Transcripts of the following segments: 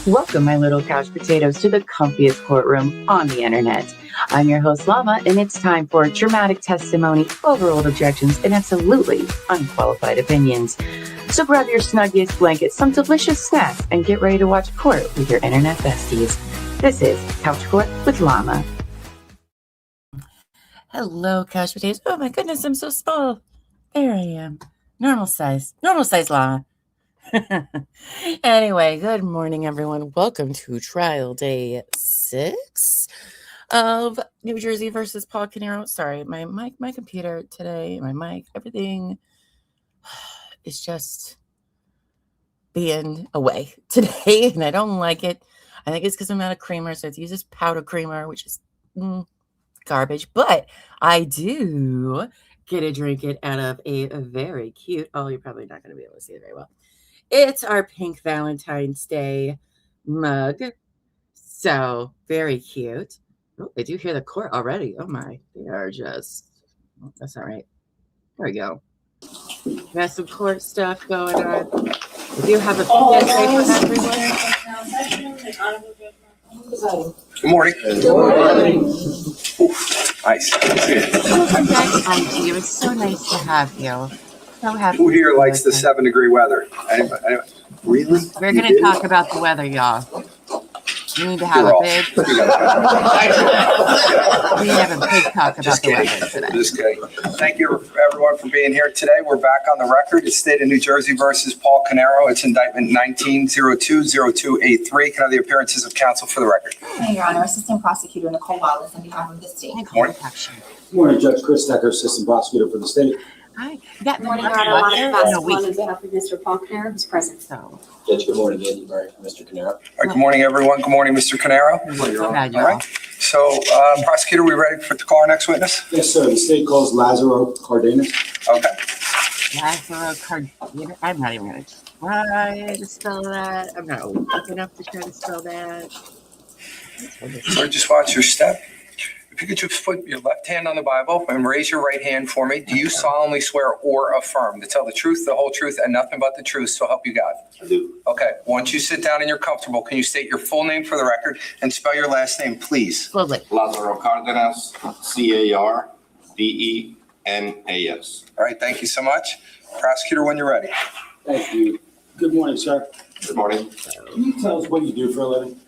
Welcome, my little couch potatoes, to the comfiest courtroom on the internet. I'm your host, Llama, and it's time for dramatic testimony, overruled objections, and absolutely unqualified opinions. So grab your snuggiest blanket, some delicious snacks, and get ready to watch court with your internet besties. This is Couch Court with Llama. Hello, couch potatoes. Oh my goodness, I'm so small. There I am. Normal size Llama. Anyway, good morning, everyone. Welcome to trial day 6 of New Jersey versus Paul Caneiro. Sorry, my mic, my computer today, my mic, everything is just being away today, and I don't like it. I think it's because I'm out of creamer, so I have to use this powder creamer, which is garbage, but I do get to drink it out of a very cute, you're probably not going to be able to see it very well. It's our pink Valentine's Day mug. So very cute. Oh, I do hear the court already. Oh my, they are just, that's not right. There we go. We have some court stuff going on. We do have a PSA for everyone. Good morning. Good morning. Nice. Welcome back, Auntie. It was so nice to have you. So happy. Who here likes the 7-degree weather? Anybody? Really? We're going to talk about the weather, y'all. We need to have a big talk about the weather today. Just kidding. Thank you, everyone, for being here today. We're back on the record. It's State of New Jersey versus Paul Caneiro. It's indictment 19-02-0283. Can I have the appearances of counsel for the record? Hey, Your Honor, Assistant Prosecutor Nicole Wallace on behalf of the state. Morning. Good morning, Judge Chris Neck, Assistant Prosecutor for the state. Hi. Good morning, Your Honor. Llama Bass on behalf of Mr. Paul Caneiro, who's present. So, Judge, good morning, Andy Murray, Mr. Caneiro. All right, good morning, everyone. Good morning, Mr. Caneiro. All right. So, prosecutor, we ready to call our next witness? Yes, sir. The state calls Lazaro Cardenas. Okay. Lazaro Cardenas. I'm not even going to try to spell that. I'm not old enough to try to spell that. Sir, just watch your step. If you could just put your left hand on the Bible and raise your right hand for me. Do you solemnly swear or affirm to tell the truth, the whole truth, and nothing but the truth, so help you God? I do. Okay. Once you sit down and you're comfortable, can you state your full name for the record and spell your last name, please? Slowly. Lazaro Cardenas, Cardenas. All right. Thank you so much. Prosecutor, when you're ready. Thank you. Good morning, sir. Good morning. Can you tell us what you do for a living?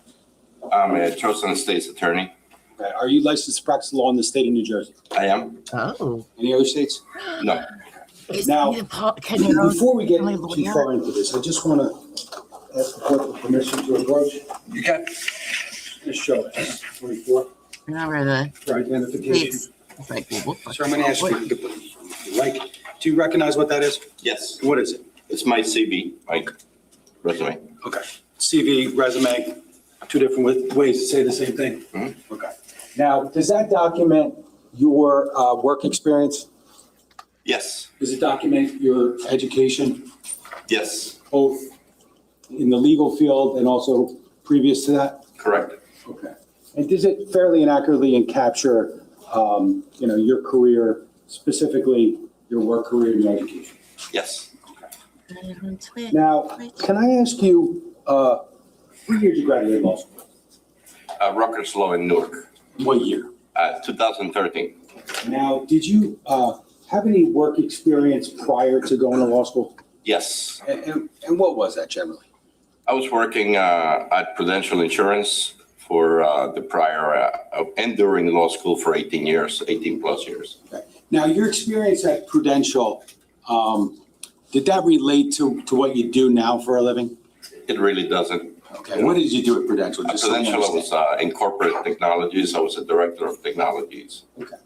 I'm a chosen state's attorney. Okay. Are you licensed to practice law in the state of New Jersey? I am. Oh. Any other states? No. Now, before we get my too lawyer? far into this, I just want to ask the court for permission to approach. You can. Just show us 24 Remember the for identification. dates. It's like, well, Sir, I'm going to ask you, like, do you recognize what that is? Yes. What is it? It's my CV, my resume. Okay. CV, resume, two different ways to say the same thing? Mm-hmm. Okay. Now, does that document your work experience? Yes. Does it document your education, Yes. both in the legal field and also previous to that? Correct. Okay. And does it fairly and accurately capture, your career, specifically your work career and your education? Yes. Now, can I ask you, what year did you graduate law school? Rutgers Law in Newark, What year? 2013. Now, did you have any work experience prior to going to law school? Yes. And what was that generally? I was working at Prudential Insurance for the prior and during law school for 18 plus years. Okay. Now, your experience at Prudential, did that relate to what you do now for a living? It really doesn't. Okay. What did you do at Prudential? At Prudential, I was in corporate technologies. I was a director of technologies. Okay.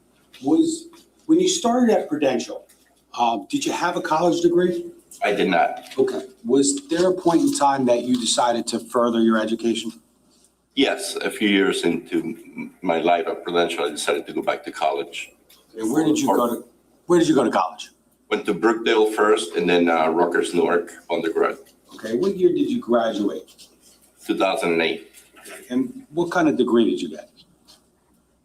When you started at Prudential, did you have a college degree? I did not. Okay. Was there a point in time that you decided to further your education? Yes, a few years into my life at Prudential, I decided to go back to college. And where did you go to college? Went to Brookdale first and then Rutgers Newark undergrad, Okay. What year did you graduate? 2008. And what kind of degree did you get?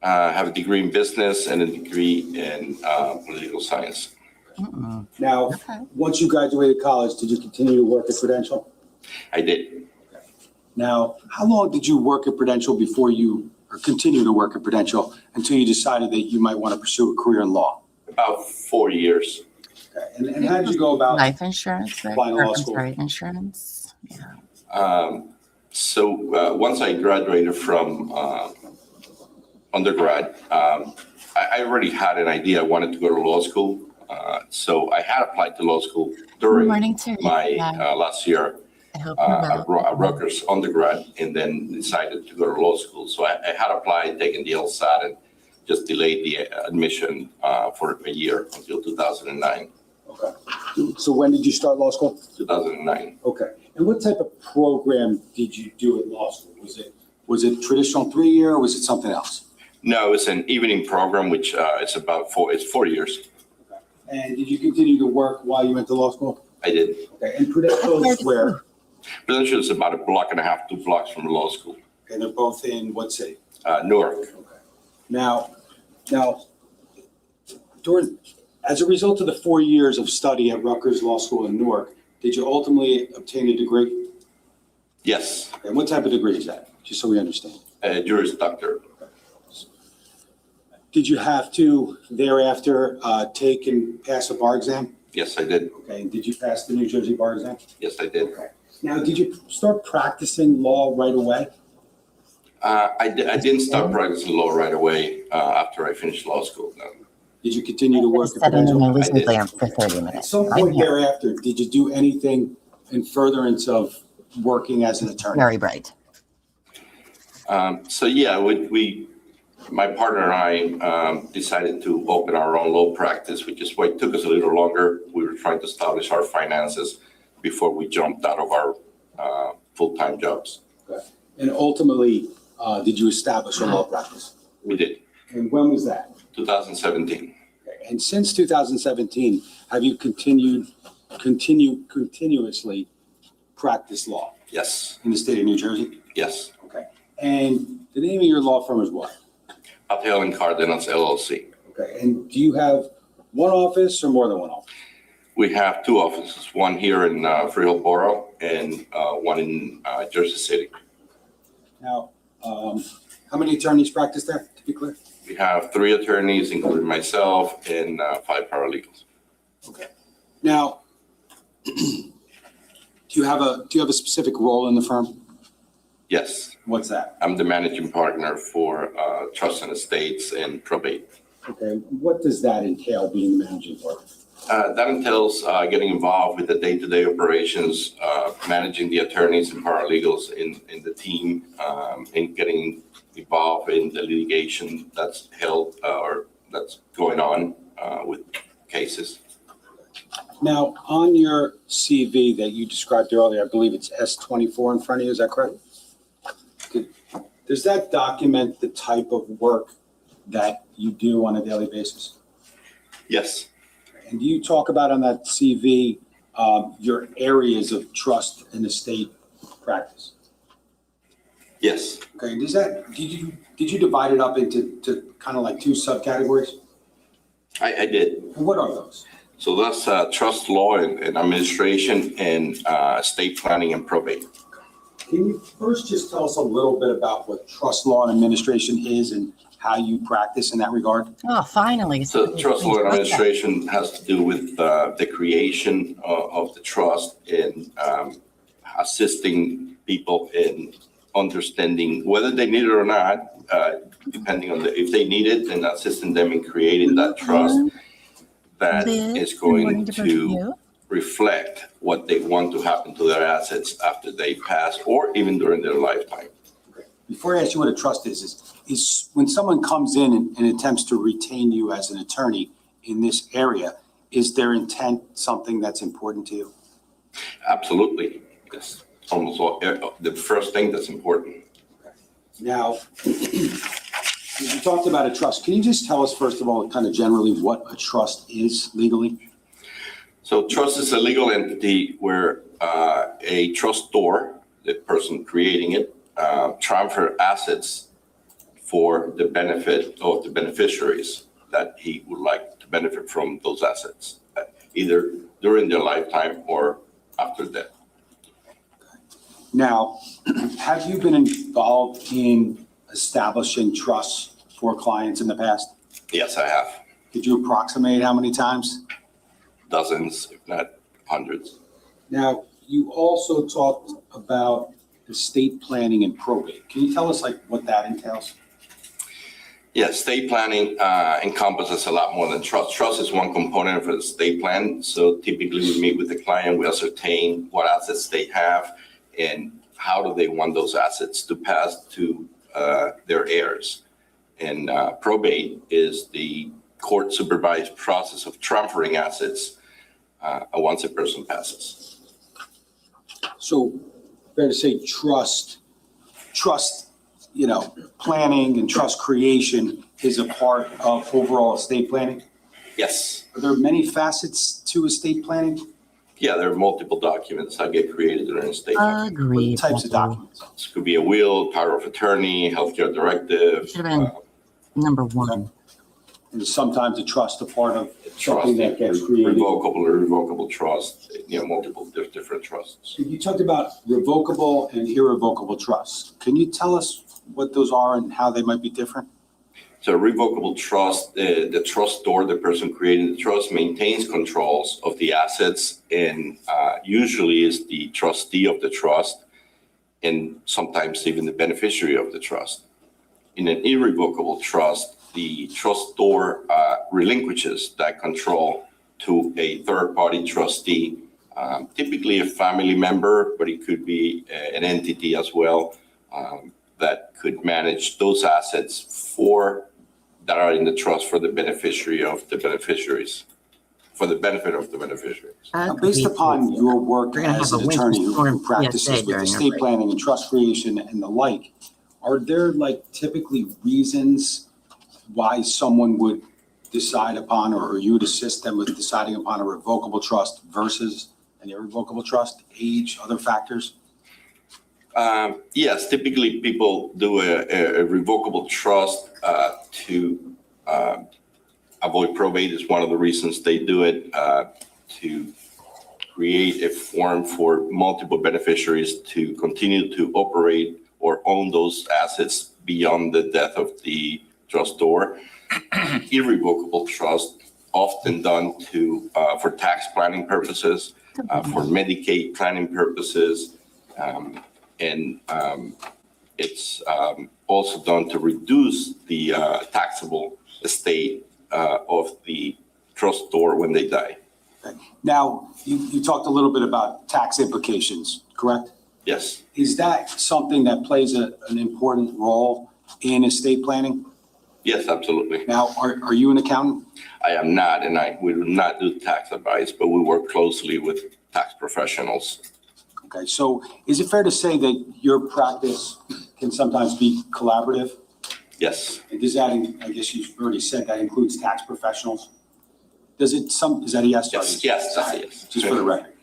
I have a degree in business and a degree in political science. Now, once you graduated college, did you continue to work at Prudential? I did. Now, how long did you work at Prudential before you, or continue to work at Prudential until you decided that you might want to pursue a career in law? About 4 years. Okay. And how did you go about Life insurance, right? applying to Or, law I'm school? sorry, insurance. Yeah. Once I graduated from undergrad, I already had an idea I wanted to go to law school. So I had applied to law school during morning, Teresa. my last year I hope you're at well. Rutgers undergrad, and then decided to go to law school. So I had applied, taken the LSAT, and just delayed the admission for a year until 2009. Okay. So when did you start law school? 2009. Okay. And what type of program did you do at law school? Was it traditional 3-year or was it something else? No, it's an evening program, which it's about 4 years. Okay. And did you continue to work while you went to law school? I did. Okay. And Prudential is where? Prudential is about a block and a half, 2 blocks from law school. And they're both in what city? Newark. Okay. Now, as a result of the 4 years of study at Rutgers Law School in Newark, did you ultimately obtain a degree? Yes, And what type of degree is that? Just so we understand. a Juris Doctor. Did you have to thereafter take and pass a bar exam? Yes, I did. Okay. And did you pass the New Jersey bar exam? Yes, I did. Okay. Now, did you start practicing law right away? I didn't start practicing law right away after I finished law school. No. Did you continue to work at Setting in Prudential? my Lucy did. lamp for 30 At minutes. some point thereafter, did you do anything in furtherance of working as an attorney? Very bright. So yeah, my partner and I decided to open our own law practice, which is why it took us a little longer. We were trying to establish our finances before we jumped out of our full-time jobs. Okay. And ultimately, did you establish a law practice? We did, And when was that? 2017. Okay. And since 2017, have you continuously practiced law Yes, in the state of New Jersey? yes. Okay. And the name of your law firm is what? Patel and Cardenas LLC. Okay. And do you have one office or more than one office? We have 2 offices, one here in Freehold Borough and one in Jersey City. Now, how many attorneys practice there, to be clear? We have 3 attorneys, including myself, and 5 paralegals. Okay. Now, do you have a specific role in the firm? Yes, What's that? I'm the managing partner for trust and estates and probate. Okay. What does that entail, being the managing partner? That entails getting involved with the day-to-day operations, managing the attorneys and paralegals in the team, and getting involved in the litigation that's held or that's going on with cases. Now, on your CV that you described earlier, I believe it's S24 in front of you, is that correct? Does that document the type of work that you do on a daily basis? Yes, And do you talk about on that CV your areas of trust and estate practice? yes, Okay, and did you divide it up into kind of like 2 subcategories? I did. And what are those? So that's trust law and administration and estate planning and probate. Can you first just tell us a little bit about what trust law and administration is and how you practice in that regard? Oh, finally. So trust law and administration has to do with the creation of the trust and assisting people in understanding whether they need it or not, depending on if they need it, and assisting them in creating that trust that is going to reflect what they want to happen to their assets after they pass or even during their lifetime. Okay. Before I ask you what a trust is when someone comes in and attempts to retain you as an attorney in this area, is their intent something that's important to you? Absolutely. That's almost the first thing that's important. Now, you talked about a trust. Can you just tell us, first of all, kind of generally what a trust is legally? So trust is a legal entity where a trustor, the person creating it, transfer assets for the benefit of the beneficiaries that he would like to benefit from those assets, either during their lifetime or after death. Now, have you been involved in establishing trusts for clients in the past? Yes, I have. Could you approximate how many times? Dozens, if not hundreds. Now, you also talked about estate planning and probate. Can you tell us what that entails? Yes, estate planning encompasses a lot more than trust. Trust is one component of an estate plan. So typically we meet with the client, we ascertain what assets they have and how do they want those assets to pass to their heirs. And probate is the court supervised process of transferring assets once a person passes. So, fair to say trust, planning and trust creation is a part of overall estate planning? Yes. Are there many facets to estate planning? Yeah, there are multiple documents that get created during estate planning. Agreed. What types of documents? This could be a will, power of attorney, healthcare directive. Should have been number one. And is sometimes a trust a part of Trust, something that gets created? revocable or irrevocable trust, multiple different trusts. You talked about revocable and irrevocable trusts. Can you tell us what those are and how they might be different? So a revocable trust, the trustor, the person creating the trust, maintains controls of the assets and usually is the trustee of the trust and sometimes even the beneficiary of the trust. In an irrevocable trust, the trustor relinquishes that control to a third-party trustee, typically a family member, but it could be an entity as well that could manage those assets that are in the trust for the beneficiary of the beneficiaries, for the benefit of the beneficiaries. Now, based upon your work We're gonna as have an a attorney winter who storm practices PSA with during our estate break. planning and trust creation and the like, are there typically reasons why someone would decide upon, or you would assist them with deciding upon a revocable trust versus an irrevocable trust, age, other factors? Yes, typically people do a revocable trust to avoid probate is one of the reasons they do it, to create a form for multiple beneficiaries to continue to operate or own those assets beyond the death of the trustor. Irrevocable trust, often done for tax planning purposes, for Medicaid planning pusses, and it's also done to reduce the taxable estate of the trustor when they die. Okay. Now, you talked a little bit about tax implications, correct? Yes. Is that something that plays an important role in estate planning? Yes, absolutely. Now, are you an accountant? I am not, and we do not do tax advice, but we work closely with tax professionals. Okay, so is it fair to say that your practice can sometimes be collaborative? Yes. And does that, I guess you've already said that includes tax professionals? Is that a yes? Yes, yes, that's a yes. Just for the record.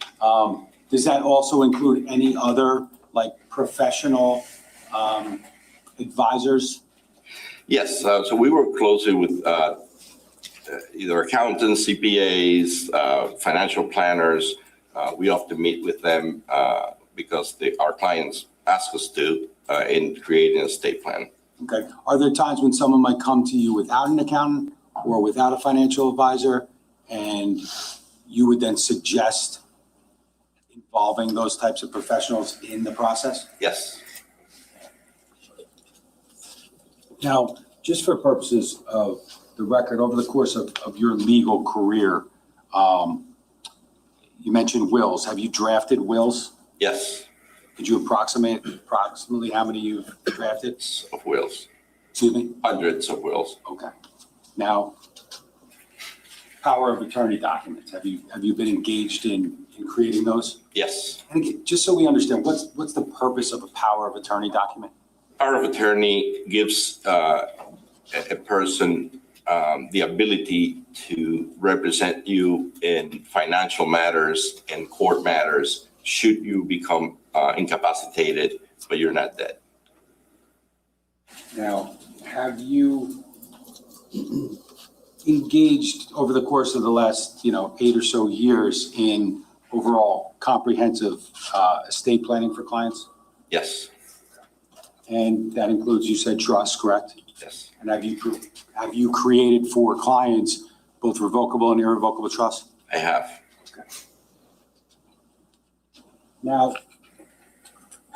Does that also include any other professional advisors? Yes, so we work closely with either accountants, CPAs, financial planners. We often meet with them because our clients ask us to in creating an estate plan. Okay. Are there times when someone might come to you without an accountant or without a financial advisor, and you would then suggest involving those types of professionals in the process? Yes. Now, just for purposes of the record, over the course of your legal career, you mentioned wills. Have you drafted wills? Yes. Could you approximately how many you've drafted? Of wills. Excuse me? Hundreds of wills. Okay. Now, power of attorney documents. Have you been engaged in creating those? Yes. And again, just so we understand, what's the purpose of a power of attorney document? Power of attorney gives a person the ability to represent you in financial matters and court matters should you become incapacitated, but you're not dead. Now, have you engaged over the course of the last 8 or so years in overall comprehensive estate planning for clients? Yes, And that includes, you said, trust, correct? yes. And have you created for clients both revocable and irrevocable trust? I have. Now,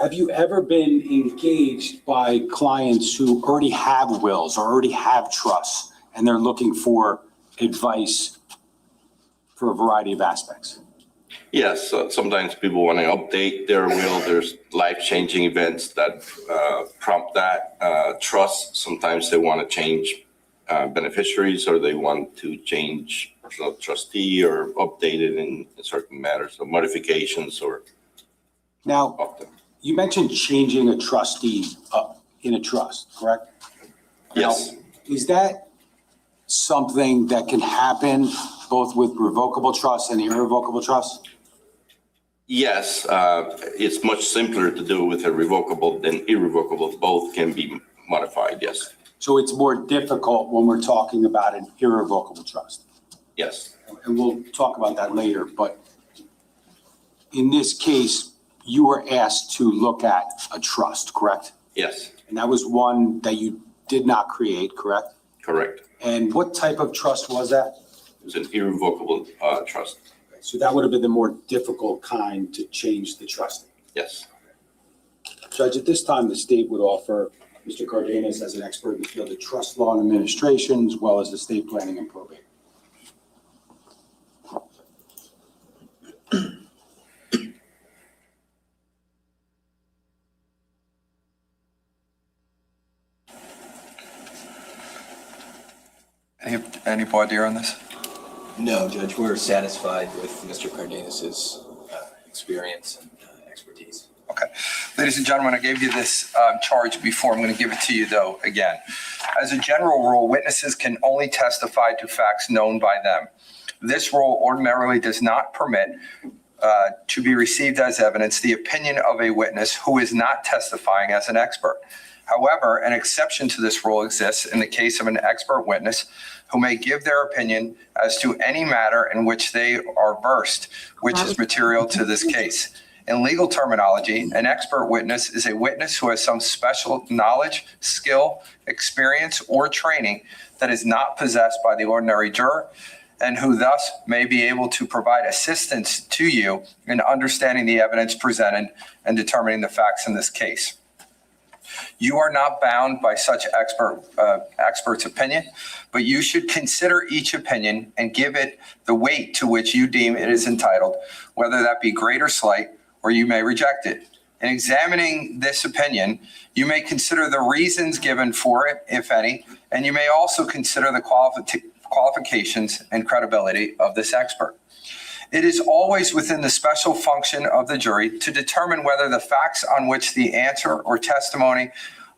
have you ever been engaged by clients who already have wills or already have trusts and they're looking for advice for a variety of aspects? Yes, sometimes people want to update their will. There's life-changing events that prompt that. Trust, sometimes they want to change beneficiaries, or they want to change trustee or update it in certain matters, so modifications or Now, often. you mentioned changing a trustee in a trust, correct? Yes, Now, is that something that can happen both with revocable trust and irrevocable trust? yes, it's much simpler to do with a revocable than irrevocable. Both can be modified, yes, So it's more difficult when we're talking about an irrevocable trust. yes, And we'll talk about that later, but in this case, you were asked to look at a trust, correct? yes, And that was one that you did not create, correct? correct. And what type of trust was that? It was an irrevocable trust, So that would have been the more difficult kind to change the trust. yes. Judge, at this time, the state would offer Mr. Cardenas as an expert in the field of trust law and administration, as well as estate planning and probate. Any voir dire on this? No, Judge, we're satisfied with Mr. Cardenas's experience and expertise. Okay. Ladies and gentlemen, I gave you this charge before. I'm going to give it to you, though, again. As a general rule, witnesses can only testify to facts known by them. This rule ordinarily does not permit to be received as evidence the opinion of a witness who is not testifying as an expert. However, an exception to this rule exists in the case of an expert witness who may give their opinion as to any matter in which they are versed, which is material to this case. In legal terminology, an expert witness is a witness who has some special knowledge, skill, experience, or training that is not possessed by the ordinary juror, and who thus may be able to provide assistance to you in understanding the evidence presented and determining the facts in this case. You are not bound by such expert's opinion, but you should consider each opinion and give it the weight to which you deem it is entitled, whether that be great or slight, or you may reject it. In examining this opinion, you may consider the reasons given for it, if any, and you may also consider the qualifications and credibility of this expert. It is always within the special function of the jury to determine whether the facts on which the answer or testimony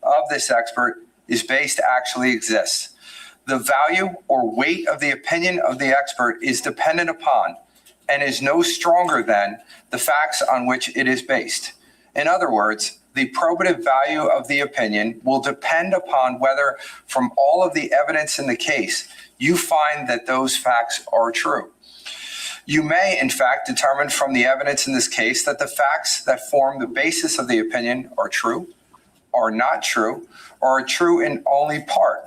of this expert is based actually exists. The value or weight of the opinion of the expert is dependent upon and is no stronger than the facts on which it is based. In other words, the probative value of the opinion will depend upon whether, from all of the evidence in the case, you find that those facts are true. You may, in fact, determine from the evidence in this case that the facts that form the basis of the opinion are true, are not true, or are true in only part.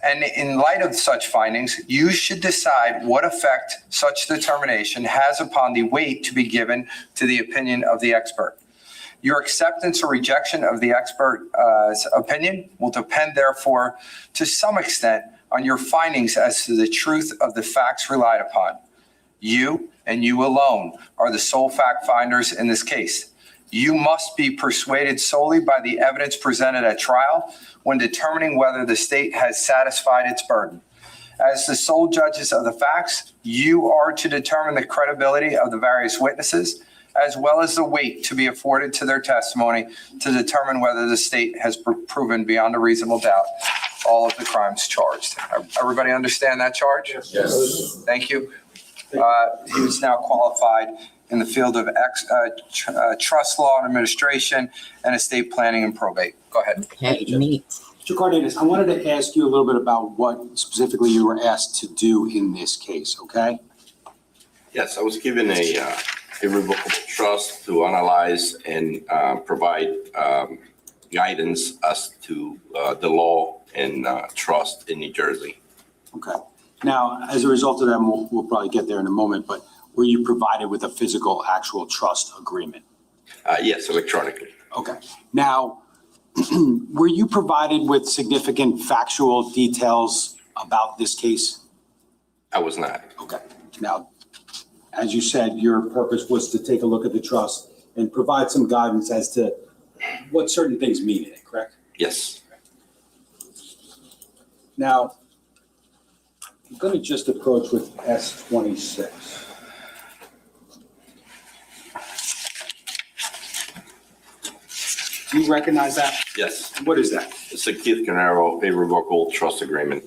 And in light of such findings, you should decide what effect such determination has upon the weight to be given to the opinion of the expert. Your acceptance or rejection of the expert's opinion will depend, therefore, to some extent on your findings as to the truth of the facts relied upon. You and you alone are the sole fact finders in this case. You must be persuaded solely by the evidence presented at trial when determining whether the state has satisfied its burden. As the sole judges of the facts, you are to determine the credibility of the various witnesses, as well as the weight to be afforded to their testimony to determine whether the state has proven beyond a reasonable doubt all of the crimes charged. Everybody understand that charge? Yes. Thank you. He is now qualified in the field of trust law and administration and estate planning and probate. Go ahead. Okay, neat. Mr. Cardenas, I wanted to ask you a little bit about what specifically you were asked to do in this case, okay? Yes, I was given a irrevocable trust to analyze and provide guidance as to the law and trust in New Jersey. Okay. Now, as a result of that, we'll probably get there in a moment, but were you provided with a physical, actual trust agreement? Yes, electronically. Okay. Now, were you provided with significant factual details about this case? I was not. Okay. Now, as you said, your purpose was to take a look at the trust and provide some guidance as to what certain things mean in it, correct? Yes. Now, I'm going to just approach with S26. Do you recognize that? Yes. What is that? It's a Keith Caneiro irrevocable trust agreement.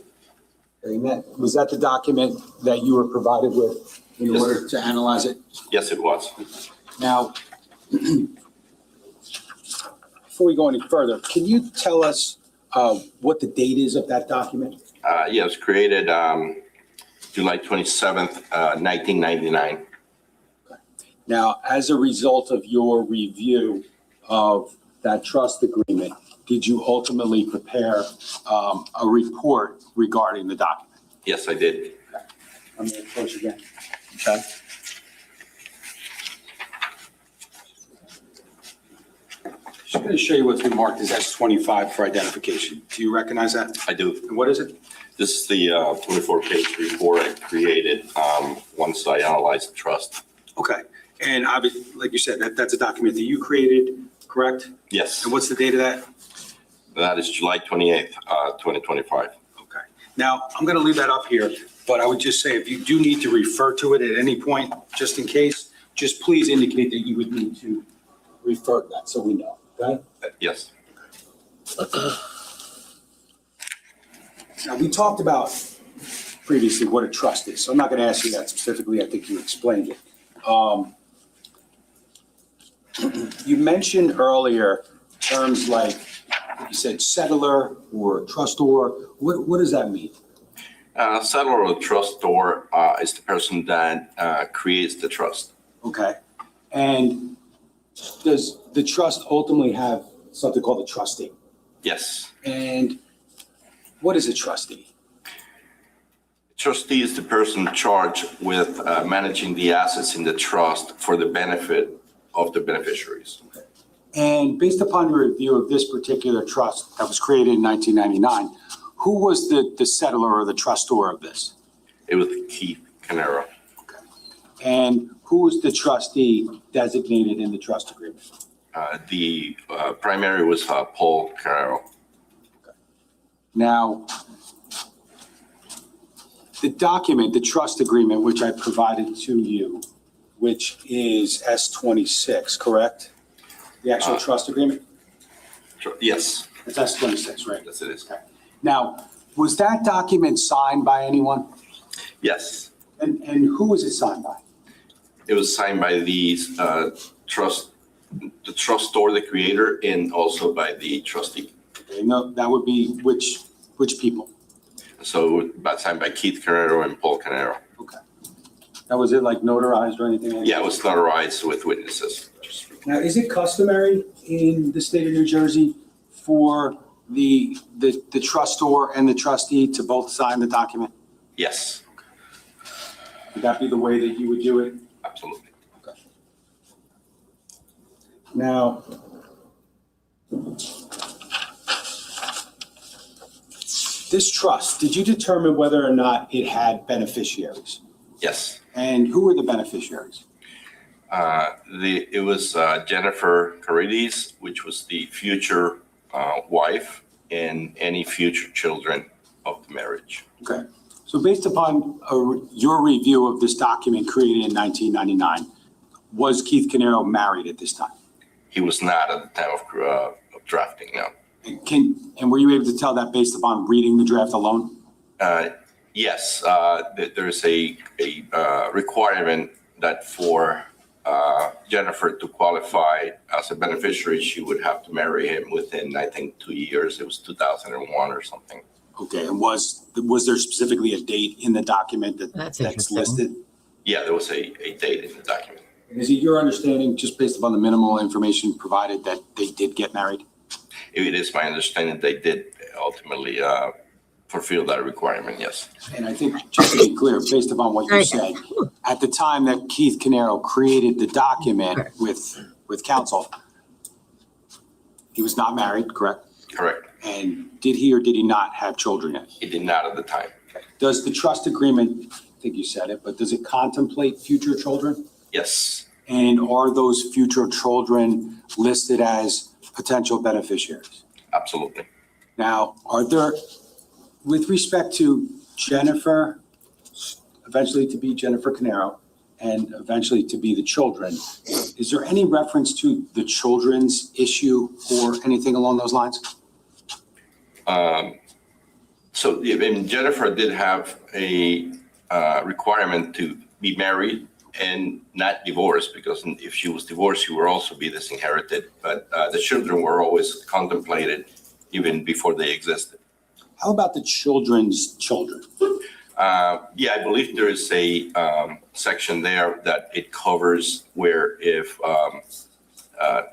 Was that the document that you were provided with in Yes. order to analyze it? Yes, it was. Now, before we go any further, can you tell us what the date is of that document? Yeah, it was created July 27th, 1999. Now, as a result of your review of that trust agreement, did you ultimately prepare a report regarding the document? Yes, I did. I'm going to approach again. Okay. Just going to show you what's been marked as S25 for identification. Do you recognize that? I do. And what is it? This is the 24-page report I created once I analyzed the trust. Okay. And obviously, like you said, that's a document that you created, correct? Yes, And what's the date of that? that is July 28th, 2025. Okay. Now, I'm going to leave that up here, but I would just say if you do need to refer to it at any point, just in case, just please indicate that you would need to refer to that so we know, okay? Yes. Now, we talked about previously what a trust is, so I'm not going to ask you that specifically. I think you explained it. You mentioned earlier terms like, you said settler or trustor. What does that mean? Settler or trustor is the person that creates the trust. Okay. And does the trust ultimately have something called a trustee? Yes. And what is a trustee? Trustee is the person charged with managing the assets in the trust for the benefit of the beneficiaries. And based upon your review of this particular trust that was created in 1999, who was the settler or the trustor of this? It was Keith Caneiro. Okay. And who was the trustee designated in the trust agreement? The primary was Paul Caneiro. Now, the document, the trust agreement, which I provided to you, which is S26, correct? The actual trust agreement? Yes, It's S26, right? yes it is. Now, was that document signed by anyone? Yes, And who was it signed by? it was signed by the trustor, the creator, and also by the trustee. Okay, no, that would be which people? So signed by Keith Caneiro and Paul Caneiro. Okay. Now, was it like notarized or anything like that? Yeah, it was notarized with witnesses. Now, is it customary in the state of New Jersey for the trustor and the trustee to both sign the document? Yes, Would that be the way that you would do it? absolutely. Okay. Now, this trust, did you determine whether or not it had beneficiaries? Yes. And who were the beneficiaries? It was Jennifer Carides, which was the future wife, and any future children of the marriage. Okay. So based upon your review of this document created in 1999, was Keith Caneiro married at this time? He was not at the time of drafting, no. And were you able to tell that based upon reading the draft alone? Yes, there's a requirement that for Jennifer to qualify as a beneficiary, she would have to marry him within, I think, 2 years. It was 2001 or something. Okay, and was there specifically a date in the document that's Interesting. listed? Yeah, there was a date in the document. Is it your understanding, just based upon the minimal information provided, that they did get married? It is my understanding they did ultimately fulfill that requirement, yes. And I think, just to be clear, based upon what you said, at the time that Keith Caneiro created the document with counsel, he was not married, correct? Correct. And did he or did he not have children yet? It did not at the time. Does the trust agreement, I think you said it, but does it contemplate future children? Yes. And are those future children listed as potential beneficiaries? Absolutely. Now, are there, with respect to Jennifer, eventually to be Jennifer Caneiro, and eventually to be the children, is there any reference to the children's issue or anything along those lines? So Jennifer did have a requirement to be married and not divorced, because if she was divorced, she would also be disinherited. But the children were always contemplated even before they existed. How about the children's children? Yeah, I believe there is a section there that it covers where if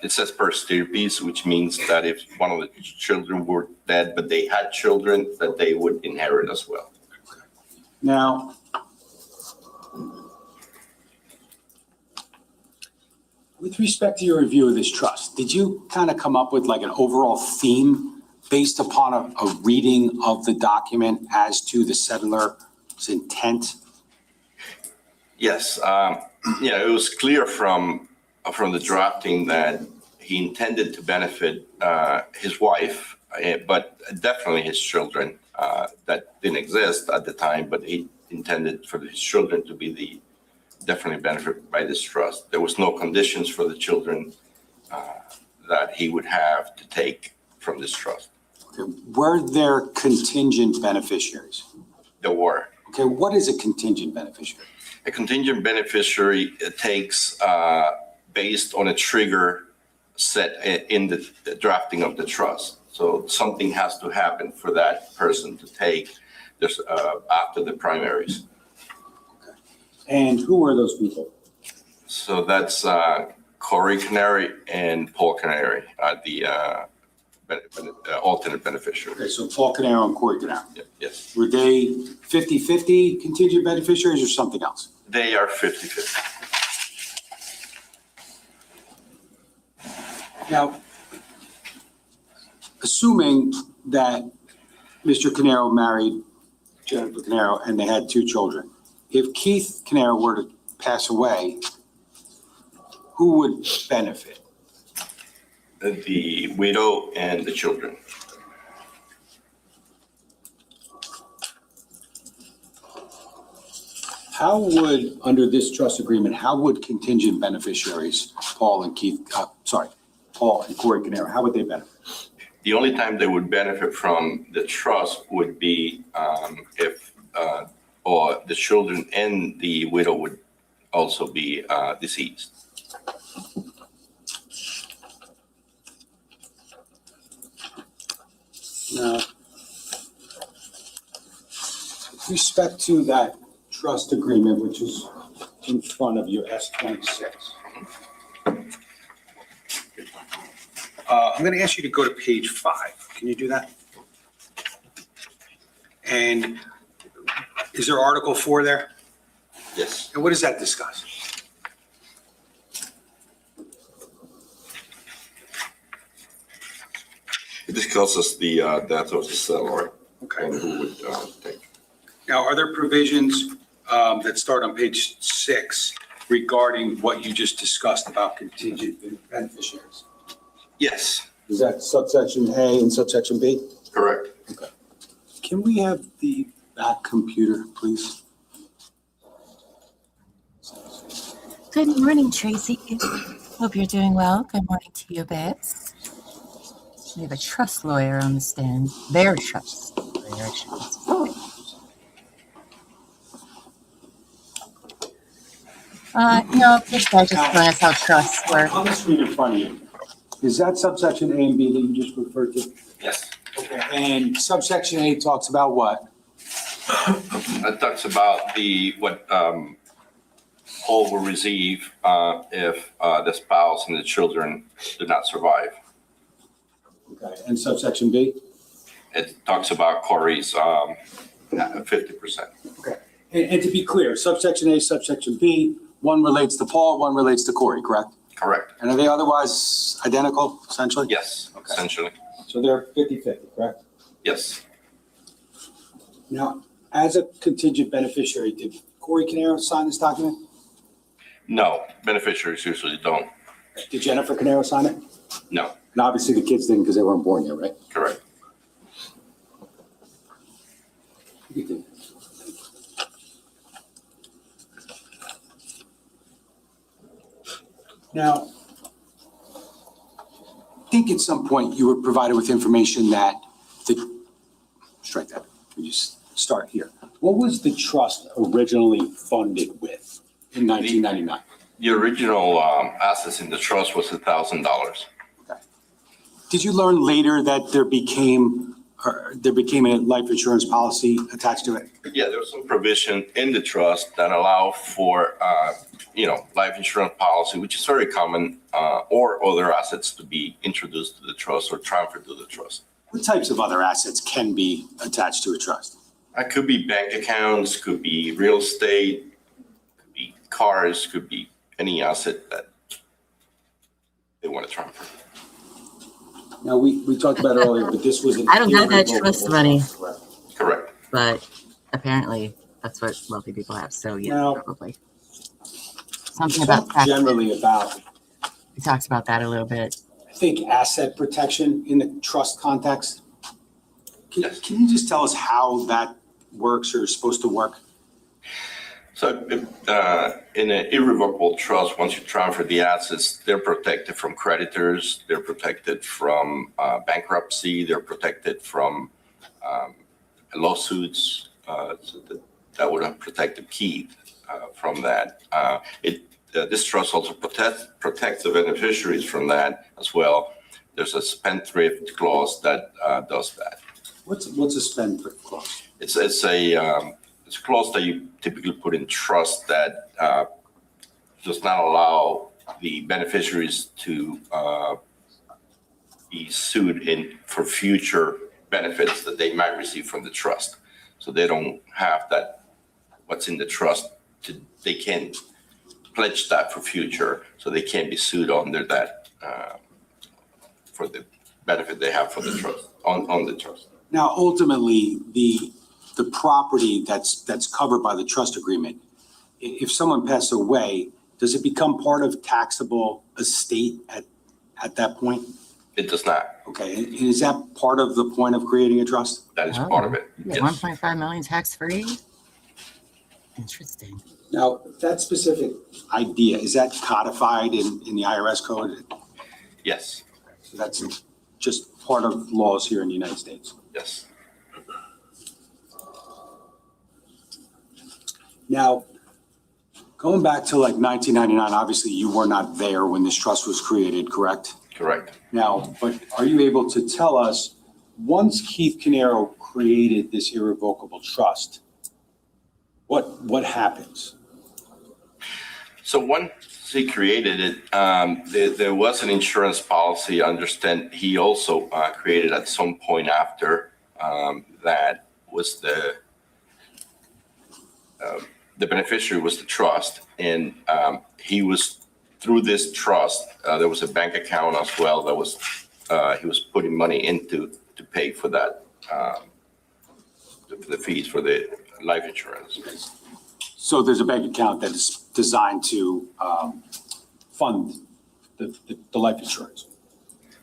it says per stirpes, which means that if one of the children were dead, but they had children, that they would inherit as well. Now, with respect to your review of this trust, did you kind of come up with like an overall theme based upon a reading of the document as to the settler's intent? Yes, it was clear from the drafting that he intended to benefit his wife, but definitely his children that didn't exist at the time, but he intended for his children to be definitely benefit by this trust. There was no conditions for the children that he would have to take from this trust. Okay. Were there contingent beneficiaries? There were. Okay, what is a contingent beneficiary? A contingent beneficiary takes based on a trigger set in the drafting of the trust. So something has to happen for that person to take this after the primaries. And who were those people? So that's Corey Caneiro and Paul Caneiro, the alternate beneficiary. Okay, so Paul Caneiro and Corey Caneiro. Yeah, yes. Were they 50-50 contingent beneficiaries or something else? They are 50-50. Now, assuming that Mr. Caneiro married Jennifer Caneiro and they had 2 children, if Keith Caneiro were to pass away, who would benefit? The widow and the children. How would, under this trust agreement, how would contingent beneficiaries, Paul and Corey Caneiro, how would they benefit? The only time they would benefit from the trust would be if or the children and the widow would also be deceased. Now, with respect to that trust agreement, which is in front of you, S-26. I'm going to ask you to go to page 5. Can you do that? And is there Article 4 there? Yes. And what does that discuss? It discusses the death of the settler Okay. and who would take. Now, are there provisions that start on page 6 regarding what you just discussed about contingent beneficiaries? Yes, Is that subsection A and subsection B? correct. Okay. Can we have the back computer, please? Good morning, Tracy. Hope you're doing well. Good morning to you, babes. We have a trust lawyer on the stand. Their trust lawyer, I should say. No, this guy just telling us how trusts work. On the screen in front of you, is that subsection A and B that you just referred to? Yes. Okay. And subsection A talks about what? That talks about Paul will receive if the spouse and the children do not survive. Okay, and subsection B? It talks about Corey's 50%. Okay. And to be clear, subsection A, subsection B, one relates to Paul, one relates to Corey, correct? Correct. And are they otherwise identical, essentially? Yes, Okay. essentially. So they're 50-50, correct? Yes. Now, as a contingent beneficiary, did Corey Caneiro sign this document? No, beneficiaries usually don't. Did Jennifer Caneiro sign it? No, And obviously the kids didn't because they weren't born yet, right? correct. Now, I think at some point you were provided with information that strike that, we just start here. What was the trust originally funded with in 1999? The original assets in the trust was $1,000. Did you learn later that there became a life insurance policy attached to it? Yeah, there was some provision in the trust that allow for, life insurance policy, which is very common, or other assets to be introduced to the trust or transferred to the trust. What types of other assets can be attached to a trust? It could be bank accounts, could be real estate, could be cars, could be any asset that they want to transfer. Now, we talked about it earlier, but this was an I don't have that irrevocable trust money. correct? Correct. But apparently that's what wealthy people have. So yeah, Now- probably. Something about tax. Generally about, We talked about that a little bit. I think, asset protection in the trust context. Yes. Can you just tell us how that works or is supposed to work? So in an irrevocable trust, once you transfer the assets, they're protected from creditors, they're protected from bankruptcy, they're protected from lawsuits. So that would have protected Keith from that. This trust also protects the beneficiaries from that as well. There's a spendthrift clause that does that. What's a spendthrift clause? It's a clause that you typically put in trust that does not allow the beneficiaries to be sued for future benefits that they might receive from the trust. So they don't have that, what's in the trust, they can't pledge that for future, so they can't be sued under that for the benefit they have for the trust, on the trust. Now, ultimately, the property that's covered by the trust agreement, if someone passed away, does it become part of taxable estate at that point? It does not. Okay, and is that part of the point of creating a trust? That is part of it. Yes. 1.5 million tax free. Interesting. Now, that specific idea, is that codified in the IRS code? Yes. So that's just part of laws here in the United States. Yes. Now, going back to like 1999, obviously you were not there when this trust was created, correct? Correct. Now, but are you able to tell us, once Keith Caneiro created this irrevocable trust, what happens? So once he created it, there was an insurance policy. I understand he also created at some point after that was the beneficiary was the trust, and he was through this trust. There was a bank account as well that was he was putting money into to pay for that the fees for the life insurance. So there's a bank account that is designed to fund the life insurance.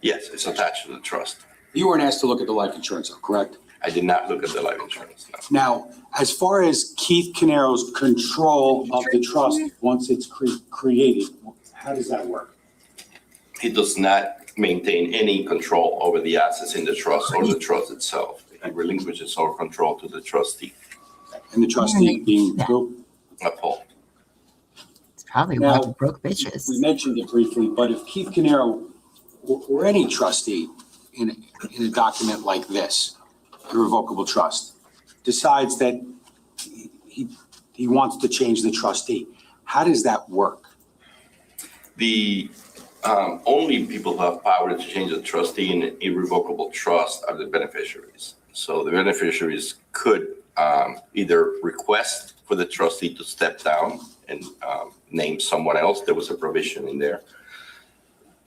Yes, it's attached to the trust. You weren't asked to look at the life insurance, though, correct? I did not look at the life insurance. No. Now, as far as Keith Caneiro's control of the trust, once it's created, how does that work? He does not maintain any control over the assets in the trust or the trust itself. He relinquishes all control to the trustee. And the trustee being who? Paul. It's probably Now, one of broke bitches. We mentioned it briefly, but if Keith Caneiro or any trustee in a document like this, irrevocable trust, decides that he wants to change the trustee, How does that work? The only people who have power to change the trustee in an irrevocable trust are the beneficiaries. So the beneficiaries could either request for the trustee to step down and name someone else. There was a provision in there.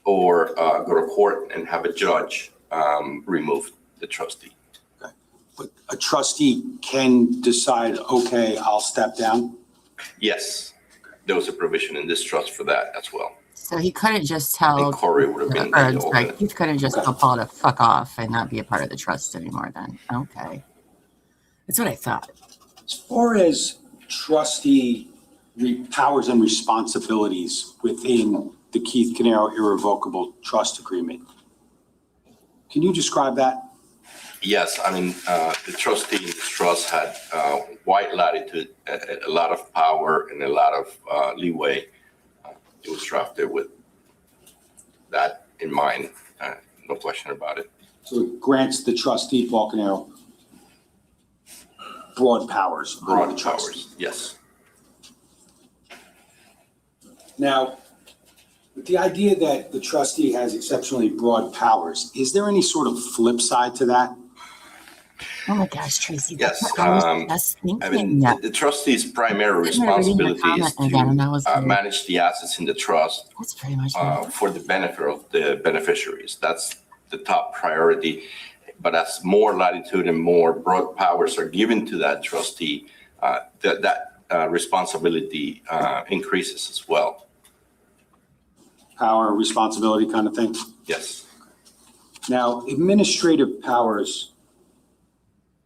Or go to court and have a judge remove the trustee. Okay. But a trustee can decide, okay, I'll step down? Yes, there was a provision in this trust for that as well. So he couldn't just I tell, think Corey would have been the sorry, alternate. Keith couldn't just tell Paul to fuck off and not be a part of the trust anymore then. Okay. That's what I thought. As far as trustee powers and responsibilities within the Keith Caneiro irrevocable trust agreement, can you describe that? Yes, I mean, the trustee in this trust had wide latitude, a lot of power and a lot of leeway. It was drafted with that in mind, no question about it. So it grants the trustee, Paul Caneiro, broad powers. under the Broad trust. powers, yes. Now, with the idea that the trustee has exceptionally broad powers, is there any sort of flip side to that? Oh my gosh, Tracy. Yes, That's what I was just thinking. I mean, the trustee's primary Sitting there reading your responsibility is comment again, and I was to like, manage the assets in the trust that's pretty much it. for the benefit of the beneficiaries. That's the top priority. But as more latitude and more broad powers are given to that trustee, that responsibility increases as well. Power, responsibility kind of thing? Yes. Now, administrative powers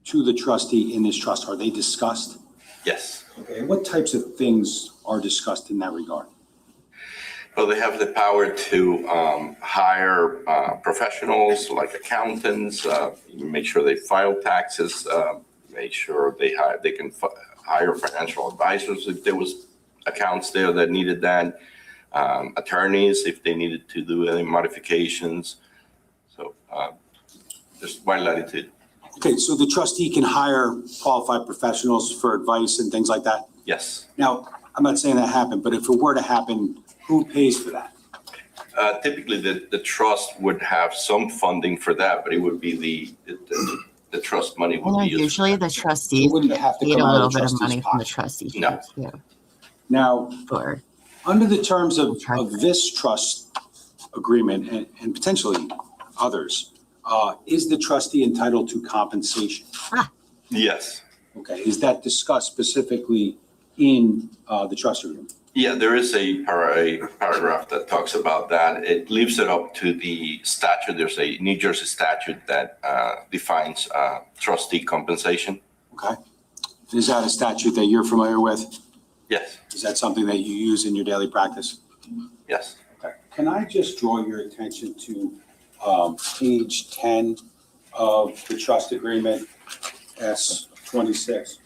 to the trustee in this trust, are they discussed? Yes. Okay, and what types of things are discussed in that regard? Well, they have the power to hire professionals like accountants, make sure they file taxes, make sure they can hire financial advisors if there was accounts there that needed that, attorneys if they needed to do any modifications. So there's wide latitude. Okay, so the trustee can hire qualified professionals for advice and things like that? Yes. Now, I'm not saying that happened, but if it were to happen, who pays for that? Typically, the trust would have some funding for that, but it would be the trust money would Well, be used. usually the trustees It wouldn't have to get a come out little of bit the of money trustee's from the pocket. trustees No. too. Now, For under the terms of this trust agreement and potentially others, is the trustee entitled to compensation? Yes. Okay, is that discussed specifically in the trust agreement? Yeah, there is a paragraph that talks about that. It leaves it up to the statute. There's a New Jersey statute that defines trustee compensation. Okay. Is that a statute that you're familiar with? Yes, Is that something that you use in your daily practice? yes. Okay. Can I just draw your attention to page 10 of the trust agreement, S26?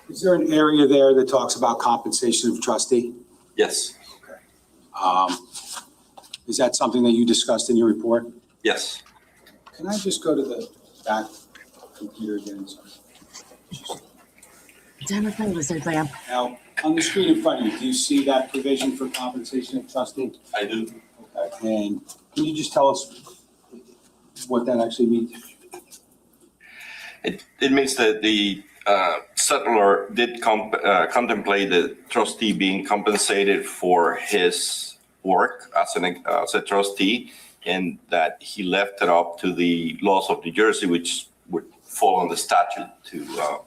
Is there an area there that talks about compensation of trustee? Yes, Is that something that you discussed in your report? yes. Can I just go to the back computer again? Sorry. Jennifer Lizard Lamp. Now, on the screen in front of you, do you see that provision for compensation of trustee? I do. Okay, and can you just tell us what that actually means? It means that the settlor did contemplate the trustee being compensated for his work as a trustee, and that he left it up to the laws of New Jersey, which would fall on the statute to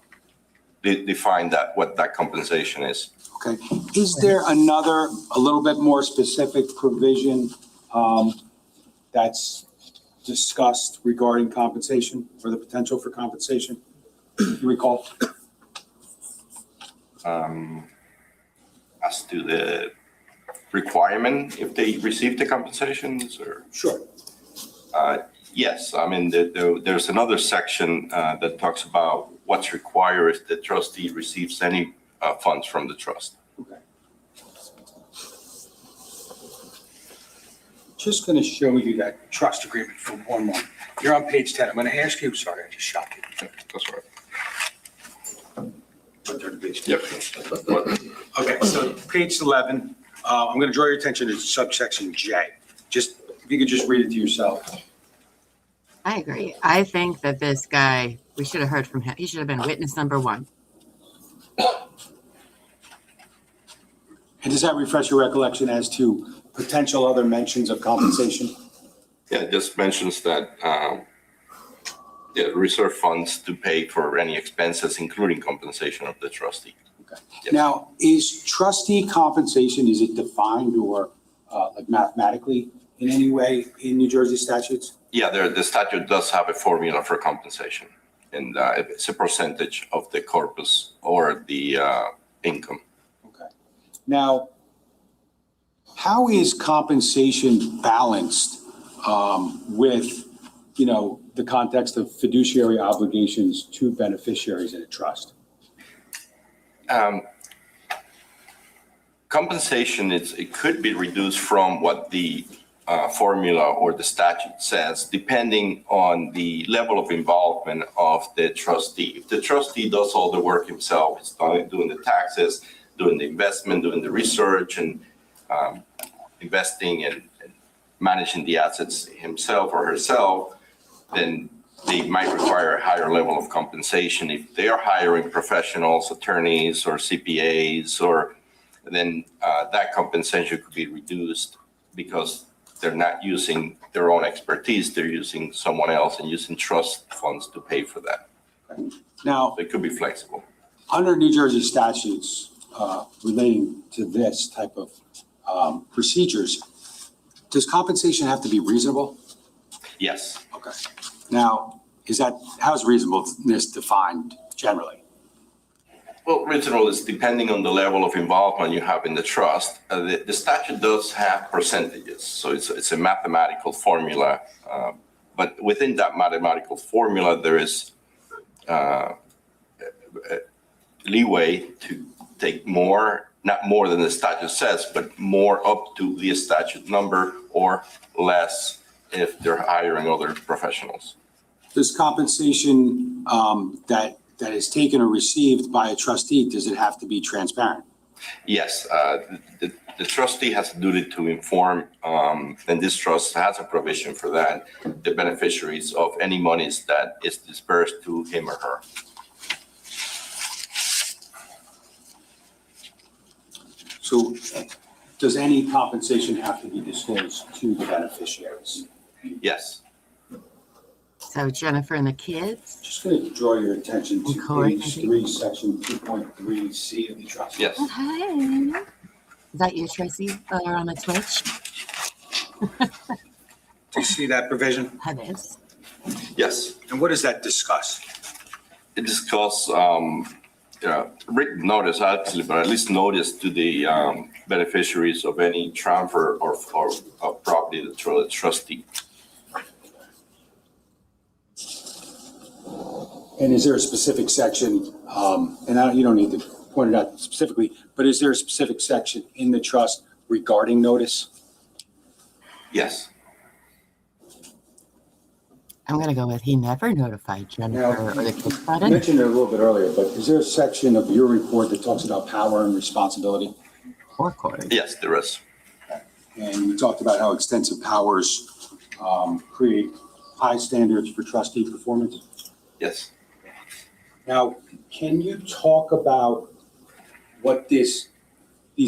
define that, what that compensation is. Okay, is there another, a little bit more specific provision that's discussed regarding compensation or the potential for compensation? You recall? As to the requirement, if they receive the compensations, or? Sure. Yes, I mean, there's another section that talks about what's required if the trustee receives any funds from the trust. Okay. Just going to show you that trust agreement for one moment. You're on page 10. I'm going to ask you, sorry, I just shocked you. That's right. Yep. Okay, so page 11, I'm going to draw your attention to subsection J. Just, if you could just read it to yourself. I agree. I think that this guy, we should have heard from him. He should have been witness number one. And does that refresh your recollection as to potential other mentions of compensation? Yeah, it just mentions that reserve funds to pay for any expenses, including compensation of the trustee. Okay. Yes. Now, is trustee compensation, is it defined or like mathematically in any way in New Jersey statutes? Yeah, the statute does have a formula for compensation, and it's a percentage of the corpus or the income. Okay. Now, how is compensation balanced with, the context of fiduciary obligations to beneficiaries in a trust? Compensation, it could be reduced from what the formula or the statute says, depending on the level of involvement of the trustee. If the trustee does all the work himself, he's doing the taxes, doing the investment, doing the research, and investing and managing the assets himself or herself, then they might require a higher level of compensation. If they are hiring professionals, attorneys, or CPAs, then that compensation could be reduced because they're not using their own expertise, they're using someone else and using trust funds to pay for that. Now, So it could be flexible. under New Jersey statutes relating to this type of procedures, does compensation have to be reasonable? Yes. Okay. Now, how's reasonableness defined generally? Well, reasonable is depending on the level of involvement you have in the trust. The statute does have percentages, so it's a mathematical formula. But within that mathematical formula, there is leeway to take more, not more than the statute says, but more up to the statute number or less if they're hiring other professionals. Does compensation that is taken or received by a trustee, does it have to be transparent? Yes, the trustee has a duty to inform, and this trust has a provision for that, the beneficiaries of any monies that is dispersed to him or her. So does any compensation have to be disclosed to the beneficiaries? Yes. So Jennifer and the kids? Just going to draw your attention to Okay. page 3, section 2.3C of the trust. Yes. Oh, hey. Is that you, Tracy? Or on the Twitch? Do you see that provision? That is. Yes. And what does that discuss? It discusses written notice, actually, but at least notice to the beneficiaries of any transfer or property to the trustee. And is there a specific section, you don't need to point it out specifically, but is there a specific section in the trust regarding notice? Yes. I'm going to go with he never notified Jennifer or the kids about You it. mentioned it a little bit earlier, but is there a section of your report that talks about power and responsibility? Or court. Yes, there is. And we talked about how extensive powers create high standards for trustee performance. Yes. Now, can you talk about what these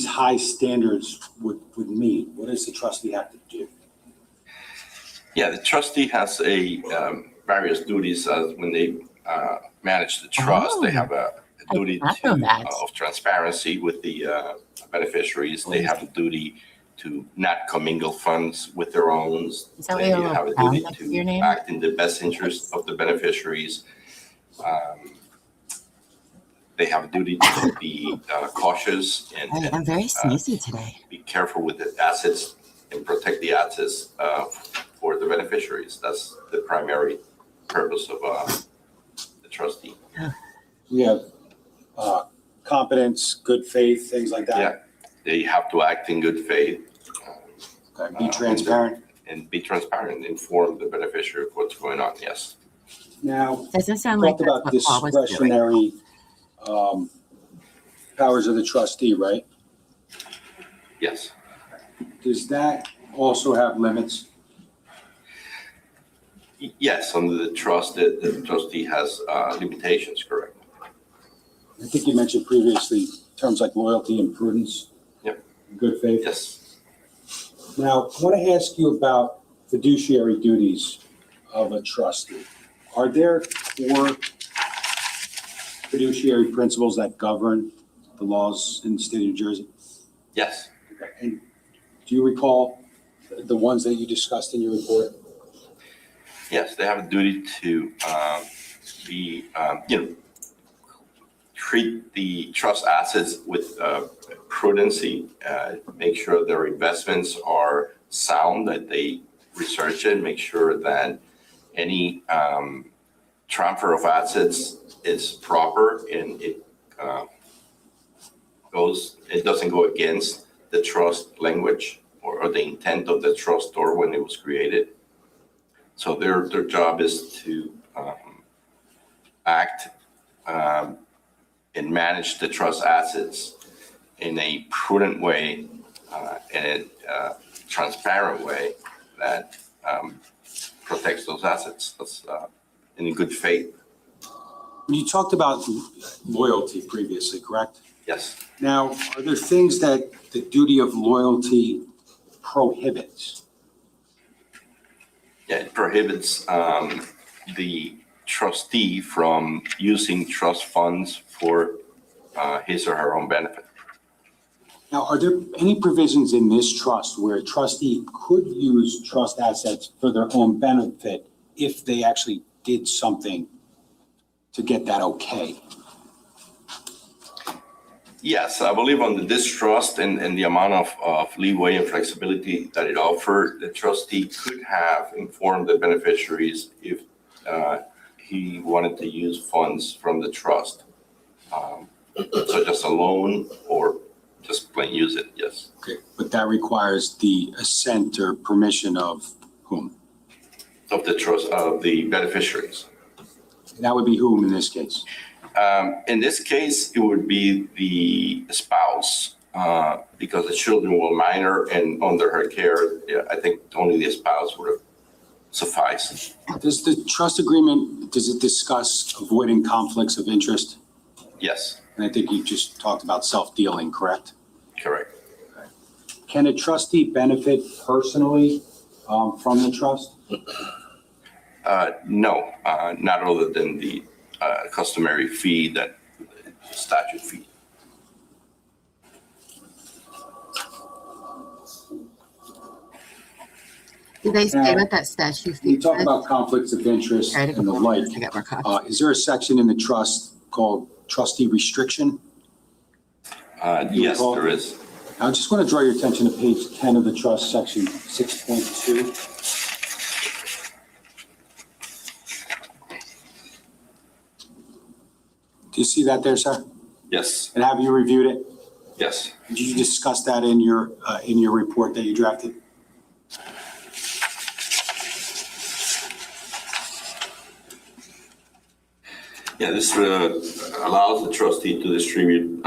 high standards would mean? What does the trustee have to do? Yeah, the trustee has various duties when they manage the trust. They have a duty of transparency with the beneficiaries. They have a duty to not commingle funds with their own. They have a duty to act in the best interest of the beneficiaries. They have a duty to be cautious and I'm very sneezy today. be careful with the assets and protect the assets for the beneficiaries. That's the primary purpose of the trustee. We have competence, good faith, things like that. Yeah, they have to act in good faith. Okay, be transparent. and be transparent, inform the beneficiary of what's going on, yes. Now, Doesn't sound talked like that's about what Paul was doing. discretionary powers of the trustee, right? Yes. Does that also have limits? Yes, under the trust, the trustee has limitations, correct? I think you mentioned previously terms like loyalty and prudence. Yep. Good faith. Yes. Now, I want to ask you about fiduciary duties of a trustee. Are there 4 fiduciary principles that govern the laws in the state of New Jersey? Yes. And do you recall the ones that you discussed in your report? Yes, they have a duty to treat the trust assets with prudency, make sure their investments are sound, that they research it, make sure that any transfer of assets is proper and it doesn't go against the trust language or the intent of the trustor when it was created. So their job is to act and manage the trust assets in a prudent way and a transparent way that protects those assets. That's in good faith. You talked about loyalty previously, correct? Yes. Now, are there things that the duty of loyalty prohibits? Yeah, it prohibits the trustee from using trust funds for his or her own benefit. Now, are there any provisions in this trust where a trustee could use trust assets for their own benefit if they actually did something to get that okay? Yes, I believe on this trust and the amount of leeway and flexibility that it offered, the trustee could have informed the beneficiaries if he wanted to use funds from the trust, such as a loan or just plain use it, yes. Okay, but that requires the assent or permission of whom? Of the trust, of the beneficiaries. That would be whom in this case? In this case, it would be the spouse, because the children were minor and under her care. Yeah, I think only the spouse would have sufficed. Does the trust agreement, does it discuss avoiding conflicts of interest? Yes, And I think you just talked about self-dealing, correct? correct. Can a trustee benefit personally from the trust? No, not other than the customary fee, that statute fee. Do they say what that statute fee You talk is? about conflicts of interest Try to and the go like. to get more coffee. Is there a section in the trust called trustee restriction? Yes, there is. I just want to draw your attention to page 10 of the trust, section 6.2. Do you see that there, sir? Yes, And have you reviewed it? yes. Did you discuss that in your report that you drafted? Yeah, this allows the trustee to distribute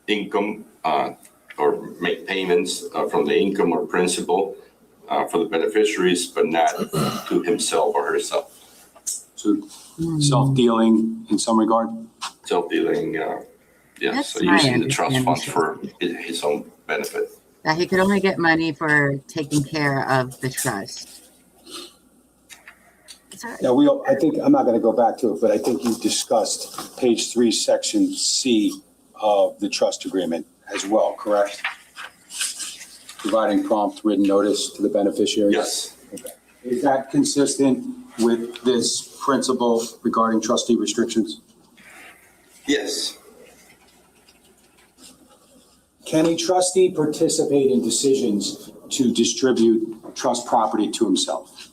income or make payments from the income or principal for the beneficiaries, but not to himself or herself. So self-dealing in some regard? Self-dealing, yes, That's so my using the trust understanding, funds for his own benefit. That he could only get money for taking care of the trust. Sorry. Yeah, I think, I'm not going to go back to it, but I think you discussed page 3, section C of the trust agreement as well, correct? Providing prompt written notice to the beneficiaries? Yes, Okay. Is that consistent with this principle regarding trustee restrictions? yes. Can a trustee participate in decisions to distribute trust property to himself?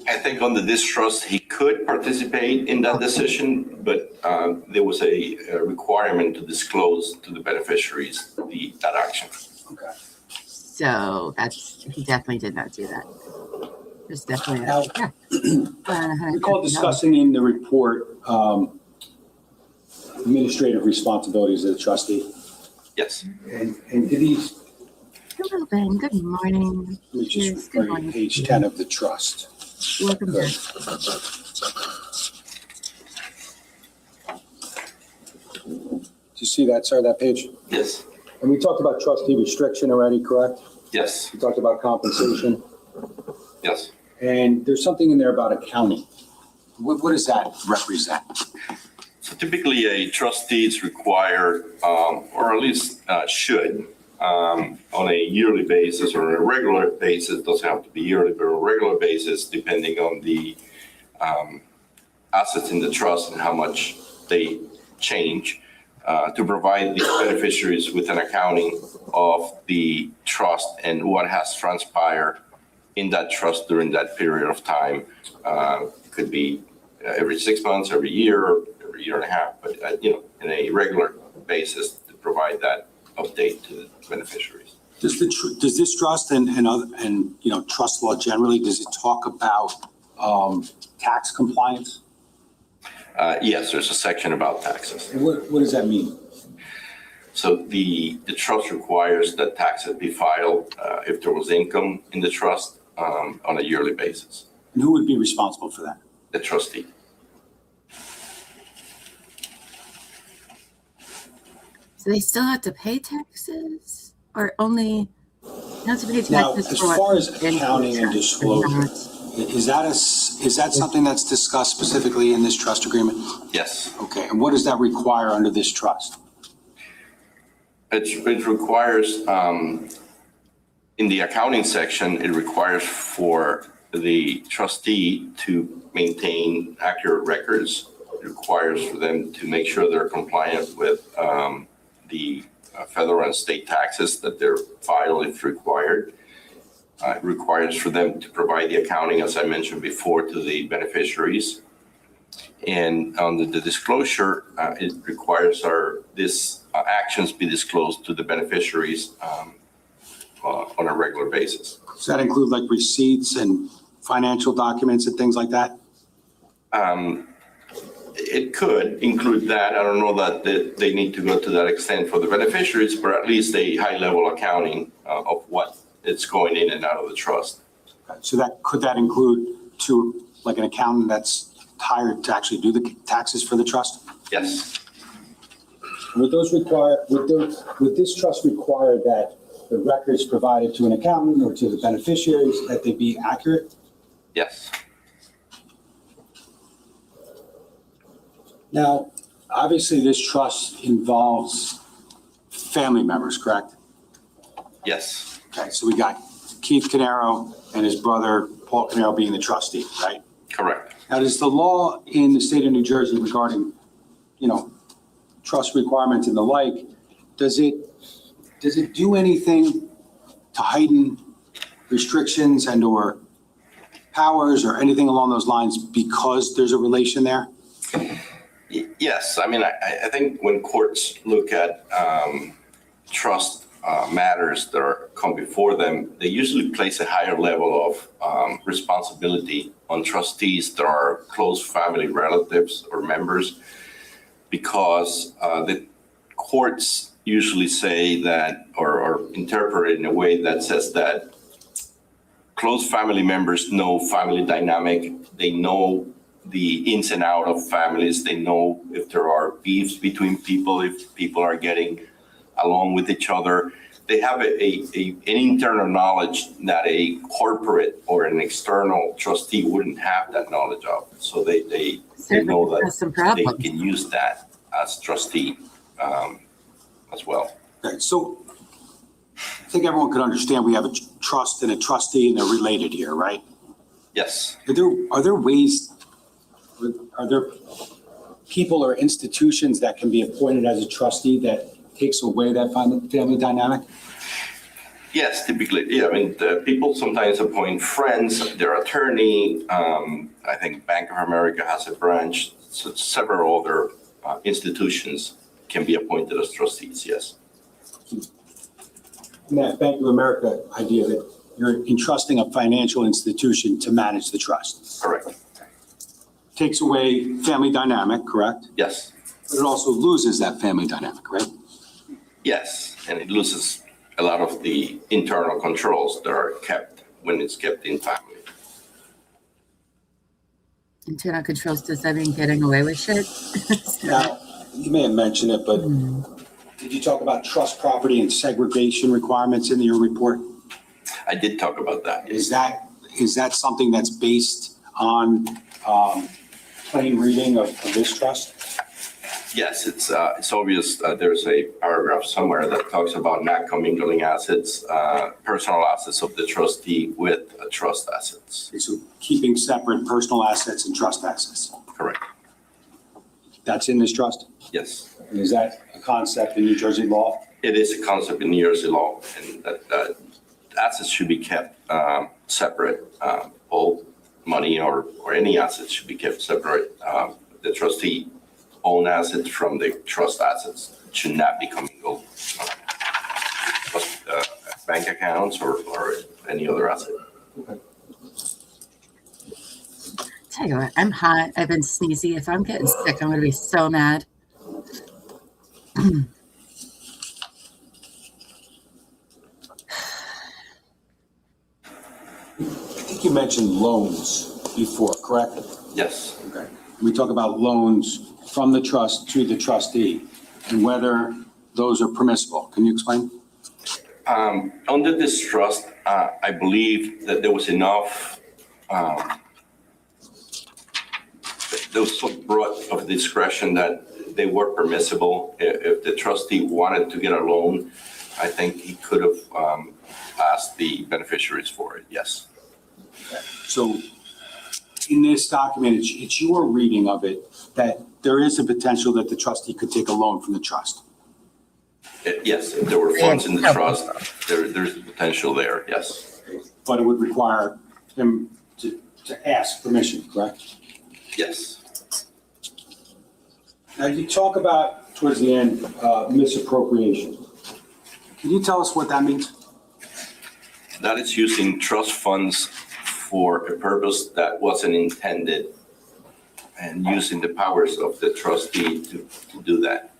I think under this trust, he could participate in that decision, but there was a requirement to disclose to the beneficiaries that action. Okay. So he definitely did not do that. There's definitely Now, a recall discussing in the report administrative responsibilities of the trustee. Yes. And did he, Hello, Ben. Good morning. let me just Yes, refer good you morning. to page 10 of the trust. Welcome Good. back. Do you see that, sir, that page? Yes. And we talked about trustee restriction already, correct? Yes. We talked about compensation. Yes. And there's something in there about accounting. What does that represent? So typically a trustee is required, or at least should, on a yearly basis or a regular basis, doesn't have to be yearly, but on a regular basis, depending on the assets in the trust and how much they change, to provide the beneficiaries with an accounting of the trust and what has transpired in that trust during that period of time. Could be every 6 months, every year and a half, but in a regular basis to provide that update to the beneficiaries. Does this trust and trust law generally, does it talk about tax compliance? Yes, there's a section about taxes. And what does that mean? So the trust requires that taxes be filed if there was income in the trust on a yearly basis. And who would be responsible for that? The trustee. So they still have to pay taxes, or only have to pay taxes? Now, as far as accounting and disclosure, is that something that's discussed specifically in this trust agreement? Yes. Okay, and what does that require under this trust? It requires, in the accounting section, it requires for the trustee to maintain accurate records. It requires for them to make sure they're compliant with the federal and state taxes that they're filed if required. It requires for them to provide the accounting, as I mentioned before, to the beneficiaries. And on the disclosure, it requires these actions be disclosed to the beneficiaries on a regular basis. Does that include like receipts and financial documents and things like that? It could include that. I don't know that they need to go to that extent for the beneficiaries, but at least a high-level accounting of what it's going in and out of the trust. So could that include to like an accountant that's hired to actually do the taxes for the trust? Yes. Would this trust require that the records provided to an accountant or to the beneficiaries, that they be accurate? Yes. Now, obviously this trust involves family members, correct? Yes. Okay, so we got Keith Caneiro and his brother, Paul Caneiro, being the trustee, right? Correct. Now, does the law in the state of New Jersey regarding, trust requirements and the like, does it do anything to heighten restrictions and or powers or anything along those lines because there's a relation there? Yes. I mean, I think when courts look at trust matters that come before them, they usually place a higher level of responsibility on trustees that are close family relatives or members, because the courts usually say that or interpret it in a way that says that close family members know family dynamic. They know the ins and outs of families. They know if there are beefs between people, if people are getting along with each other. They have an internal knowledge that a corporate or an external trustee wouldn't have that knowledge of. So they know that they can use that as trustee as well. Okay, so I think everyone could understand we have a trust and a trustee and they're related here, right? Yes. Are there people or institutions that can be appointed as a trustee that takes away that family dynamic? Yes, typically. Yeah, I mean, the people sometimes appoint friends, their attorney. I think Bank of America has a branch. So several other institutions can be appointed as trustees, yes. And that Bank of America idea that you're entrusting a financial institution to manage the trust. Correct. Takes away family dynamic, correct? Yes. But it also loses that family dynamic, right? Yes, and it loses a lot of the internal controls that are kept when it's kept in family. Internal controls, does that mean getting away with shit? Now, you may have mentioned it, but did you talk about trust property and segregation requirements in your report? I did talk about that. Is that something that's based on plain reading of this trust? Yes, it's obvious. There's a paragraph somewhere that talks about not commingling assets, personal assets of the trustee with trust assets. Okay, so keeping separate personal assets and trust assets. Correct. That's in this trust? Yes. And is that a concept in New Jersey law? It is a concept in New Jersey law, and that assets should be kept separate. All money or any assets should be kept separate. The trustee own assets from the trust assets should not be commingled. Bank accounts or any other asset. Okay. Tell you what, I'm hot. I've been sneezy. If I'm getting sick, I'm going to be so mad. I think you mentioned loans before, correct? Yes. Okay. We talk about loans from the trust to the trustee and whether those are permissible. Can you explain? Under this trust, I believe that there was enough, there was some broad of discretion that they were permissible. If the trustee wanted to get a loan, I think he could have asked the beneficiaries for it, yes. So in this document, it's your reading of it that there is a potential that the trustee could take a loan from the trust. Yes, if there were funds in the trust, there's potential there, yes. But it would require him to ask permission, correct? Yes. Now, you talk about, towards the end, misappropriation. Can you tell us what that means? That is using trust funds for a purpose that wasn't intended and using the powers of the trustee to do that.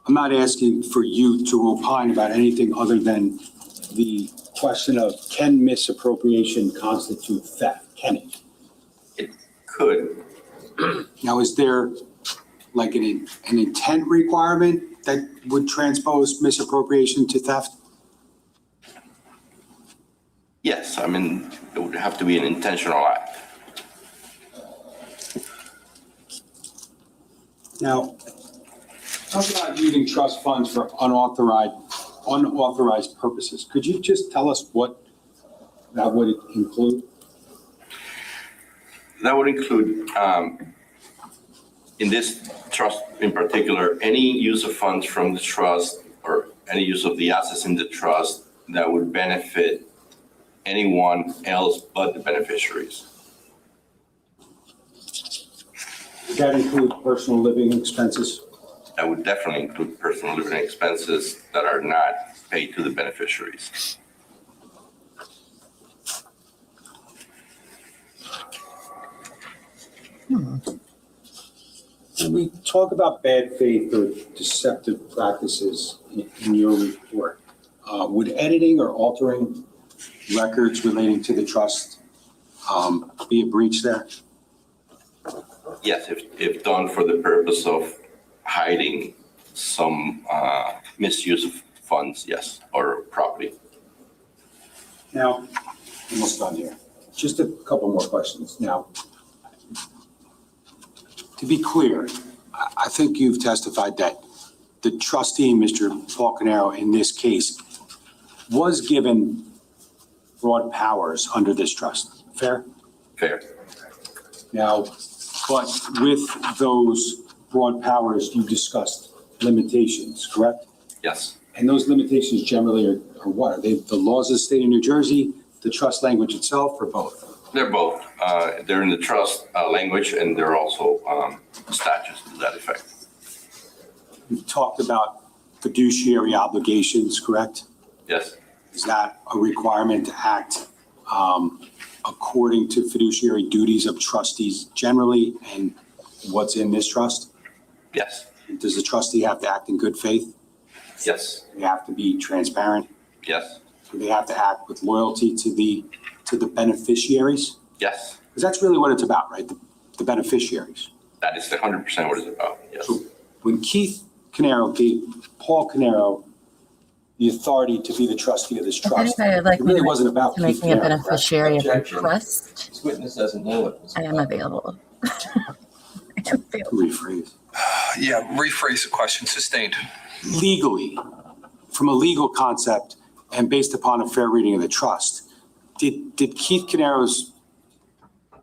I'm not asking for you to opine about anything other than the question of can misappropriation constitute theft? Can it? It could. Now, is there like an intent requirement that would transpose misappropriation to theft? Yes, I mean, it would have to be an intentional act. Now, talk about using trust funds for unauthorized purposes. Could you just tell us what that would include? That would include, in this trust in particular, any use of funds from the trust or any use of the assets in the trust that would benefit anyone else but the beneficiaries. Does that include personal living expenses? That would definitely include personal living expenses that are not paid to the beneficiaries. When we talk about bad faith or deceptive practices in your report, would editing or altering records relating to the trust be a breach there? Yes, if done for the purpose of hiding some misuse of funds, yes, or property. Now, almost done here. Just a couple more questions. Now, to be clear, I think you've testified that the trustee, Mr. Paul Caneiro, in this case, was given broad powers under this trust. Fair? Fair. Now, but with those broad powers, you discussed limitations, correct? Yes. And those limitations generally are what? Are they the laws of the state of New Jersey, the trust language itself, or both? They're both. They're in the trust language, and they're also statutes to that effect. We've talked about fiduciary obligations, correct? Yes. Is that a requirement to act according to fiduciary duties of trustees generally and what's in this trust? Yes. Does the trustee have to act in good faith? Yes. They have to be transparent? Yes. Do they have to act with loyalty to the beneficiaries? Yes. Because that's really what it's about, right? The beneficiaries. That is 100% what it's about. Yes. So when Keith Caneiro gave Paul Caneiro the authority to be the trustee of this trust, I'd like it really wasn't about to make Keith me a Caneiro. beneficiary of the Objection. trust. This witness doesn't know what was. I am available. I am available. Rephrase. Yeah, rephrase the question. Sustained. Legally, from a legal concept and based upon a fair reading of the trust, did Keith Caneiro's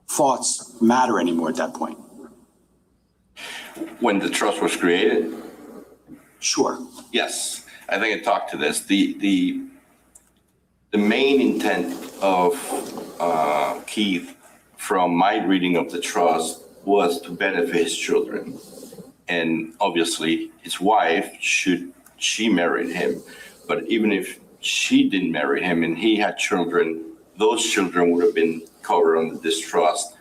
thoughts matter anymore at that point? When the trust was created, Sure. yes. I think I talked to this. The main intent of Keith, from my reading of the trust, was to benefit his children. And obviously, his wife, should she married him. But even if she didn't marry him and he had children, those children would have been covered under this trust,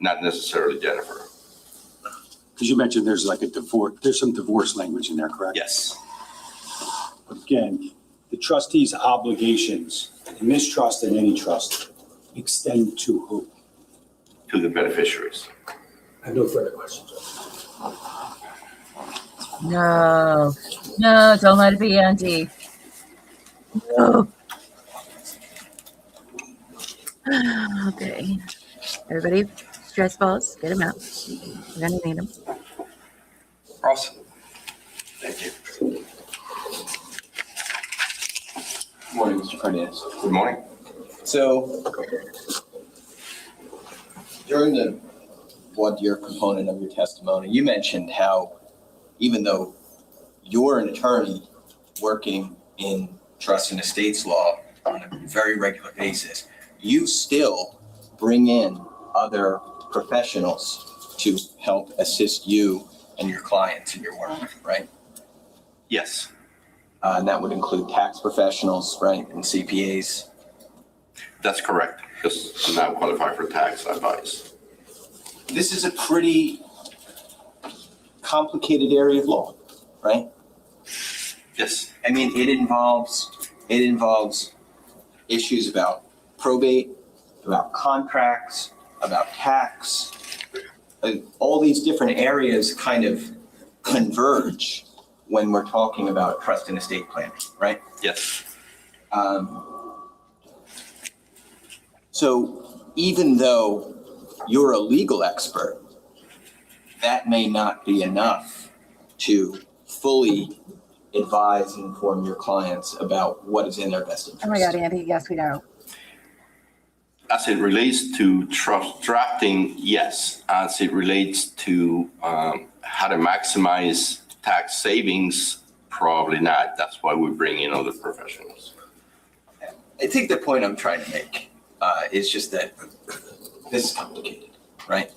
not necessarily Jennifer. Because you mentioned there's like a divorce, there's some divorce language in there, correct? Yes. Again, the trustee's obligations in this trust and any trust extend to who? To the beneficiaries. I have no further questions. No, don't let it be Andy. No. Okay. Everybody, stress balls, get them out. We're gonna need them. Ross? Thank you. Good morning, Mr. Cardenas. Good morning. So during the voir dire component of your testimony, you mentioned how even though you're an attorney working in trust and estates law on a very regular basis, you still bring in other professionals to help assist you and your clients in your work, right? Yes, And that would include tax professionals, right, and CPAs. that's correct. Because I'm not qualified for tax advice. This is a pretty complicated area of law, right? Yes. I mean, it involves issues about probate, about contracts, about tax. All these different areas kind of converge when we're talking about trust and estate planning, right? Yes. So even though you're a legal expert, that may not be enough to fully advise and inform your clients about what is in their best interest. Oh my God, Andy, yes, we know. As it relates to trust drafting, yes. As it relates to how to maximize tax savings, probably not. That's why we bring in other professionals. I think the point I'm trying to make is just that this is complicated, right?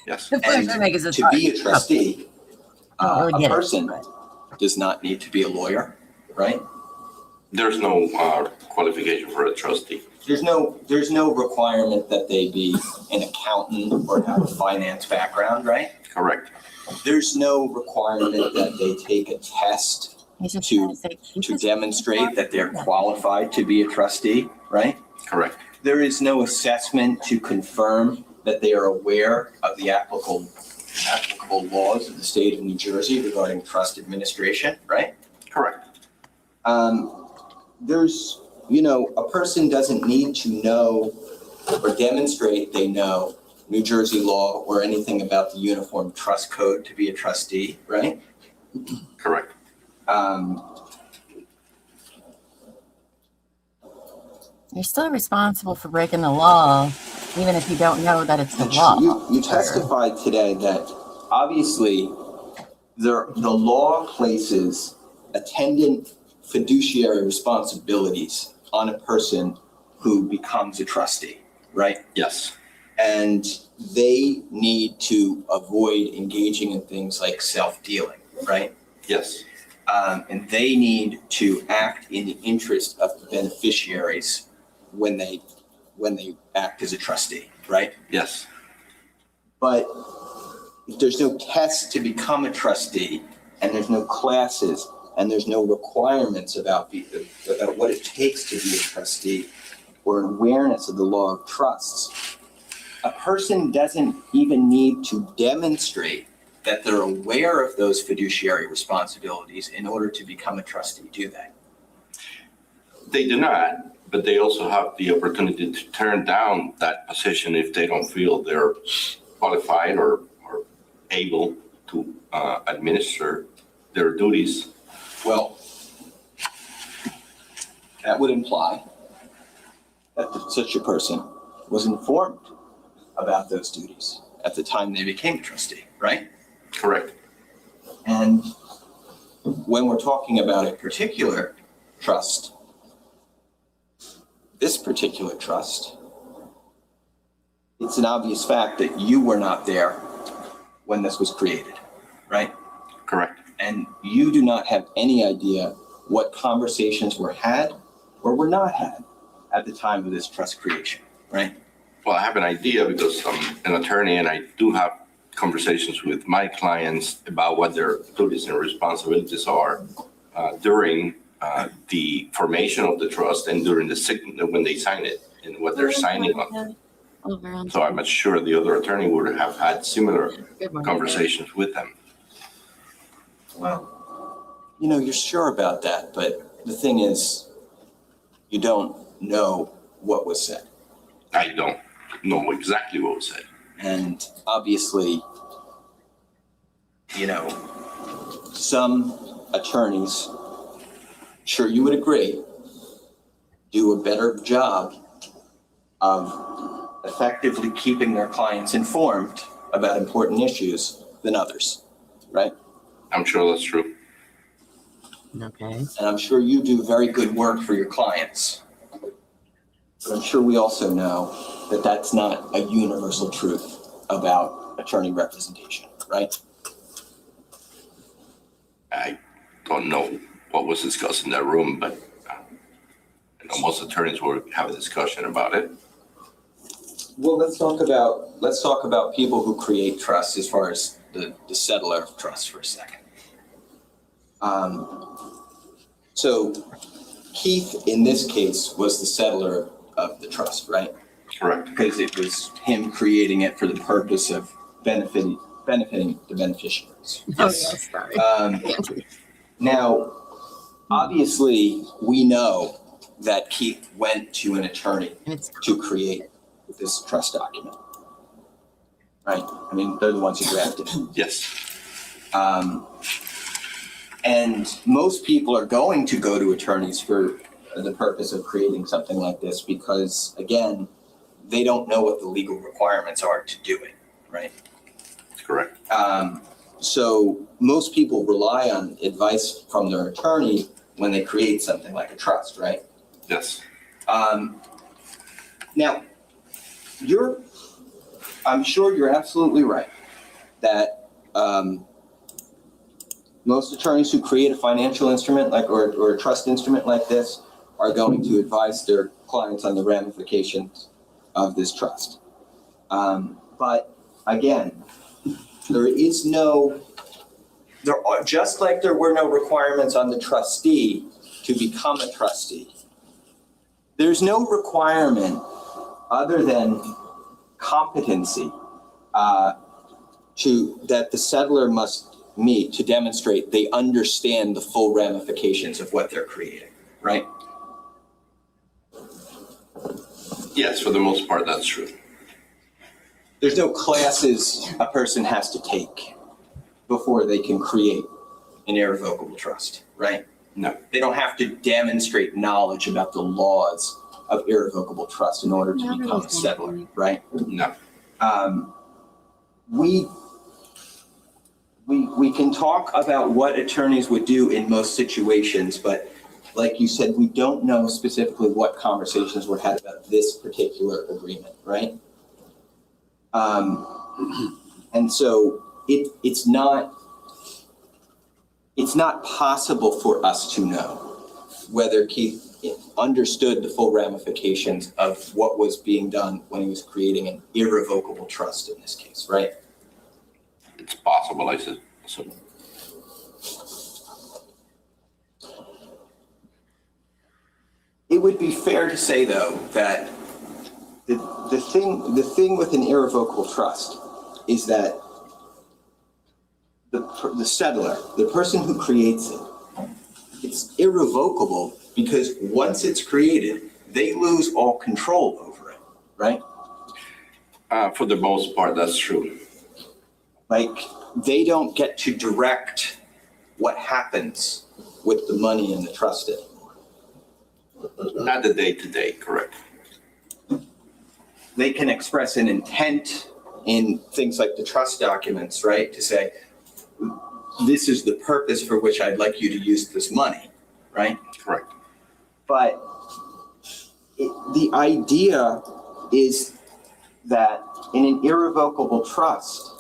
Yes. The point I make is it's to be a trustee, Oh, a get it. person does not need to be a lawyer, right? There's no qualification for a trustee. There's no requirement that they be an accountant or have a finance background, right? Correct. There's no requirement that they take a test He's just to- trying to say, keep to this- demonstrate that they're qualified to be a trustee, right? Correct. There is no assessment to confirm that they are aware of the applicable laws of the state of New Jersey regarding trust administration, right? Correct. There's, a person doesn't need to know or demonstrate they know New Jersey law or anything about the Uniform Trust Code to be a trustee, right? Correct. You're still responsible for breaking the law, even if you don't know that it's the law. You testified today that obviously the law places attendant fiduciary responsibilities on a person who becomes a trustee, right? Yes, And they need to avoid engaging in things like self-dealing, right? yes, And they need to act in the interest of the beneficiaries when they act as a trustee, right? yes, But if there's no test to become a trustee, and there's no classes, and there's no requirements about what it takes to be a trustee, or an awareness of the law of trusts, a person doesn't even need to demonstrate that they're aware of those fiduciary responsibilities in order to become a trustee, do they? they do not, but they also have the opportunity to turn down that position if they don't feel they're qualified or able to administer their duties. Well, that would imply that such a person was informed about those duties at the time they became a trustee, right? Correct. And when we're talking about a particular trust, this particular trust, it's an obvious fact that you were not there when this was created, right? Correct. And you do not have any idea what conversations were had or were not had at the time of this trust creation, right? Well, I have an idea because I'm an attorney and I do have conversations with my clients about what their duties and responsibilities are during the formation of the trust and during the when they sign it and what they're signing on. So I'm not sure the other attorney would have had similar conversations with them. Well, you're sure about that, but the thing is, you don't know what was said. I don't know exactly what was said. And obviously, some attorneys, sure you would agree, do a better job of effectively keeping their clients informed about important issues than others, right? I'm sure that's true. Okay. And I'm sure you do very good work for your clients. But I'm sure we also know that that's not a universal truth about attorney representation, right? I don't know what was discussed in that room, but most attorneys will have a discussion about it. Well, let's talk about people who create trusts as far as the settler of trust for a second. So Keith, in this case, was the settler of the trust, right? Correct. Because it was him creating it for the purpose of benefiting the beneficiaries. Oh, yes, sorry. Now, obviously, we know that Keith went to an attorney to create this trust document, right? I mean, they're the ones who drafted it. Yes. And most people are going to go to attorneys for the purpose of creating something like this because, again, they don't know what the legal requirements are to do it, right? That's correct. So most people rely on advice from their attorney when they create something like a trust, right? Yes. Now, I'm sure you're absolutely right that most attorneys who create a financial instrument or a trust instrument like this are going to advise their clients on the ramifications of this trust. But again, just like there were no requirements on the trustee to become a trustee, there's no requirement other than competency that the settler must meet to demonstrate they understand the full ramifications of what they're creating, right? Yes, for the most part, that's true. There's no classes a person has to take before they can create an irrevocable trust, right? No. They don't have to demonstrate knowledge about the laws of irrevocable trust in order to become a settler, right? No. We can talk about what attorneys would do in most situations, but like you said, we don't know specifically what conversations were had about this particular agreement, right? And so it's not possible for us to know whether Keith understood the full ramifications of what was being done when he was creating an irrevocable trust in this case, right? It's possible, I said. So. It would be fair to say, though, that the thing with an irrevocable trust is that the settler, the person who creates it, it's irrevocable because once it's created, they lose all control over it, right? For the most part, that's true. Like, they don't get to direct what happens with the money in the trust anymore. Not the day-to-day, correct. They can express an intent in things like the trust documents, right? To say, this is the purpose for which I'd like you to use this money, right? Correct. But the idea is that in an irrevocable trust,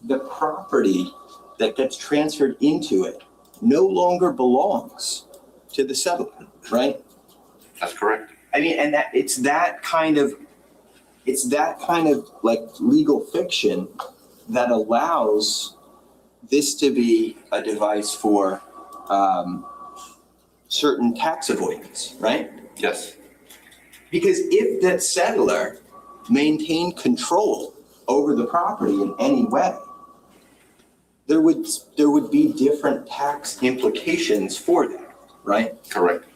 the property that gets transferred into it no longer belongs to the settler, right? That's correct. I mean, and that it's that kind of like legal fiction that allows this to be a device for certain tax avoidance, right? Yes. Because if that settler maintained control over the property in any way, there would be different tax implications for that, right? Correct.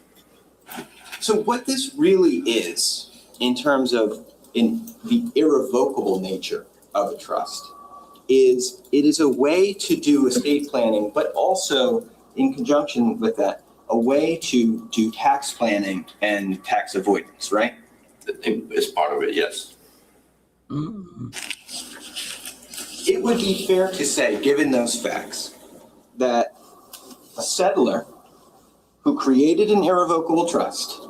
So what this really is, in terms of in the irrevocable nature of a trust, is it is a way to do estate planning, but also in conjunction with that, a way to do tax planning and tax avoidance, right? It's part of it, yes. It would be fair to say, given those facts, that a settler who created an irrevocable trust,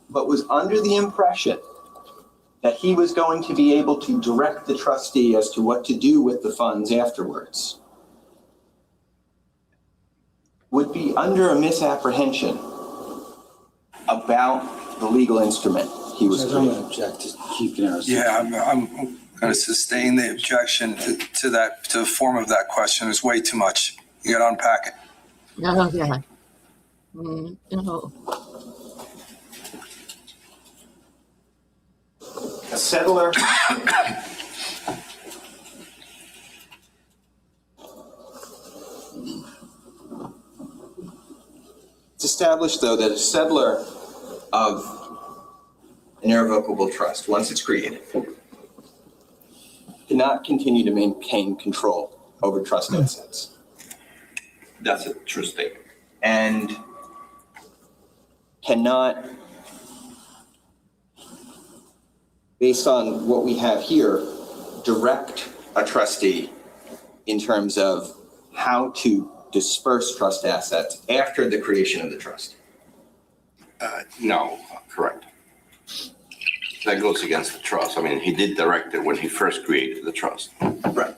but was under the impression that he was going to be able to direct the trustee as to what to do with the funds afterwards, would be under a misapprehension about the legal instrument he was I'm going creating. to object to Keith Caneiro's. Yeah, I'm going to sustain the objection to the form of that question. It's way too much. You got to unpack it. Oh, yeah. No. A settler it's established, though, that a settler of an irrevocable trust, once it's created, cannot continue to maintain control over trust assets. That's a true statement. And cannot, based on what we have here, direct a trustee in terms of how to disperse trust assets after the creation of the trust. No, correct. That goes against the trust. I mean, he did direct it when he first created the trust. Right.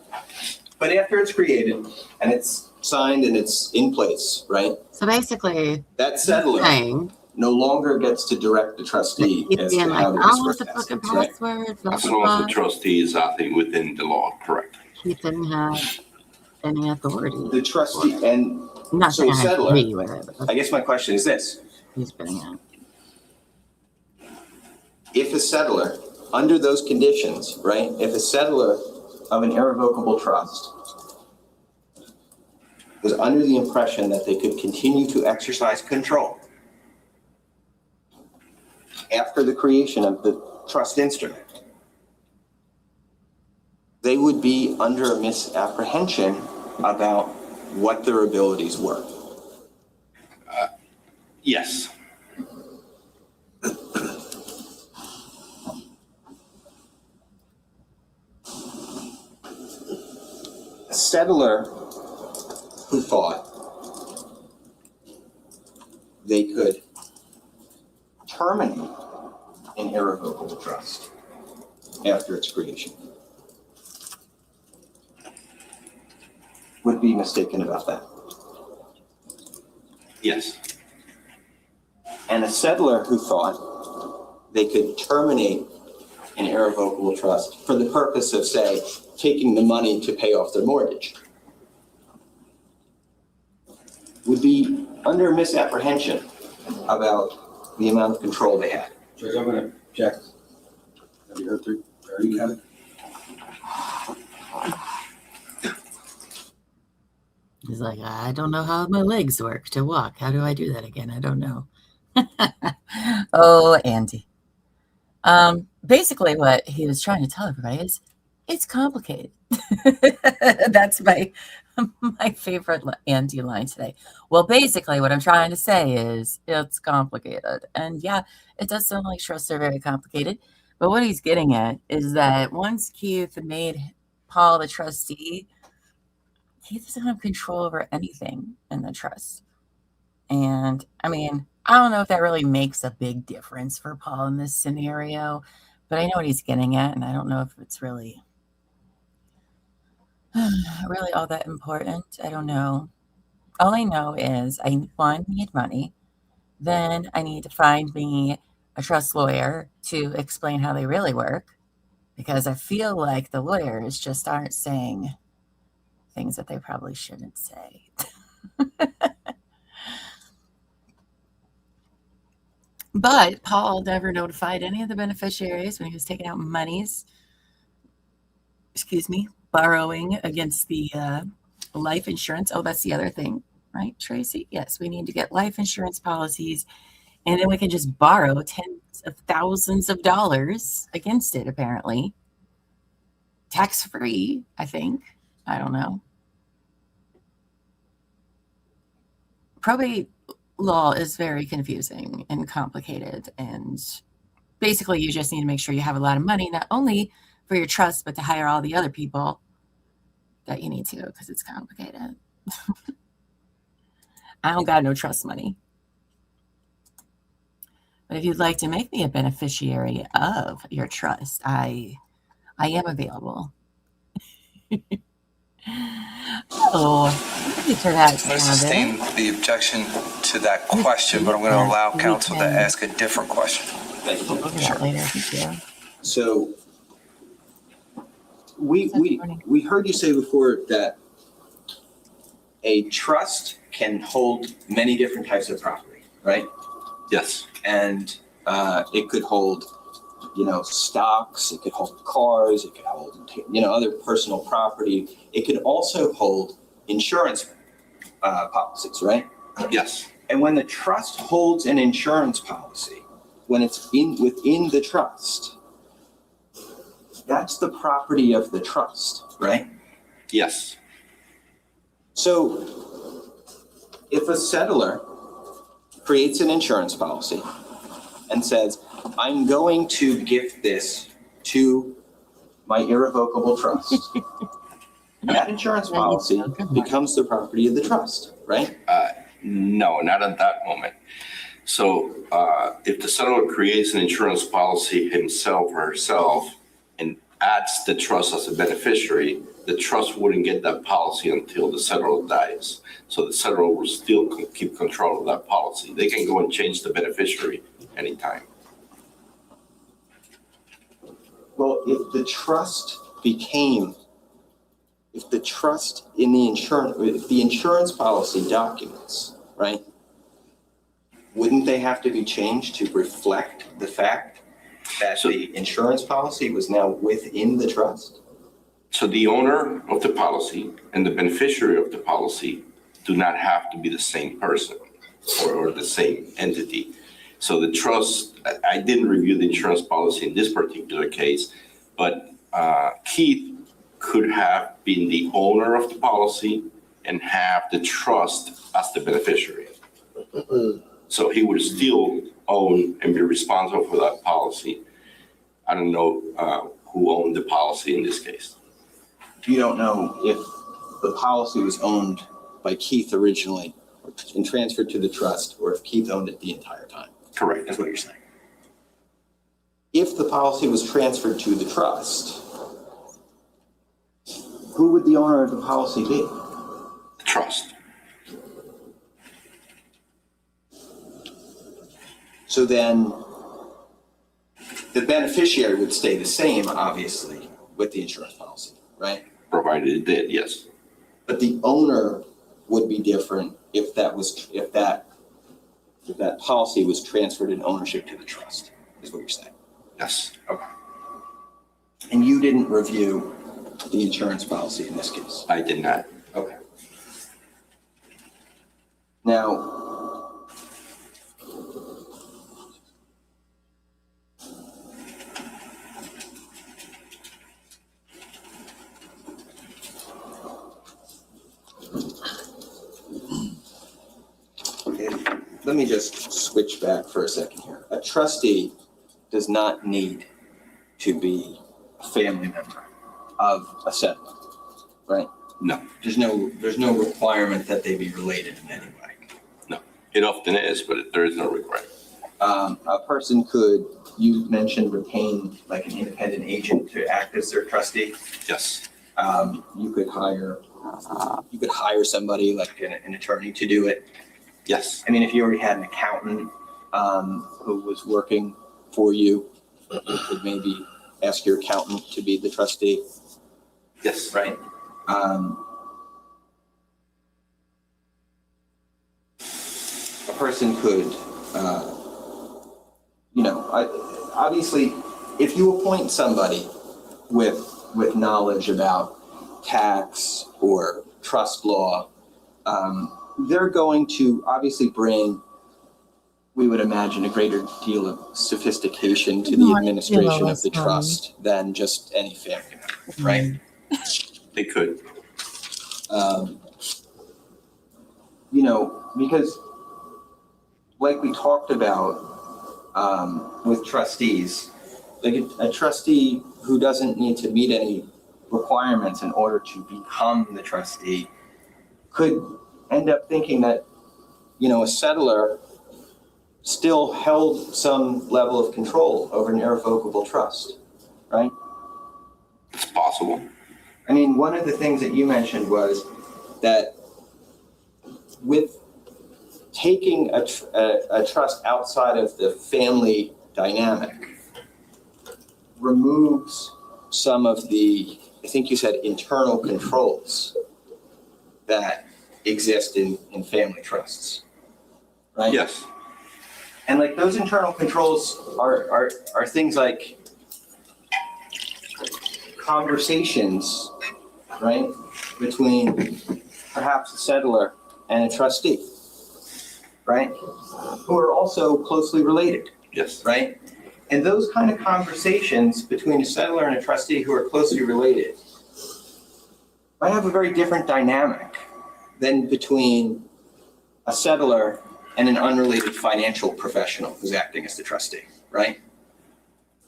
But after it's created and it's signed and it's in place, right? So basically, That settler saying, no longer gets to direct the trustee he's as being to like, how to I want disperse the fucking assets, right? password, blah, As blah, long as blah. the trustee is acting within the law, correct. He didn't have any authority. The trustee, and I'm not so saying I settler- agree with it, but I guess my question is this. he's getting at. If a settler, under those conditions, right, if a settler of an irrevocable trust was under the impression that they could continue to exercise control after the creation of the trust instrument, they would be under a misapprehension about what their abilities were. Yes. A settler who thought they could terminate an irrevocable trust after its creation. Would be mistaken about that. Yes. And a settler who thought they could terminate an irrevocable trust for the purpose of, say, taking the money to pay off their mortgage would be under misapprehension about the amount of control they had. Judge, I'm gonna object. Have you heard through? You got it? He's like, I don't know how my legs work to walk. How do I do that again? I don't know. Oh, Andy. Basically what he was trying to tell everybody is it's complicated. That's my favorite Andy line today. Well, basically what I'm trying to say is it's complicated. And yeah, it does sound like trusts are very complicated. But what he's getting at is that once Keith made Paul the trustee, Keith doesn't have control over anything in the trust. And I mean, I don't know if that really makes a big difference for Paul in this scenario, but I know what he's getting at, and I don't know if it's really all that important. I don't know. All I know is I need money. Then I need to find me a trust lawyer to explain how they really work, because I feel like the lawyers just aren't saying things that they probably shouldn't say. But Paul never notified any of the beneficiaries when he was taking out monies, borrowing against the life insurance. Oh, that's the other thing, right, Tracy? Yes, we need to get life insurance policies, and then we can just borrow tens of thousands of dollars against it, apparently. Tax-free, I think. I don't know. Probate law is very confusing and complicated, and basically you just need to make sure you have a lot of money, not only for your trust, but to hire all the other people that you need to, because it's complicated. I don't got no trust money. But if you'd like to make me a beneficiary of your trust, I am available. Oh, for that. I'm going to sustain the objection to that question, but I'm going to allow counsel to ask a different question. Thank you. We'll look at that later. Thank you. So we heard you say before that a trust can hold many different types of property, right? Yes. And it could hold, stocks, it could hold cars, it could hold, other personal property. It could also hold insurance policies, right? Yes. And when the trust holds an insurance policy, when it's within the trust, that's the property of the trust, right? Yes. So if a settler creates an insurance policy and says, I'm going to gift this to my irrevocable trust, that insurance policy becomes the property of the trust, right? No, not at that moment. So if the settler creates an insurance policy himself or herself and adds the trust as a beneficiary, the trust wouldn't get that policy until the settler dies. So the settler will still keep control of that policy. They can go and change the beneficiary anytime. Well, if the trust in the insurance, if the insurance policy documents, right, wouldn't they have to be changed to reflect the fact that the insurance policy was now within the trust? So the owner of the policy and the beneficiary of the policy do not have to be the same person or the same entity. So the trust, I didn't review the insurance policy in this particular case, but Keith could have been the owner of the policy and have the trust as the beneficiary. So he would still own and be responsible for that policy. I don't know who owned the policy in this case. You don't know if the policy was owned by Keith originally and transferred to the trust, or if Keith owned it the entire time. Correct. That's what you're saying. If the policy was transferred to the trust, who would the owner of the policy be? The trust. So then the beneficiary would stay the same, obviously, with the insurance policy, right? Provided it did, yes. But the owner would be different if that policy was transferred in ownership to the trust, is what you're saying. Yes. Okay. And you didn't review the insurance policy in this case? I did not. Okay. Now, let me just switch back for a second here. A trustee does not need to be a family member of a settler, right? No. There's no requirement that they be related in any way. No. It often is, but there is no requirement. A person could, you mentioned, retain like an independent agent to act as their trustee. Yes. You could hire somebody like an attorney to do it. Yes. I mean, if you already had an accountant who was working for you, you could maybe ask your accountant to be the trustee, Yes. right? A person could, obviously, if you appoint somebody with knowledge about tax or trust law, they're going to obviously bring, we would imagine, a greater deal of sophistication to the administration of the trust than just any family member, right? They could. Because like we talked about with trustees, like a trustee who doesn't need to meet any requirements in order to become the trustee could end up thinking that, a settler still held some level of control over an irrevocable trust, right? It's possible. I mean, one of the things that you mentioned was that with taking a trust outside of the family dynamic removes some of the, I think you said, internal controls that exist in family trusts, right? Yes. And like those internal controls are things like conversations, right, between perhaps a settler and a trustee, right, who are also closely related, Yes. right? And those kind of conversations between a settler and a trustee who are closely related might have a very different dynamic than between a settler and an unrelated financial professional who's acting as the trustee, right?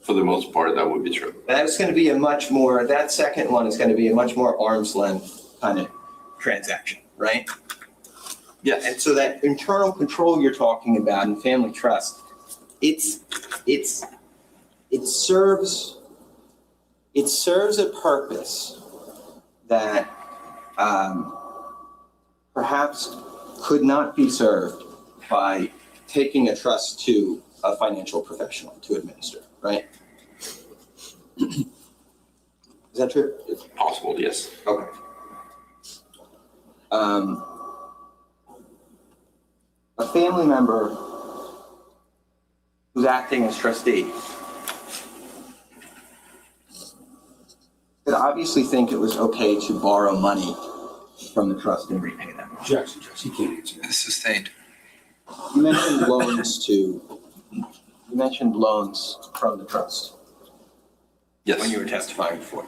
For the most part, that would be true. That's going to be that second one is going to be a much more arm's length kind of transaction, right? Yes. And so that internal control you're talking about in family trust, it serves a purpose that perhaps could not be served by taking a trust to a financial professional to administer, right? Is that true? It's possible, yes. Okay. A family member who's acting as trustee could obviously think it was okay to borrow money from the trust and repay them. Objection, Judge, he can't answer that. Sustained. You mentioned loans from the trust Yes. when you were testifying before.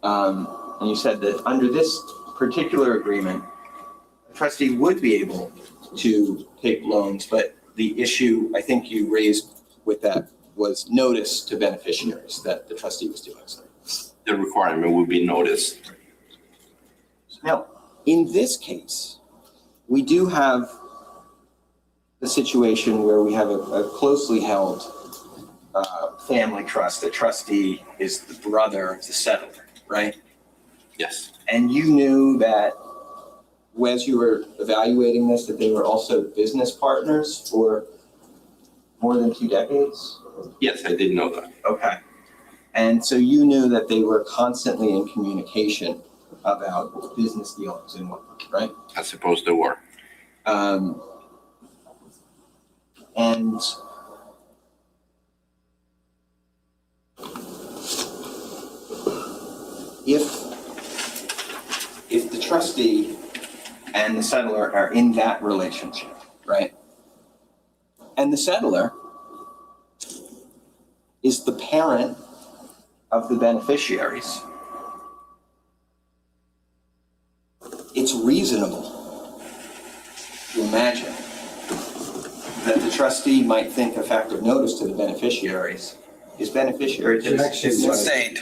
And you said that under this particular agreement, a trustee would be able to take loans, but the issue I think you raised with that was notice to beneficiaries that the trustee was doing so. The requirement would be noticed. Now, in this case, we do have the situation where we have a closely held family trust. The trustee is the brother of the settler, right? Yes. And you knew that as you were evaluating this, that they were also business partners for more than 2 decades? Yes, I did know that. Okay. And so you knew that they were constantly in communication about business dealings and whatnot, right? I suppose they were. And if the trustee and the settler are in that relationship, right? And the settler is the parent of the beneficiaries, it's reasonable to imagine that the trustee might think effective notice to the beneficiaries is beneficiary to the Sustained.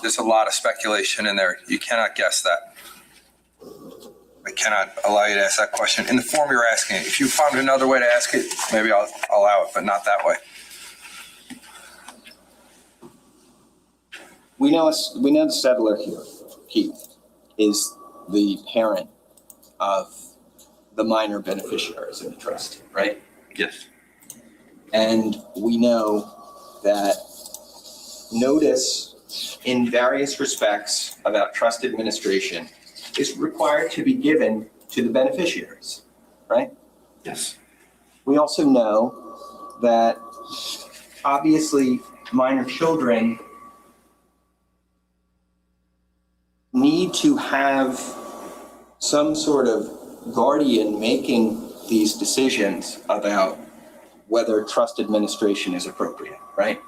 There's a lot of speculation in there. You cannot guess that. I cannot allow you to ask that question in the form you're asking it. If you found another way to ask it, maybe I'll allow it, but not that way. We know the settler here, Keith, is the parent of the minor beneficiaries in the trust, right? Yes. And we know that notice in various respects about trust administration is required to be given to the beneficiaries, right? Yes. We also know that obviously minor children need to have some sort of guardian making these decisions about whether trust administration is appropriate, right?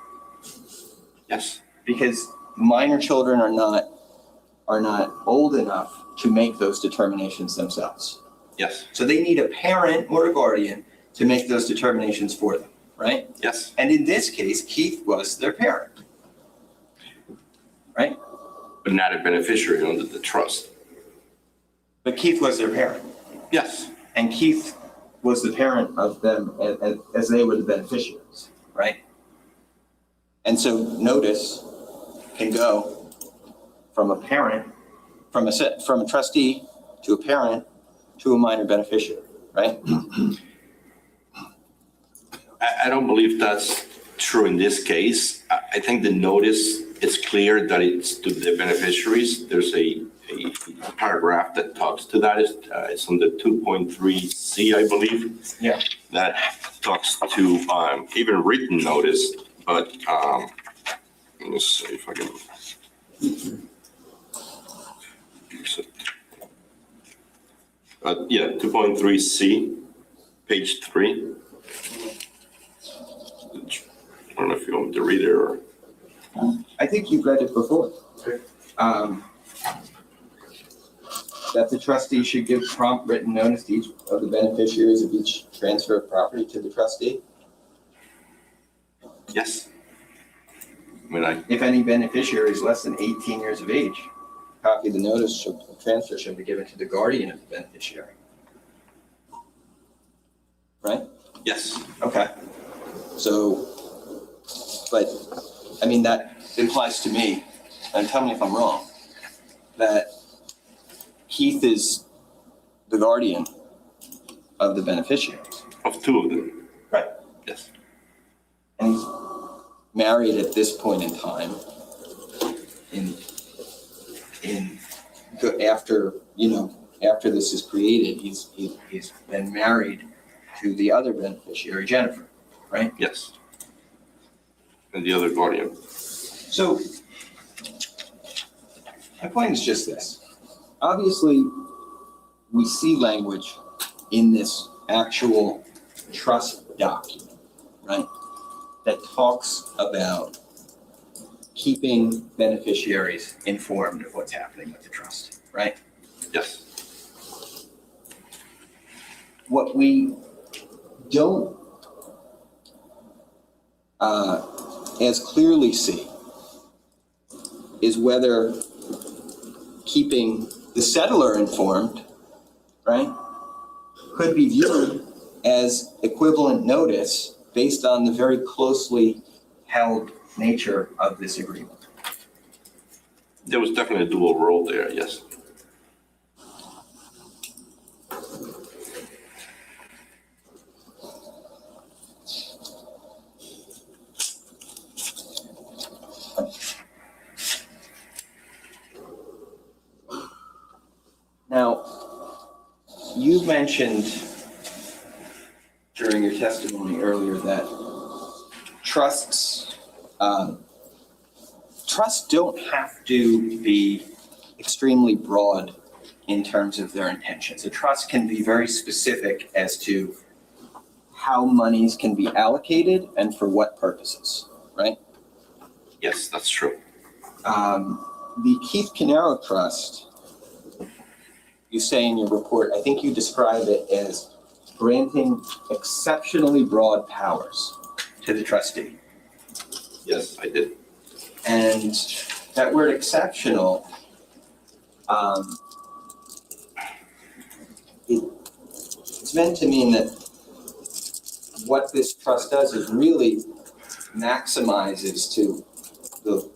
Yes. Because minor children are not old enough to make those determinations themselves. Yes. So they need a parent or a guardian to make those determinations for them, right? Yes. And in this case, Keith was their parent, right? But not a beneficiary under the trust. But Keith was their parent. Yes. And Keith was the parent of them as they were the beneficiaries, right? And so notice can go from a parent, from a trustee to a parent to a minor beneficiary, right? I don't believe that's true in this case. I think the notice is clear that it's to the beneficiaries. There's a paragraph that talks to that. It's on the 2.3C, I believe. Yeah. That talks to even written notice, but let me see if I can. Yeah, 2.3C, page 3. I don't know if you want me to read it or. I think you've read it before. Okay. That the trustee should give prompt written notice to each of the beneficiaries of each transfer of property to the trustee. Yes. I mean, If any beneficiary is less than 18 years of age, a copy of the notice of transfer should be given to the guardian of the beneficiary. Right? yes. Okay. So, but, I mean, that implies to me, and tell me if I'm wrong, that Keith is the guardian of the beneficiaries. Of two of them. Right. Yes. And he's married at this point in time. After this is created, he's been married to the other beneficiary, Jennifer, right? Yes. And the other guardian. So my point is just this. Obviously, we see language in this actual trust document, right, that talks about keeping beneficiaries informed of what's happening with the trust, right? Yes. What we don't as clearly see is whether keeping the settler informed, right, could be viewed as equivalent notice based on the very closely held nature of this agreement. There was definitely a dual role there, yes. Now, you mentioned during your testimony earlier that trusts don't have to be extremely broad in terms of their intentions. A trust can be very specific as to how monies can be allocated and for what purposes, right? Yes, that's true. The Keith Caneiro Trust, you say in your report, I think you describe it as granting exceptionally broad powers to the trustee. Yes, I did. And that word exceptional, it's meant to mean that what this trust does is really maximizes to the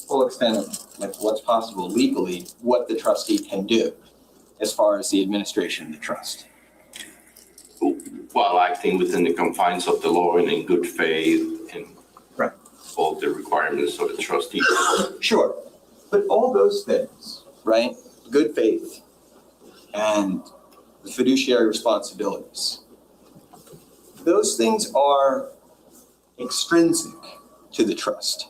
full extent of like what's possible legally, what the trustee can do as far as the administration of the trust. While acting within the confines of the law and in good faith and Right. all the requirements of the trustee. Sure, but all those things, right? Good faith and the fiduciary responsibilities. Those things are extrinsic to the trust.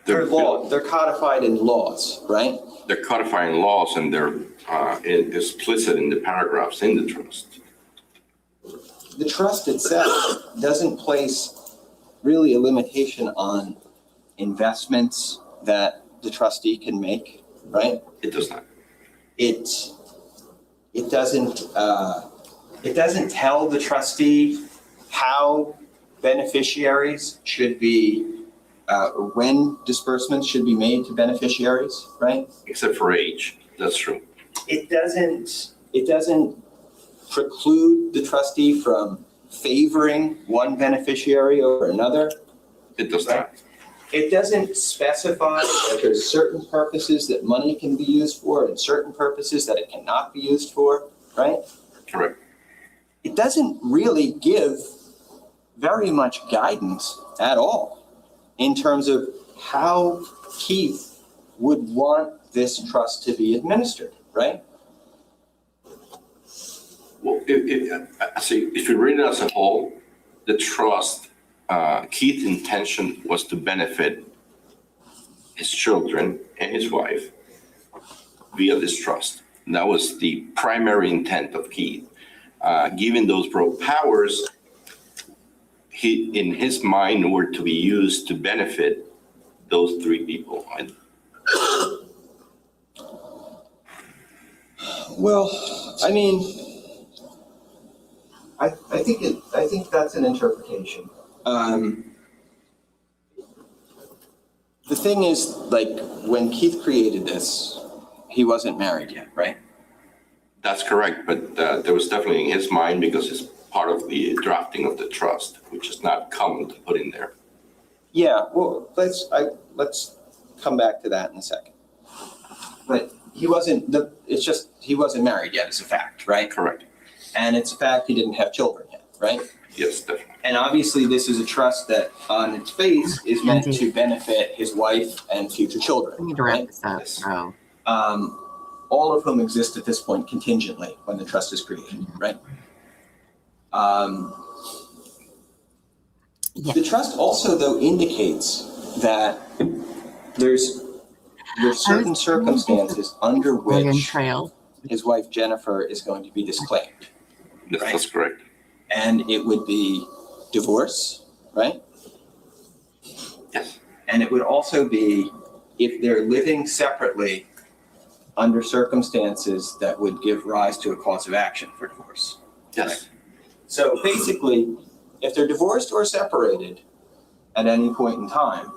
They're codified in laws, right? They're codifying laws and they're explicit in the paragraphs in the trust. The trust itself doesn't place really a limitation on investments that the trustee can make, right? It does not. It doesn't tell the trustee how beneficiaries should be, when disbursements should be made to beneficiaries, right? Except for age, that's true. It doesn't preclude the trustee from favoring one beneficiary over another. It does not. It doesn't specify that there's certain purposes that money can be used for and certain purposes that it cannot be used for, right? Correct. It doesn't really give very much guidance at all in terms of how Keith would want this trust to be administered, right? Well, if you read it as a whole, the trust, Keith's intention was to benefit his children and his wife via this trust. And that was the primary intent of Keith. Given those broad powers, in his mind, were to be used to benefit those three people. Well, I mean, I think that's an interpretation. The thing is, like, when Keith created this, he wasn't married yet, right? That's correct, but there was definitely in his mind because it's part of the drafting of the trust, which is not common to put in there. Yeah, well, let's come back to that in a second. But he wasn't married yet, it's a fact, right? Correct. And it's a fact he didn't have children yet, right? Yes, definitely. And obviously this is a trust that on its face is meant to benefit his wife and future children. We need to wrap right? this up, Yes. bro. All of whom exist at this point contingently when the trust is created, right? Yeah. The trust also, though, indicates that there's certain circumstances under Oregon which Trail. his wife Jennifer is going to be disclaimed. Yes, Right. that's correct. And it would be divorce, right? Yes. And it would also be if they're living separately under circumstances that would give rise to a cause of action for divorce. Yes. So basically, if they're divorced or separated at any point in time,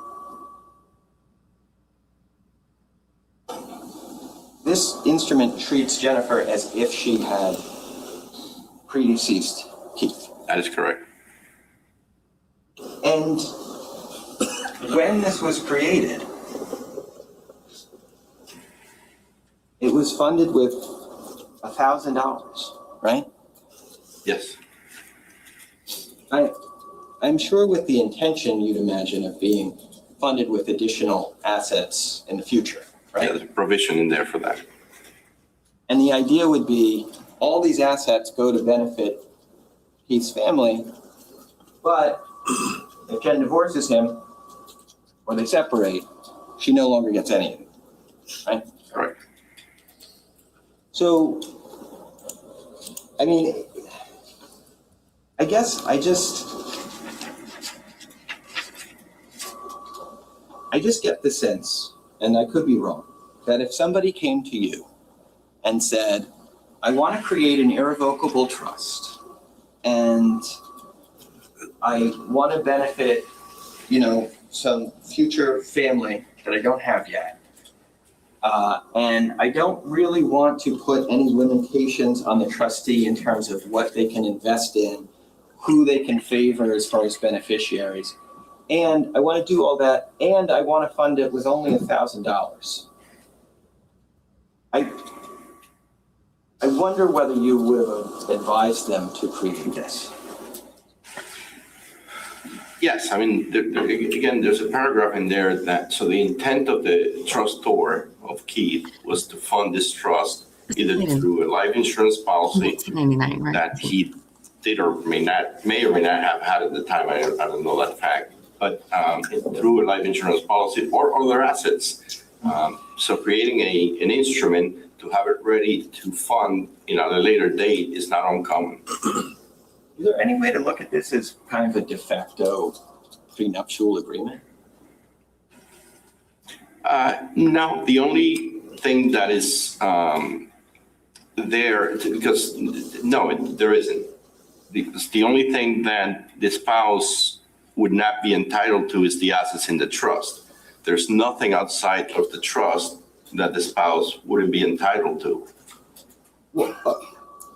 this instrument treats Jennifer as if she had predeceased Keith. That is correct. And when this was created, it was funded with $1,000, right? Yes. I'm sure with the intention, you'd imagine, of being funded with additional assets in the future, Yeah, right? there's a provision in there for that. And the idea would be all these assets go to benefit Keith's family, but if Jen divorces him or they separate, she no longer gets any of it, right? Correct. So, I mean, I guess I just get the sense, and I could be wrong, that if somebody came to you and said, I want to create an irrevocable trust and I want to benefit, some future family that I don't have yet, and I don't really want to put any limitations on the trustee in terms of what they can invest in, who they can favor as far as beneficiaries. And I want to do all that, and I want to fund it with only $1,000. I wonder whether you would have advised them to create this. Yes, I mean, again, there's a paragraph in there that, so the intent of the trustor of Keith was to fund this trust either through a life insurance policy 1999, right? that he did or may or may not have had at the time. I don't know that fact, but through a life insurance policy or other assets. So creating an instrument to have it ready to fund at a later date is not uncommon. Is there any way to look at this as kind of a de facto prenuptial agreement? No, the only thing that is there, because there isn't. Because the only thing that the spouse would not be entitled to is the assets in the trust. There's nothing outside of the trust that the spouse wouldn't be entitled to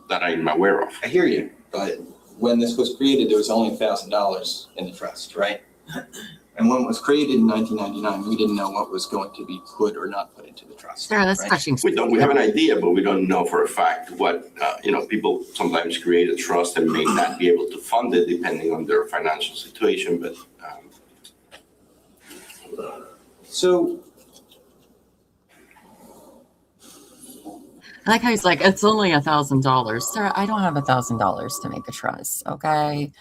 that I'm aware of. I hear you, but when this was created, there was only $1,000 in the trust, right? And when it was created in 1999, we didn't know what was going to be put or not put into the trust. Sarah, that's right? touching. We have an idea, but we don't know for a fact what, people sometimes create a trust and may not be able to fund it depending on their financial situation, but. So, I like how he's like, it's only $1,000. Sarah, I don't have $1,000 to make a trust, okay?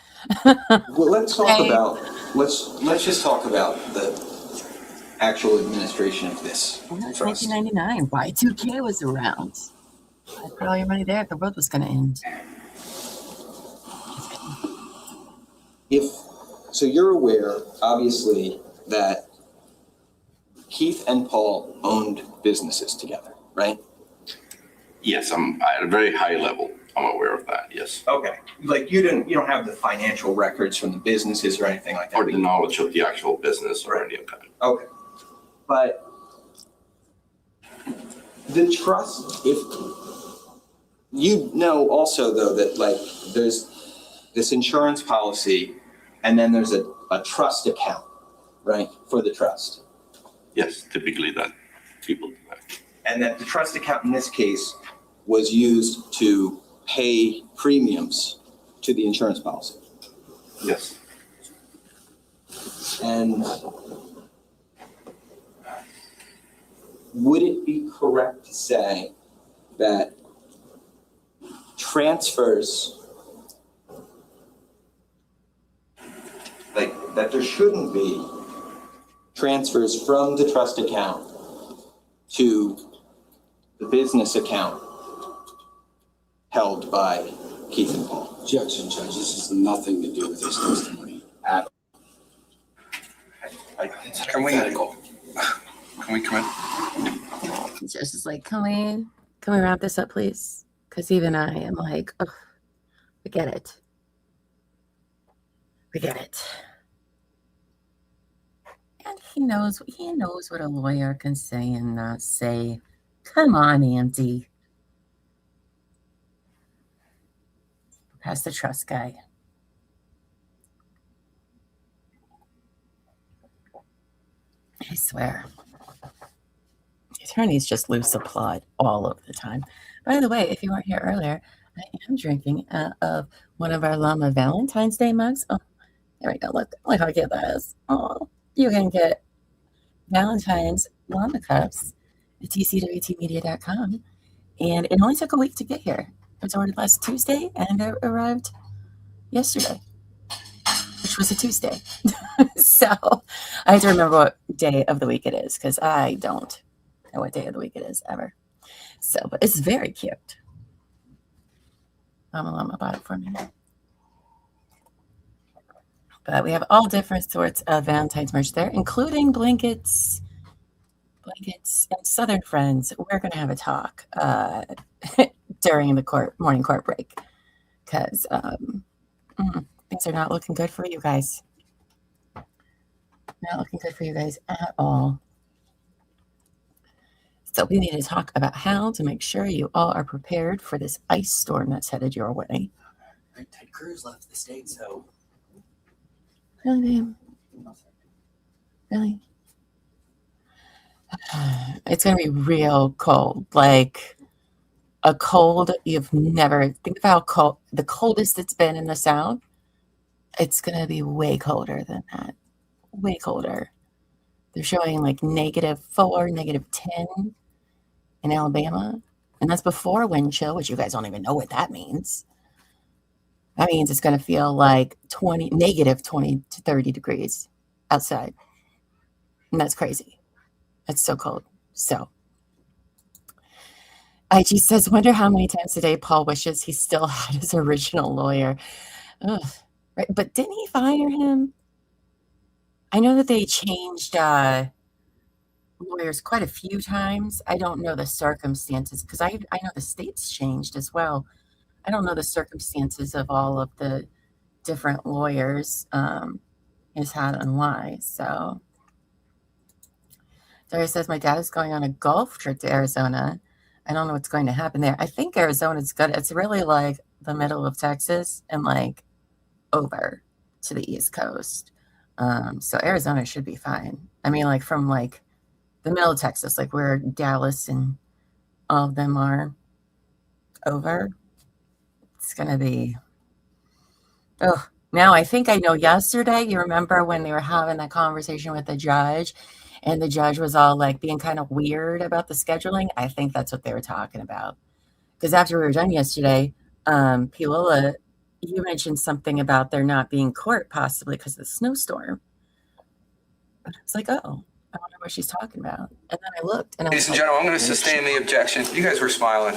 well, let's talk Okay. about, let's just talk about the actual administration of this Well, that's trust. 1999. Y2K was around. I put all your money there if the world was going to end. So you're aware, obviously, that Keith and Paul owned businesses together, right? Yes, I'm at a very high level. I'm aware of that, yes. Okay. Like you don't have the financial records from the businesses or anything like that. Or the knowledge of the actual business or any of that. Okay. But the trust, if also though that there's this insurance policy and then there's a trust account, right, for the trust. Yes, typically that people do that. And that the trust account in this case was used to pay premiums to the insurance policy. Yes. And would it be correct to say that transfers, that there shouldn't be transfers from the trust account to the business account held by Keith and Paul? Objection, Judge, this has nothing to do with his testimony at all. Can we come in? It's just like, can we wrap this up, please? Because even I am like, oh, forget it. And he knows what a lawyer can say and not say Come on, Andy. Pass the trust guy. I swear. The attorneys just lose the plot all of the time. By the way, if you weren't here earlier, I am drinking out of one of our Llama Valentine's Day mugs. Oh, there we go. Look how cute that is. Oh, you can get Valentine's Llama cups at tcwtmedia.com. And it only took a week to get here. It was ordered last Tuesday and it arrived yesterday, which was a Tuesday. So I have to remember what day of the week it is because I don't know what day of the week it is ever. So, but it's very cute. Mama Llama bought it for me. But we have all different sorts of Valentine's merch there, including blankets and Southern Friends. We're going to have a talk during the morning court break because things are not looking good for you guys. Not looking good for you guys at all. So we need to talk about how to make sure you all are prepared for this ice storm that's headed your way. Ted Cruz left the state, so. Really, babe? Really? It's going to be real cold. Like a cold you've never. Think of how cold, the coldest it's been in the South. It's going to be way colder than that. Way colder. They're showing like -4, -10 in Alabama. And that's before wind chill, which you guys don't even know what that means. That means it's going to feel like -20 to 30 degrees outside. And that's crazy. It's so cold. So IG says, wonder how many times a day Paul wishes he still had his original lawyer. Ugh. Right. But didn't he fire him? I know that they changed lawyers quite a few times. I don't know the circumstances because I know the state's changed as well. I don't know the circumstances of all of the different lawyers he's had and why. So Dory says, my dad is going on a golf trip to Arizona. I don't know what's going to happen there. I think Arizona's good. It's really like the middle of Texas and like over to the East Coast. So Arizona should be fine. I mean, like from like the middle of Texas, like where Dallas and all of them are over. It's going to be, oh, now I think I know yesterday, you remember when they were having that conversation with the judge and the judge was all like being kind of weird about the scheduling? I think that's what they were talking about. Because after we were done yesterday, Pilola, you mentioned something about there not being court possibly because of the snowstorm. But I was like, oh, I wonder what she's talking about. And then I looked and I was Ladies and gentlemen, I'm going to sustain the objection. You guys were smiling.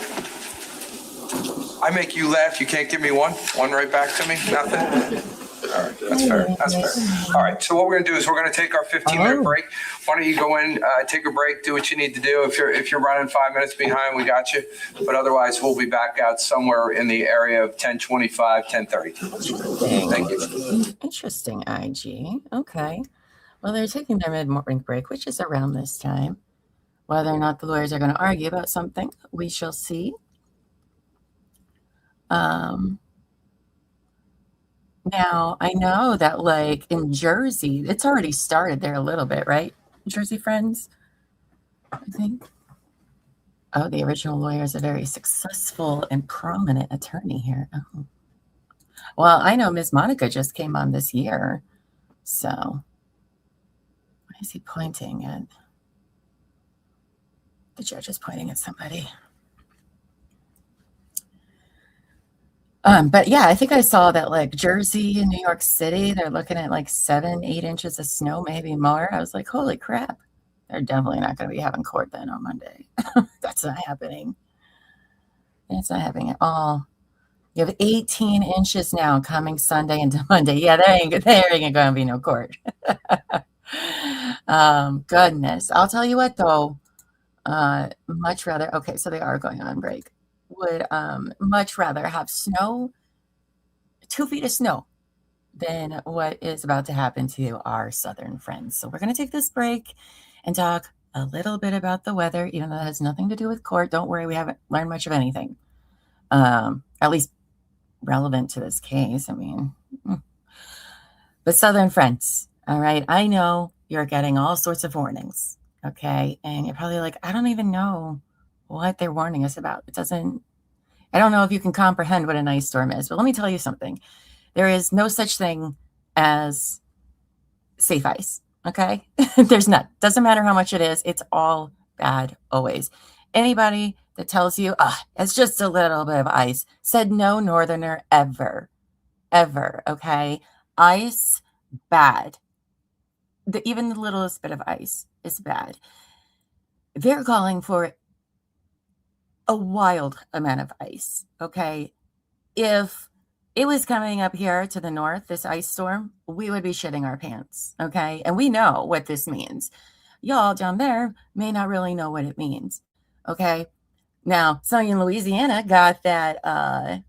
I make you laugh. You can't give me one right back to me? Nothing? All right, that's fair. That's fair. All right, so what we're going to do is we're going to take our 15-minute break. Why don't you go in, take a break, do what you need to do. If you're running 5 minutes behind, we got you. But otherwise, we'll be back out somewhere in the area of 10:25, 10:30. Thank you. Interesting, IG. Okay. Well, they're taking their mid-morning break, which is around this time. Whether or not the lawyers are going to argue about something, we shall see. Now, I know that, like, in Jersey, it's already started there a little bit, right? Jersey Friends, I think. Oh, the original lawyer is a very successful and prominent attorney here. Oh. Well, I know Ms. Monica just came on this year, so why is he pointing at? The judge is pointing at somebody. But yeah, I think I saw that like Jersey and New York City, they're looking at like 7-8 inches of snow, maybe more. I was like, holy crap. They're definitely not going to be having court then on Monday. That's not happening. It's not happening at all. You have 18 inches now coming Sunday into Monday. Yeah, there ain't going to be no court. Goodness. I'll tell you what, though. Much rather, okay, so they are going on break. Would much rather have snow, 2 feet of snow, than what is about to happen to our southern friends. So we're going to take this break and talk a little bit about the weather, even though that has nothing to do with court. Don't worry, we haven't learned much of anything, at least relevant to this case. I mean, but Southern friends, all right, I know you're getting all sorts of warnings, okay? And you're probably like, I don't even know what they're warning us about. I don't know if you can comprehend what an ice storm is, but let me tell you something. There is no such thing as safe ice, okay? There's none. Doesn't matter how much it is. It's all bad always. Anybody that tells you, it's just a little bit of ice, said no northerner ever, okay? Ice, bad. Even the littlest bit of ice is bad. They're calling for a wild amount of ice, okay? If it was coming up here to the north, this ice storm, we would be shitting our pants, okay? And we know what this means. Y'all down there may not really know what it means, okay? Now, some in Louisiana got that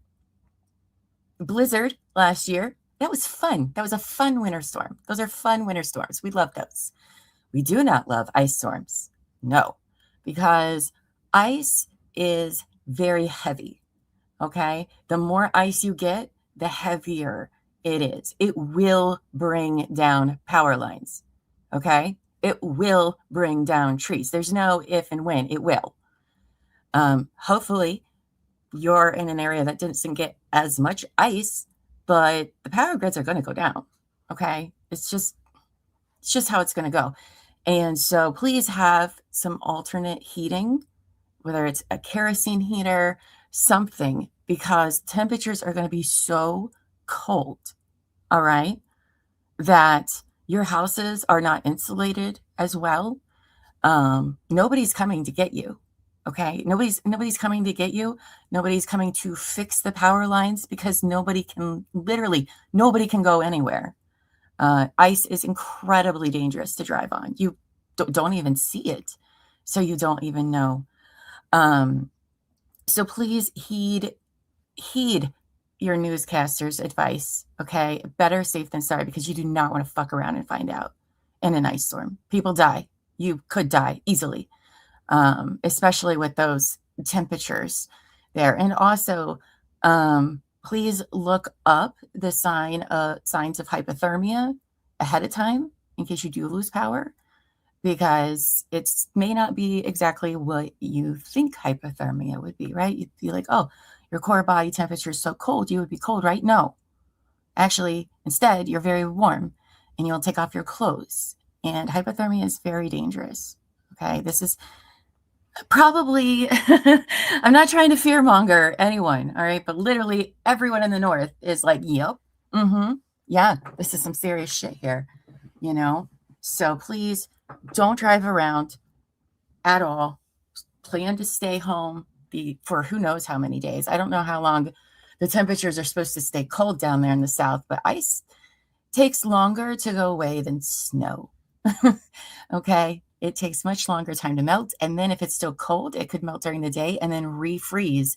blizzard last year. That was fun. That was a fun winter storm. Those are fun winter storms. We love those. We do not love ice storms. No, because ice is very heavy, okay? The more ice you get, the heavier it is. It will bring down power lines, okay? It will bring down trees. There's no if and when. It will. Hopefully, you're in an area that doesn't get as much ice, but the power grids are going to go down, okay? It's just how it's going to go. And so please have some alternate heating, whether it's a kerosene heater, something, because temperatures are going to be so cold, all right, that your houses are not insulated as well. Nobody's coming to get you, okay? Nobody's coming to get you. Nobody's coming to fix the power lines because nobody can go anywhere. Ice is incredibly dangerous to drive on. You don't even see it, so you don't even know. So please heed your newscaster's advice, okay? Better safe than sorry, because you do not want to fuck around and find out in an ice storm. People die. You could die easily, especially with those temperatures there. And also, please look up the signs of hypothermia ahead of time in case you do lose power, because it may not be exactly what you think hypothermia would be, right? You'd be like, oh, your core body temperature is so cold, you would be cold, right? No. Actually, instead, you're very warm and you'll take off your clothes. And hypothermia is very dangerous, okay? This is probably, I'm not trying to fearmonger anyone, all right? But literally everyone in the north is like, yep, yeah, this is some serious shit here, you know? So please don't drive around at all. Plan to stay home for who knows how many days. I don't know how long the temperatures are supposed to stay cold down there in the south, but ice takes longer to go away than snow. Okay? It takes much longer time to melt. And then if it's still cold, it could melt during the day and then refreeze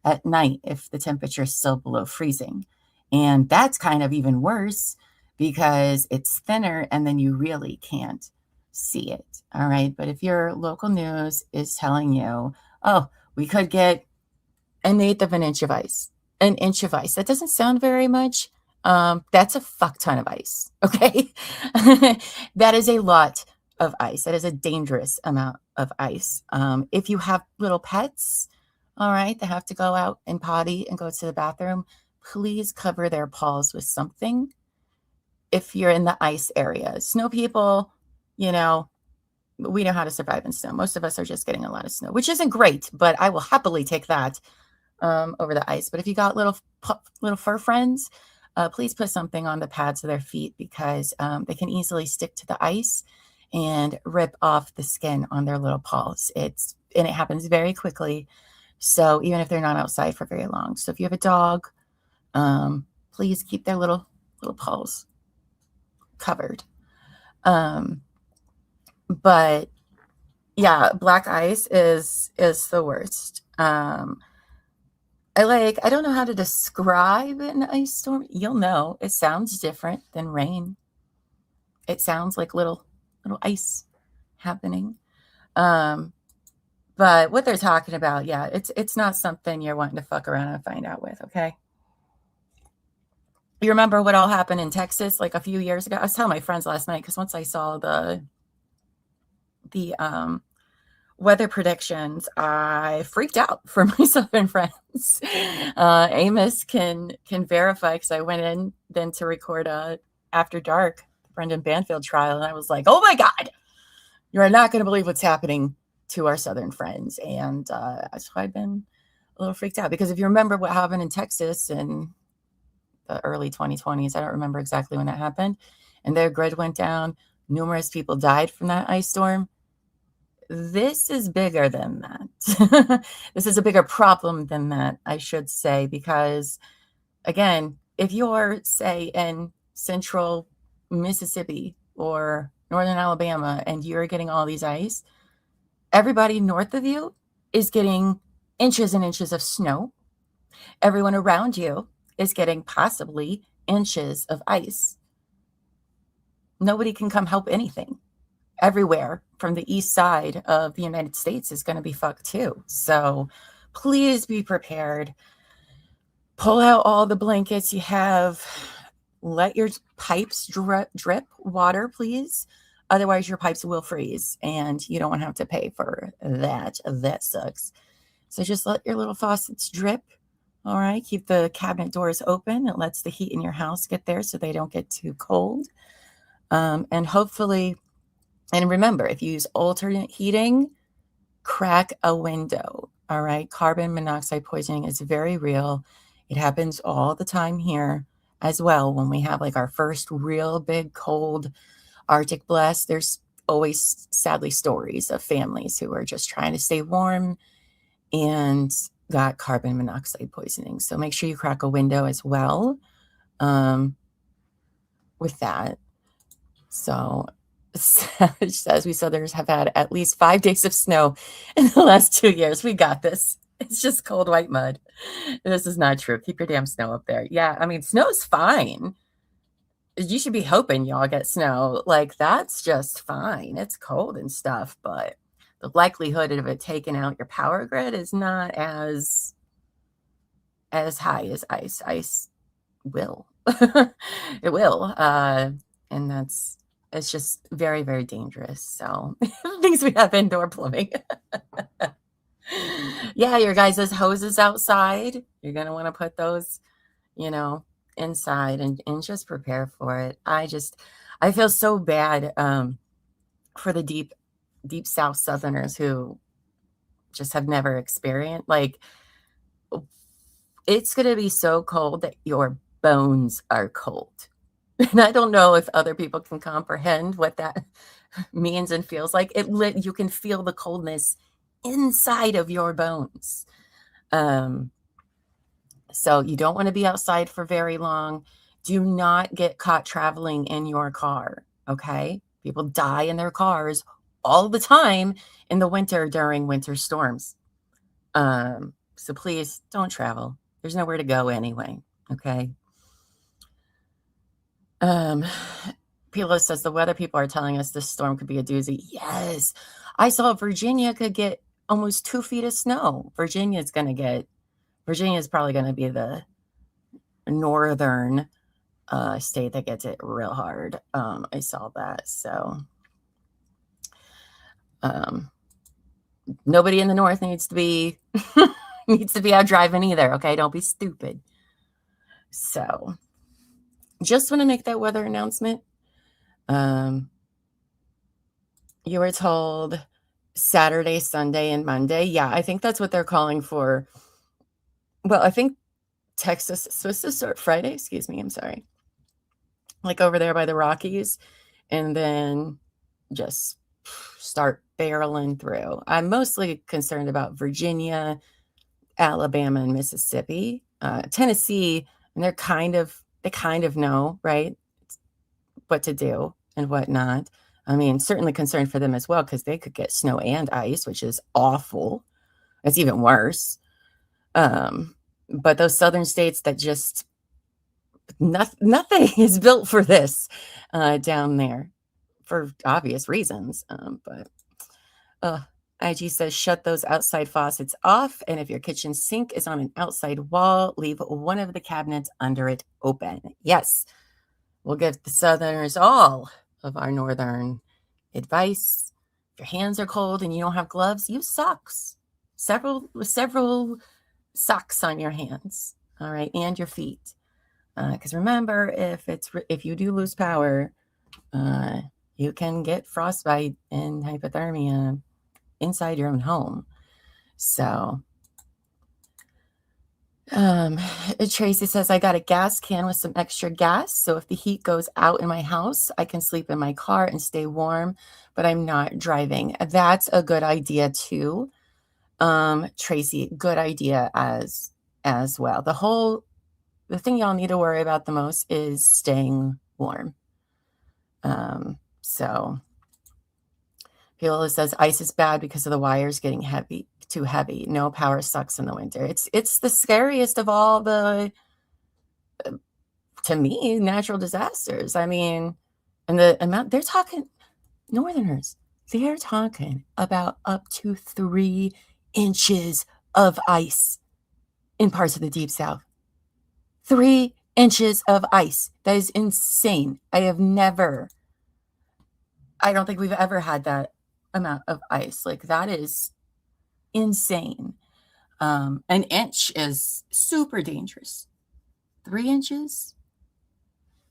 at night if the temperature is still below freezing. And that's kind of even worse because it's thinner and then you really can't see it. All right. But if your local news is telling you, oh, we could get an eighth of an inch of ice, that doesn't sound very much. That's a fuck ton of ice. Okay. That is a lot of ice. That is a dangerous amount of ice. If you have little pets, all right, they have to go out and potty and go to the bathroom, please cover their paws with something. If you're in the ice area, snow people, you know, we know how to survive in snow. Most of us are just getting a lot of snow, which isn't great, but I will happily take that over the ice. But if you got little fur friends, please put something on the pads of their feet because they can easily stick to the ice and rip off the skin on their little paws. And it happens very quickly. So even if they're not outside for very long. So if you have a dog, please keep their little paws covered. But yeah, black ice is the worst. I don't know how to describe an ice storm. You'll know it sounds different than rain. It sounds like little ice happening. But what they're talking about, yeah, it's not something you're wanting to fuck around and find out with, okay? You remember what all happened in Texas like a few years ago? I was telling my friends last night because once I saw the weather predictions, I freaked out for my southern friends. Amos can verify because I went in then to record After Dark, Brendan Banfield trial, and I was like, oh my God, you're not going to believe what's happening to our southern friends. And so I've been a little freaked out because if you remember what happened in Texas in the early 2020s, I don't remember exactly when that happened, and their grid went down. Numerous people died from that ice storm. This is bigger than that. This is a bigger problem than that, I should say, because again, if you're, say, in central Mississippi or northern Alabama and you're getting all these ice, everybody north of you is getting inches and inches of snow. Everyone around you is getting possibly inches of ice. Nobody can come help anything. Everywhere from the east side of the United States is going to be fucked too. So please be prepared. Pull out all the blankets you have. Let your pipes drip water, please. Otherwise, your pipes will freeze, and you don't want to have to pay for that. That sucks. So just let your little faucets drip. All right. Keep the cabinet doors open. It lets the heat in your house get there so they don't get too cold. And hopefully, and remember, if you use alternate heating, crack a window. All right. Carbon monoxide poisoning is very real. It happens all the time here as well. When we have like our first real big cold Arctic blast, there's always sadly stories of families who are just trying to stay warm and got carbon monoxide poisoning. So make sure you crack a window as well with that. So Savage says we Southerners have had at least 5 days of snow in the last 2 years. We got this. It's just cold white mud. This is not true. Keep your damn snow up there. Yeah, I mean, snow's fine. You should be hoping y'all get snow. Like, that's just fine. It's cold and stuff, but the likelihood of it taking out your power grid is not as high as ice. Ice will. It will. And it's just very, very dangerous. So things we have indoor plumbing. Yeah, your guys' hoses outside. You're going to want to put those, inside and just prepare for it. I feel so bad for the deep South Southerners who just have never experienced, like, it's going to be so cold that your bones are cold. And I don't know if other people can comprehend what that means and feels like. You can feel the coldness inside of your bones. So you don't want to be outside for very long. Do not get caught traveling in your car, okay? People die in their cars all the time in the winter during winter storms. So please don't travel. There's nowhere to go anyway, okay? Pilo says the weather people are telling us this storm could be a doozy. Yes. I saw Virginia could get almost 2 feet of snow. Virginia's probably going to be the northern state that gets it real hard. I saw that. So nobody in the north needs to be out driving either. Okay. Don't be stupid. So just want to make that weather announcement. You were told Saturday, Sunday, and Monday. Yeah, I think that's what they're calling for. Well, I think Texas is supposed to start Friday. Excuse me. I'm sorry. Like over there by the Rockies. And then just start barreling through. I'm mostly concerned about Virginia, Alabama, and Mississippi. Tennessee, and they kind of know, right, what to do and what not. I mean, certainly concerned for them as well, because they could get snow and ice, which is awful. It's even worse. But those southern states that just nothing is built for this down there for obvious reasons. But IG says shut those outside faucets off, and if your kitchen sink is on an outside wall, leave one of the cabinets under it open. Yes, we'll give the Southerners all of our Northern advice. If your hands are cold and you don't have gloves, use socks. Several socks on your hands, all right, and your feet. Because remember, if you do lose power, you can get frostbite and hypothermia inside your own home. So Tracy says, I got a gas can with some extra gas, so if the heat goes out in my house, I can sleep in my car and stay warm, but I'm not driving. That's a good idea too. Tracy, good idea as well. The thing y'all need to worry about the most is staying warm. So Viola says ice is bad because of the wires getting too heavy. No power sucks in the winter. It's the scariest of all the, to me, natural disasters. I mean, and the amount they're talking, Northerners, they're talking about up to 3 inches of ice in parts of the Deep South. 3 inches of ice. That is insane. I don't think we've ever had that amount of ice. Like, that is insane. An inch is super dangerous. 3 inches,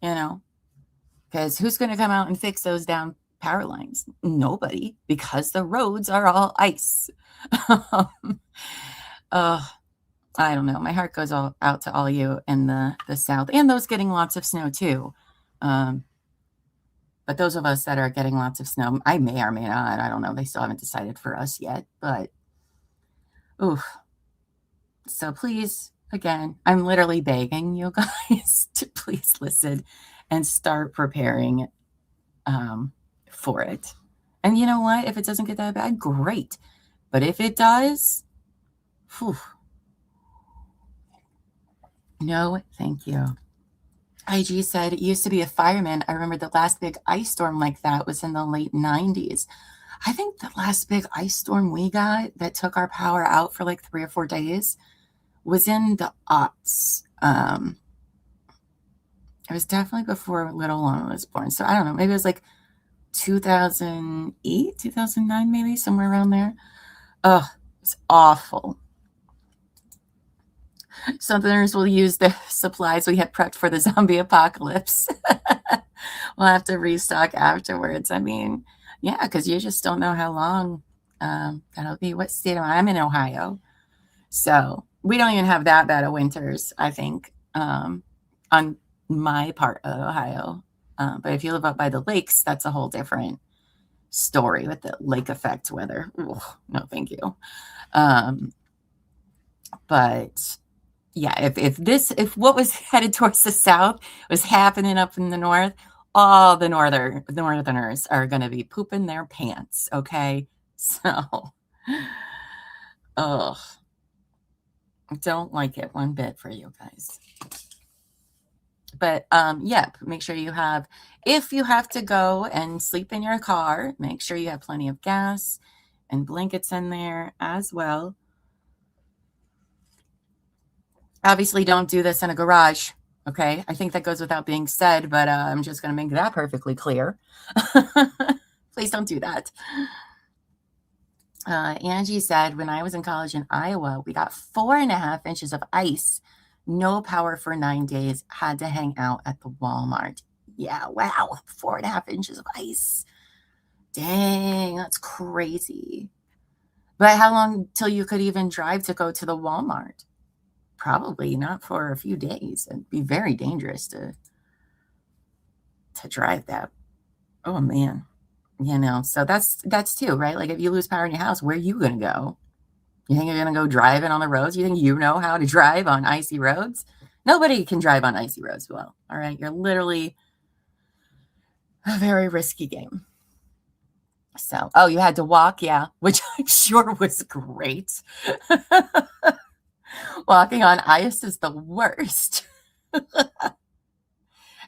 because who's going to come out and fix those down power lines? Nobody, because the roads are all ice. I don't know. My heart goes out to all of you in the South and those getting lots of snow too. But those of us that are getting lots of snow, I may or may not. I don't know. They still haven't decided for us yet. But, oof. So please, again, I'm literally begging you guys to please listen and start preparing for it. And you know what? If it doesn't get that bad, great. But if it does, whew, no, thank you. IG said, it used to be a fireman. I remember the last big ice storm like that was in the late 90s. I think the last big ice storm we got that took our power out for like 3 or 4 days was in the aughts. It was definitely before little Llama was born. So I don't know. Maybe it was like 2008, 2009, maybe somewhere around there. Oh, it's awful. Southerners will use the supplies we had prepped for the zombie apocalypse. We'll have to restock afterwards. I mean, yeah, because you just don't know how long that'll be. What state am I? I'm in Ohio. So we don't even have that bad of winters, I think, on my part of Ohio. But if you live up by the lakes, that's a whole different story with the lake effect weather. Ooh, no, thank you. But yeah, if what was headed towards the south was happening up in the north, all the Northerners are going to be pooping their pants. Okay, so, I don't like it one bit for you guys. But yeah, make sure you have, if you have to go and sleep in your car, make sure you have plenty of gas and blankets in there as well. Obviously, don't do this in a garage, okay? I think that goes without being said, but I'm just going to make that perfectly clear. Please don't do that. Angie said, when I was in college in Iowa, we got 4.5 inches of ice, no power for 9 days, had to hang out at the Walmart. Yeah, wow, 4.5 inches of ice. Dang, that's crazy. But how long till you could even drive to go to the Walmart? Probably not for a few days. It'd be very dangerous to drive that. Oh man, so that's too, right? Like if you lose power in your house, where are you gonna go? You think you're gonna go driving on the roads? You think you know how to drive on icy roads? Nobody can drive on icy roads well. All right, you're literally a very risky game. So, you had to walk, yeah, which I'm sure was great. Walking on ice is the worst.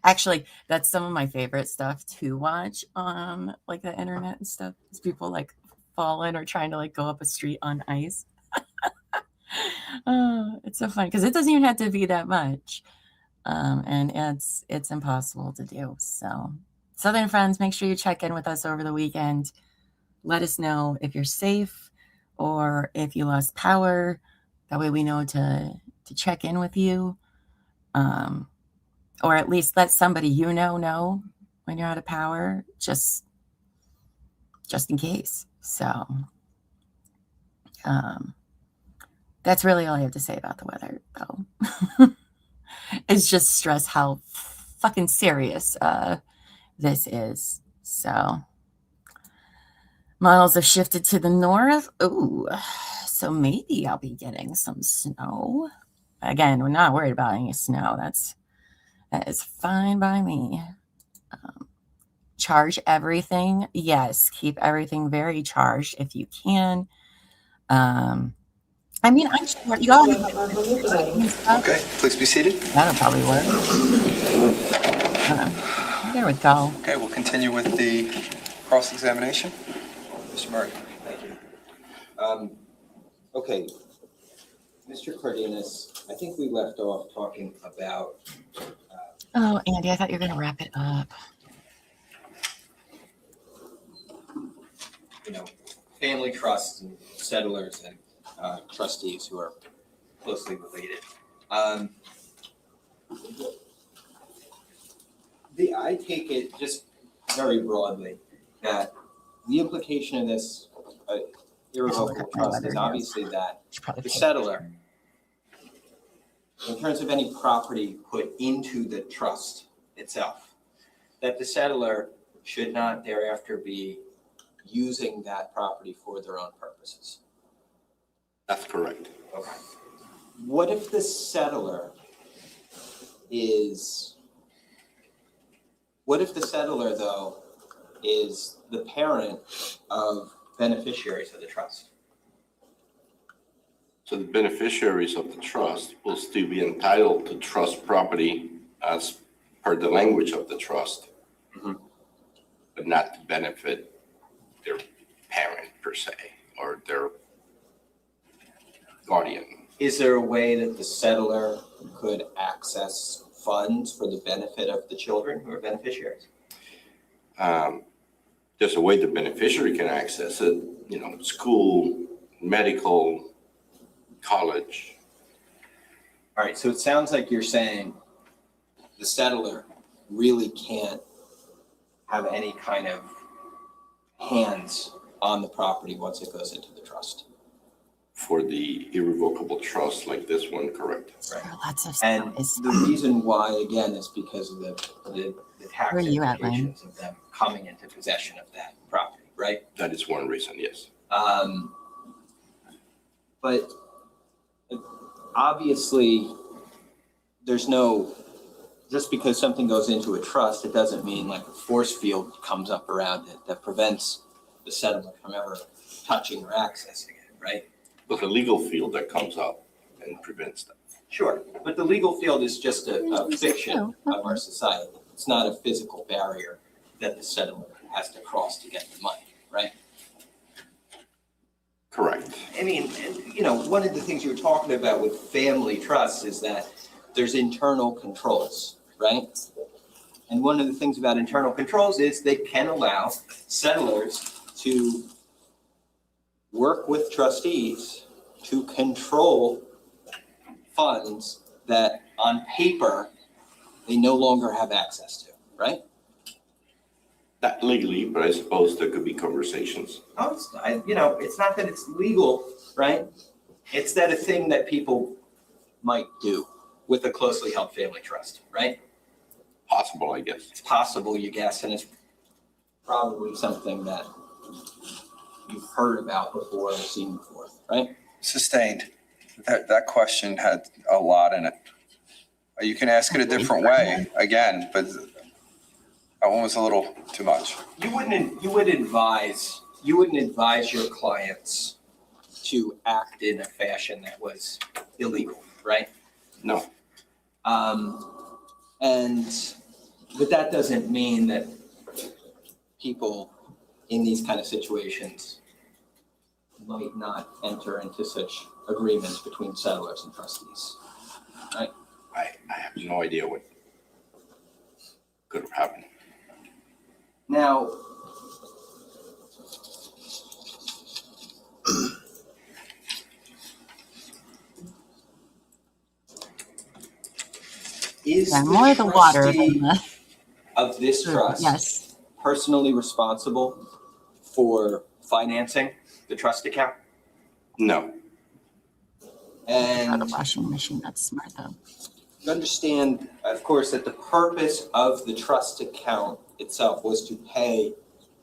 Actually, that's some of my favorite stuff to watch on like the internet and stuff. Is people like fallen or trying to like go up a street on ice. Oh, it's so fun because it doesn't even have to be that much. And it's impossible to do. So Southern friends, make sure you check in with us over the weekend. Let us know if you're safe or if you lost power. That way we know to check in with you. Or at least let somebody you know when you're out of power, just in case. So that's really all I have to say about the weather, though. It's just stress how fucking serious this is. So models have shifted to the north. Ooh, so maybe I'll be getting some snow. Again, we're not worried about any snow. That is fine by me. Charge everything. Yes, keep everything very charged if you can. I mean, I'm sure you all have Okay, please be seated. That'll probably work. There we go. Okay, we'll continue with the cross-examination. Mr. Murray. Thank you. Okay, Mr. Cardenas, I think we left off talking about. Oh, Andy, I thought you were going to wrap it up. Family trusts and settlers and trustees who are closely related. I take it just very broadly that the implication of this irrevocable trust is obviously that the settler, in terms of any property put into the trust itself, that the settler should not thereafter be using that property for their own purposes. That's correct. Okay. What if the settler though is the parent of beneficiaries of the trust? So the beneficiaries of the trust will still be entitled to trust property as per the language of the trust, but not to benefit their parent per se or their guardian. Is there a way that the settler could access funds for the benefit of the children who are beneficiaries? There's a way the beneficiary can access it, school, medical, college. All right, so it sounds like you're saying the settler really can't have any kind of hands on the property once it goes into the trust. For the irrevocable trust like this one, correct? Right. And the reason why, again, is because of the tax implications of them coming into possession of that property, right? That is one reason, yes. But obviously, just because something goes into a trust, it doesn't mean like a force field comes up around it that prevents the settler from ever touching or accessing it, right? With a legal field that comes up and prevents that. Sure, but the legal field is just a fiction of our society. It's not a physical barrier that the settler has to cross to get the money, right? Correct. I mean, one of the things you were talking about with family trusts is that there's internal controls, right? And one of the things about internal controls is they can allow settlers to work with trustees to control funds that on paper they no longer have access to, right? Not legally, but I suppose there could be conversations. Oh, it's not that it's legal, right? It's that a thing that people might do with a closely held family trust, right? Possible, I guess. It's possible, you guess, and it's probably something that you've heard about before or seen before, right? Sustained. That question had a lot in it. You can ask it a different way, again, but that one was a little too much. You wouldn't advise your clients to act in a fashion that was illegal, right? No. But that doesn't mean that people in these kind of situations might not enter into such agreements between settlers and trustees, right? I have no idea what could have happened. Now, is more the water trustee than the of this trust yes. personally responsible for financing the trust account? No. And Not a washing machine. That's smart though. you understand, of course, that the purpose of the trust account itself was to pay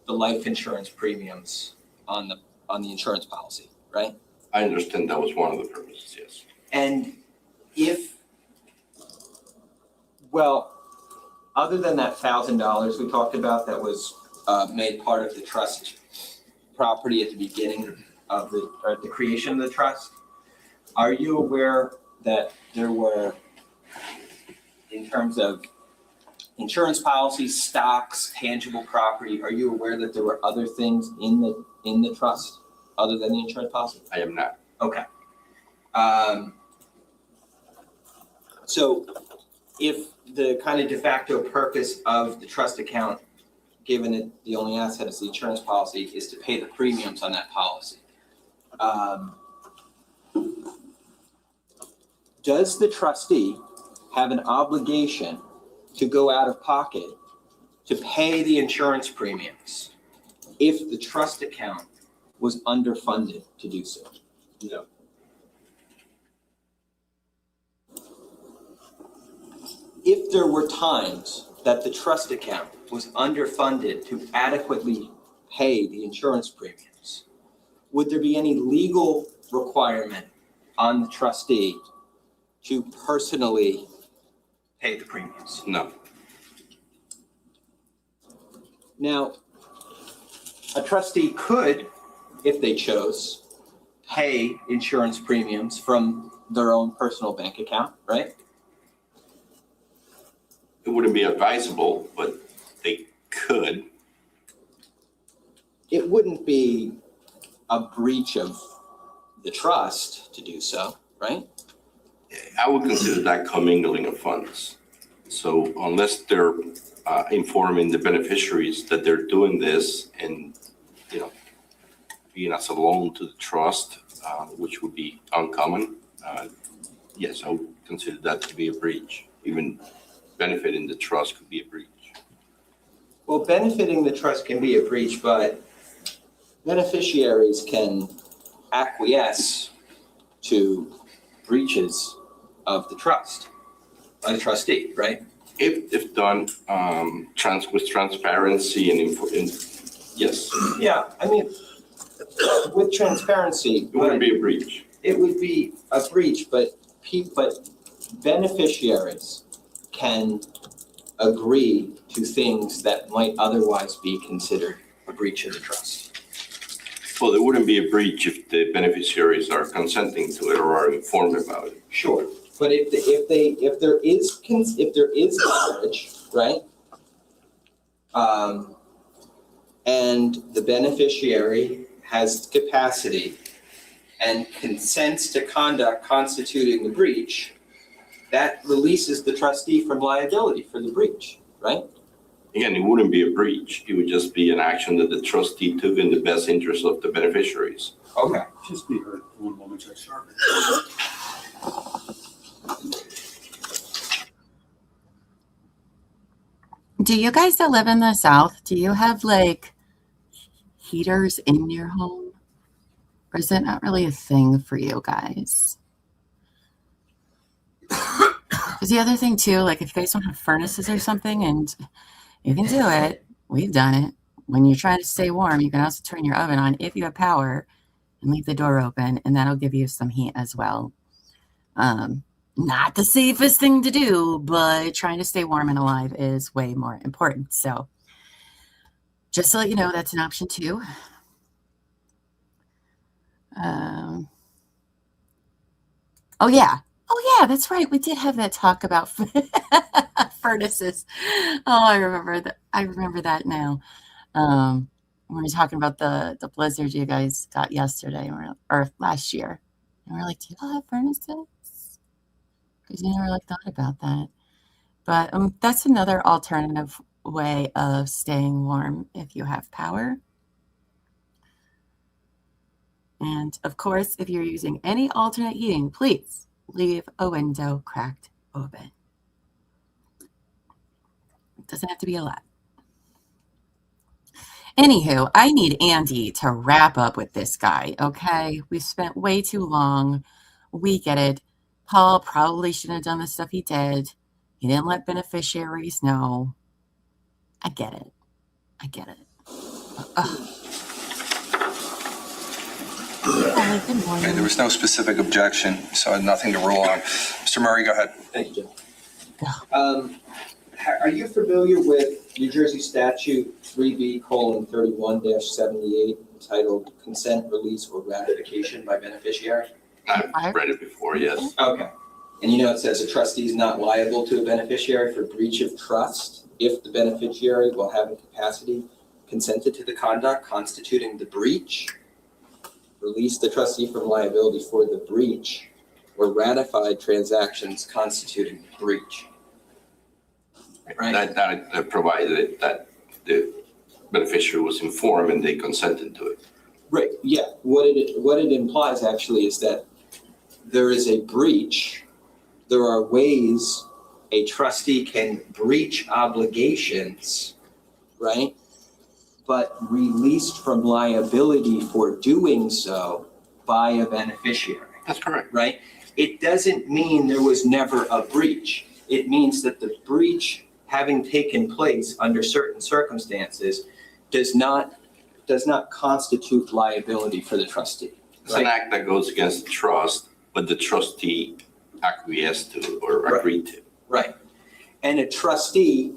the life insurance premiums on the insurance policy, right? I understand that was one of the purposes, yes. And well, other than that $1,000 we talked about that was made part of the trust property at the beginning of the creation of the trust, are you aware that there were, in terms of insurance policies, stocks, tangible property, are you aware that there were other things in the trust other than the insurance policy? I am not. Okay. So if the kind of de facto purpose of the trust account, given that the only asset is the insurance policy, is to pay the premiums on that policy, does the trustee have an obligation to go out of pocket to pay the insurance premiums if the trust account was underfunded to do so? No. If there were times that the trust account was underfunded to adequately pay the insurance premiums, would there be any legal requirement on the trustee to personally pay the premiums? No. Now, a trustee could, if they chose, pay insurance premiums from their own personal bank account, right? It wouldn't be advisable, but they could. It wouldn't be a breach of the trust to do so, right? I would consider that commingling of funds. So unless they're informing the beneficiaries that they're doing this and, being as a loan to the trust, which would be uncommon, yes, I would consider that to be a breach. Even benefiting the trust could be a breach. Well, benefiting the trust can be a breach, but beneficiaries can acquiesce to breaches of the trust by the trustee, right? If done with transparency and yes, Yeah, I mean, with transparency, it wouldn't be a breach. it would be a breach, but beneficiaries can agree to things that might otherwise be considered a breach of the trust. Well, there wouldn't be a breach if the beneficiaries are consenting to it or are informed about it. Sure, but if there is knowledge, right? And the beneficiary has capacity and consents to conduct constituting the breach, that releases the trustee from liability for the breach, right? Again, it wouldn't be a breach. It would just be an action that the trustee took in the best interest of the beneficiaries. Okay. Just be heard for one moment, Judge. Do you guys that live in the South, do you have like heaters in your home? Or is that not really a thing for you guys? Because the other thing too, like if you guys don't have furnaces or something and you can do it, we've done it. When you're trying to stay warm, you can also turn your oven on if you have power and leave the door open, and that'll give you some heat as well. Not the safest thing to do, but trying to stay warm and alive is way more important. So just to let you know, that's an option too. Oh yeah, that's right. We did have that talk about furnaces. Oh, I remember that. I remember that now. we were talking about the blizzard you guys got yesterday or last year. And we're like, do you all have furnaces? Because you never like thought about that. But that's another alternative way of staying warm if you have power. And of course, if you're using any alternate heating, please leave a window cracked open. It doesn't have to be a lot. Anywho, I need Andy to wrap up with this guy, okay? We've spent way too long. We get it. Paul probably shouldn't have done the stuff he did. He didn't let beneficiaries know. I get it. I get it. Hi, good morning. Okay, there was no specific objection, so nothing to rule on. Mr. Murray, go ahead. Thank you, Jim. Are you familiar with New Jersey statute 3B:31-78 entitled consent, release, or ratification by beneficiary? I've read it before, yes. Okay. And you know it says a trustee is not liable to a beneficiary for breach of trust if the beneficiary, while having capacity, consented to the conduct constituting the breach, released the trustee from liability for the breach, or ratified transactions constituting the breach. Right. That provided that the beneficiary was informed and they consented to it. Right, yeah. What it implies actually is that there is a breach. There are ways a trustee can breach obligations, right? But released from liability for doing so by a beneficiary. That's correct. Right? It doesn't mean there was never a breach. It means that the breach having taken place under certain circumstances does not constitute liability for the trustee. It's an act that goes against the trust, but the trustee acquiesced to or agreed to. Right. And a trustee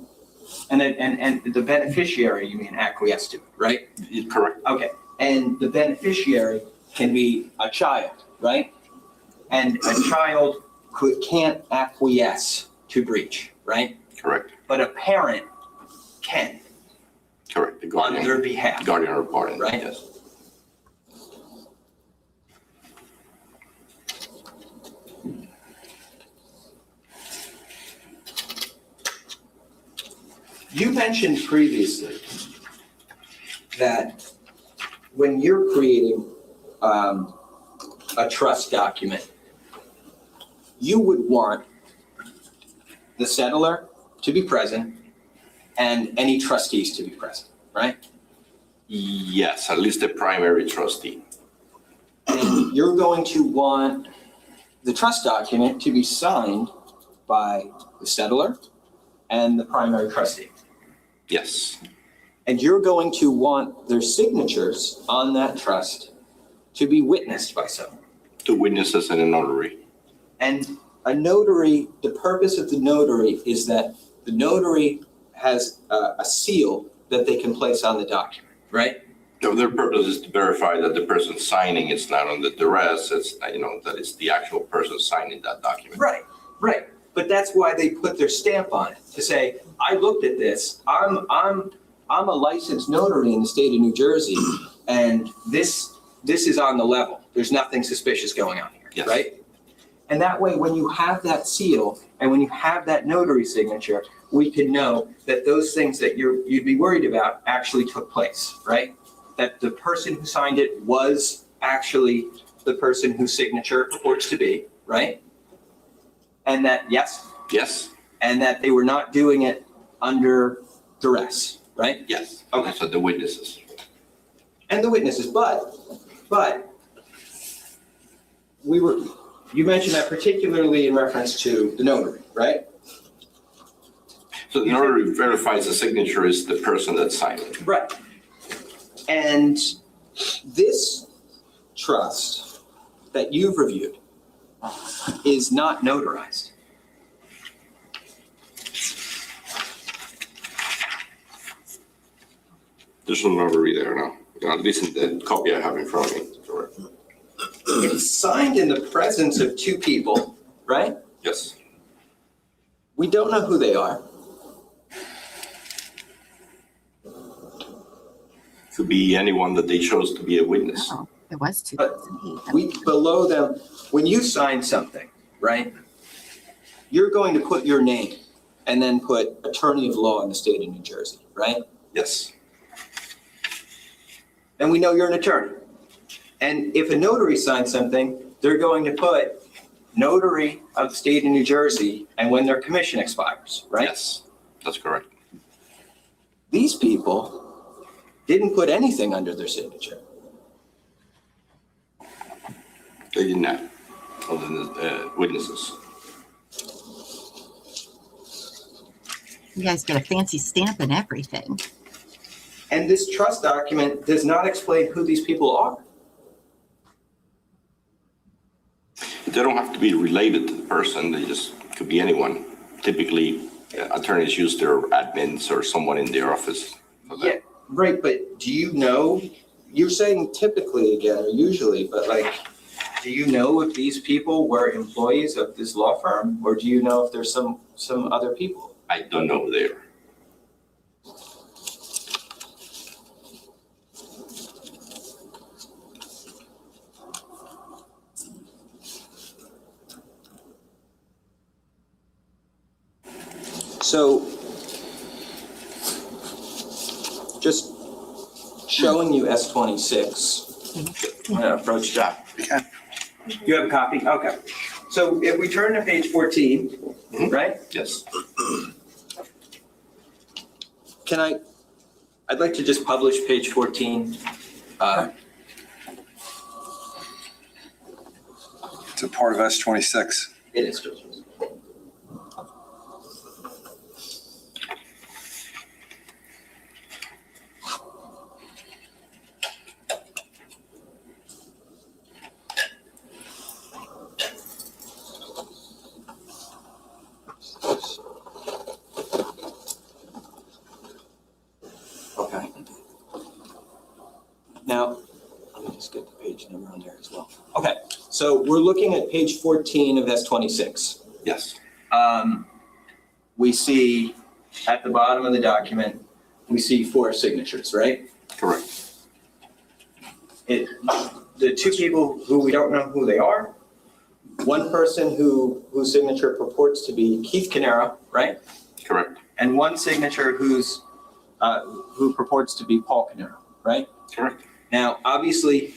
and the beneficiary, you mean acquiesced to, right? Correct. Okay. And the beneficiary can be a child, right? And a child can't acquiesce to breach, right? Correct. But a parent can. Correct. The guardian. On their behalf. Guardian or guardian. Right. Yes. You mentioned previously that when you're creating a trust document, you would want the settlor to be present and any trustees to be present, right? Yes, at least the primary trustee. And you're going to want the trust document to be signed by the settlor and the primary trustee. Yes. And you're going to want their signatures on that trust to be witnessed by someone. 2 witnesses and a notary. And a notary, the purpose of the notary is that the notary has a seal that they can place on the document, right? So their purpose is to verify that the person signing is not under duress. It's, that it's the actual person signing that document. Right, right. But that's why they put their stamp on it, to say, I looked at this, I'm a licensed notary in the state of New Jersey, and this is on the level. There's nothing suspicious going on here, Yes. right? And that way, when you have that seal and when you have that notary signature, we can know that those things that you'd be worried about actually took place, right? That the person who signed it was actually the person whose signature it purports to be, right? And that, yes? Yes. And that they were not doing it under duress, right? Yes. Okay. So the witnesses. And the witnesses, but you mentioned that particularly in reference to the notary, right? So the notary verifies the signature is the person that signed it. Right. And this trust that you've reviewed is not notarized. There's no notary there now. At least in the copy I have in front of me. Correct. It's signed in the presence of 2 people, right? Yes. We don't know who they are. Could be anyone that they chose to be a witness. Oh, it was 2008. We, below them, when you sign something, right? You're going to put your name and then put attorney of law in the state of New Jersey, right? Yes, And we know you're an attorney. And if a notary signs something, they're going to put notary of the state of New Jersey and when their commission expires, right? yes, that's correct. These people didn't put anything under their signature. They did not, other than witnesses. You guys get a fancy stamp and everything. And this trust document does not explain who these people are. They don't have to be related to the person, they just could be anyone. Typically, attorneys use their admins or someone in their office for that. Yeah, right, but do you know, you're saying typically again, or usually, but like, do you know if these people were employees of this law firm? Or do you know if there's some other people? I don't know there. So, just showing you S26. I'm gonna approach that. You have a copy? Okay. So if we turn to page 14, right? Yes, I'd like to just publish page 14. It's a part of S26. It is. Okay. Now, let me just get the page number on there as well. Okay, so we're looking at page 14 of S26. yes, We see at the bottom of the document, we see 4 signatures, right? correct. The 2 people who we don't know who they are, one person whose signature purports to be Keith Caneiro, right? Correct, And one signature who purports to be Paul Caneiro, right? correct. Now, obviously,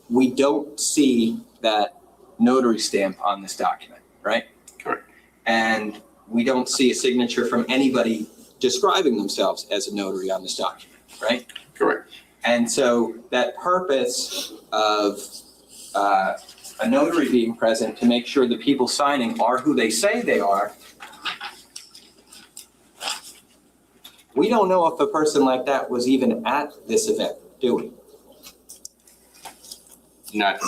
we don't see that notary stamp on this document, right? Correct. And we don't see a signature from anybody describing themselves as a notary on this document, right? Correct. And so that purpose of a notary being present to make sure the people signing are who they say they are, we don't know if a person like that was even at this event, do we? Not,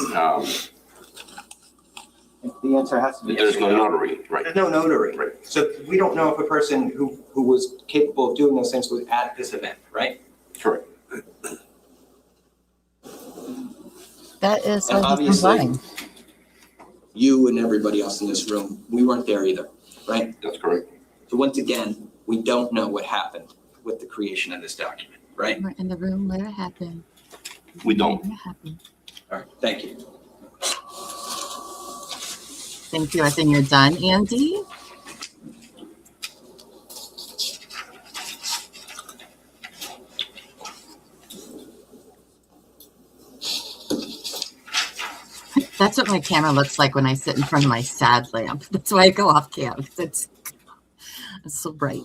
The answer has to be yes there's or no notary, right? There's no notary. Right. So we don't know if a person who was capable of doing those things was at this event, right? Correct. That is And what he's obviously, implying. you and everybody else in this room, we weren't there either, right? That's correct. So once again, we don't know what happened with the creation of this document, right? We're in the room where it happened. We don't. Where it happened. All right, thank you. Thank you. I think you're done, Andy. That's what my camera looks like when I sit in front of my sad lamp. That's why I go off cam. It's so bright.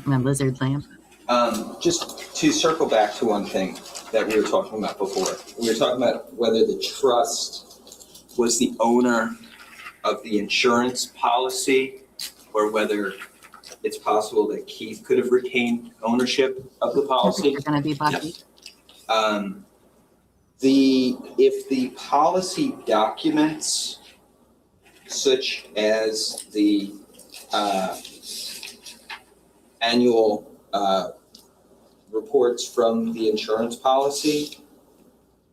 My lizard lamp. Just to circle back to one thing that we were talking about before. We were talking about whether the trust was the owner of the insurance policy or whether it's possible that Keith could have retained ownership of the policy. You're going to be Bucky. Yes. If the policy documents such as the annual reports from the insurance policy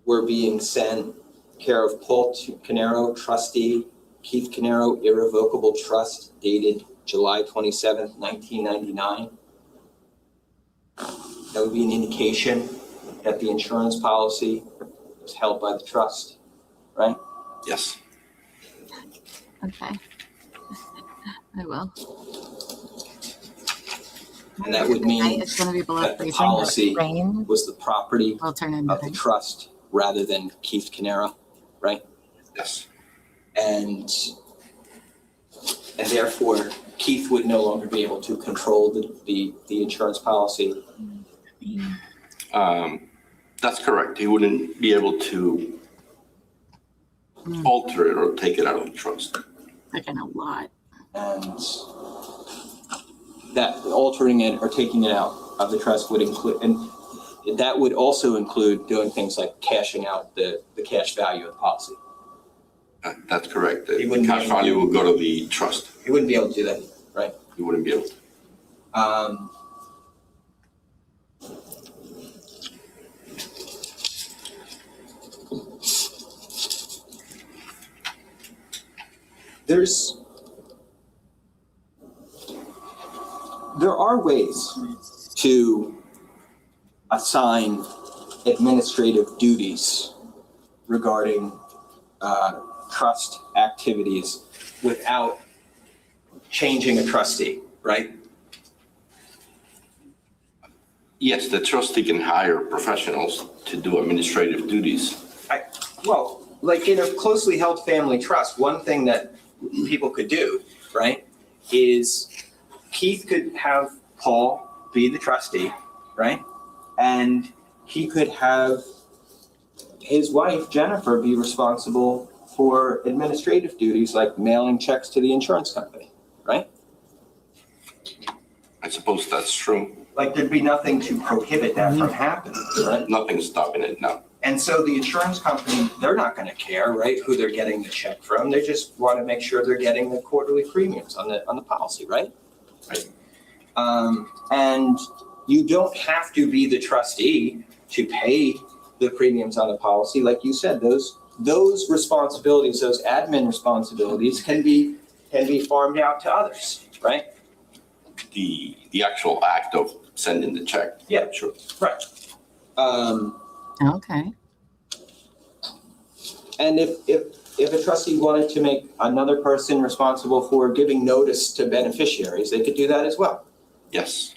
were being sent care of Paul Caneiro, trustee, Keith Caneiro, irrevocable trust, dated July 27th, 1999. That would be an indication that the insurance policy was held by the trust, right? Yes. Okay. I will. And that would mean It's going to be below that the freezing, policy but rain was the property will turn into of the rain. trust rather than Keith Caneiro, right? Yes. And therefore, Keith would no longer be able to control the insurance policy. That's correct. He wouldn't be able to alter it or take it out of the trust. Again, a lot. And that altering it or taking it out of the trust would include, and that would also include doing things like cashing out the cash value of the policy. That's correct. The He wouldn't cash be able to- value will go to the trust. He wouldn't be able to do that, right? He wouldn't be able to. There are ways to assign administrative duties regarding trust activities without changing a trustee, right? Yes, the trustee can hire professionals to do administrative duties. Well, like in a closely held family trust, one thing that people could do, right, is Keith could have Paul be the trustee, right? And he could have his wife, Jennifer, be responsible for administrative duties like mailing checks to the insurance company, right? I suppose that's true. Like there'd be nothing to prohibit that from happening, right? Nothing's stopping it now. And so the insurance company, they're not going to care, right, who they're getting the check from. They just want to make sure they're getting the quarterly premiums on the policy, right? Right. And you don't have to be the trustee to pay the premiums on the policy. Like you said, those responsibilities, those admin responsibilities can be farmed out to others, right? The actual act of sending the check. Yeah. Sure. Right. Okay. And if a trustee wanted to make another person responsible for giving notice to beneficiaries, they could do that as well. Yes.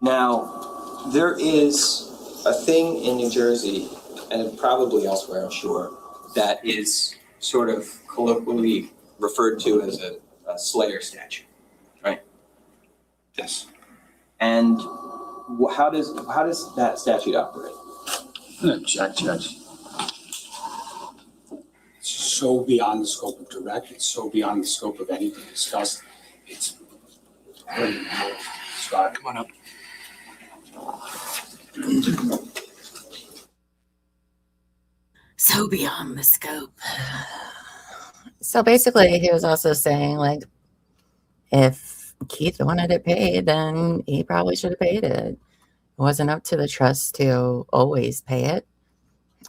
Now, there is a thing in New Jersey, and probably elsewhere, I'm sure, that is sort of colloquially referred to as a Slayer statute, right? Yes. And how does that statute operate? Judge. It's so beyond the scope of direct, it's so beyond the scope of anything discussed. It's Scott, Come on up. So beyond the scope. So basically, he was also saying, like, if Keith wanted it paid, then he probably should have paid it. It wasn't up to the trust to always pay it.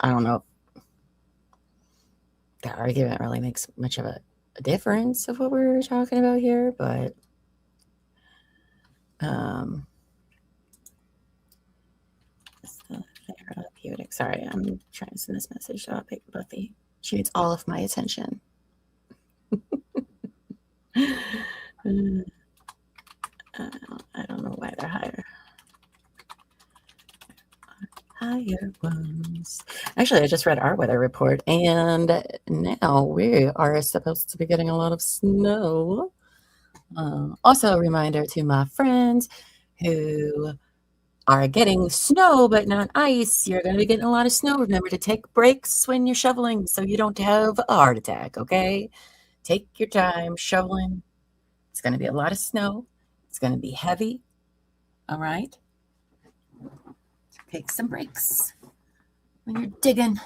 I don't know if that argument really makes much of a difference of what we're talking about here, but therapeutic. Sorry, I'm trying to send this message to Buffy. She needs all of my attention. I don't know why they're higher. Higher ones. Actually, I just read our weather report, and now we are supposed to be getting a lot of snow. Also, a reminder to my friends who are getting snow but not ice. You're going to be getting a lot of snow. Remember to take breaks when you're shoveling so you don't have a heart attack, okay? Take your time shoveling. It's going to be a lot of snow. It's going to be heavy. All right? Take some breaks when you're digging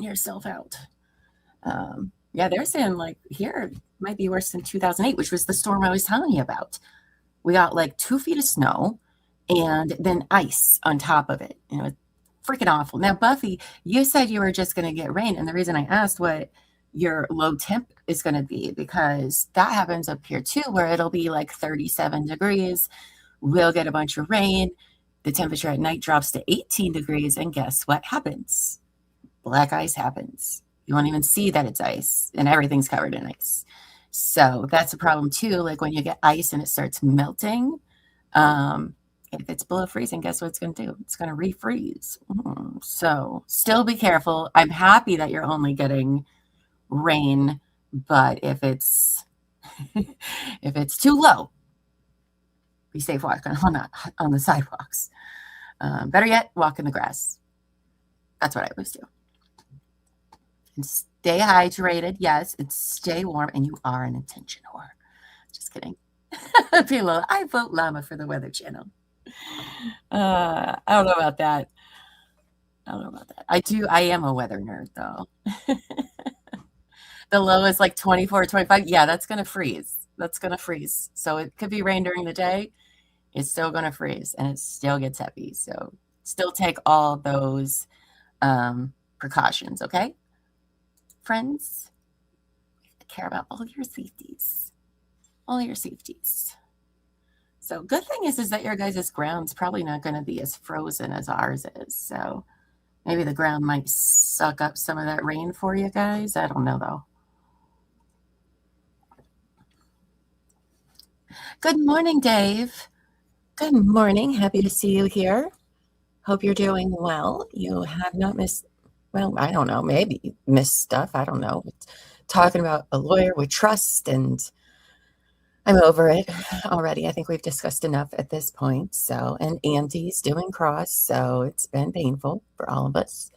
yourself out. Yeah, they're saying like here it might be worse than 2008, which was the storm I was telling you about. We got like 2 feet of snow and then ice on top of it. You know, freaking awful. Now, Buffy, you said you were just going to get rain. And the reason I asked what your low temp is going to be, because that happens up here too, where it'll be like 37 degrees. We'll get a bunch of rain. The temperature at night drops to 18 degrees. And guess what happens? Black ice happens. You won't even see that it's ice, and everything's covered in ice. So that's a problem too. Like when you get ice and it starts melting, if it's below freezing, guess what it's going to do? It's going to refreeze. So still be careful. I'm happy that you're only getting rain, but if it's if it's too low, be safe walking on the sidewalks. Better yet, walk in the grass. That's what I always do. And stay hydrated, yes, and stay warm. And you are an attention whore. Just kidding. Pillow. I vote Llama for the Weather Channel. I don't know about that. I am a weather nerd, though. The low is like 24, 25. Yeah, that's going to freeze. So it could be rain during the day. It's still going to freeze, and it still gets heavy. So still take all those precautions, okay? Friends, care about all your safeties. So good thing is that your guys' ground's probably not going to be as frozen as ours is. So maybe the ground might suck up some of that rain for you guys. I don't know, though. Good morning, Dave. Good morning. Happy to see you here. Hope you're doing well. You have not missed, well, I don't know, maybe missed stuff. I don't know. Talking about a lawyer with trust, and I'm over it already. I think we've discussed enough at this point. So, and Andy's doing cross, so it's been painful for all of us.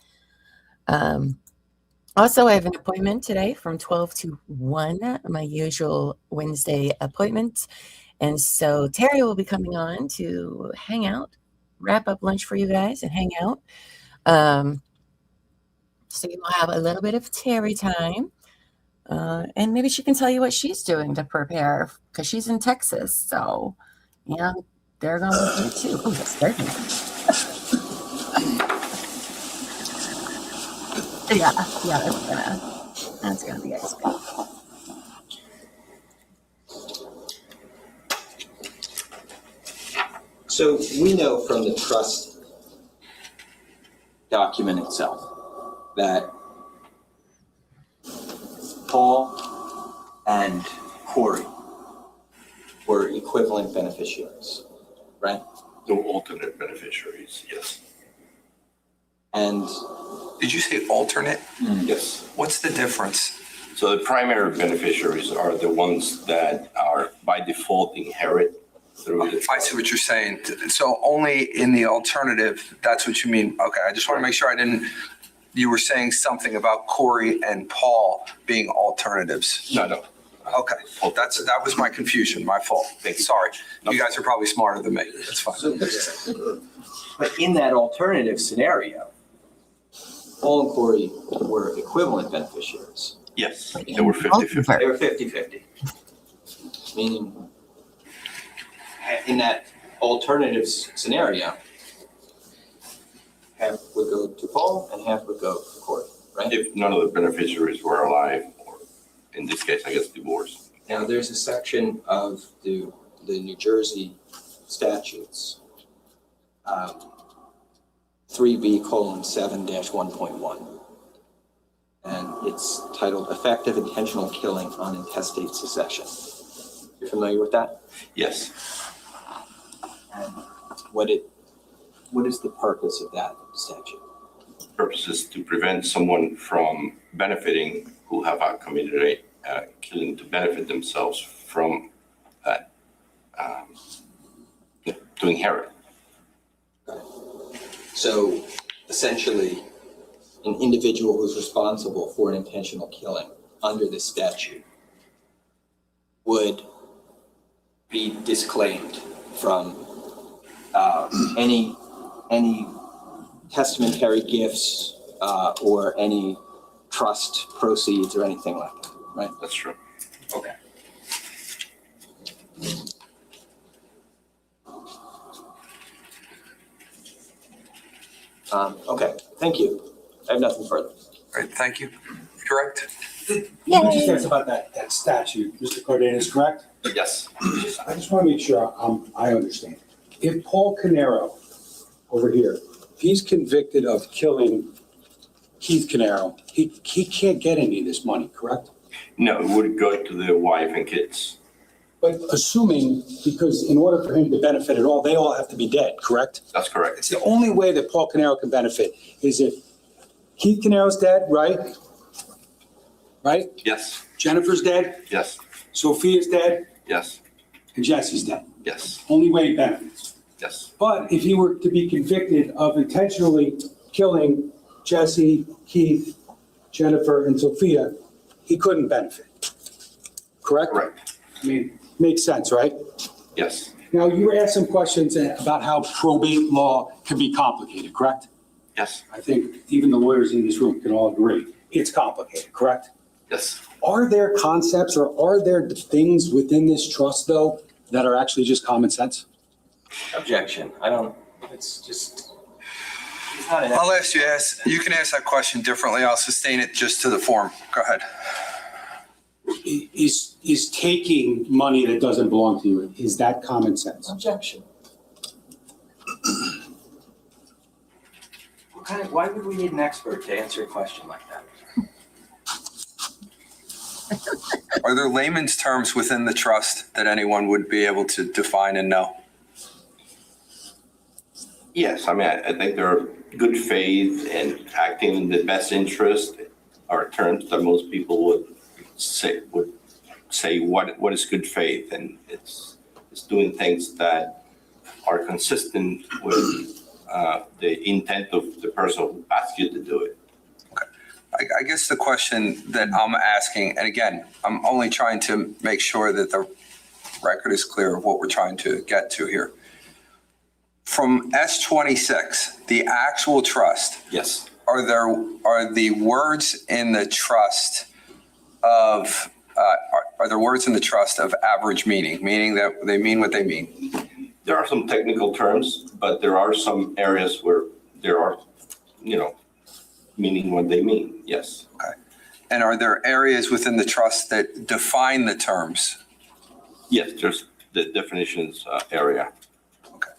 Also, I have an appointment today from 12 to 1, my usual Wednesday appointment. And so Terry will be coming on to hang out, wrap up lunch for you guys and hang out. So you will have a little bit of Terry time. And maybe she can tell you what she's doing to prepare, because she's in Texas. So, yeah, they're going to be too. Oh, that's very nice. Yeah, that's gonna be ice cream. So we know from the trust document itself that Paul and Corey were equivalent beneficiaries, right? No alternate beneficiaries, yes. And Did you say alternate? Yes. What's the difference? So the primary beneficiaries are the ones that are by default inherit through the. I see what you're saying. So only in the alternative, that's what you mean. Okay, I just want to make sure you were saying something about Corey and Paul being alternatives. No. Okay, that was my confusion, my fault. Sorry. You guys are probably smarter than me. That's fine. but in that alternative scenario, Paul and Corey were equivalent beneficiaries. Yes, they were 50-50. They were 50-50. Meaning, in that alternative scenario, half would go to Paul and half would go to Corey, right? If none of the beneficiaries were alive, or in this case, I guess divorced. Now, there's a section of the New Jersey statutes, 3B:7-1.1. And it's titled Effective Intentional Killing on Intestate Succession. You're familiar with that? Yes. And what is the purpose of that statute? Purpose is to prevent someone from benefiting who have committed a killing to benefit themselves from that, to inherit. So essentially, an individual who's responsible for an intentional killing under this statute would be disclaimed from any testamentary gifts or any trust proceeds or anything like that, right? That's true. Okay. Okay, thank you. I have nothing further. All right, thank you. Correct? You just asked about that statute, Mr. Cardenas, correct? Yes. I just want to make sure I understand. If Paul Caneiro over here, he's convicted of killing Keith Caneiro, he can't get any of this money, correct? No, it would go to the wife and kids. But assuming, because in order for him to benefit at all, they all have to be dead, correct? That's correct. It's the only way that Paul Caneiro can benefit is if Keith Caneiro's dead, right? Right? Yes, Jennifer's dead, yes, Sophia's dead, yes, and Jesse's dead. yes, Only way he benefits. yes. But if he were to be convicted of intentionally killing Jesse, Keith, Jennifer, and Sophia, he couldn't benefit. Correct? Correct. I mean, makes sense, right? Yes, Now, you were asked some questions about how probate law can be complicated, correct? yes, I think even the lawyers in this room can all agree. It's complicated, correct? yes. Are there concepts or are there things within this trust, though, that are actually just common sense? Objection. It's just, it's not an. I'll ask you can ask that question differently. I'll sustain it just to the form. Go ahead. Is taking money that doesn't belong to you, is that common sense? Objection. Why would we need an expert to answer a question like that? Are there layman's terms within the trust that anyone would be able to define and know? Yes, I mean, I think there are good faith and acting in the best interest are terms that most people would say what is good faith, and it's doing things that are consistent with the intent of the person who asked you to do it. I guess the question that I'm asking, and again, I'm only trying to make sure that the record is clear of what we're trying to get to here. From S26, the actual trust, Yes, are the words in the trust of are there words in the trust of average meaning that they mean what they mean? there are some technical terms, but there are some areas where there are, meaning what they mean. Yes. Okay. And are there areas within the trust that define the terms? Yes, there's the definitions area. Okay.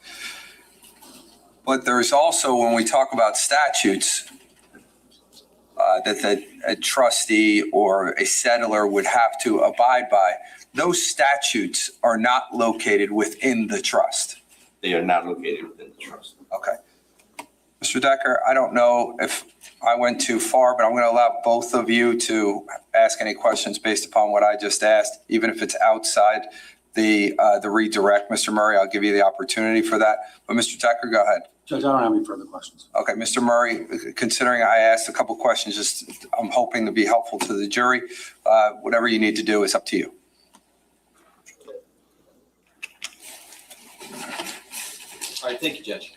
But there's also, when we talk about statutes, that a trustee or a settler would have to abide by, those statutes are not located within the trust. They are not located within the trust. Okay. Mr. Decker, I don't know if I went too far, but I'm going to allow both of you to ask any questions based upon what I just asked, even if it's outside the redirect. Mr. Murray, I'll give you the opportunity for that. But Mr. Decker, go ahead. Judge, I don't have any further questions. Okay, Mr. Murray, considering I asked a couple questions, I'm hoping to be helpful to the jury. Whatever you need to do is up to you. All right, thank you, Judge.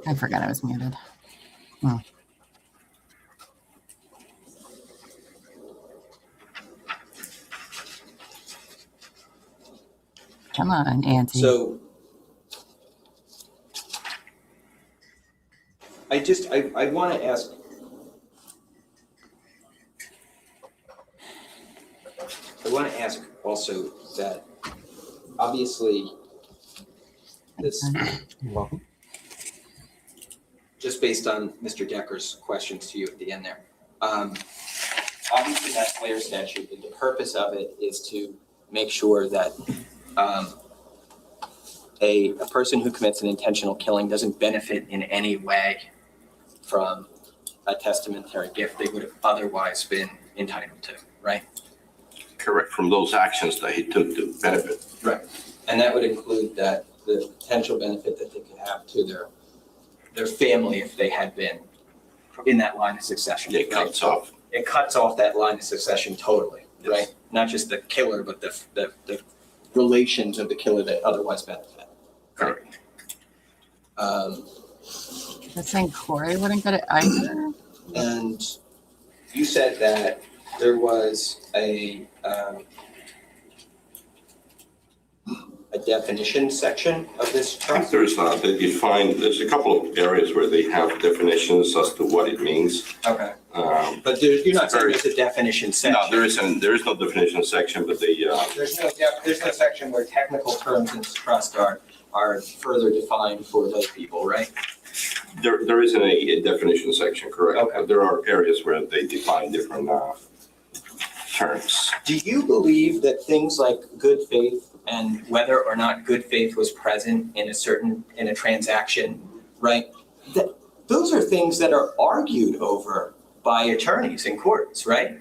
I forgot I was muted. Oh. Come on, Auntie. So I want to ask, also that obviously this, just based on Mr. Decker's questions to you at the end there. Obviously that FLAIR statute, the purpose of it is to make sure that a person who commits an intentional killing doesn't benefit in any way from a testamentary gift they would have otherwise been entitled to, right? Correct, from those actions that he took to benefit. Right. And that would include that the potential benefit that they could have to their family if they had been in that line of succession. It cuts off. It cuts off that line of succession totally, Yes. right? Not just the killer, but the relations of the killer that otherwise benefit. Correct. You're saying Corey wouldn't get it either? And you said that there was a definition section of this trust? There's not. They define, there's a couple of areas where they have definitions as to what it means. Okay. But you're not saying there's a definition section? No, there is no definition section, but they, There's no section where technical terms in the trust are further defined for those people, right? there isn't a definition section, correct? Okay. But there are areas where they define different terms. Do you believe that things like good faith and whether or not good faith was present in a transaction, right? Those are things that are argued over by attorneys in courts, right?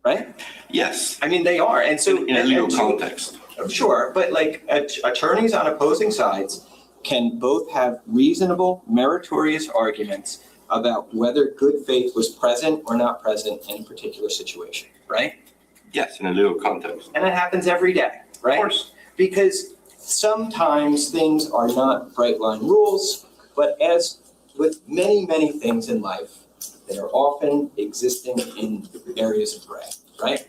Right? Yes, I mean, they are. And so in a legal context. Sure, but like attorneys on opposing sides can both have reasonable, meritorious arguments about whether good faith was present or not present in a particular situation, right? Yes, in a legal context. And it happens every day, right? Of course. Because sometimes things are not bright line rules, but as with many, many things in life, they are often existing in areas of gray, right?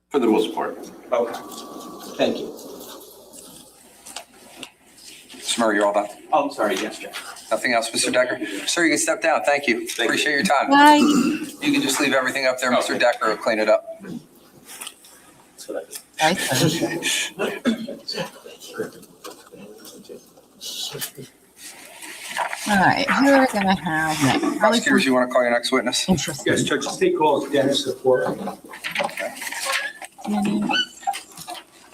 For the most part. Okay. Thank you. Mr. Murray, you're all done. Oh, I'm sorry, yes, Jeff. Nothing else, Mr. Decker? Sir, you can step down. Thank you. Thank you. Appreciate your time. Bye. You can just leave everything up there. Mr. Decker will clean it up. I said. All right, who are we gonna have next? Prosecutors, you want to call your next witness? Interesting. Yes, Judge, take calls, Dennis, the court.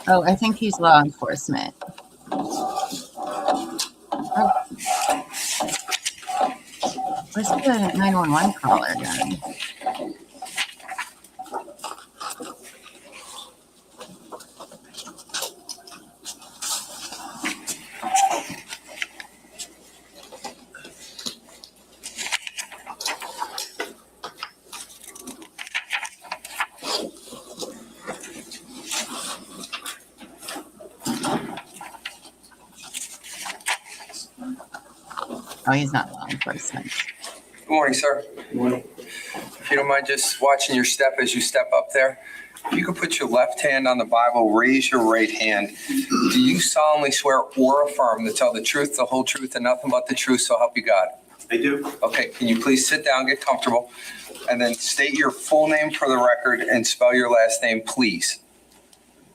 Oh, I think he's law enforcement. Oh. Where's the 911 caller then? Oh, he's not law enforcement. Good morning, sir. Good morning. If you don't mind just watching your step as you step up there, if you could put your left hand on the Bible, raise your right hand. Do you solemnly swear or affirm to tell the truth, the whole truth, and nothing but the truth, so help you God? I do. Okay, can you please sit down, get comfortable, and then state your full name for the record and spell your last name, please?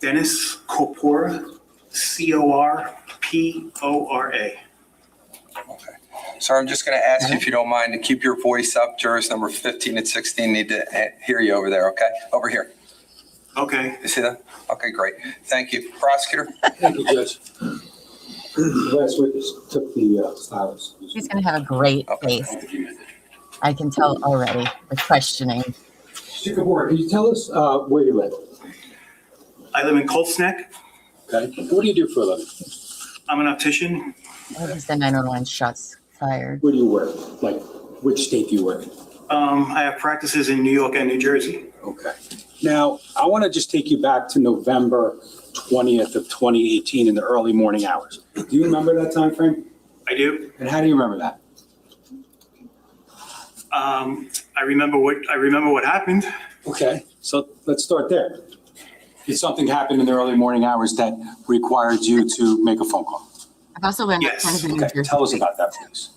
Dennis Corpora, Corpora. Okay. Sir, I'm just going to ask you, if you don't mind, to keep your voice up. Jurors number 15 and 16 need to hear you over there, okay? Over here. Okay. You see that? Okay, great. Thank you. Prosecutor? Thank you, Judge. The last witness took the files. He's gonna have a great face. I can tell already, the questioning. Mr. Kabor, can you tell us where you live? I live in Colts Neck. Okay. What do you do for a living? I'm an optician. Oh, he's the 911 shots fired. Where do you work? Like, which state do you work in? I have practices in New York and New Jersey. Okay. Now, I want to just take you back to November 20th of 2018 in the early morning hours. Do you remember that time frame? I do. And how do you remember that? I remember what happened. Okay, so let's start there. Did something happen in the early morning hours that required you to make a phone call? I've also been Yes. kind of in New Okay, Jersey. tell us about that, please.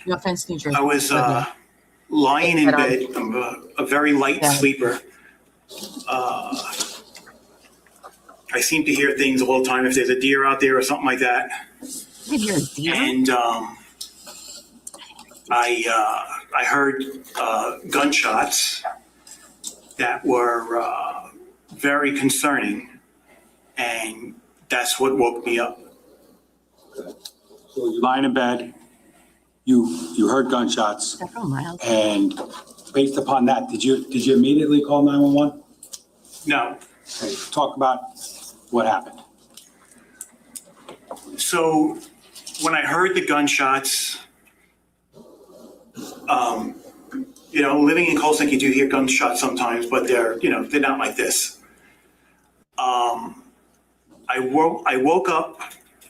No offense, New Jersey. I was lying in bed. I'm a very light Yeah. sleeper. I seem to hear things all the time if there's a deer out there or something like that. Did you hear a deer? And I heard gunshots that were very concerning, and that's what woke me up. So you're lying in bed, you heard gunshots, Several miles. and based upon that, did you immediately call 911? No. Okay, talk about what happened. So when I heard the gunshots, living in Colts Neck, you do hear gunshots sometimes, but they're not like this. I woke up,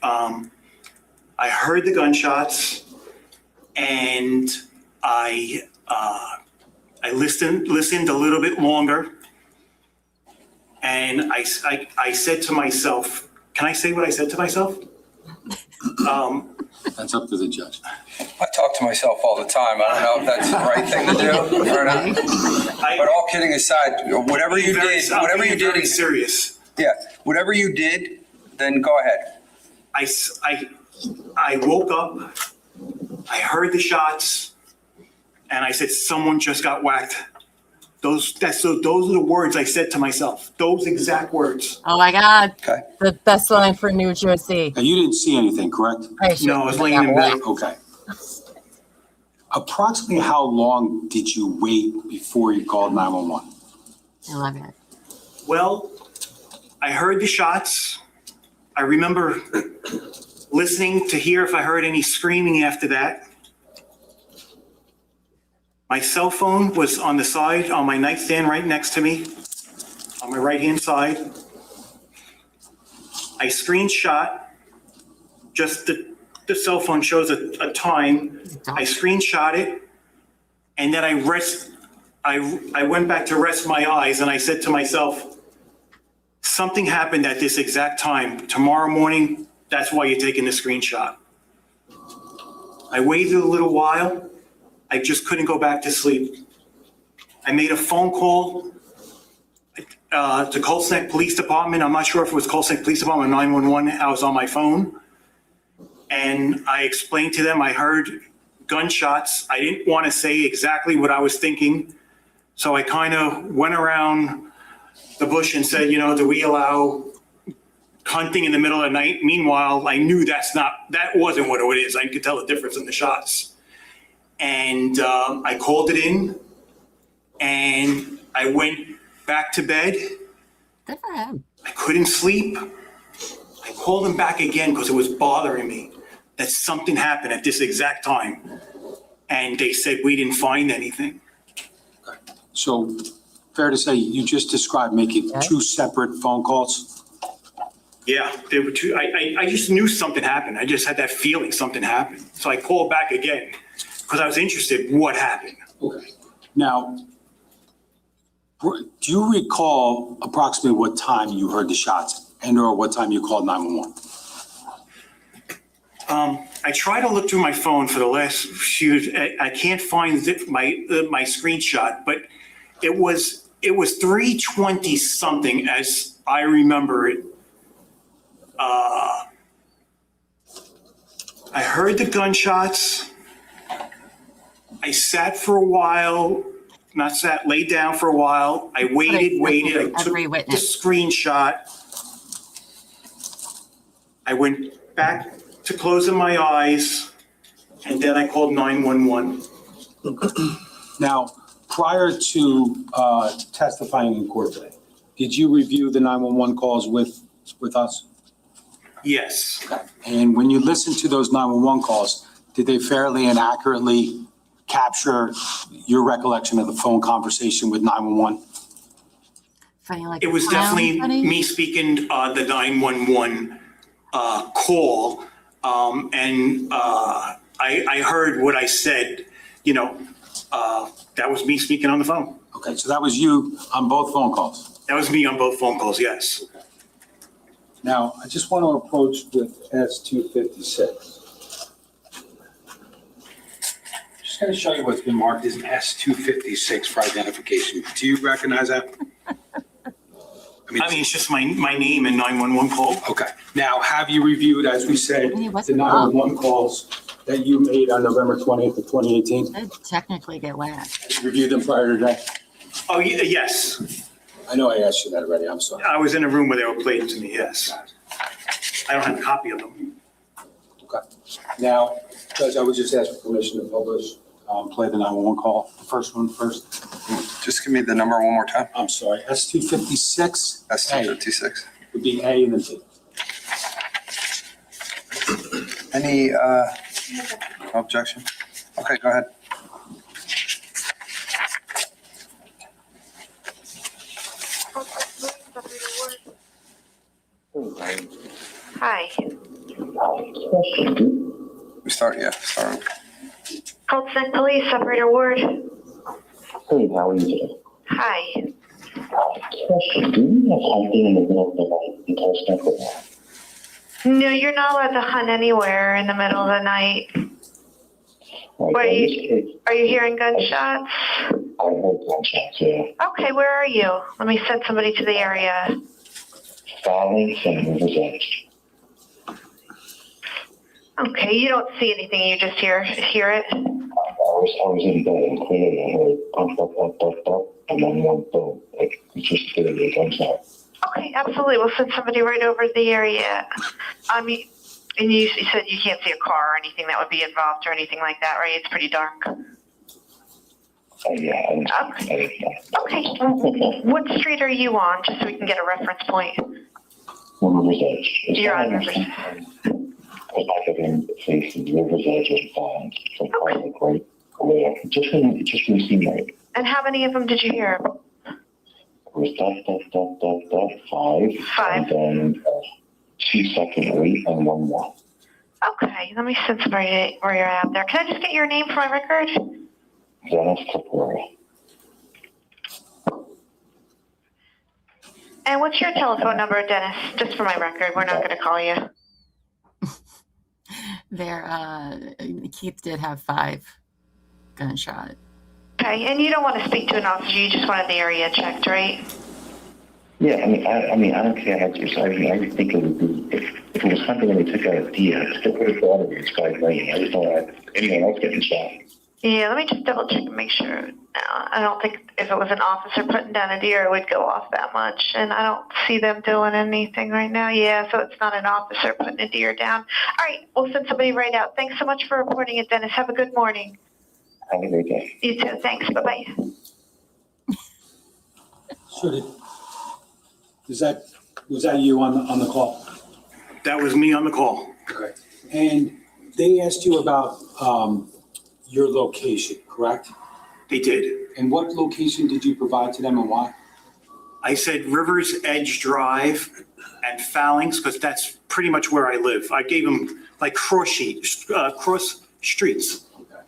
I heard the gunshots, and I listened a little bit longer, And I said to myself, can I say what I said to myself? That's up to the judge. I talk to myself all the time. I don't know if that's the right thing to do or not. But all kidding aside, whatever you did, very serious. Yeah, whatever you did, then go ahead. I woke up, I heard the shots, and I said, someone just got whacked. Those are the words I said to myself. Those exact words. Oh my God. Okay. The best line for New Jersey. Now, you didn't see anything, correct? No, I was laying in bed. Okay. Approximately how long did you wait before you called 911? I love it. Well, I heard the shots. I remember listening to hear if I heard any screaming after that. My cell phone was on the side, on my nightstand right next to me, on my right-hand side. I screenshot, just the cell phone shows a time. I screenshot it, and then I went back to rest my eyes, and I said to myself, something happened at this exact time. Tomorrow morning, that's why you're taking the screenshot. I waited a little while. I just couldn't go back to sleep. I made a phone call to Colts Neck Police Department. I'm not sure if it was Colts Neck Police Department or 911. I was on my phone. And I explained to them I heard gunshots. I didn't want to say exactly what I was thinking. So I kind of went around the bush and said, do we allow hunting in the middle of the night? Meanwhile, I knew that wasn't what it is. I could tell the difference in the shots. And I called it in, and I went back to bed. Good for him. I couldn't sleep. I called him back again because it was bothering me that something happened at this exact time. And they said we didn't find anything. So, fair to say, you just described making two separate phone calls? Yeah, there were two. I just knew something happened. I just had that feeling something happened. So I called back again because I was interested in what happened. Okay. Now, do you recall approximately what time you heard the shots and or what time you called 911? I tried to look through my phone for the last few. I can't find my screenshot, but it was 3:20 something as I remember it. I heard the gunshots. I sat for a while, laid down for a while. I waited. I took the screenshot. I went back to closing my eyes, and then I called 911. Now, prior to testifying in court today, did you review the 911 calls with us? Yes. And when you listened to those 911 calls, did they fairly and accurately capture your recollection of the phone conversation with 911? Funny, like It was definitely me speaking the 911 call, and I heard what I said. That was me speaking on the phone. Okay, so that was you on both phone calls? That was me on both phone calls, yes. Now, I just want to approach with S-256. Just going to show you what's been marked as an S-256 for identification. Do you recognize that? I mean, it's just my name and 911 call. Okay. Now, have you reviewed, as we said, the 911 calls that you made on November 20th of 2018? They technically get whacked. Reviewed them prior to today? Oh, yes. I know I asked you that already. I'm sorry. I was in a room where they were playing to me, yes. I don't have a copy of them. Okay. Now, Judge, I would just ask for permission to publish, play the 911 call, the first one first. Just give me the number one more time. I'm sorry, S-256. S-256. Would be A and then B. Any objection? Okay, go ahead. Hi. We start. Colts Neck Police, Operator Ward. Hey, how are you today? Hi. Question, do you have hunting in the middle of the night in Colts Neck or not? No, you're not allowed to hunt anywhere in the middle of the night. Like, Are you hearing gunshots? I heard gunshots, yeah. Okay, where are you? Let me send somebody to the area. Falling and River's Edge. Okay, you don't see anything, you just hear it? I was in bed and clearly I heard bump, bump, bump, bump, bump, and then one boom. Like, it's just clearly a gunshot. Okay, absolutely. We'll send somebody right over to the area. And you said you can't see a car or anything that would be involved or anything like that, right? It's pretty dark. Yeah. Okay. What street are you on, just so we can get a reference point? River's Edge. You're on River's Edge. Because I could then face the River's Edge and Falling. So probably right away. It just didn't seem right. And how many of them did you hear? It was five. And then 2 second wait and one more. Okay, let me send somebody where you're at there. Can I just get your name for my record? Dennis Capora. And what's your telephone number, Dennis? Just for my record. We're not going to call you. Keith did have 5 gunshot. Okay, and you don't want to speak to an officer. You just wanted the area checked, right? Yeah, I mean, I don't care how to. I just think it would be if it was something that they took out of deer, I still put it for all of these guys laying. I just don't want anyone else getting shot. Yeah, let me just double check and make sure. No, I don't think if it was an officer putting down a deer, it would go off that much. And I don't see them doing anything right now. Yeah, so it's not an officer putting a deer down. All right, we'll send somebody right out. Thanks so much for reporting it, Dennis. Have a good morning. Have a great day. You too. Thanks. Bye-bye. So was that you on the call? That was me on the call. Okay. And they asked you about your location, correct? They did. And what location did you provide to them and why? I said River's Edge Drive and Fallings, because that's pretty much where I live. I gave them like cross streets. Okay.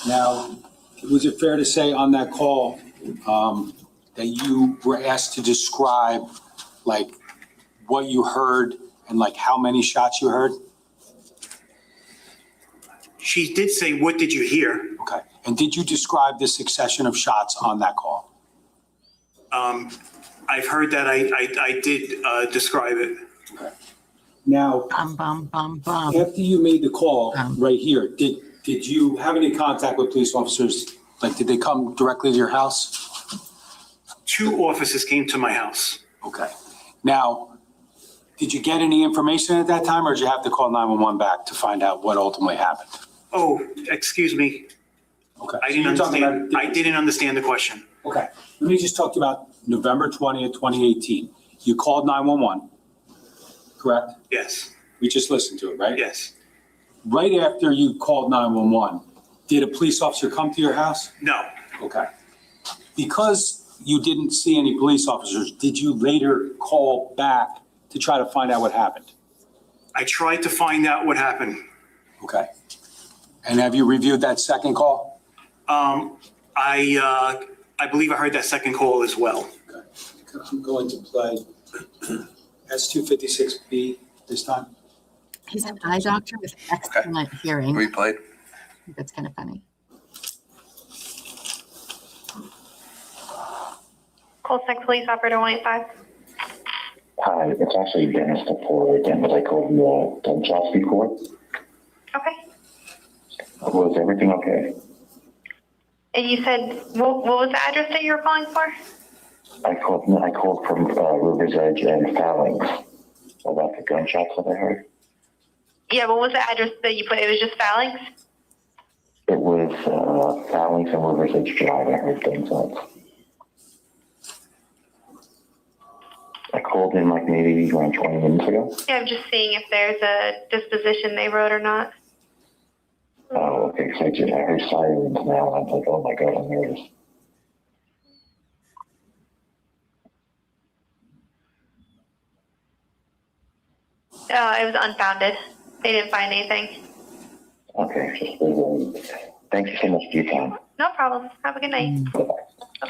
Now, was it fair to say on that call that you were asked to describe like what you heard and like how many shots you heard? She did say, "What did you hear?" Okay. And did you describe the succession of shots on that call? I've heard that I did describe it. Okay. Now, after you made the call right here, did you have any contact with police officers? Like, did they come directly to your house? 2 officers came to my house. Okay. Now, did you get any information at that time, or did you have to call 911 back to find out what ultimately happened? Oh, excuse me. Okay. I didn't understand the question. Okay. Let me just talk to you about November 20th, 2018. You called 911, correct? Yes. We just listened to it, right? Yes. Right after you called 911, did a police officer come to your house? No. Okay. Because you didn't see any police officers, did you later call back to try to find out what happened? I tried to find out what happened. Okay. And have you reviewed that second call? I believe I heard that second call as well. Okay. I'm going to play S256B this time. He's an eye doctor with excellent hearing. Replayed. That's kind of funny. Colts Neck Police Operator 185. Hi, it's actually Dennis Capora again, but I called you gunshots before. Okay. Was everything okay? And you said, what was the address that you were calling for? I called from River's Edge and Fallings about the gunshots that I heard. Yeah, what was the address that you put? It was just Fallings? It was Fallings and River's Edge Drive. I heard gunshots. I called in like maybe around 20 minutes ago. Yeah, I'm just seeing if there's a disposition they wrote or not. Oh, okay. So I heard sirens now. I'm like, oh my God, I'm nervous. It was unfounded. They didn't find anything. Okay. Thank you so much for your time. No problem. Have a good night. Bye-bye. Mr.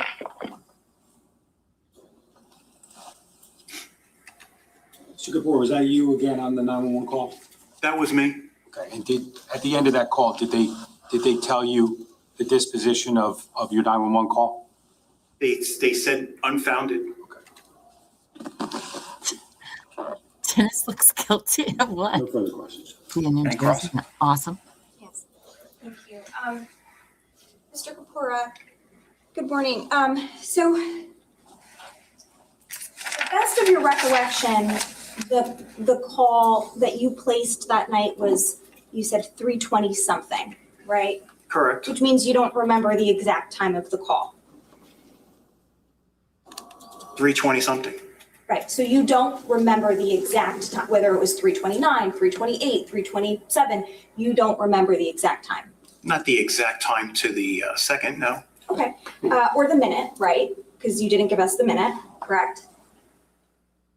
Kapoor, was that you again on the 911 call? That was me. Okay, and at the end of that call, did they tell you the disposition of your 911 call? They said unfounded. Dennis looks guilty of what? No further questions. Yeah, New And cross. Jersey. Awesome. Yes, thank you. Mr. Kapura, good morning. So, to the best of your recollection, the call that you placed that night was, you said 3:20 something, right? Correct. Which means you don't remember the exact time of the call. 3:20 something. Right, so you don't remember the exact time, whether it was 3:29, 3:28, 3:27, you don't remember the exact time. Not the exact time to the second, no. Okay, or the minute, right? Because you didn't give us the minute, correct?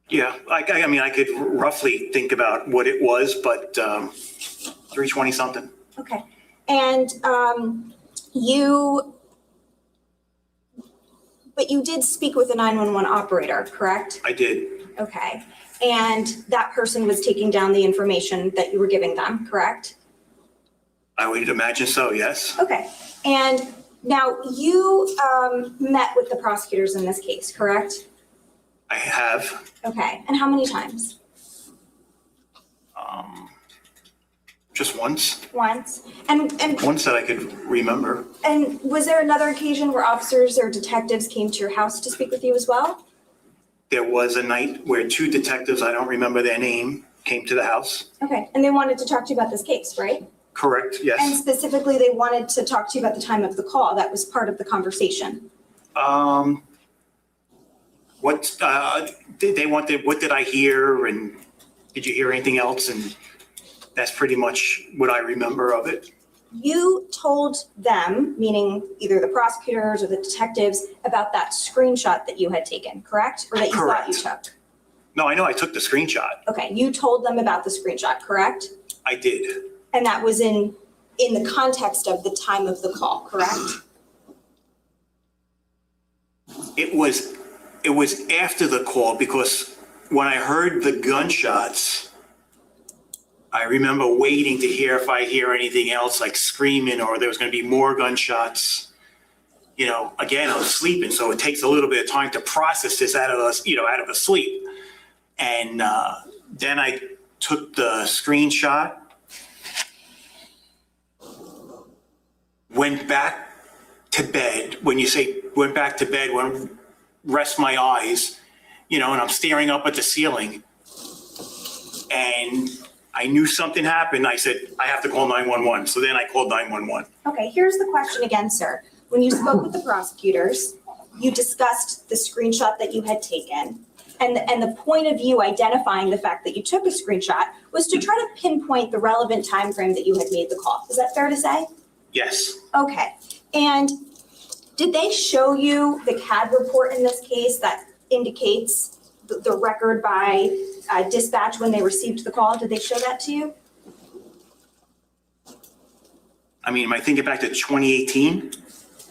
Yeah, I mean, I could roughly think about what it was, but 3:20 something. Okay, and but you did speak with a 911 operator, correct? I did. Okay, and that person was taking down the information that you were giving them, correct? I would imagine so, yes. Okay, and now you met with the prosecutors in this case, correct? I have. Okay, and how many times? Just once. Once. And Once that I could remember. and was there another occasion where officers or detectives came to your house to speak with you as well? There was a night where two detectives, I don't remember their name, came to the house. Okay, and they wanted to talk to you about this case, right? Correct, And yes. specifically, they wanted to talk to you about the time of the call. That was part of the conversation. What they wanted, what did I hear, and did you hear anything else? And that's pretty much what I remember of it. You told them, meaning either the prosecutors or the detectives, about that screenshot that you had taken, correct? Or that you thought you took? No, I know I took the screenshot. Okay, you told them about the screenshot, correct? I did. And that was in the context of the time of the call, correct? It was after the call, because when I heard the gunshots, I remember waiting to hear if I hear anything else, like screaming, or there was going to be more gunshots. You know, again, I was sleeping, so it takes a little bit of time to process this out of a sleep. And then I took the screenshot, went back to bed. When you say went back to bed, when rest my eyes, and I'm staring up at the ceiling, and I knew something happened. I said, I have to call 911. So then I called 911. Okay, here's the question again, sir. When you spoke with the prosecutors, you discussed the screenshot that you had taken. And the point of you identifying the fact that you took a screenshot was to try to pinpoint the relevant time frame that you had made the call. Is that fair to say? Yes. Okay. And did they show you the CAD report in this case that indicates the record by dispatch when they received the call? Did they show that to you? I mean, am I thinking back to 2018?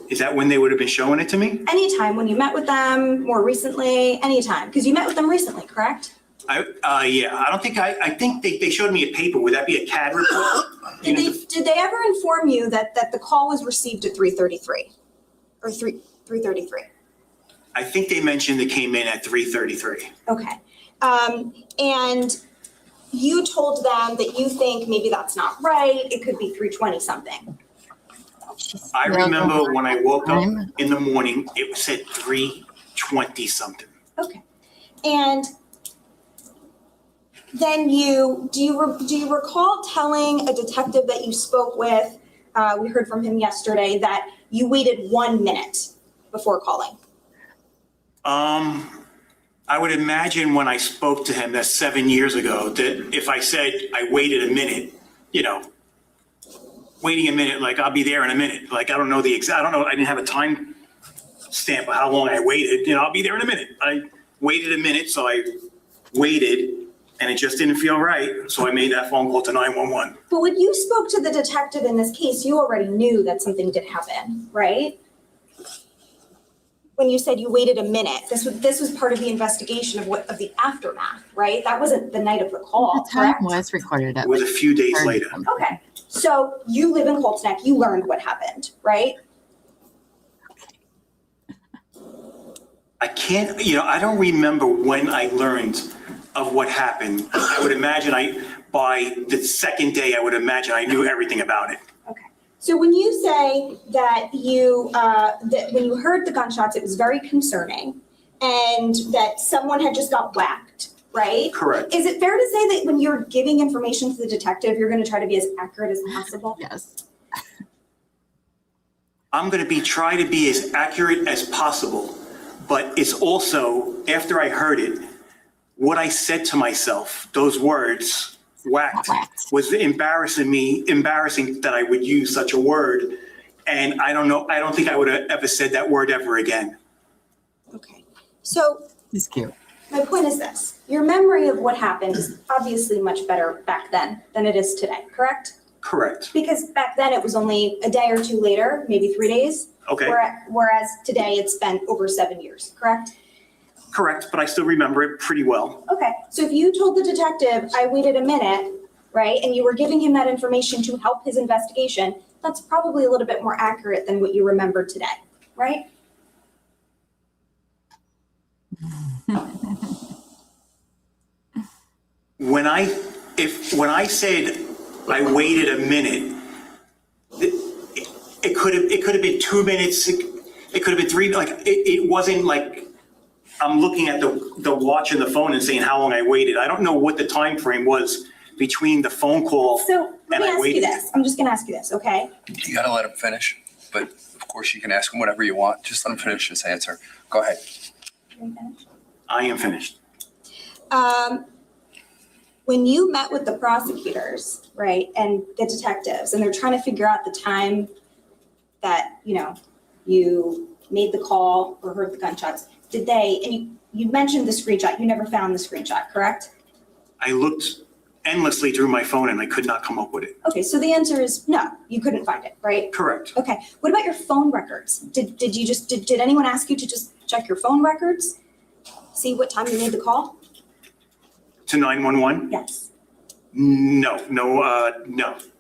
Is that when they would have been showing it to me? Anytime, when you met with them more recently, anytime, because you met with them recently, correct? Yeah, I think they showed me a paper. Would that be a CAD report? Did they ever inform you that the call was received at 3:33 or 3:33? I think they mentioned it came in at 3:33. Okay. And you told them that you think maybe that's not right. It could be 3:20 something. I remember when I woke up in the morning, it said 3:20 something. Okay. And then do you recall telling a detective that you spoke with, we heard from him yesterday, that you waited 1 minute before calling? I would imagine when I spoke to him, that's 7 years ago, that if I said I waited a minute, waiting a minute, like I'll be there in a minute. Like, I don't know, I didn't have a time stamp of how long I waited. I'll be there in a minute. I waited a minute, so I waited, and it just didn't feel right. So I made that phone call to 911. But when you spoke to the detective in this case, you already knew that something did happen, right? when you said you waited a minute, this was part of the investigation of the aftermath, right? That wasn't the night of the call, The time correct? was recorded at It was a few days later. Okay, so you live in Colts Neck, you learned what happened, right? I can't, I don't remember when I learned of what happened. I would imagine by the second day, I knew everything about it. Okay. So when you say that that when you heard the gunshots, it was very concerning and that someone had just got whacked, right? Correct. Is it fair to say that when you're giving information to the detective, you're going to try to be as accurate as possible? Yes. I'm going to try to be as accurate as possible, but it's also, after I heard it, what I said to myself, those words, whacked, was embarrassing that I would use such a word. And I don't think I would have ever said that word ever again. Okay. So He's cute. my point is this. Your memory of what happened is obviously much better back then than it is today, correct? Correct. Because back then it was only a day or two later, maybe 3 days. Okay. Whereas today it's been over 7 years, correct? Correct, but I still remember it pretty well. Okay, so if you told the detective, I waited a minute, right, and you were giving him that information to help his investigation, that's probably a little bit more accurate than what you remember today, right? When I said I waited a minute, it could have been 2 minutes. It could have been 3. It wasn't like I'm looking at the watch and the phone and saying how long I waited. I don't know what the time frame was between the phone call So let and me I ask waited. you this. I'm just gonna ask you this, okay? You gotta let him finish, but of course you can ask him whatever you want. Just let him finish his answer. Go ahead. I am finished. When you met with the prosecutors, right, and the detectives, and they're trying to figure out the time that, you made the call or heard the gunshots, did they, and you mentioned the screenshot, you never found the screenshot, correct? I looked endlessly through my phone and I could not come up with it. Okay, so the answer is no, you couldn't find it, right? Correct. Okay, what about your phone records? Did anyone ask you to just check your phone records? See what time you made the call? To 911? Yes. No.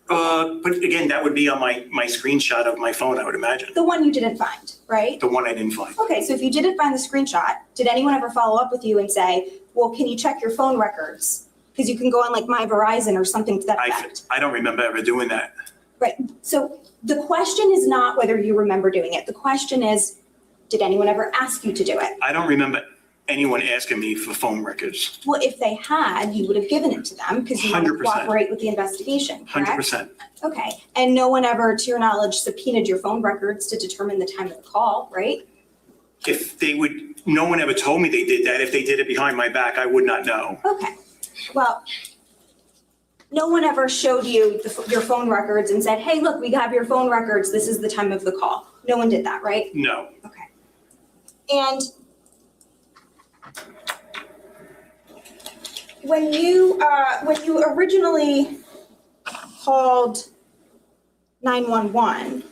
But again, that would be on my screenshot of my phone, I would imagine. The one you didn't find, right? The one I didn't find. Okay, so if you didn't find the screenshot, did anyone ever follow up with you and say, well, can you check your phone records? Because you can go on like My Verizon or something to that effect. I don't remember ever doing that. Right, so the question is not whether you remember doing it. The question is, did anyone ever ask you to do it? I don't remember anyone asking me for phone records. Well, if they had, you would have given it to them because you want to 100%. cooperate with the investigation, correct? 100%. Okay, and no one ever, to your knowledge, subpoenaed your phone records to determine the time of the call, right? No one ever told me they did that. If they did it behind my back, I would not know. Okay, well, no one ever showed you your phone records and said, hey, look, we have your phone records. This is the time of the call. No one did that, right? No. Okay. And when you originally called 911,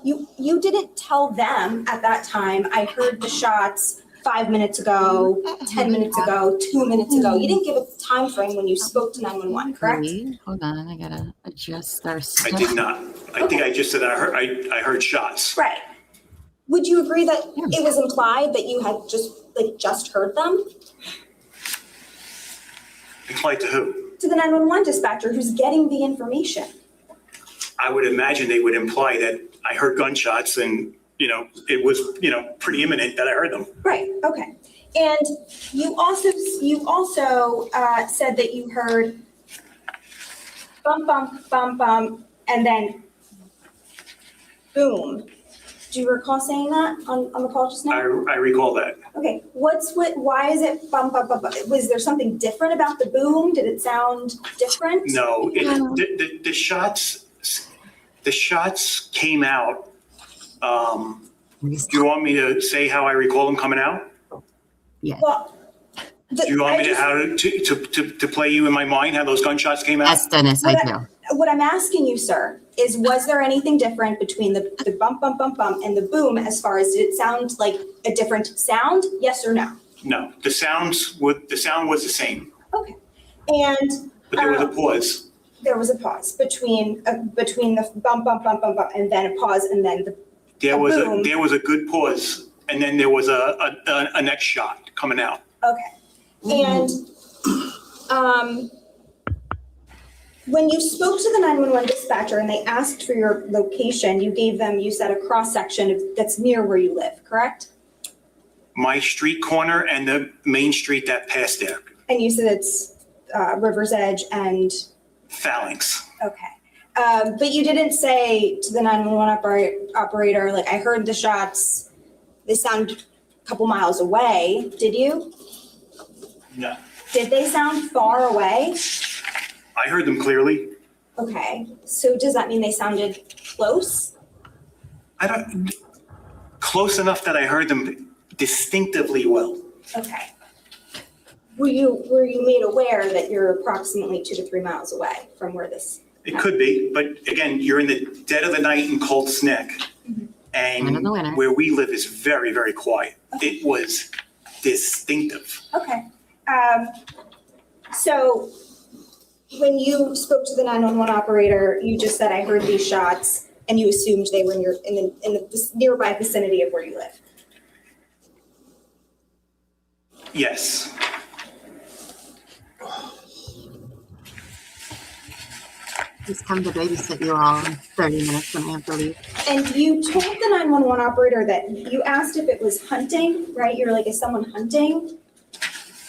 you didn't tell them at that time, I heard the shots 5 minutes ago, 10 minutes ago, 2 minutes ago. You didn't give a time frame when you spoke to 911, correct? Hold on, I gotta adjust our I stuff. did not. I think I just said I heard shots. Right. Would you agree that it was implied that you had just heard them? Implied to who? To the 911 dispatcher who's getting the information. I would imagine they would imply that I heard gunshots and, it was, pretty imminent that I heard them. Right, okay. And you also said that you heard bump, bump, bump, bump, and then boom. Do you recall saying that on the call just now? I recall that. Okay, why is it bump, bump, bump, bump? Was there something different about the boom? Did it sound different? No, the shots came out. Do you want me to say how I recall them coming out? Yeah. Well, Do you want me to play you in my mind how those gunshots came out? Yes, Dennis, I do. What I'm asking you, sir, was there anything different between the bump, bump, bump, bump and the boom as far as did it sound like a different sound? Yes or no? No, the sound was the same, Okay. And but there was a pause. there was a pause between the bump, bump, bump, bump, bump, and then a pause, and then the boom. There was a good pause, and then there was a next shot coming out. Okay. And when you spoke to the 911 dispatcher and they asked for your location, you said a cross section that's near where you live, correct? My street corner and the main street that passed there. And you said it's River's Edge and Phalanx. okay. But you didn't say to the 911 operator, like, I heard the shots, they sound a couple miles away, did you? No. Did they sound far away? I heard them clearly. Okay, so does that mean they sounded close? Close enough that I heard them distinctively well. Okay. Were you made aware that you're approximately 2 to 3 miles away from where this? It could be, but again, you're in the dead of the night in Colts Neck, and where we live is very, very quiet. Okay. It was distinctive. Okay. So when you spoke to the 911 operator, you just said, I heard these shots, and you assumed they were in the nearby vicinity of where you live. Yes. Just come to babysit you all in 30 minutes when I have to leave. And you told the 911 operator that you asked if it was hunting, right? You're like, is someone hunting?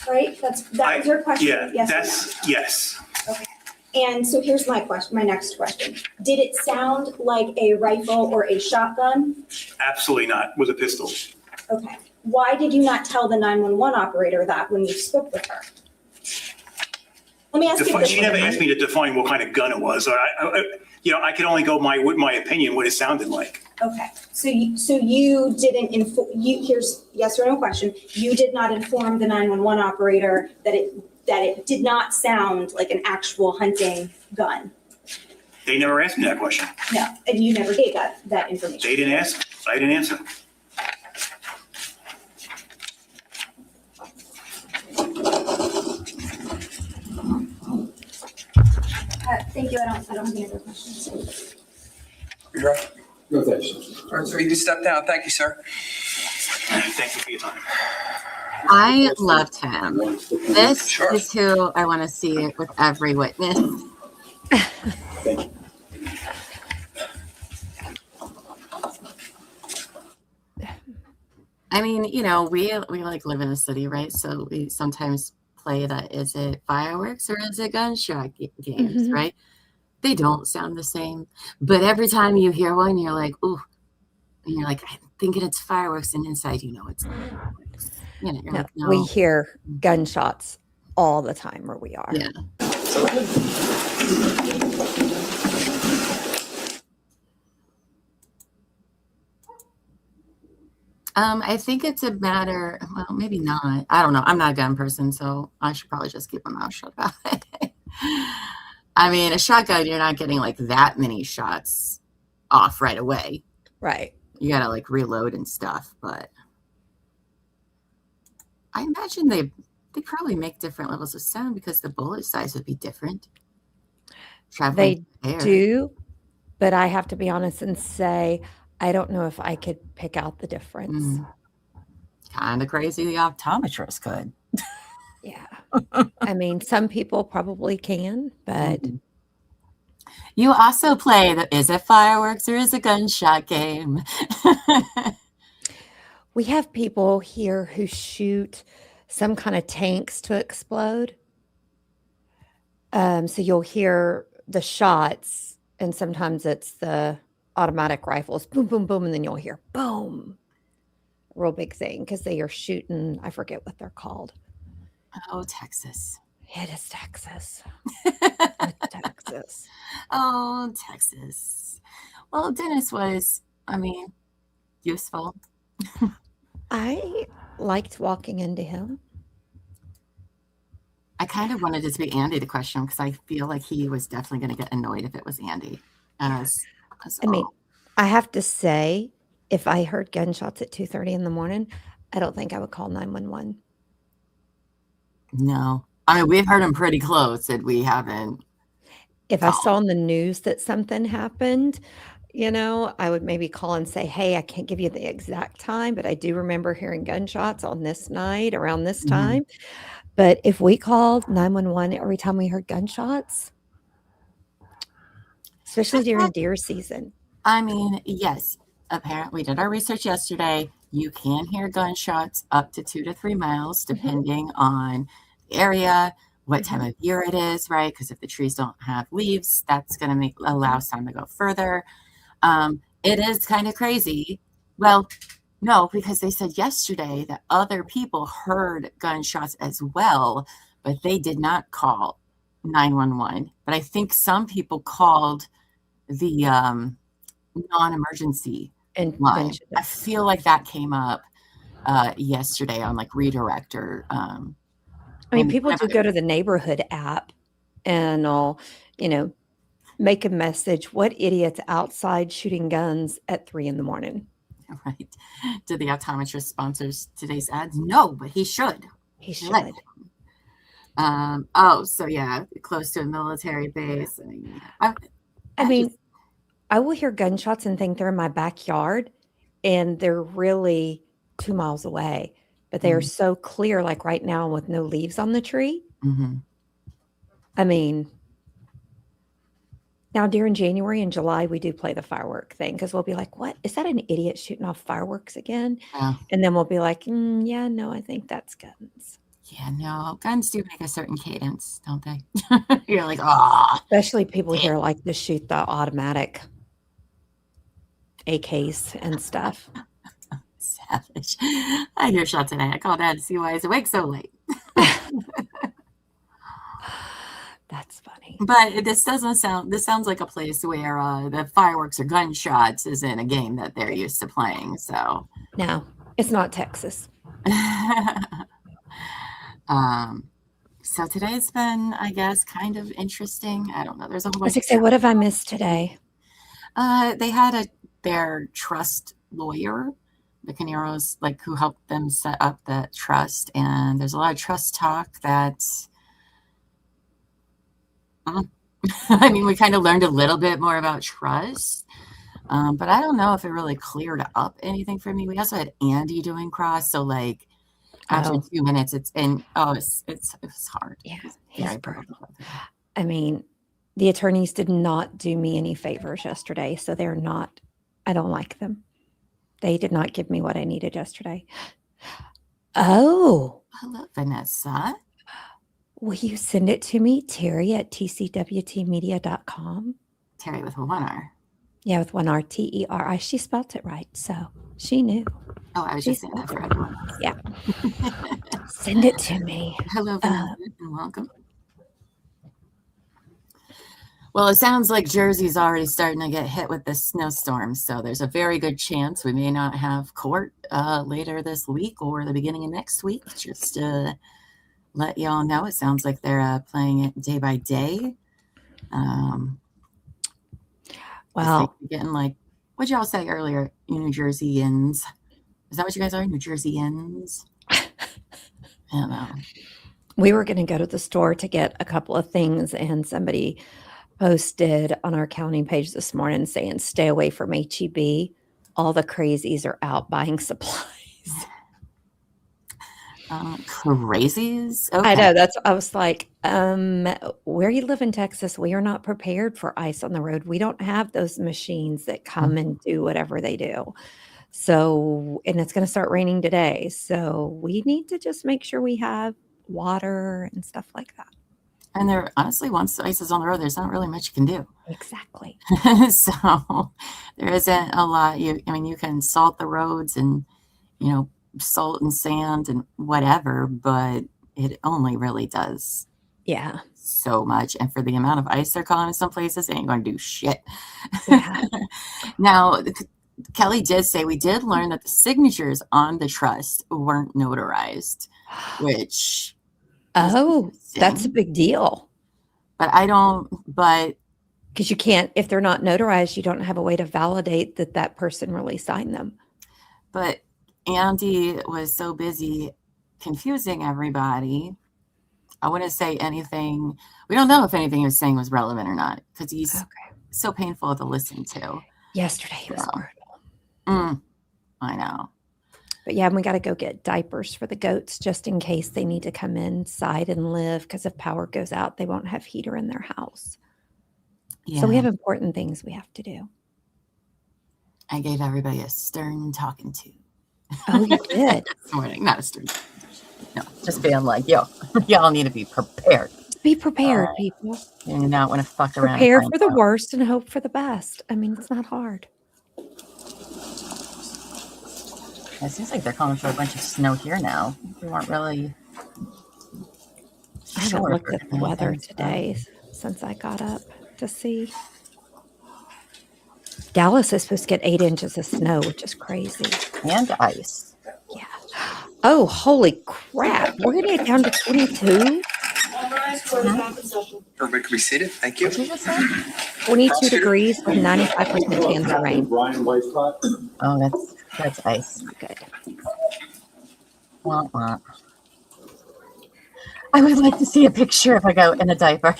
Right? That was your question. Yeah, Yes. Yes. Okay. And so here's my next question. Did it sound like a rifle or a shotgun? Absolutely not. It was a pistol. Okay. Why did you not tell the 911 operator that when you spoke with her? Let me ask you this. She never asked me to define what kind of gun it was. I could only go with my opinion what it sounded like. Okay. So you didn't here's yes or no question. You did not inform the 911 operator that it did not sound like an actual hunting gun. They never asked me that question. No, and you never gave that information. They didn't ask. I didn't answer. Thank you. I don't have any other questions. You're right. No, thanks. All right, so you can step down. Thank you, sir. Thank you for your time. I loved him. This Sure. is who I want to see with every witness. Thank you. I mean, we like live in a city, right? So we sometimes play that, is it fireworks or is it gunshot games, right? They don't sound the same. But every time you hear one, you're like, ooh. And you're like, I'm thinking it's fireworks. And inside, it's not fireworks. You're like, no. We hear gunshots all the time where we are. Yeah. I think it's a matter, well, maybe not. I don't know. I'm not a gun person, so I should probably just keep my mouth shut about it. I mean, a shotgun, you're not getting like that many shots off right away. Right. You got to like reload and stuff, but I imagine they probably make different levels of sound because the bullet size would be different. They do, but I have to be honest and say, I don't know if I could pick out the difference. Kind of crazy the optometrist could. Yeah. I mean, some people probably can, but. You also play the is it fireworks or is it gunshot game? We have people here who shoot some kind of tanks to explode. So you'll hear the shots, and sometimes it's the automatic rifles, boom, boom, boom, and then you'll hear boom. Real big thing because they are shooting, I forget what they're called. Oh, Texas. It is Texas. It's Texas. Oh, Texas. Well, Dennis was, useful. I liked walking into him. I kind of wanted it to be Andy to question him because I feel like he was definitely going to get annoyed if it was Andy. as I mean, all. I have to say, if I heard gunshots at 2:30 in the morning, I don't think I would call 911. No. I mean, we've heard them pretty close, and we haven't. If I saw on the news that something happened, I would maybe call and say, hey, I can't give you the exact time, but I do remember hearing gunshots on this night around this Mhm. time. But if we called 911 every time we heard gunshots, especially during deer season. I mean, yes, apparently we did our research yesterday. You can hear gunshots up to 2 to 3 miles, depending on the area, what time of year it is, right? Because if the trees don't have leaves, that's going to allow sound to go further. It is kind of crazy. Well, no, because they said yesterday that other people heard gunshots as well, but they did not call 911. But I think some people called the non-emergency line. I feel like that came up yesterday on like redirect or I mean, people do go to the neighborhood app and I'll, make a message, what idiot's outside shooting guns at 3 a.m? Right. Did the optometrist sponsors today's ads? No, but he should. He should. So yeah, close to a military base. I mean, I will hear gunshots and think they're in my backyard and they're really 2 miles away, but they are so clear, like right now with no leaves on the tree. I mean, now during January and July, we do play the firework thing because we'll be like, what? Is that an idiot shooting off fireworks again? And then we'll be like, yeah, no, I think that's guns. Yeah, no, guns do make a certain cadence, don't they? You're like, oh. Especially people here like to shoot the automatic AKs and stuff. Savage. I had your shot today. I called Dad to see why he's awake so late. That's funny. But this sounds like a place where the fireworks or gunshots is in a game that they're used to playing. So no, it's not Texas. So today's been, I guess, kind of interesting. I don't know. There's a whole bunch. What have I missed today? They had their trust lawyer, the Caneiros, like who helped them set up the trust, and there's a lot of trust talk that. I mean, we kind of learned a little bit more about trust, but I don't know if it really cleared up anything for me. We also had Andy doing cross, so like after 2 minutes, it's hard. Yeah, he's brutal. I mean, the attorneys did not do me any favors yesterday, so they're not. I don't like them. They did not give me what I needed yesterday. Oh, hello, Vanessa. Will you send it to me, Terry at tcwtmedia.com? Terry with one R. Yeah, with one R, Teri. She spelled it right, so she knew. Oh, I was just saying that for everyone. Yeah. Send it to me. Hello, Vanessa, and welcome. Well, it sounds like Jersey's already starting to get hit with this snowstorm, so there's a very good chance we may not have court later this week or the beginning of next week. Just let y'all know, it sounds like they're playing it day by day. Wow. Getting like, what'd y'all say earlier? You New Jerseyans. Is that what you guys are? New Jerseyans? I don't know. We were going to go to the store to get a couple of things, and somebody posted on our accounting page this morning saying, stay away from HEB. All the crazies are out buying supplies. Crazies? Okay. I know. I was like, where you live in Texas, we are not prepared for ice on the road. We don't have those machines that come and do whatever they do. So, and it's going to start raining today. So we need to just make sure we have water and stuff like that. And there, honestly, once the ice is on the road, there's not really much you can do. Exactly. So there isn't a lot. You can salt the roads and, salt and sand and whatever, but it only really does so much. And for the amount of ice they're calling in some places, they ain't going to do shit. Yeah. Now, Kelly did say we did learn that the signatures on the trust weren't notarized, which that's a big deal. But Because you can't, if they're not notarized, you don't have a way to validate that that person really signed them. But Andy was so busy confusing everybody. I wouldn't say anything. We don't know if anything he was saying was relevant or not because he's so painful to listen to. Yesterday was brutal. I know. But yeah, we got to go get diapers for the goats just in case they need to come inside and live because if power goes out, they won't have heater in their house. Yeah. So we have important things we have to do. I gave everybody a stern talking to. Oh, you did? This morning. Not a stern. No, just being like, y'all need to be prepared. Be prepared, people. You not want to fuck around. Prepare for the worst and hope for the best. I mean, it's not hard. It seems like they're calling for a bunch of snow here now. We weren't really. I haven't looked at the weather today since I got up to see. Dallas is supposed to get 8 inches of snow, which is crazy. And ice. Yeah. Oh, holy crap. We're going to get down to 22? Everybody can be seated. Thank you. 22 degrees with 95% chance of rain. Oh, that's ice. Good. Wah, wah. I would like to see a picture if I go in a diaper.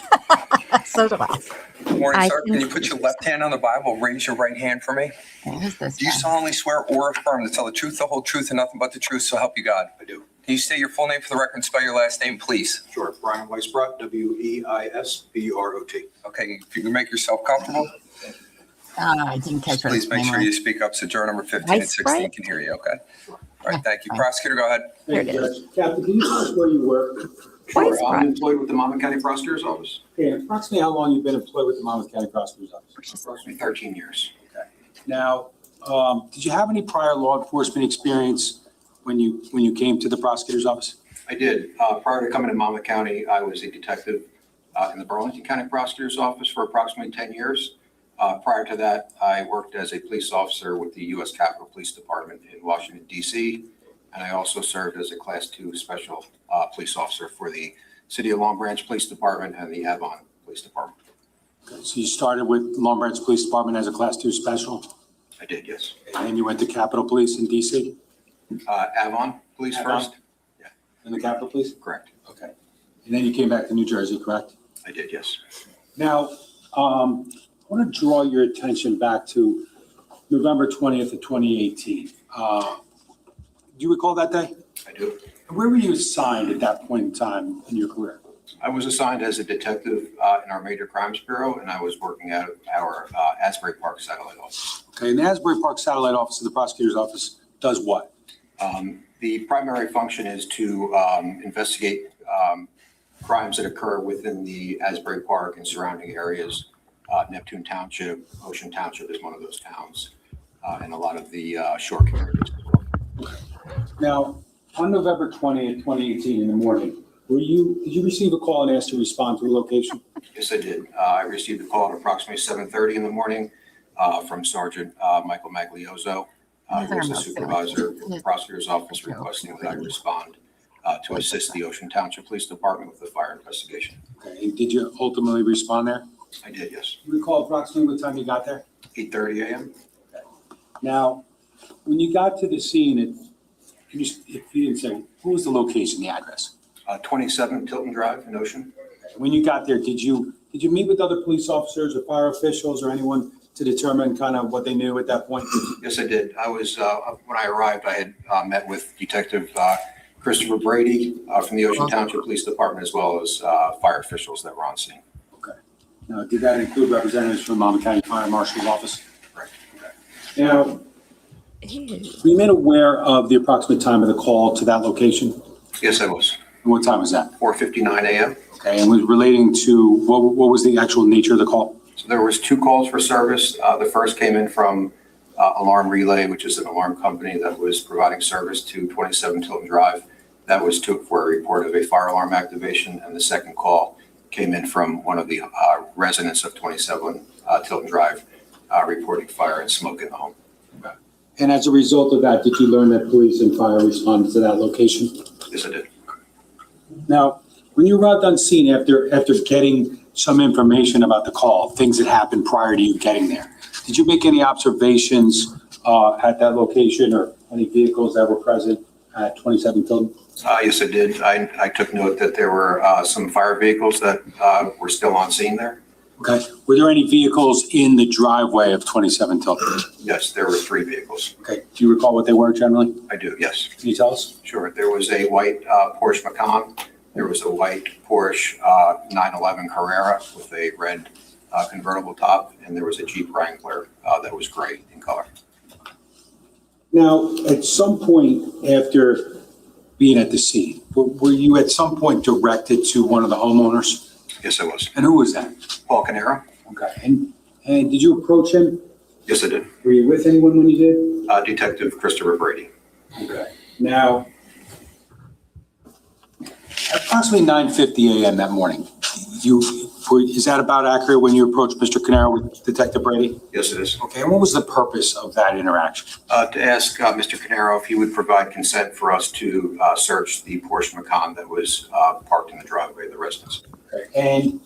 So do I. Good morning, sir. Can you put your left hand on the Bible, raise your right hand for me? What is this? Do you solemnly swear or affirm to tell the truth, the whole truth, and nothing but the truth, so help you God? I do. Can you state your full name for the record and spell your last name, please? Sure. Brian Weisbrot, Weisbrot. Okay, if you can make yourself comfortable. I didn't catch what. Please make sure you speak up so juror number 15 and 16 can hear you, okay? All right, thank you. Prosecutor, go ahead. There it is. Captain, can you tell us where you work? Sure. I'm employed with the Monmouth County Prosecutor's Office. Okay, approximately how long you've been employed with the Monmouth County Prosecutor's Office? Approximately 13 years. Okay. Now, did you have any prior law enforcement experience when you came to the prosecutor's office? I did. Prior to coming to Monmouth County, I was a detective in the Burlington County Prosecutor's Office for approximately 10 years. Prior to that, I worked as a police officer with the U.S. Capitol Police Department in Washington, D.C., and I also served as a Class 2 Special Police Officer for the City of Long Branch Police Department and the Avon Police Department. Okay, so you started with Long Branch Police Department as a Class 2 Special? I did, yes. And then you went to Capitol Police in D.C.? Avon Police first. Yeah. And the Capitol Police? Correct. Okay. And then you came back to New Jersey, correct? I did, yes. Now, I want to draw your attention back to November 20th of 2018. Do you recall that day? I do. Where were you assigned at that point in time in your career? I was assigned as a detective in our Major Crimes Bureau, and I was working at our Asbury Park Satellite Office. Okay, and the Asbury Park Satellite Office of the Prosecutor's Office does what? The primary function is to investigate crimes that occur within the Asbury Park and surrounding areas. Neptune Township, Ocean Township is one of those towns, and a lot of the shore communities as well. Now, on November 20th, 2018 in the morning, did you receive a call and ask to respond to a location? Yes, I did. I received a call at approximately 7:30 in the morning from Sergeant Michael Magliozzo, who was the supervisor of the prosecutor's office, requesting that I respond to assist the Ocean Township Police Department with the fire investigation. Okay, and did you ultimately respond there? I did, yes. Do you recall approximately what time you got there? 8:30 a.m. Okay. Now, when you got to the scene, if you didn't say, what was the location, the address? 27 Tilton Drive in Ocean. When you got there, did you meet with other police officers or fire officials or anyone to determine kind of what they knew at that point? Yes, I did. I was, when I arrived, I had met with Detective Christopher Brady from the Ocean Township Police Department, as well as fire officials that were on scene. Okay. Now, did that include representatives from the Monmouth County Fire Marshal's office? Right. Okay. Now, were you made aware of the approximate time of the call to that location? Yes, I was. And what time was that? 4:59 a.m. Okay, and was relating to, what was the actual nature of the call? So there was 2 calls for service. The first came in from Alarm Relay, which is an alarm company that was providing service to 27 Tilton Drive. That was for a report of a fire alarm activation. And the second call came in from one of the residents of 27 Tilton Drive reporting fire and smoke in the home. Okay. And as a result of that, did you learn that police and fire responded to that location? Yes, I did. Now, when you arrived on scene after getting some information about the call, things that happened prior to you getting there. Did you make any observations at that location or any vehicles that were present at 27 Tilden? Yes, I did. I took note that there were some fire vehicles that were still on scene there. Okay. Were there any vehicles in the driveway of 27 Tilden? Yes, there were 3 vehicles. Okay. Do you recall what they were generally? I do, yes. Can you tell us? Sure. There was a white Porsche Macan. There was a white Porsche 911 Carrera with a red convertible top, and there was a Jeep Wrangler that was gray in color. Now, at some point after being at the scene, were you at some point directed to one of the homeowners? Yes, I was. And who was that? Paul Caneiro. Okay. And did you approach him? Yes, I did. Were you with anyone when you did? Detective Christopher Brady. Okay. Now, approximately 9:50 a.m. that morning, is that about accurate when you approached Mr. Caneiro with Detective Brady? Yes, it is. Okay. And what was the purpose of that interaction? To ask Mr. Caneiro if he would provide consent for us to search the Porsche Macan that was parked in the driveway of the residence. Okay. And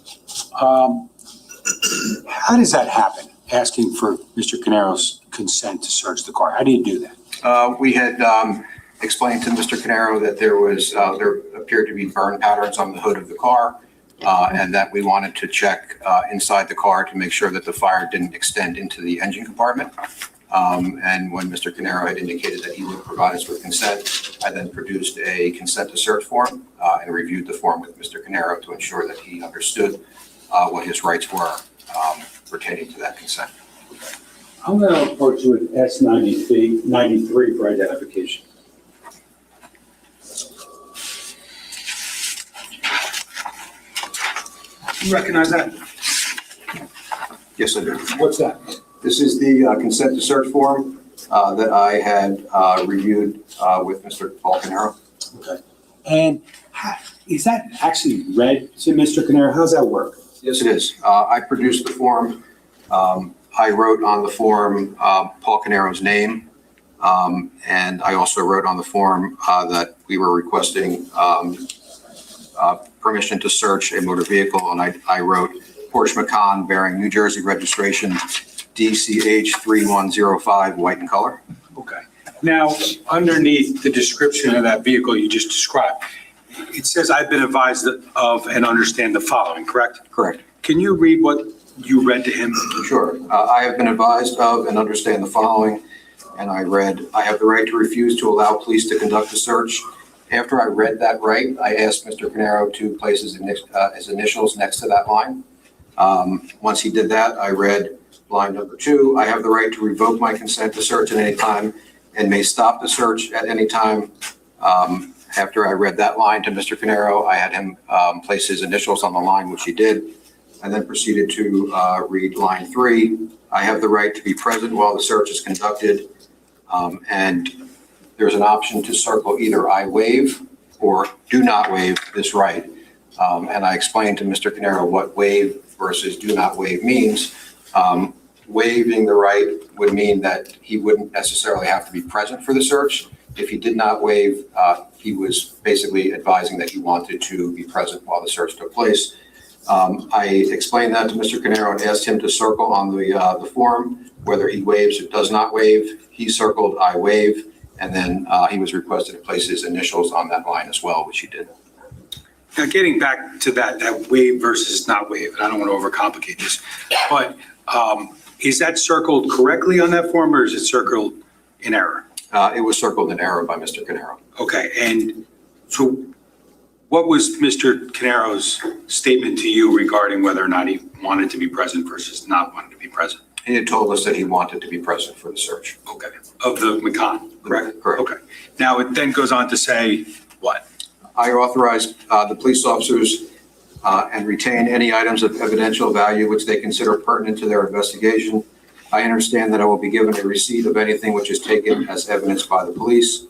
how does that happen? Asking for Mr. Caneiro's consent to search the car. How do you do that? We had explained to Mr. Caneiro that there appeared to be burn patterns on the hood of the car, and that we wanted to check inside the car to make sure that the fire didn't extend into the engine compartment. And when Mr. Caneiro had indicated that he would provide us with consent, I then produced a consent to search form and reviewed the form with Mr. Caneiro to ensure that he understood what his rights were pertaining to that consent. I'm going to approach you with S93 for identification. You recognize that? Yes, I do. What's that? This is the consent to search form that I had reviewed with Mr. Paul Caneiro. Okay. And is that actually read to Mr. Caneiro? How's that work? Yes, it is. I produced the form. I wrote on the form Paul Caneiro's name, and I also wrote on the form that we were requesting permission to search a motor vehicle, and I wrote Porsche Macan bearing New Jersey registration DCH 3105, white in color. Okay. Now, underneath the description of that vehicle you just described, it says, I've been advised of and understand the following, correct? Correct. Can you read what you read to him? Sure. I have been advised of and understand the following, and I read, I have the right to refuse to allow police to conduct a search. After I read that right, I asked Mr. Caneiro to place his initials next to that line. Once he did that, I read line number 2, I have the right to revoke my consent to search at any time and may stop the search at any time. After I read that line to Mr. Caneiro, I had him place his initials on the line, which he did, and then proceeded to read line 3. I have the right to be present while the search is conducted, and there's an option to circle either I waive or do not waive this right. And I explained to Mr. Caneiro what waive versus do not waive means. Waiving the right would mean that he wouldn't necessarily have to be present for the search. If he did not waive, he was basically advising that he wanted to be present while the search took place. I explained that to Mr. Caneiro and asked him to circle on the form whether he waives or does not waive. He circled I waive, and then he was requested to place his initials on that line as well, which he did. Now, getting back to that waive versus not waive, and I don't want to overcomplicate this, but is that circled correctly on that form, or is it circled in error? It was circled in error by Mr. Caneiro. Okay, and so what was Mr. Caneiro's statement to you regarding whether or not he wanted to be present versus not wanted to be present? He had told us that he wanted to be present for the search. Okay, of the Macan, correct? Correct. Okay. Now, it then goes on to say what? I authorized the police officers and retain any items of evidential value which they consider pertinent to their investigation. I understand that I will be given a receipt of anything which is taken as evidence by the police.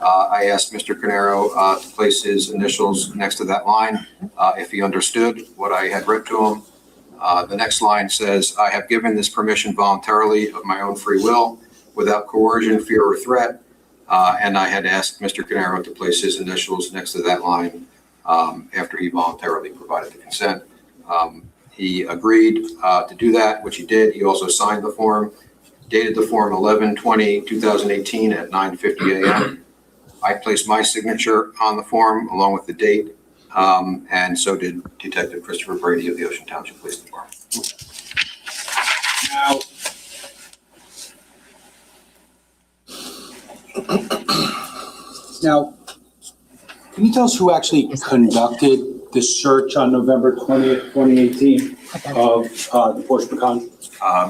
I asked Mr. Caneiro to place his initials next to that line if he understood what I had read to him. The next line says, I have given this permission voluntarily of my own free will, without coercion, fear, or threat. And I had asked Mr. Caneiro to place his initials next to that line after he voluntarily provided the consent. He agreed to do that, which he did. He also signed the form, dated the form 11/20/2018 at 9:50 a.m. I placed my signature on the form along with the date, and so did Detective Christopher Brady of the Ocean Township Police Department. Now, can you tell us who actually conducted the search on November 20th, 2018 of the Porsche Macan?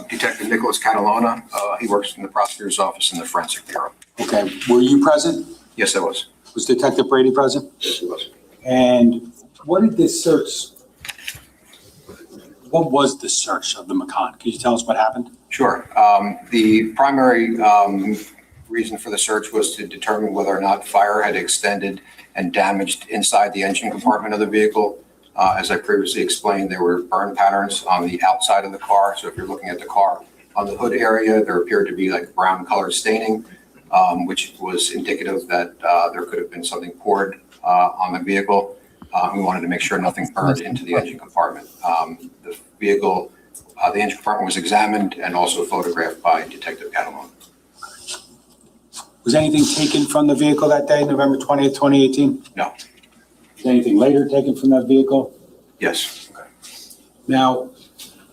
Detective Nicholas Catalona, he works in the prosecutor's office in the Forensic Bureau. Okay, were you present? Yes, I was. Was Detective Brady present? Yes, he was. And what was the search of the Macan? Can you tell us what happened? Sure. The primary reason for the search was to determine whether or not fire had extended and damaged inside the engine compartment of the vehicle. As I previously explained, there were burn patterns on the outside of the car. So if you're looking at the car on the hood area, there appeared to be like brown colored staining, which was indicative that there could have been something poured on the vehicle. We wanted to make sure nothing burned into the engine compartment. The vehicle, the engine compartment was examined and also photographed by Detective Catalona. Was anything taken from the vehicle that day, November 20th, 2018? No. Was anything later taken from that vehicle? Yes. Okay. Now,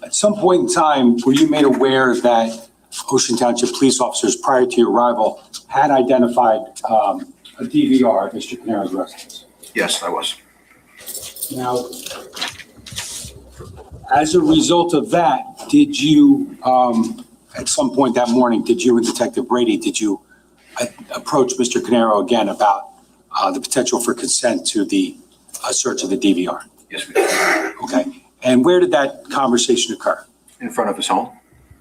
at some point in time, were you made aware that Ocean Township police officers prior to your arrival had identified a DVR at Mr. Caneiro's residence? Yes, I was. Now, as a result of that, did you, at some point that morning, did you and Detective Brady, did you approach Mr. Caneiro again about the potential for consent to the search of the DVR? Yes, we did. Okay. And where did that conversation occur? In front of his home.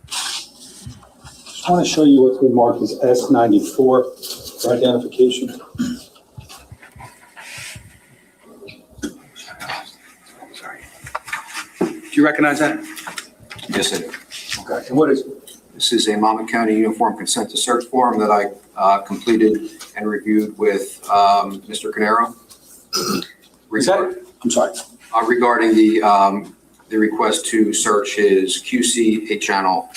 Just want to show you what's been marked as S94 for identification. Sorry. Do you recognize that? Yes, I do. Okay. And what is it? This is a Llama County Uniform Consent to Search form that I completed and reviewed with Mr. Caneiro. Is that, I'm sorry. Regarding the request to search his QC 8-channel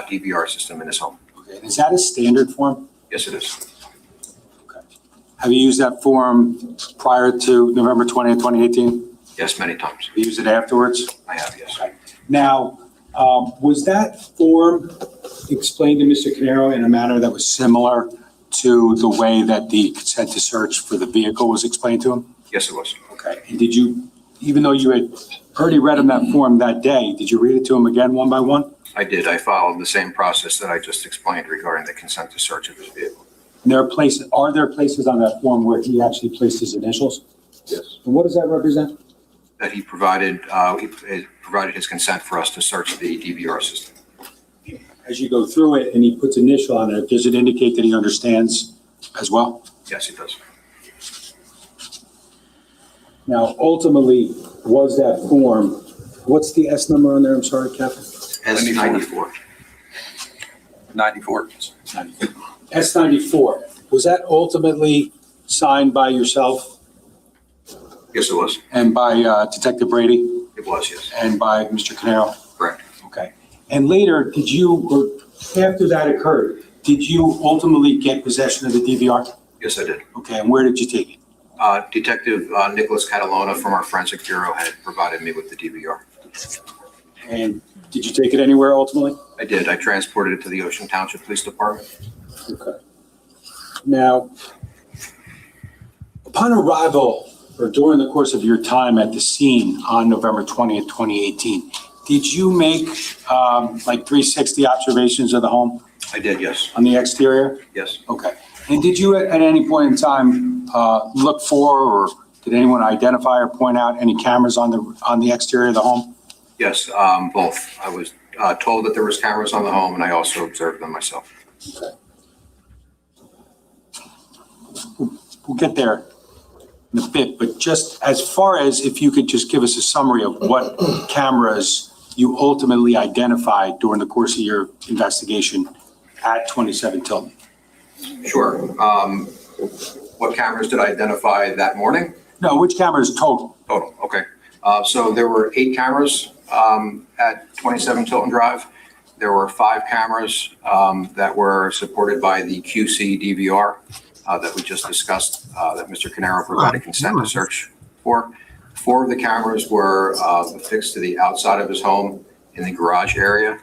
DVR system in his home. Okay. Is that a standard form? Yes, it is. Okay. Have you used that form prior to November 20th, 2018? Yes, many times. Have you used it afterwards? I have, yes. Okay. Now, was that form explained to Mr. Caneiro in a manner that was similar to the way that the consent to search for the vehicle was explained to him? Yes, it was. Okay. And did you, even though you had already read him that form that day, did you read it to him again one by one? I did. I followed the same process that I just explained regarding the consent to search of his vehicle. And are there places on that form where he actually placed his initials? Yes. And what does that represent? That he provided his consent for us to search the DVR system. As you go through it and he puts initial on it, does it indicate that he understands as well? Yes, it does. Now, ultimately, was that form, what's the S number on there? I'm sorry, Captain? S94. 94. S94. Was that ultimately signed by yourself Yes, it was. and by Detective Brady It was, yes. and by Mr. Caneiro? Correct. Okay. And later, did you, or after that occurred, did you ultimately get possession of the DVR? Yes, I did. Okay, and where did you take it? Detective Nicholas Catalona from our Forensic Bureau had provided me with the DVR. And did you take it anywhere ultimately? I did. I transported it to the Ocean Township Police Department. Okay. Now, upon arrival, or during the course of your time at the scene on November 20th, 2018, did you make like 360 observations of the home I did, yes. on the exterior? Yes. Okay. And did you at any point in time look for, or did anyone identify or point out any cameras on the exterior of the home? Yes, both. I was told that there was cameras on the home, and I also observed them myself. Okay. We'll get there in a bit, but just as far as if you could just give us a summary of what cameras you ultimately identified during the course of your investigation at 27 Tilton. Sure. What cameras did I identify that morning? No, which cameras total? Total, okay. So there were 8 cameras at 27 Tilton Drive. There were 5 cameras that were supported by the QC DVR that we just discussed, that Mr. Caneiro provided consent to search for. 4 of the cameras were affixed to the outside of his home in the garage area.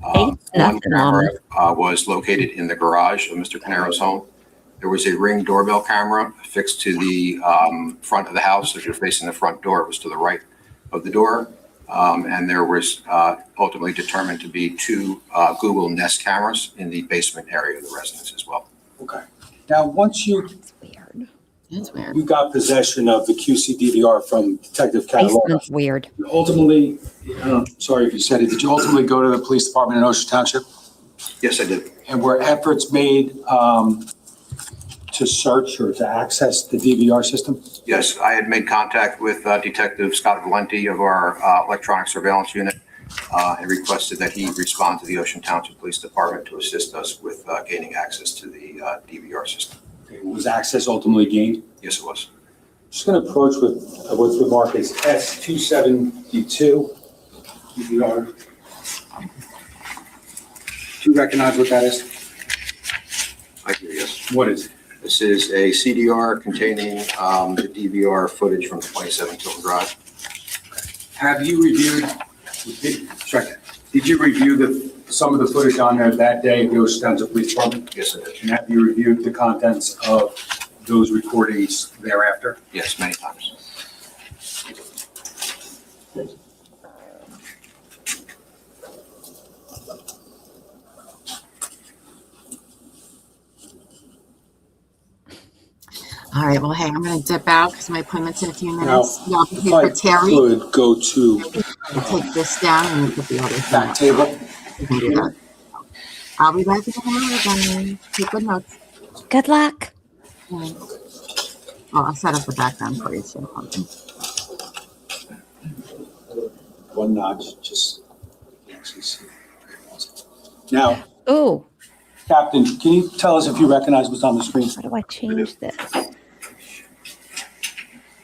One camera was located in the garage of Mr. Caneiro's home. There was a Ring doorbell camera affixed to the front of the house. If you're facing the front door, it was to the right of the door. And there was ultimately determined to be 2 Google Nest cameras in the basement area of the residence as well. Okay. Now, once you It's weird. you got possession of the QC DVR from Detective Caneiro, Basement's weird. ultimately, sorry if you said it, did you ultimately go to the police department in Ocean Township? Yes, I did. And were efforts made to search or to access the DVR system? Yes, I had made contact with Detective Scott Valenti of our electronic surveillance unit and requested that he respond to the Ocean Township Police Department to assist us with gaining access to the DVR system. Okay, was access ultimately gained? Yes, it was. Just going to approach with what's remarked as S272 DVR. Do you recognize what that is? I do, yes. What is it? This is a CDR containing the DVR footage from 27 Tilton Drive. Have you reviewed, did you review some of the footage on there that day at the Ocean Township Police Department? Yes, I did. And have you reviewed the contents of those recordings thereafter? Yes, many times. All right, well, hey, I'm going to dip out because my appointment's in a few Now, minutes. Y'all can if pay I for Terry. could go to I'll take this down and put the other thing that up. table. You can do that. I'll be back in a minute, then. Take good notes. Good luck. Well, I'll set up the background for you, so One notch, just actually see. Now, Ooh, Captain, can you tell us if you recognize what's on the screen? how do I change this?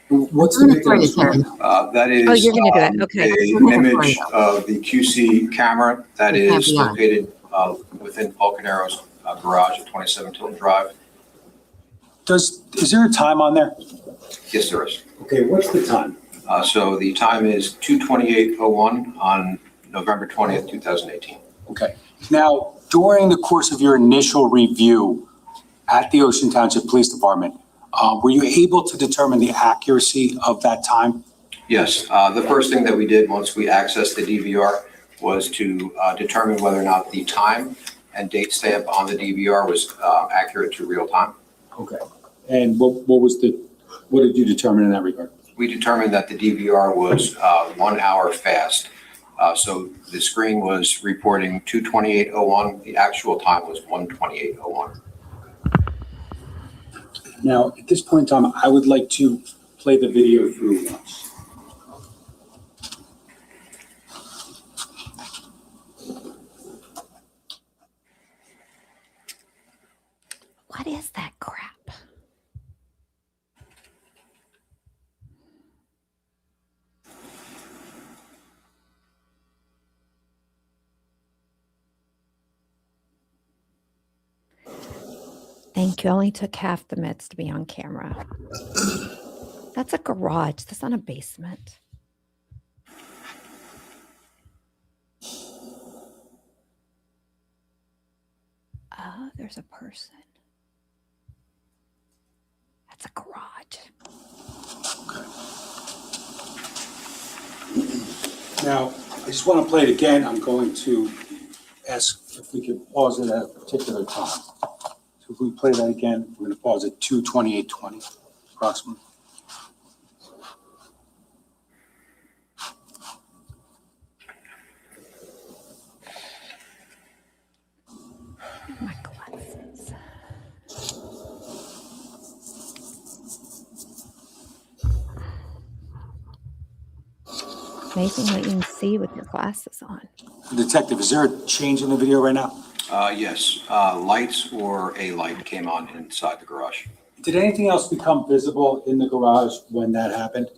What's the picture on the screen? That is Oh, you're gonna do it. Okay. an image of the QC camera that is located within Paul Caneiro's garage at 27 Tilton Drive. Is there a time on there? Yes, there is. Okay, what's the time? So the time is 2:28:01 on November 20th, 2018. Okay. Now, during the course of your initial review at the Ocean Township Police Department, were you able to determine the accuracy of that time? Yes, the first thing that we did once we accessed the DVR was to determine whether or not the time and date stamp on the DVR was accurate to real time. Okay. And what did you determine in that regard? We determined that the DVR was 1 hour fast. So the screen was reporting 2:28:01. The actual time was 1:28:01. Now, at this point in time, I would like to play the video through once. What is that crap? Thank you. Only took half the minutes to be on camera. That's a garage. That's not a basement. Oh, there's a person. That's a garage. Now, I just want to play it again. I'm going to ask if we could pause it at a particular time. So if we play that again, we're going to pause at 2:28:20 approximately. My glasses. Amazing what you can see with your glasses on. Detective, is there a change in the video right now? Yes, lights or a light came on inside the garage. Did anything else become visible in the garage when that happened?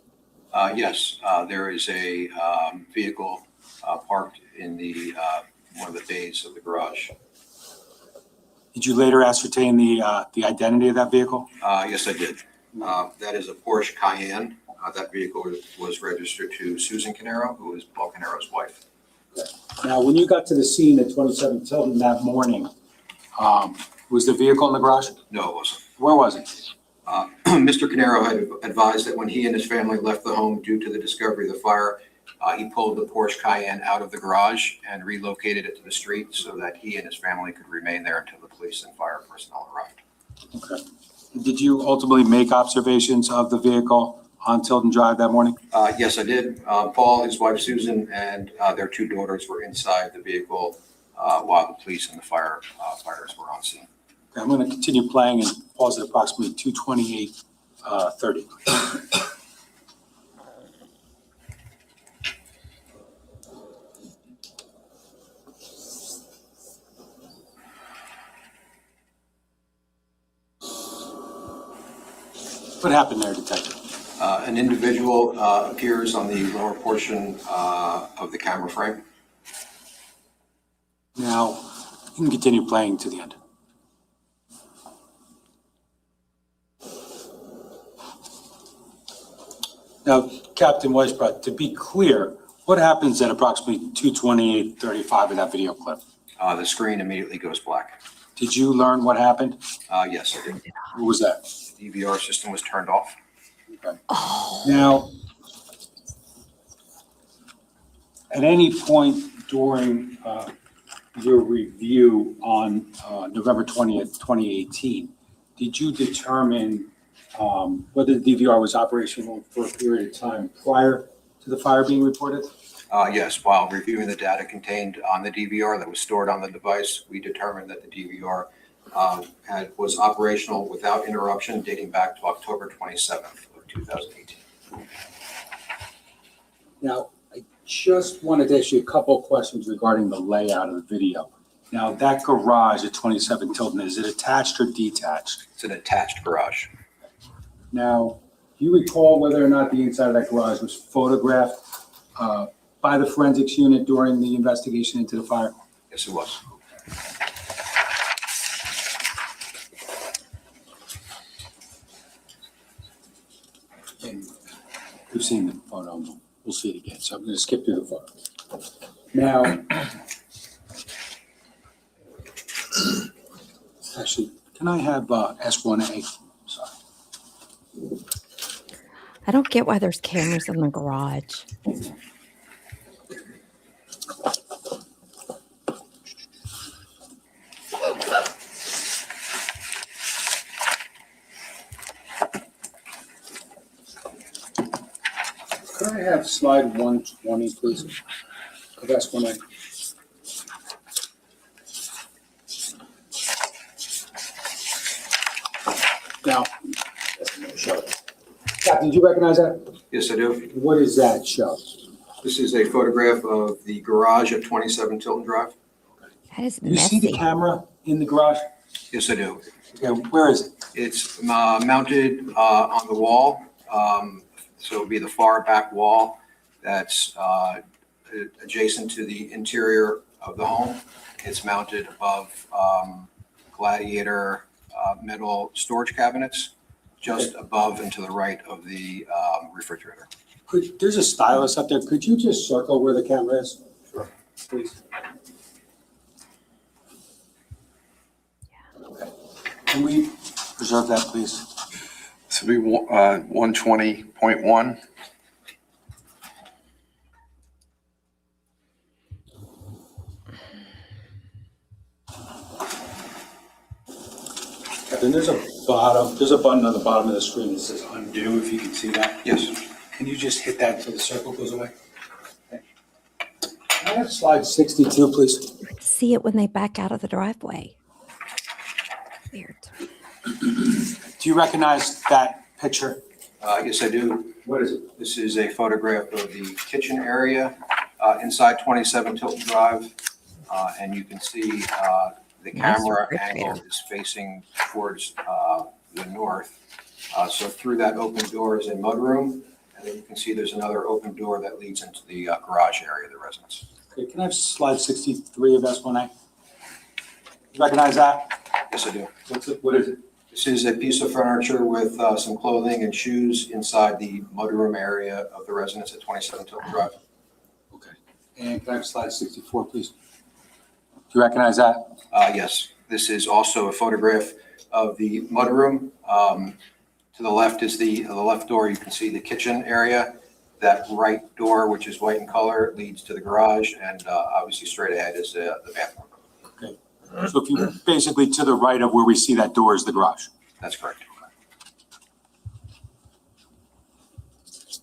Yes, there is a vehicle parked in the one of the bays of the garage. Did you later ascertain the identity of that vehicle? Yes, I did. That is a Porsche Cayenne. That vehicle was registered to Susan Caneiro, who is Paul Caneiro's wife. Now, when you got to the scene at 27 Tilden that morning, was the vehicle in the garage? No, it wasn't. Where was it? Mr. Caneiro had advised that when he and his family left the home due to the discovery of the fire, he pulled the Porsche Cayenne out of the garage and relocated it to the street so that he and his family could remain there until the police and fire personnel arrived. Okay. Did you ultimately make observations of the vehicle on Tilden Drive that morning? Yes, I did. Paul, his wife Susan, and their two daughters were inside the vehicle while the police and the fighters were on scene. Okay, I'm going to continue playing and pause at approximately 2:28:30. What happened there, Detective? An individual appears on the lower portion of the camera frame. Now, you can continue playing to the end. Now, Captain Weisbrot, to be clear, what happens at approximately 2:28:35 in that video clip? The screen immediately goes black. Did you learn what happened? Yes, I did. What was that? The DVR system was turned off. Okay. Now, at any point during your review on November 20th, 2018, did you determine whether the DVR was operational for a period of time prior to the fire being reported? Yes, while reviewing the data contained on the DVR that was stored on the device, we determined that the DVR was operational without interruption dating back to October 27th of 2018. Now, I just wanted to ask you a couple of questions regarding the layout of the video. Now, that garage at 27 Tilden, is it attached or detached? It's an attached garage. Now, do you recall whether or not the inside of that garage was photographed by the forensics unit during the investigation into the fire? Yes, it was. And we've seen the photo, we'll see it again, so I'm going to skip through the photo. Now, actually, can I have S1A? Sorry. I don't get why there's cameras in the garage. Could I have slide 120, please? Of S1A. Now, Captain, do you recognize that? Yes, I do. What does that show? This is a photograph of the garage at 27 Tilton Drive. That is Do you see the messy. camera in the garage? Yes, I do. Okay, where is it? It's mounted on the wall. So it would be the far back wall that's adjacent to the interior of the home. It's mounted above Gladiator metal storage cabinets, just above and to the right of the refrigerator. There's a stylus up there. Could you just circle where the camera is? Sure. Please. Okay. Can we preserve that, please? This will be 120.1. Captain, there's a button on the bottom of the screen that says undo, if you can see that. Yes. Can you just hit that until the circle goes away? Okay. Can I have slide 62, please? See it when they back out of the driveway. Weird. Do you recognize that picture? Yes, I do. What is it? This is a photograph of the kitchen area inside 27 Tilton Drive. And you can see the camera angle is facing towards the north. So through that open door is a mudroom, And then you can see there's another open door that leads into the garage area of the residence. Okay, can I have slide 63 of S1A? You recognize that? Yes, I do. What is it? This is a piece of furniture with some clothing and shoes inside the mudroom area of the residence at 27 Tilton Drive. Okay. And can I have slide 64, please? Do you recognize that? Yes, this is also a photograph of the mudroom. To the left is the left door. You can see the kitchen area. That right door, which is white in color, leads to the garage, and obviously straight ahead is the bathroom. Okay. So if you basically to the right of where we see that door is the garage. That's correct.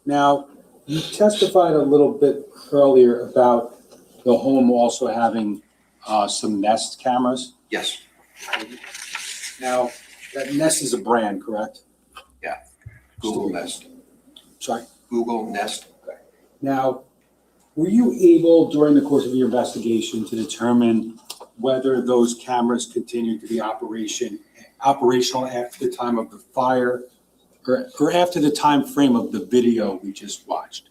Now, you testified a little bit earlier about the home also having some Nest cameras. Yes. Now, that Nest is a brand, correct? Yeah. Google Nest. Sorry? Google Nest. Now, were you able during the course of your investigation to determine whether those cameras continued to be operational after the time of the fire or after the time frame of the video we just watched?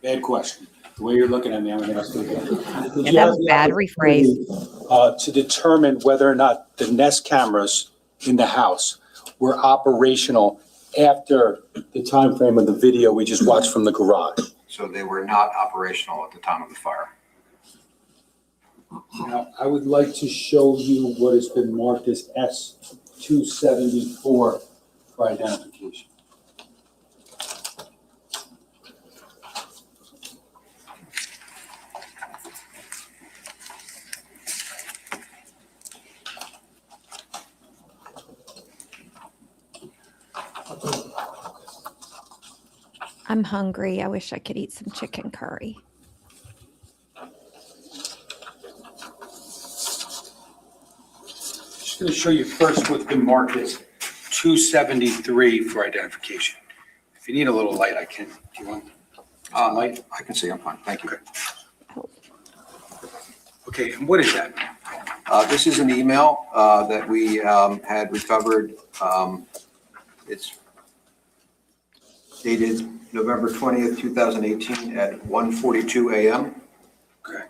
Bad question. The way you're looking at me, I'm going to ask you again. Yeah, that was bad. Rephrase. To determine whether or not the Nest cameras in the house were operational after the time frame of the video we just watched from the garage. So they were not operational at the time of the fire. Now, I would like to show you what has been marked as S274 for identification. I'm hungry. I wish I could eat some chicken curry. Just going to show you first what's been marked as 273 for identification. If you need a little light, I can. Do you want some light? I can see. I'm fine. Thank you. Okay, and what is that? This is an email that we had recovered. It's dated November 20th, 2018 at 1:42 a.m. Okay.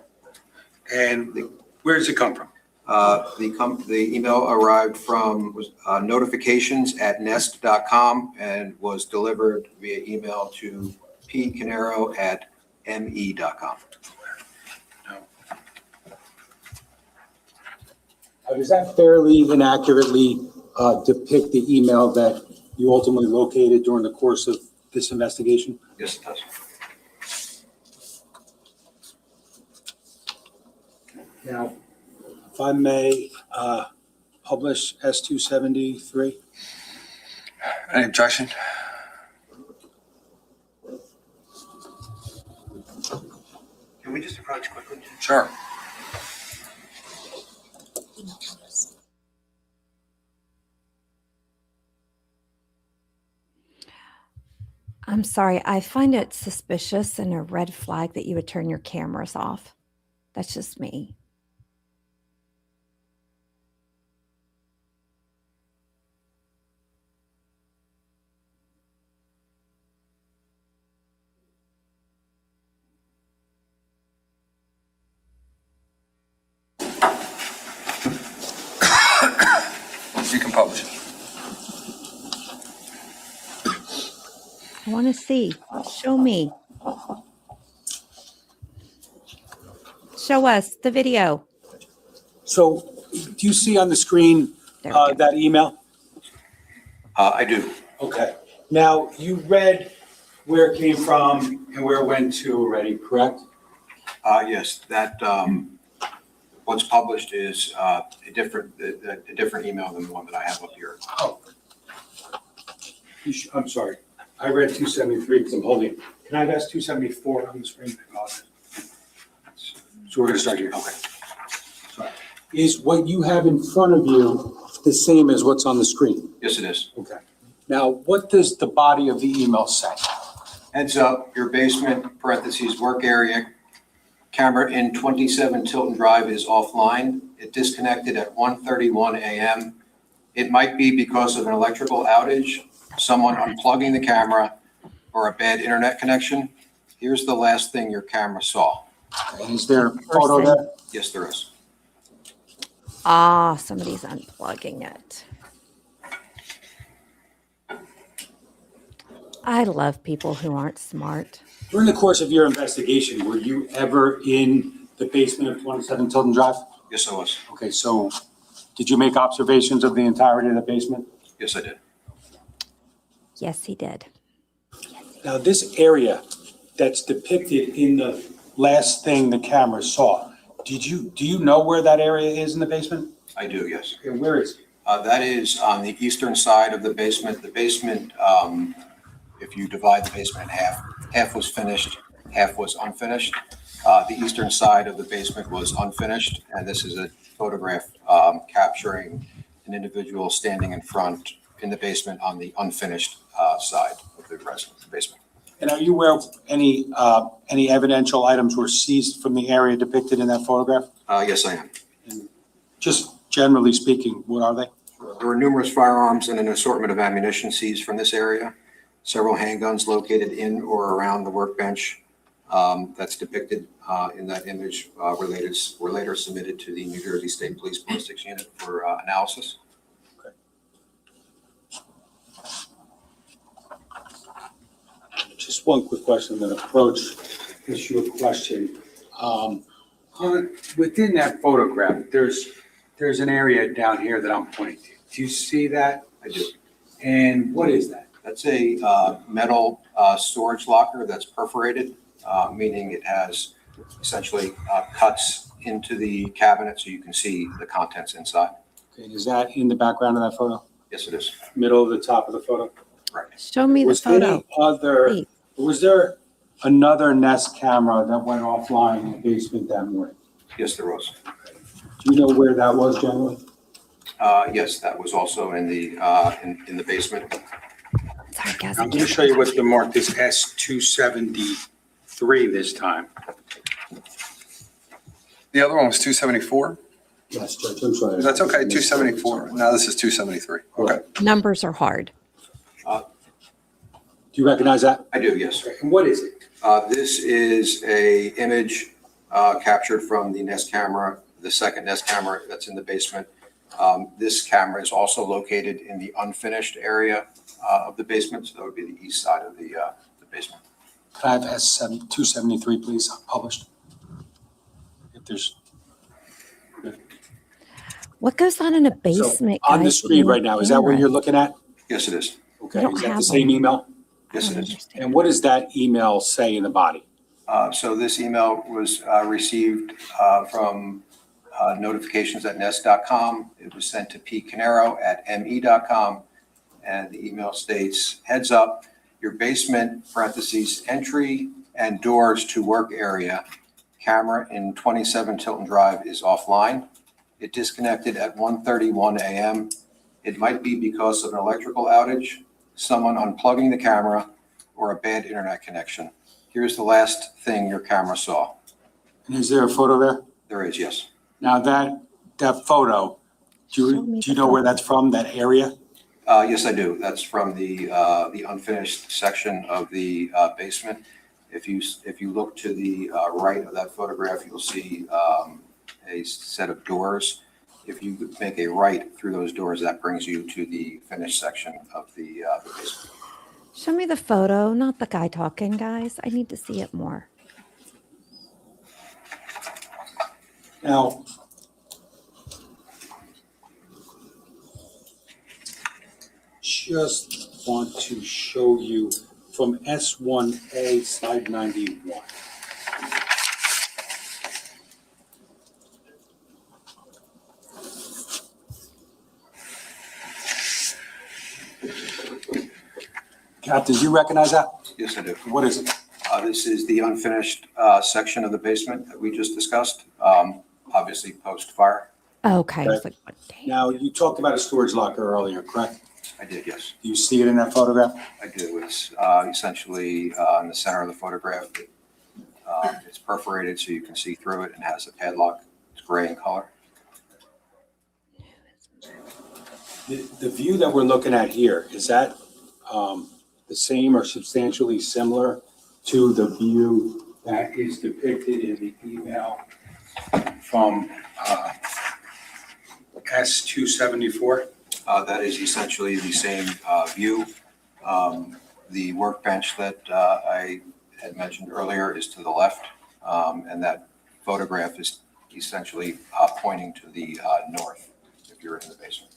And where does it come from? The email arrived from notifications@nest.com and was delivered via email to pcaneiro@me.com. Does that fairly inaccurately depict the email that you ultimately located during the course of this investigation? Yes, it does. Now, if I may publish S273. Any objection? Can we just approach quickly? Sure. I'm sorry. I find it suspicious and a red flag that you would turn your cameras off. That's just me. You can publish it. I want to see. Show me. Show us the video. So do you see on the screen that email? I do. Okay. Now, you read where it came from and where it went to already, correct? Yes, that what's published is a different email than the one that I have up here. Oh. I'm sorry. I read 273 because I'm holding it. Can I have S274 on the screen? So we're going to start here. Okay. Sorry. Is what you have in front of you the same as what's on the screen? Yes, it is. Okay. Now, what does the body of the email say? Heads up, your basement, parentheses, work area, camera in 27 Tilton Drive is offline. It disconnected at 1:31 a.m. It might be because of an electrical outage, someone unplugging the camera, or a bad internet connection. Here's the last thing your camera saw. And is there a photo there? Yes, there is. Ah, somebody's unplugging it. I love people who aren't smart. During the course of your investigation, were you ever in the basement of 27 Tilton Drive? Yes, I was. Okay, so did you make observations of the entirety of the basement? Yes, I did. Yes, he did. Now, this area that's depicted in the last thing the camera saw, do you know where that area is in the basement? I do, yes. Okay, where is it? That is on the eastern side of the basement. The basement, if you divide the basement in half, half was finished, half was unfinished. The eastern side of the basement was unfinished, and this is a photograph capturing an individual standing in front in the basement on the unfinished side of the basement. And are you aware of any evidential items were seized from the area depicted in that photograph? Yes, I am. And just generally speaking, what are they? There were numerous firearms and an assortment of ammunition seized from this area. Several handguns located in or around the workbench that's depicted in that image were later submitted to the New Jersey State Police Ballistics Unit for analysis. Just one quick question, then approach issue of question. Within that photograph, there's an area down here that I'm pointing to. Do you see that? I do. And what is that? That's a metal storage locker that's perforated, meaning it has essentially cuts into the cabinet so you can see the contents inside. Okay, is that in the background of that photo? Yes, it is. Middle of the top of the photo? Right. Show me the photo. Was there another Nest camera that went offline in the basement that morning? Yes, there was. Do you know where that was generally? Yes, that was also in the basement. Sorry, guys. I'm going to show you what's been marked as S273 this time. The other one was 274? Yes, Judge, I'm sorry. That's okay, 274. Now this is 273. Okay. Numbers are hard. Do you recognize that? I do, yes. And what is it? This is a image captured from the Nest camera, the second Nest camera that's in the basement. This camera is also located in the unfinished area of the basement, so that would be the east side of the basement. Could I have S273, please, published? If there's... What goes on in a basement? So, on the screen right now, is that what you're looking at? Yes, it is. Okay, is that the same email? Yes, it is. And what does that email say in the body? So this email was received from notifications@nest.com. It was sent to Pete Caneiro at me.com. And the email states, heads up, your basement, parentheses, entry and doors to work area, camera in 27 Tilton Drive is offline. It disconnected at 1:31 a.m. It might be because of an electrical outage, someone unplugging the camera, or a bad internet connection. Here's the last thing your camera saw. And is there a photo there? There is, yes. Now that photo, do you know where that's from, that area? Yes, I do. That's from the unfinished section of the basement. If you look to the right of that photograph, you'll see a set of doors. If you make a right through those doors, that brings you to the finished section of the basement. Show me the photo, not the guy talking, guys. I need to see it more. Now, just want to show you from S1A, slide 91. Captain, do you recognize that? Yes, I do. What is it? This is the unfinished section of the basement that we just discussed, obviously post-fire. Okay. Okay. Now, you talked about a storage locker earlier, correct? I did, yes. Do you see it in that photograph? I do. It's essentially in the center of the photograph. It's perforated so you can see through it and has a padlock. It's gray in color. The view that we're looking at here, is that the same or substantially similar to the view that is depicted in the email from S-274? That is essentially the same view. The workbench that I had mentioned earlier is to the left, and that photograph is essentially pointing to the north if you're in the basement.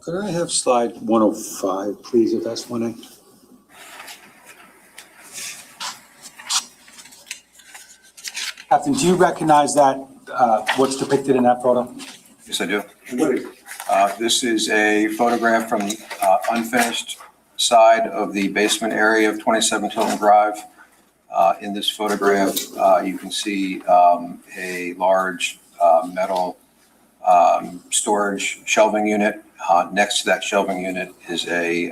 Could I have slide 105, please, if that's 1A? Captain, do you recognize that, what's depicted in that photo? Yes, I do. What is it? This is a photograph from the unfinished side of the basement area of 27 Tilton Drive. In this photograph, you can see a large metal storage shelving unit. Next to that shelving unit is a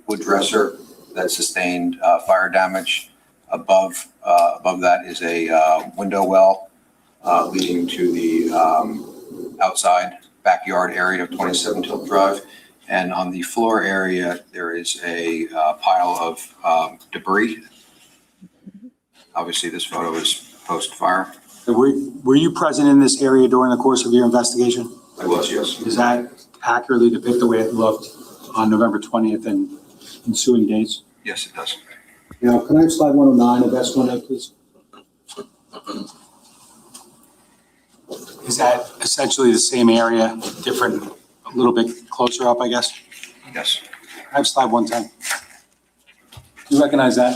wood dresser that sustained fire damage. Above that is a window well leading to the outside backyard area of 27 Tilton Drive. And on the floor area, there is a pile of debris. Obviously, this photo is post-fire. Were you present in this area during the course of your investigation? I was, yes. Does that accurately depict the way it looked on November 20th and ensuing days? Yes, it does. Now, can I have slide 109 of S1A, please? Is that essentially the same area, different, a little bit closer up, I guess? Yes. I have slide 110. Do you recognize that?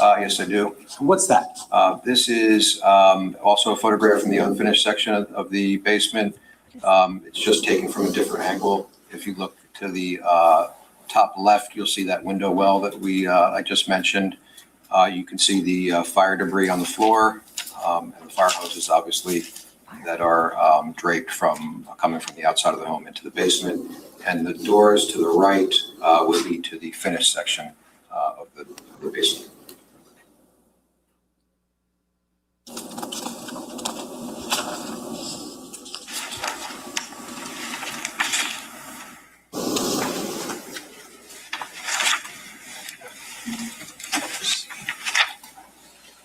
Yes, I do. What's that? This is also a photograph from the unfinished section of the basement. It's just taken from a different angle. If you look to the top left, you'll see that window well that I just mentioned. You can see the fire debris on the floor, and the fire hoses, obviously, that are draped coming from the outside of the home into the basement. And the doors to the right would lead to the finished section of the basement.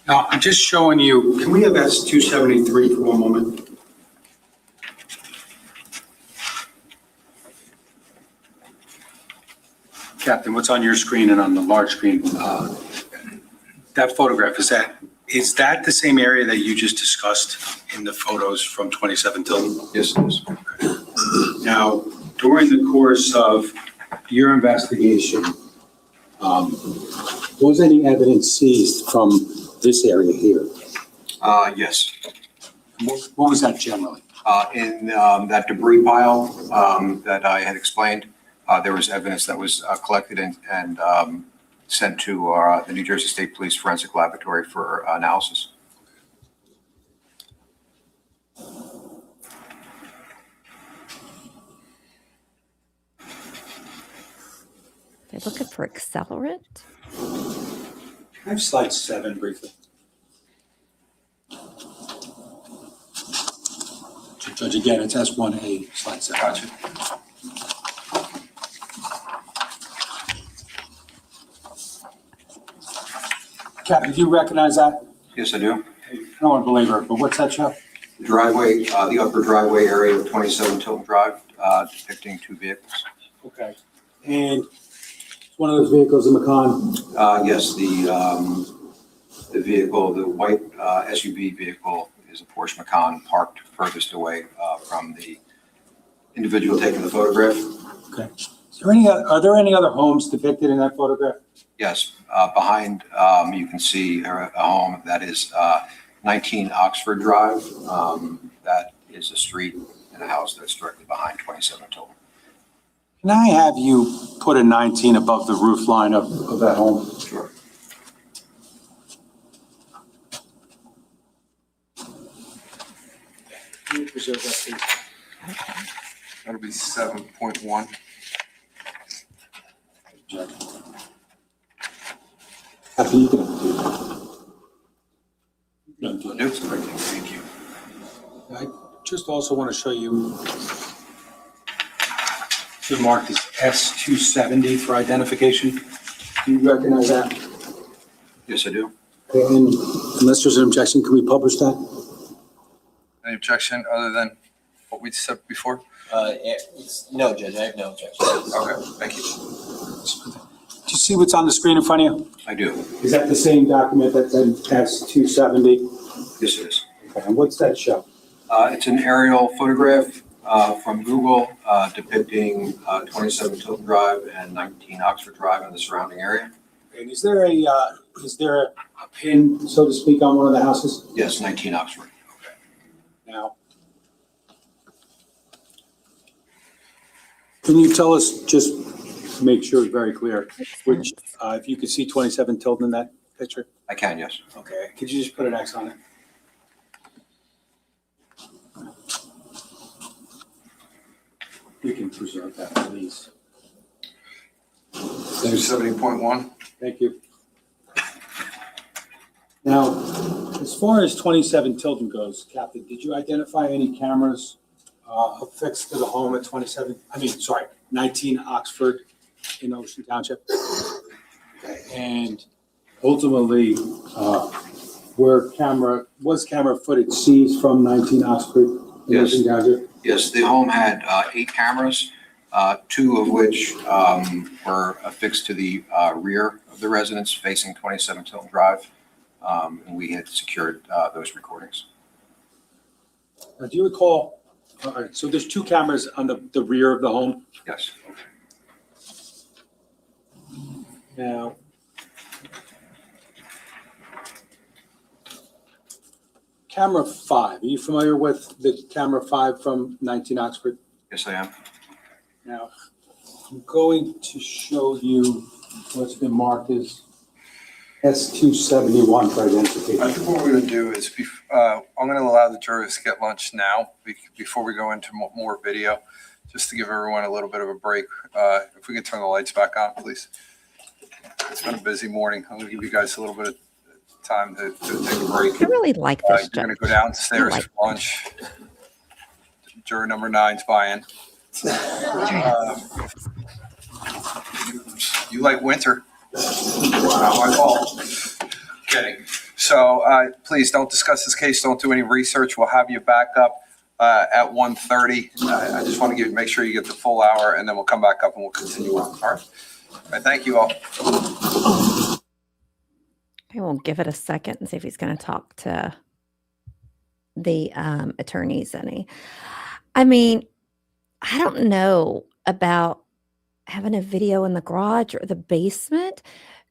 Now, I'm just showing you, can we have S273 for one moment? Captain, what's on your screen and on the large screen? That photograph, is that the same area that you just discussed in the photos from 27 Tilton? Yes, it is. Now, during the course of your investigation, was any evidence seized from this area here? Yes. What was that generally? In that debris pile that I had explained, there was evidence that was collected and sent to the New Jersey State Police Forensic Laboratory for analysis. They're looking for accelerant. I have slide 7 briefly. Judge, again, it's S1A, slide 7. Gotcha. Captain, do you recognize that? Yes, I do. I don't want to belabor it, but what's that show? The driveway, the upper driveway area of 27 Tilton Drive, depicting two vehicles. Okay. And one of those vehicles in Macon? Yes, the vehicle, the white SUV vehicle is a Porsche Macan parked furthest away from the individual taking the photograph. Okay. Are there any other homes depicted in that photograph? Yes, behind you can see a home that is 19 Oxford Drive. That is a street and a house that's directly behind 27 Tilton. Can I have you put a 19 above the roof line of that home? Sure. Can you preserve that, please? Okay. That'll be 7.1. Happy you can do that. Notes, thank you. I just also want to show you, should mark this S270 for identification. Do you recognize that? Yes, I do. Okay, and unless there's an objection, can we publish that? Any objection other than what we said before? No, Judge, I have no objection. Okay, thank you. Do you see what's on the screen in front of you? I do. Is that the same document that's in S270? Yes, it is. Okay, and what's that show? It's an aerial photograph from Google depicting 27 Tilton Drive and 19 Oxford Drive and the surrounding area. And is there a pin, so to speak, on one of the houses? Yes, 19 Oxford. Now, can you tell us, just to make sure it's very clear, which, if you could see 27 Tilton in that picture? I can, yes. Okay, could you just put an X on it? We can preserve that, please. There's 70.1. Thank you. Now, as far as 27 Tilton goes, Captain, did you identify any cameras affixed to the home at 19 Oxford in Ocean Township? Okay, and ultimately, was camera footage seized from 19 Oxford in Yes. Ocean Township? Yes, the home had 8 cameras, 2 of which were affixed to the rear of the residence facing 27 Tilton Drive. And we had secured those recordings. Now, do you recall, all right, so there's 2 cameras on the rear of the home? Yes. Now, camera 5, are you familiar with the camera 5 from 19 Oxford? Yes, I am. Now, I'm going to show you what's been marked as S271 for identification. I think what we're going to do is, I'm going to allow the jurors to get lunch now before we go into more video, just to give everyone a little bit of a break. If we could turn the lights back on, please. It's been a busy morning. I'm going to give you guys a little bit of time to take a break. I really like this. You're going to go downstairs for lunch. Juror number 9's buying. You like winter. Not my fault. Kidding. So please don't discuss this case. Don't do any research. We'll have you back up at 1:30. I just want to make sure you get the full hour, and then we'll come back up and we'll continue on. All right. All right, thank you all. I will give it a second and see if he's going to talk to the attorneys any. I mean, I don't know about having a video in the garage or the basement.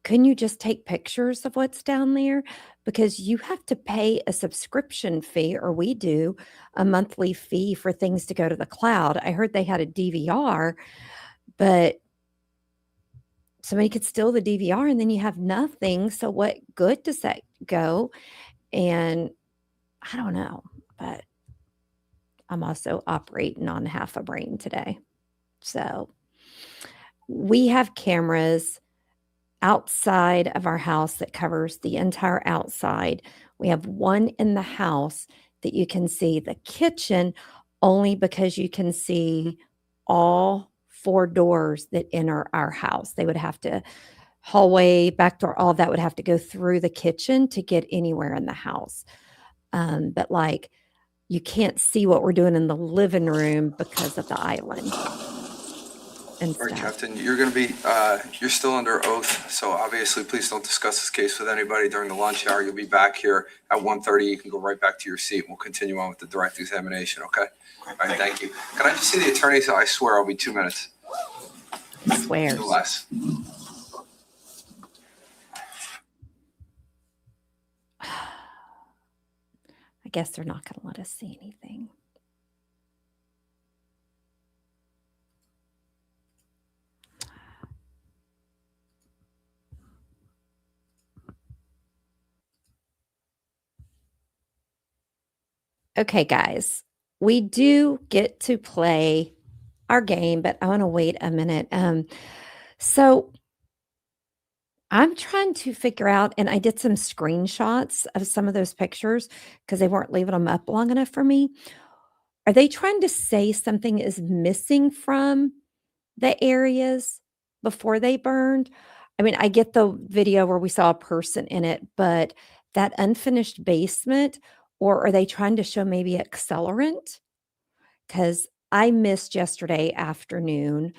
Couldn't you just take pictures of what's down there? Because you have to pay a subscription fee, or we do, a monthly fee for things to go to the cloud. I heard they had a DVR, but somebody could steal the DVR and then you have nothing. So what good does that go? And I don't know, but I'm also operating on half a brain today. So we have cameras outside of our house that covers the entire outside. We have one in the house that you can see the kitchen only because you can see all 4 doors that enter our house. They would have to hallway, back door, all of that would have to go through the kitchen to get anywhere in the house. But like, you can't see what we're doing in the living room because of the island. And All right, stuff. Captain, you're going to be, you're still under oath, so obviously please don't discuss this case with anybody during the lunch hour. You'll be back here at 1:30. You can go right back to your seat. We'll continue on with the direct examination, okay? All right, thank you. Can I just see the attorneys? I swear I'll be 2 minutes. Swears. No less. I guess they're not going to let us see anything. Okay, guys. we do get to play our game, but I want to wait a minute. So I'm trying to figure out, and I did some screenshots of some of those pictures because they weren't leaving them up long enough for me. Are they trying to say something is missing from the areas before they burned? I mean, I get the video where we saw a person in it, but that unfinished basement, or are they trying to show maybe accelerant? Because I missed yesterday afternoon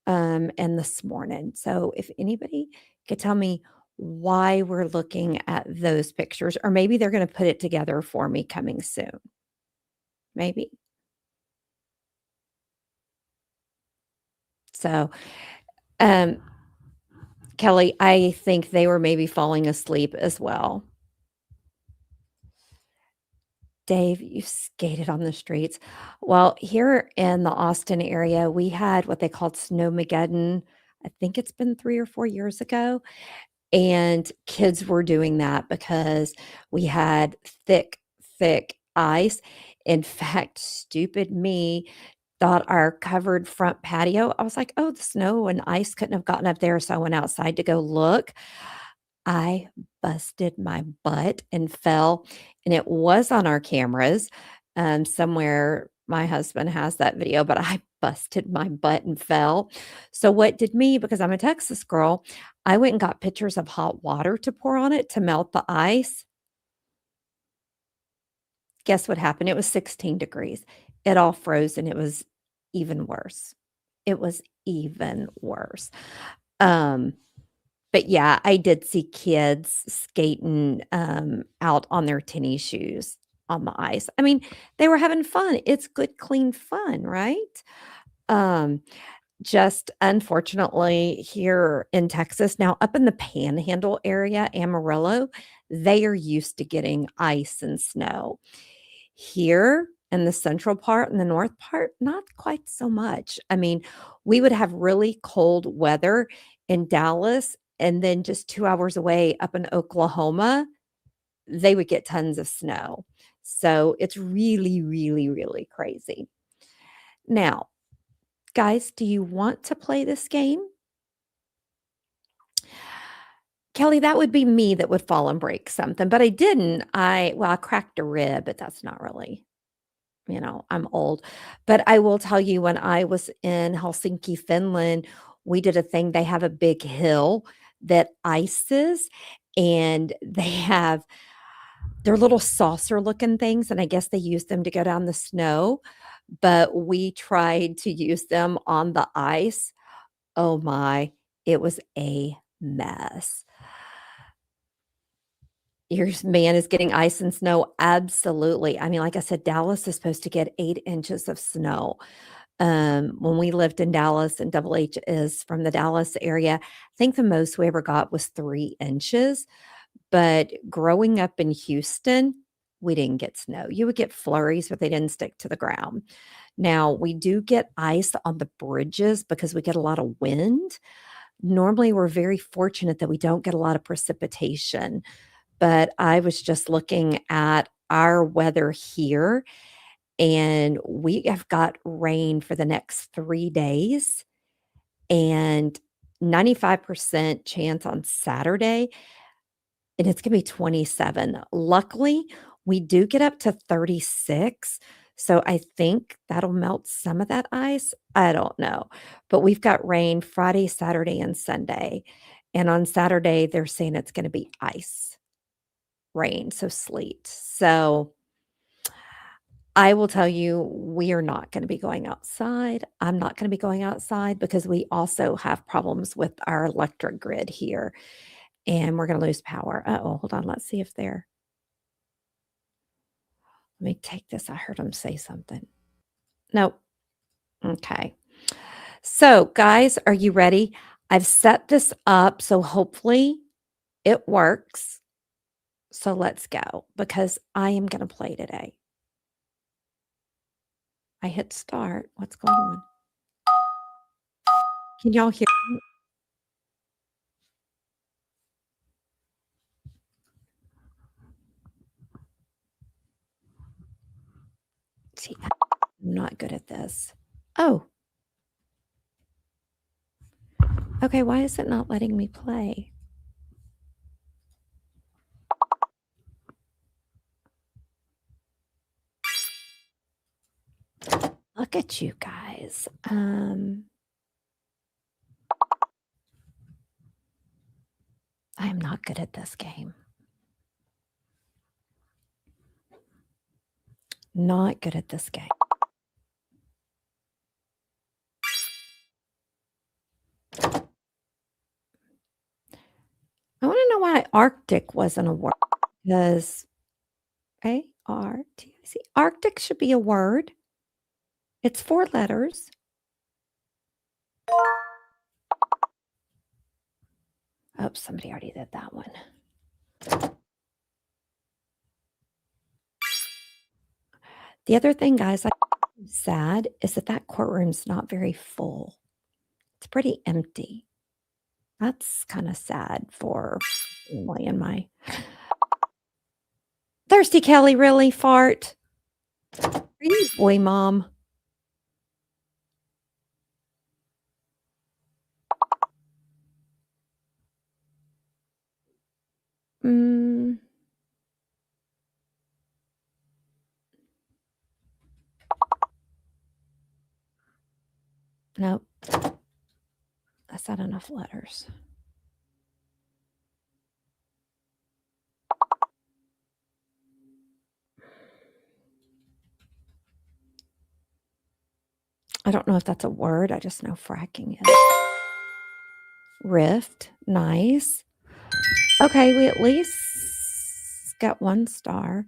and this morning. So if anybody could tell me why we're looking at those pictures, or maybe they're going to put it together for me coming soon. Maybe. So, Kelly, I think they were maybe falling asleep as well. Dave, you skated on the streets. Well, here in the Austin area, we had what they called Snowmageddon. I think it's been 3 or 4 years ago. And kids were doing that because we had thick, thick ice. In fact, stupid me thought our covered front patio, I was like, oh, the snow and ice couldn't have gotten up there. So I went outside to go look. I busted my butt and fell, and it was on our cameras. Somewhere my husband has that video, but I busted my butt and fell. So what did me, because I'm a Texas girl, I went and got pictures of hot water to pour on it to melt the ice. Guess what happened? It was 16 degrees. It all froze, and it was even worse. It was even worse. But yeah, I did see kids skating out on their tennis shoes on the ice. I mean, they were having fun. It's good, clean fun, right? Just unfortunately here in Texas, now up in the Panhandle area, Amarillo, they are used to getting ice and snow. Here in the central part and the north part, not quite so much. I mean, we would have really cold weather in Dallas, and then just 2 hours away up in Oklahoma, they would get tons of snow. So it's really, really, really crazy. Now, guys, do you want to play this game? Kelly, that would be me that would fall and break something, but I didn't. I cracked a rib, but that's not really, I'm old. But I will tell you, when I was in Helsinki, Finland, we did a thing. They have a big hill that ices, and they have their little saucer looking things, and I guess they use them to go down the snow, but we tried to use them on the ice. Oh my, it was a mess. Your man is getting ice and snow? Absolutely. I mean, like I said, Dallas is supposed to get 8 inches of snow. When we lived in Dallas, and Double H is from the Dallas area, I think the most we ever got was 3 inches. But growing up in Houston, we didn't get snow. You would get flurries, but they didn't stick to the ground. Now, we do get ice on the bridges because we get a lot of wind. Normally, we're very fortunate that we don't get a lot of precipitation. But I was just looking at our weather here, and we have got rain for the next 3 days and 95% chance on Saturday, and it's going to be 27. Luckily, we do get up to 36. So I think that'll melt some of that ice. I don't know. But we've got rain Friday, Saturday, and Sunday. And on Saturday, they're saying it's going to be ice, rain, so sleet. So I will tell you, we are not going to be going outside. I'm not going to be going outside because we also have problems with our electric grid here, and we're going to lose power. Hold on. Let's see if they're. Let me take this. I heard them say something. Nope. Okay. So, guys, are you ready? I've set this up, so hopefully it works. So let's go, because I am going to play today. I hit start. What's going on? Can y'all hear me? See, I'm not good at this. Oh. Okay, why is it not letting me play? Look at you guys. I am not good at this game. Not good at this game. I want to know why Arctic wasn't a word. Because A-R-T-I-C. Arctic should be a word. It's 4 letters. Oh, somebody already did that one. The other thing, guys, I'm sad is that courtroom's not very full. It's pretty empty. That's kind of sad for family and my Thirsty Kelly, really, fart? Are you boy mom? Mm. Nope. That's not enough letters. I don't know if that's a word. I just know fracking is. Rift. Nice. Okay, we at least got 1 star.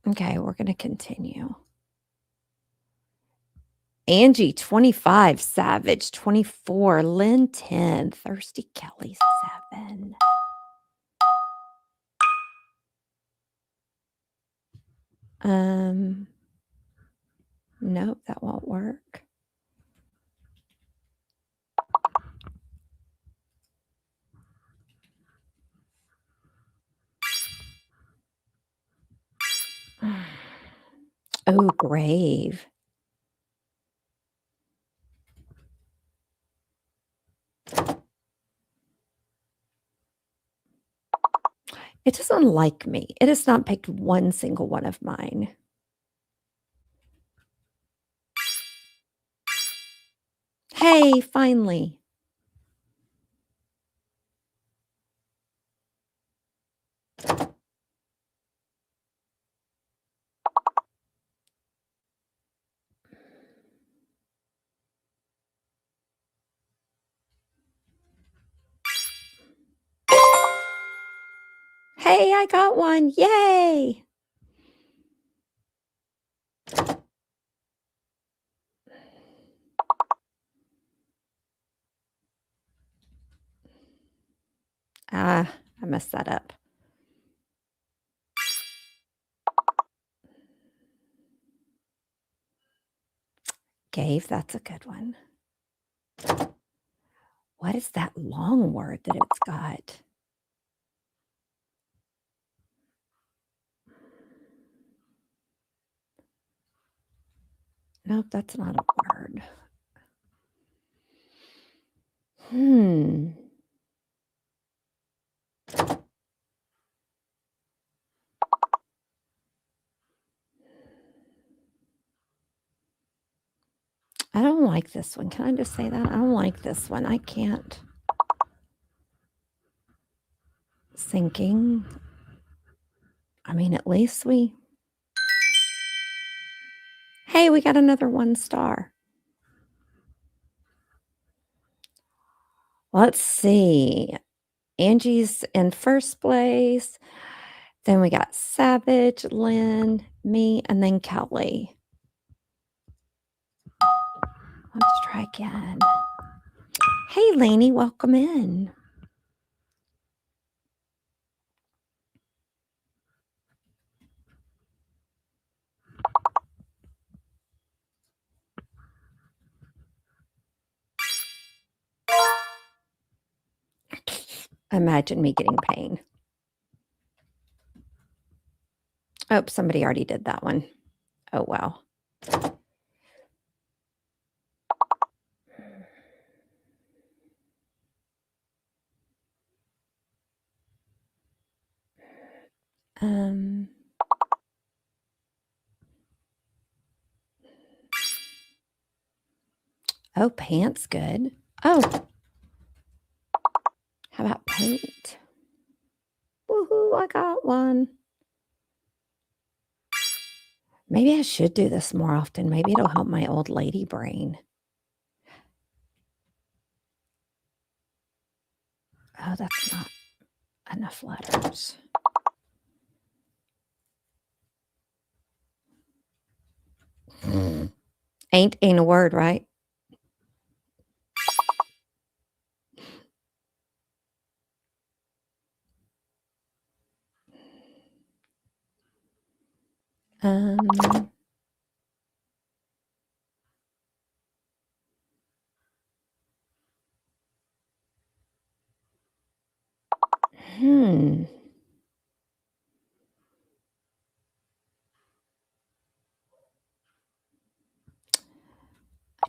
Okay, we're going to continue. Angie, 25. Savage, 24. Lynn, 10. Thirsty Kelly, 7. Nope, that won't work. Oh, grave. It doesn't like me. It has not picked one single one of mine. Hey, finally. Hey, I got one. Yay. I messed that up. Gave, that's a good one. What is that long word that it's got? Nope, that's not a word. I don't like this one. Can I just say that? I don't like this one. I can't. Sinking. I mean, at least we... Hey, we got another 1 star. Let's see. Angie's in first place. Then we got Savage, Lynn, me, and then Kelly. Let's try again. Hey, Lainey, welcome in. Imagine me getting pain. Oh, somebody already did that one. Oh, wow. Oh, pants good. Oh, how about paint? Woohoo, I got one. Maybe I should do this more often. Maybe it'll help my old lady brain. Oh, that's not enough letters. Ain't a word, right? Hmm.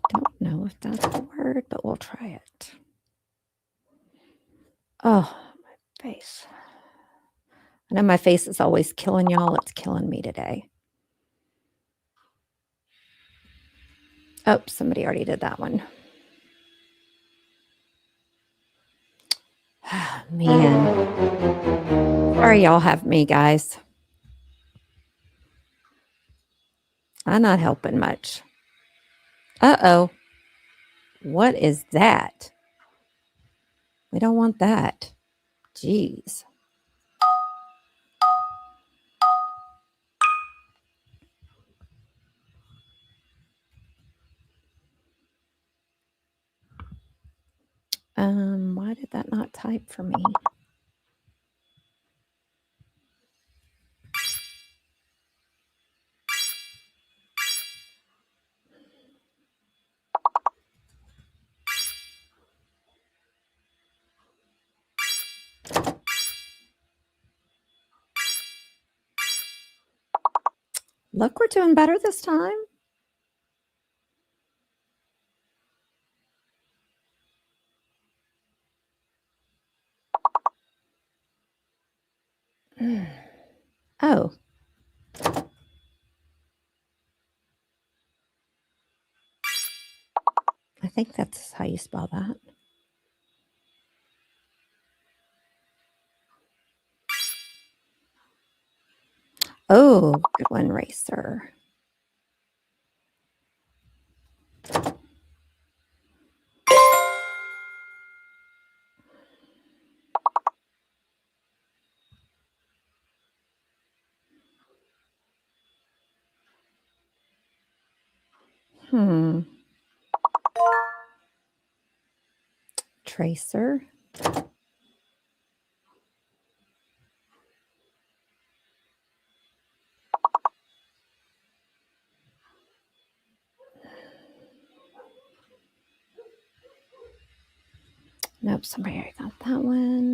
I don't know if that's the word, but we'll try it. Oh, my face. I know my face is always killing y'all. It's killing me today. Oh, somebody already did that one. Man. Sorry y'all have me, guys. I'm not helping much. Uh-oh. What is that? We don't want that. Jeez. Why did that not type for me? Look, we're doing better this time. Oh. I think that's how you spell that. Oh, good one, Racer. Tracer. Nope, somebody already got that one.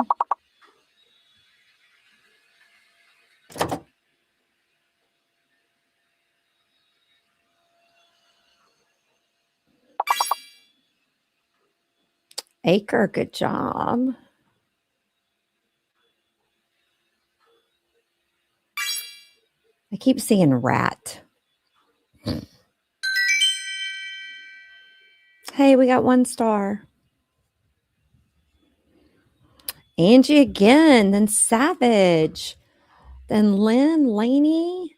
Acre, good job. I keep seeing rat. Hey, we got 1 star. Angie again, then Savage, then Lynn, Laney,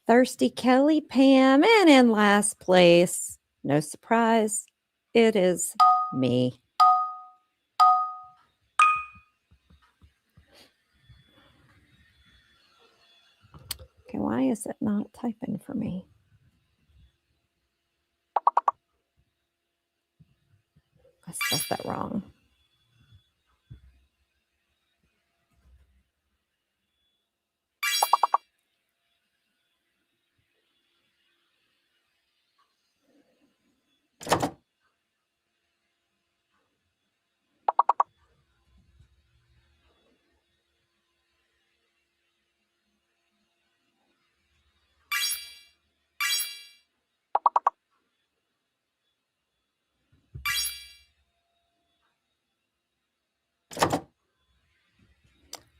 Thirsty Kelly, Pam, and in last place, no surprise, it is me. Okay, why is it not typing for me? I spelled that wrong.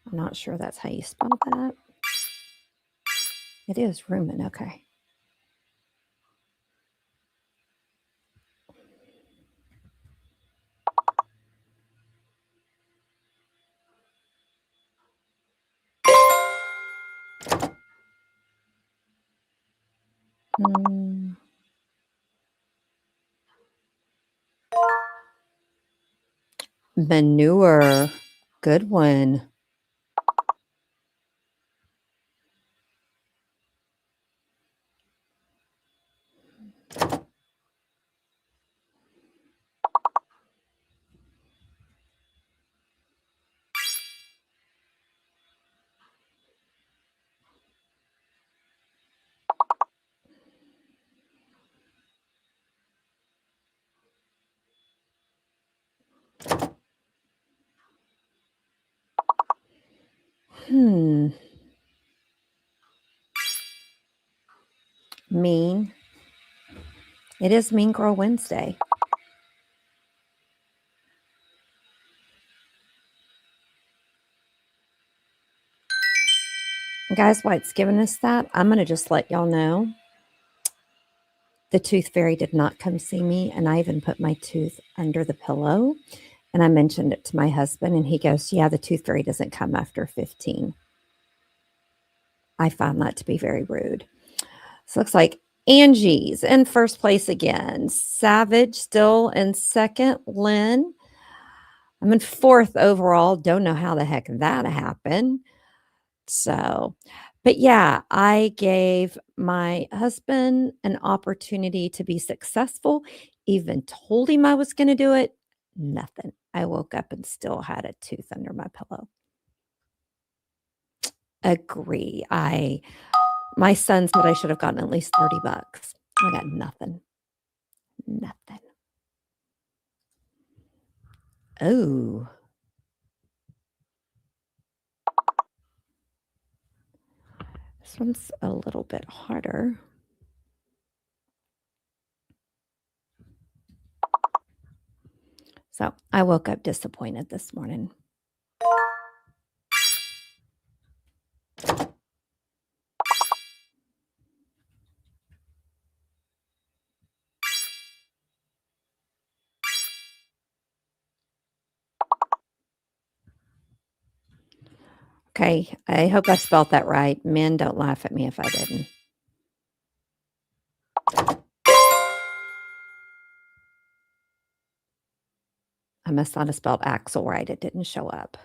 I'm not sure that's how you spell that. It is rumen, okay. Manure. Good one. Mean. It is Mean Girl Wednesday. Guys, why it's giving us that, I'm going to just let y'all know. The tooth fairy did not come see me, and I even put my tooth under the pillow. And I mentioned it to my husband, and he goes, yeah, the tooth fairy doesn't come after 15. I found that to be very rude. So it looks like Angie's in first place again. Savage still in second. Lynn. I'm in fourth overall. Don't know how the heck that happened. So, but yeah, I gave my husband an opportunity to be successful. Even told him I was going to do it. Nothing. I woke up and still had a tooth under my pillow. Agree. My son said I should have gotten at least $30. I got nothing. Nothing. Oh. This one's a little bit harder. So I woke up disappointed this morning. Okay, I hope I spelled that right. Men, don't laugh at me if I didn't. I must not have spelled Axel right. It didn't show up.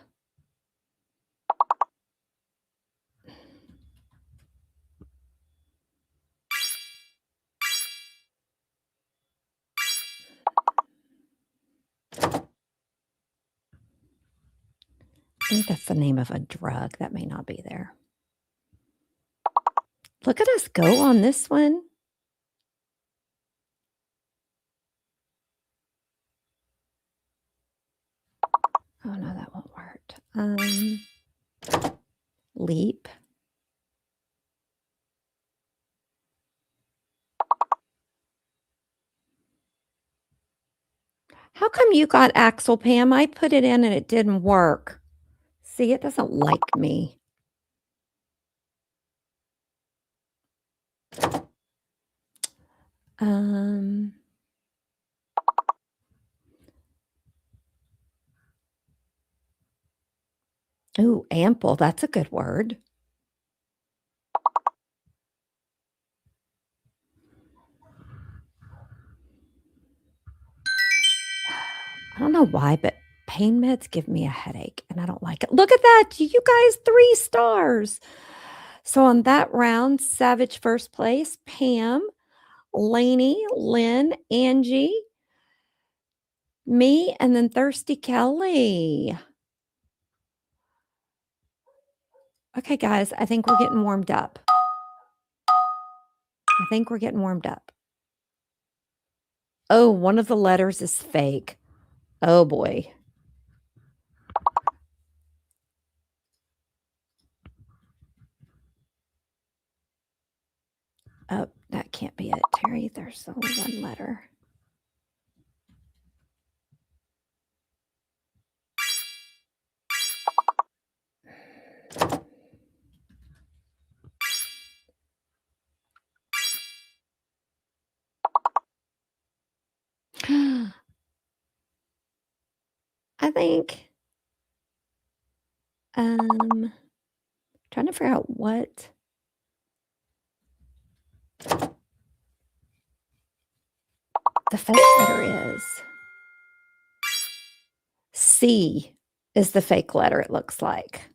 I think that's the name of a drug. That may not be there. Look at us go on this one. Oh, no, that won't work. Leap. How come you got Axel, Pam? I put it in and it didn't work. See, it doesn't like me. Oh, ample. That's a good word. I don't know why, but pain meds give me a headache and I don't like it. Look at that. You guys, 3 stars. So on that round, Savage first place, Pam, Lainey, Lynn, Angie, me, and then Thirsty Kelly. Okay, guys, I think we're getting warmed up. Oh, one of the letters is fake. Oh, boy. Oh, that can't be it, Terry. There's only one letter. I think, trying to figure out what the fake letter is. C is the fake letter, it looks like.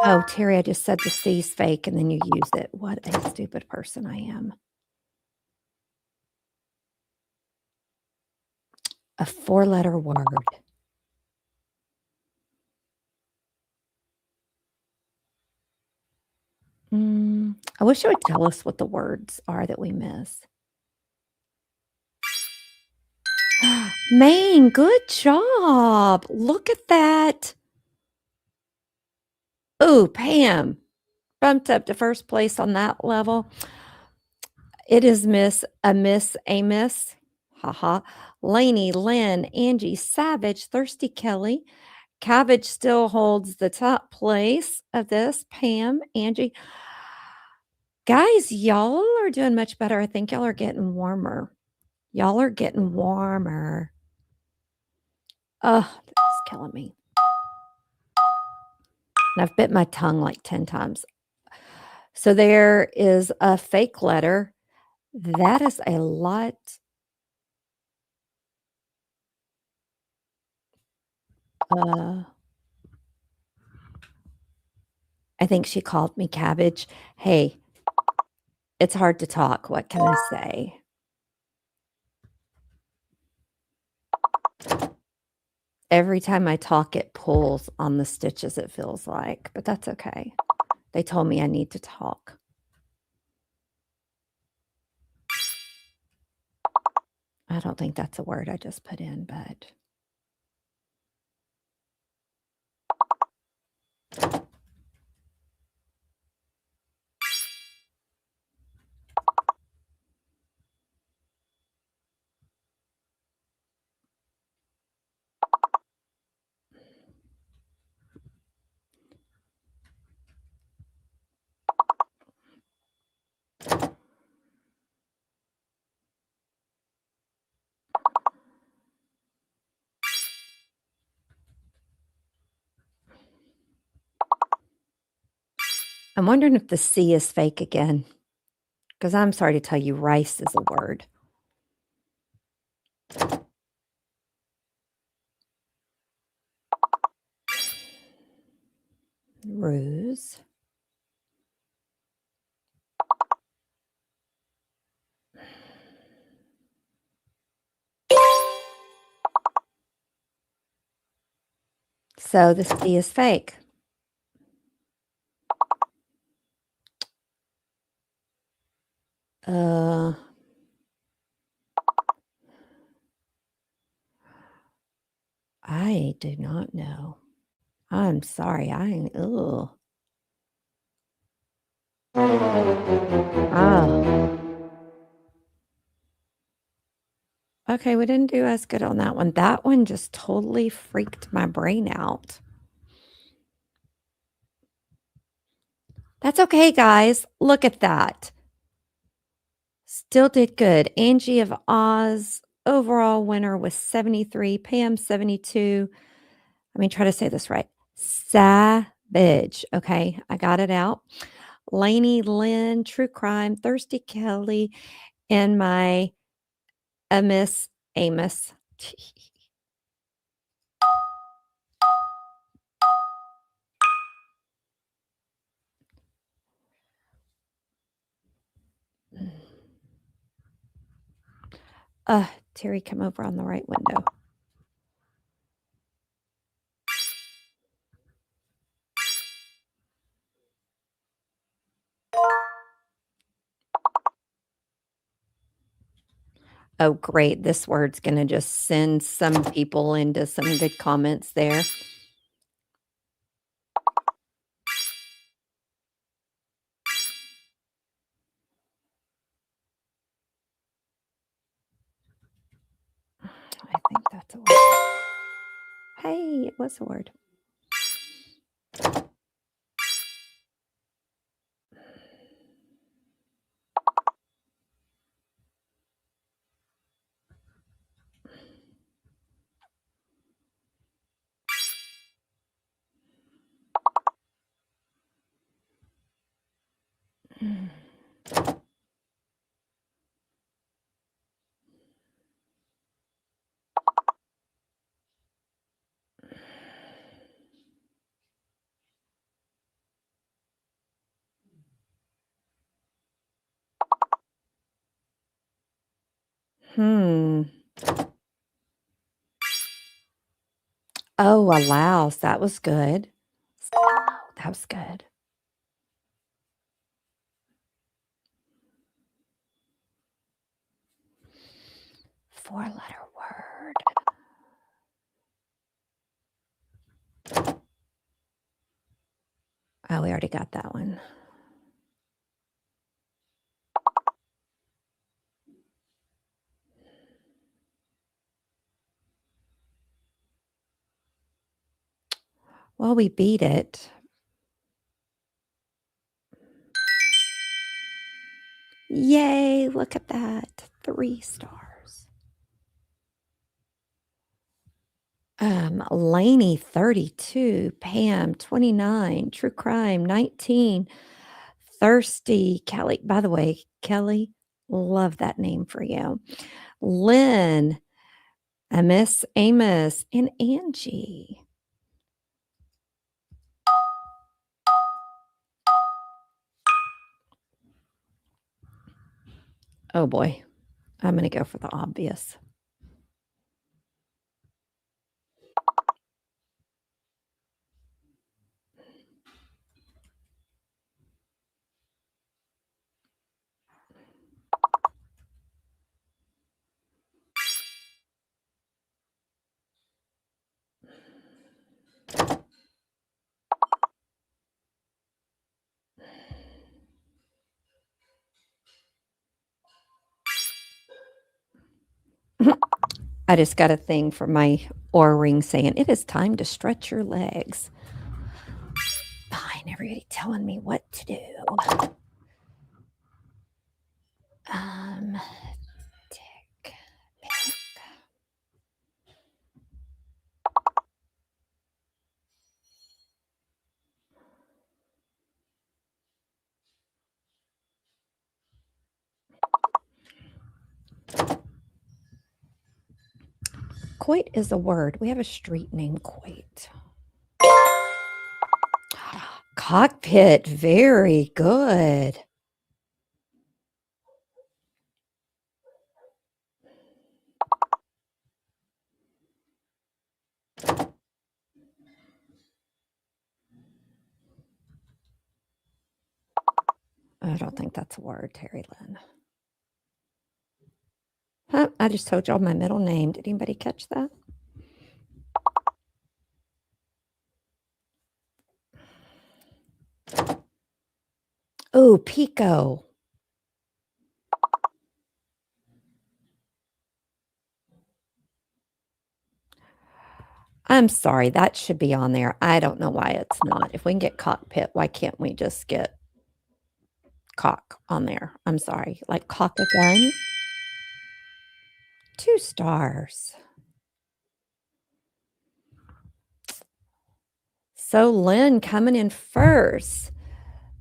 Oh, Terry, I just said the C's fake and then you use it. What a stupid person I am. A 4-letter word. I wish it would tell us what the words are that we miss. Maine, good job. Look at that. Oh, Pam bumped up to first place on that level. It is Miss Amos. Haha. Lainey, Lynn, Angie, Savage, Thirsty Kelly. Cabbage still holds the top place of this. Pam, Angie. Guys, y'all are doing much better. I think y'all are getting warmer. Y'all are getting warmer. Oh, this is killing me. And I've bit my tongue like 10 times. So there is a fake letter. That is a lot. I think she called me cabbage. Hey, it's hard to talk. What can I say? Every time I talk, it pulls on the stitches, it feels like. But that's okay. They told me I need to talk. I don't think that's a word I just put in, but... I'm wondering if the C is fake again. Because I'm sorry to tell you, rice is a word. Ruse. So the C is fake. I do not know. I'm sorry. Oh. Okay, we didn't do as good on that one. That one just totally freaked my brain out. That's okay, guys. Look at that. Still did good. Angie of Oz, overall winner was 73. Pam, 72. Let me try to say this right. Savage. Okay, I got it out. Lainey, Lynn, True Crime, Thirsty Kelly, and my Miss Amos. Terry, come over on the right window. Oh, great. This word's going to just send some people into some good comments there. I think that's a word. Hey, it was a word. Oh, allows. That was good. That was good. Four-letter word. Oh, we already got that one. Well, we beat it. Yay, look at that. 3 stars. Lainey, 32. Pam, 29. True Crime, 19. Thirsty. Kelly, by the way, Kelly, love that name for you. Lynn, Miss Amos, and Angie. Oh boy, I'm going to go for the obvious. I just got a thing for my Oura Ring saying, it is time to stretch your legs. Fine, everybody telling me what to do. Tick, pick. Coit is a word. We have a street named Coit. Cockpit, very good. I don't think that's a word, Terry Lynn. Huh, I just told y'all my middle name. Did anybody catch that? Oh, Pico. I'm sorry, that should be on there. I don't know why it's not. If we can get cockpit, why can't we just get cock on there? I'm sorry. Like cock a gun? 2 stars. So Lynn coming in first.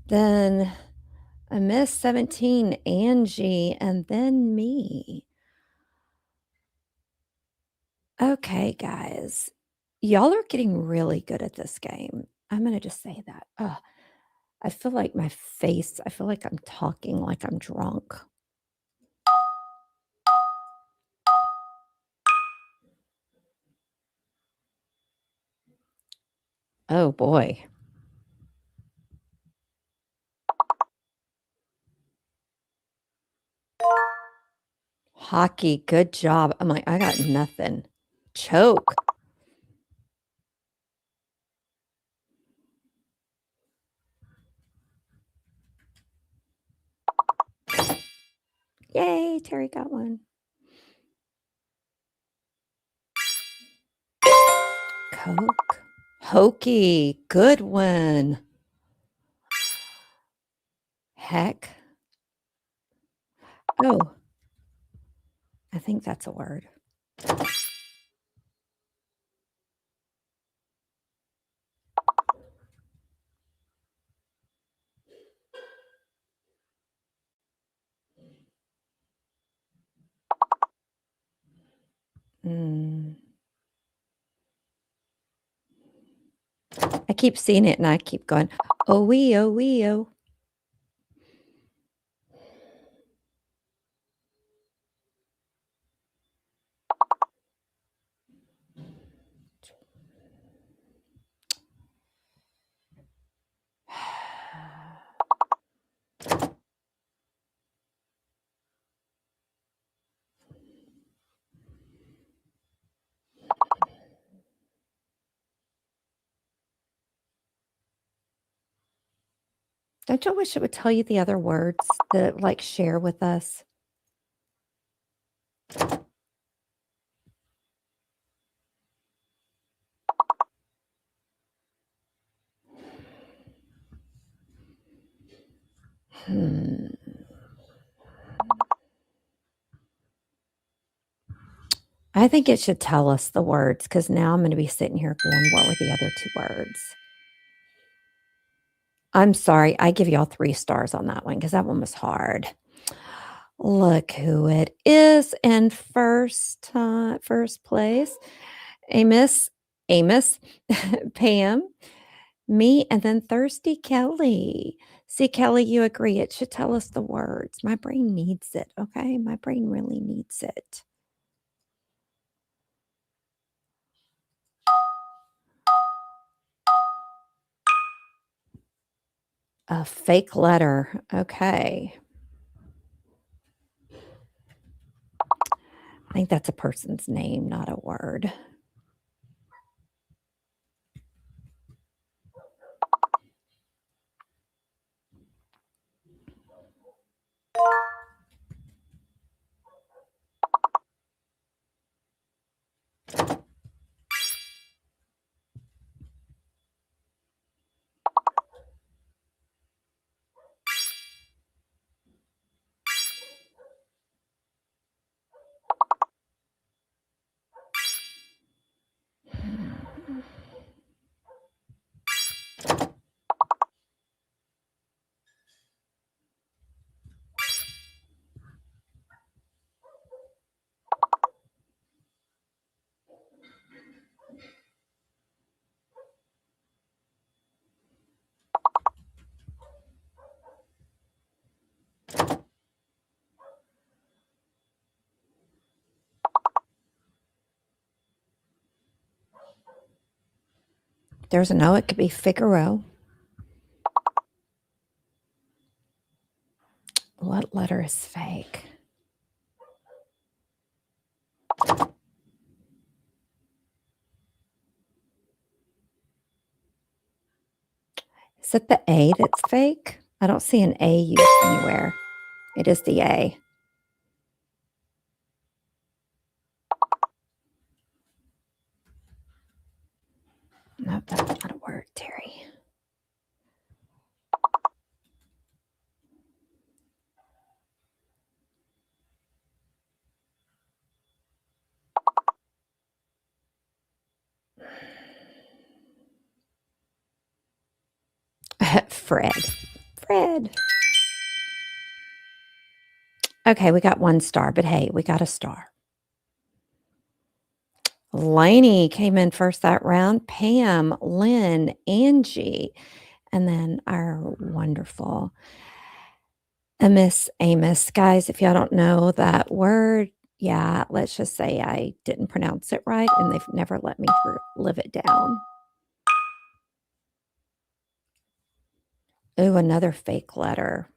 Then a Miss 17, Angie, and then me. Okay, guys. Y'all are getting really good at this game. I'm going to just say that. I feel like my face, I feel like I'm talking like I'm drunk. Oh, boy. Hockey, good job. I'm like, I got nothing. Choke. Yay, Terry got one. Coke. Hokey, good one. Heck. Oh, I think that's a word. I keep seeing it and I keep going, oh, wee, oh, wee, oh. Don't you wish it would tell you the other words that like share with us? I think it should tell us the words because now I'm going to be sitting here going, what were the other two words? I'm sorry. I give y'all 3 stars on that one because that one was hard. Look who it is in first place. Amos, Pam, me, and then Thirsty Kelly. See, Kelly, you agree. It should tell us the words. My brain needs it, okay? My brain really needs it. A fake letter. Okay. I think that's a person's name, not a word. There's a no. It could be Figaro. What letter is fake? Is it the A that's fake? I don't see an A used anywhere. It is the A. Nope, that's not a word, Terry. Fred. Okay, we got 1 star, but hey, we got a star. Lainey came in first that round. Pam, Lynn, Angie, and then our wonderful Amos. Guys, if y'all don't know that word, yeah, let's just say I didn't pronounce it right and they've never let me live it down. Ooh, another fake letter.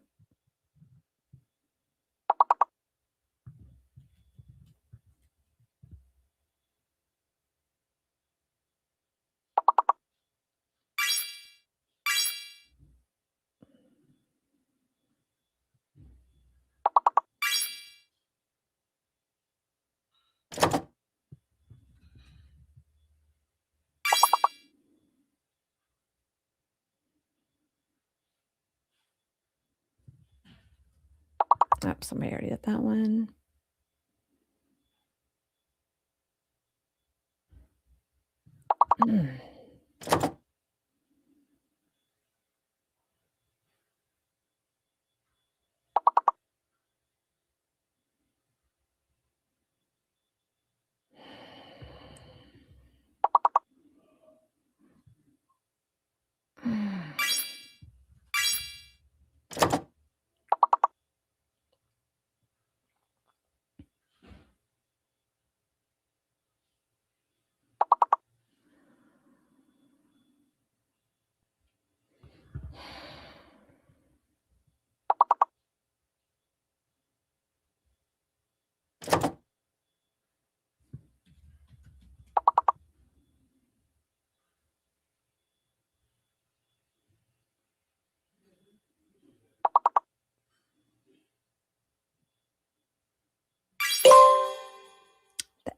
Oh, somebody already did that one.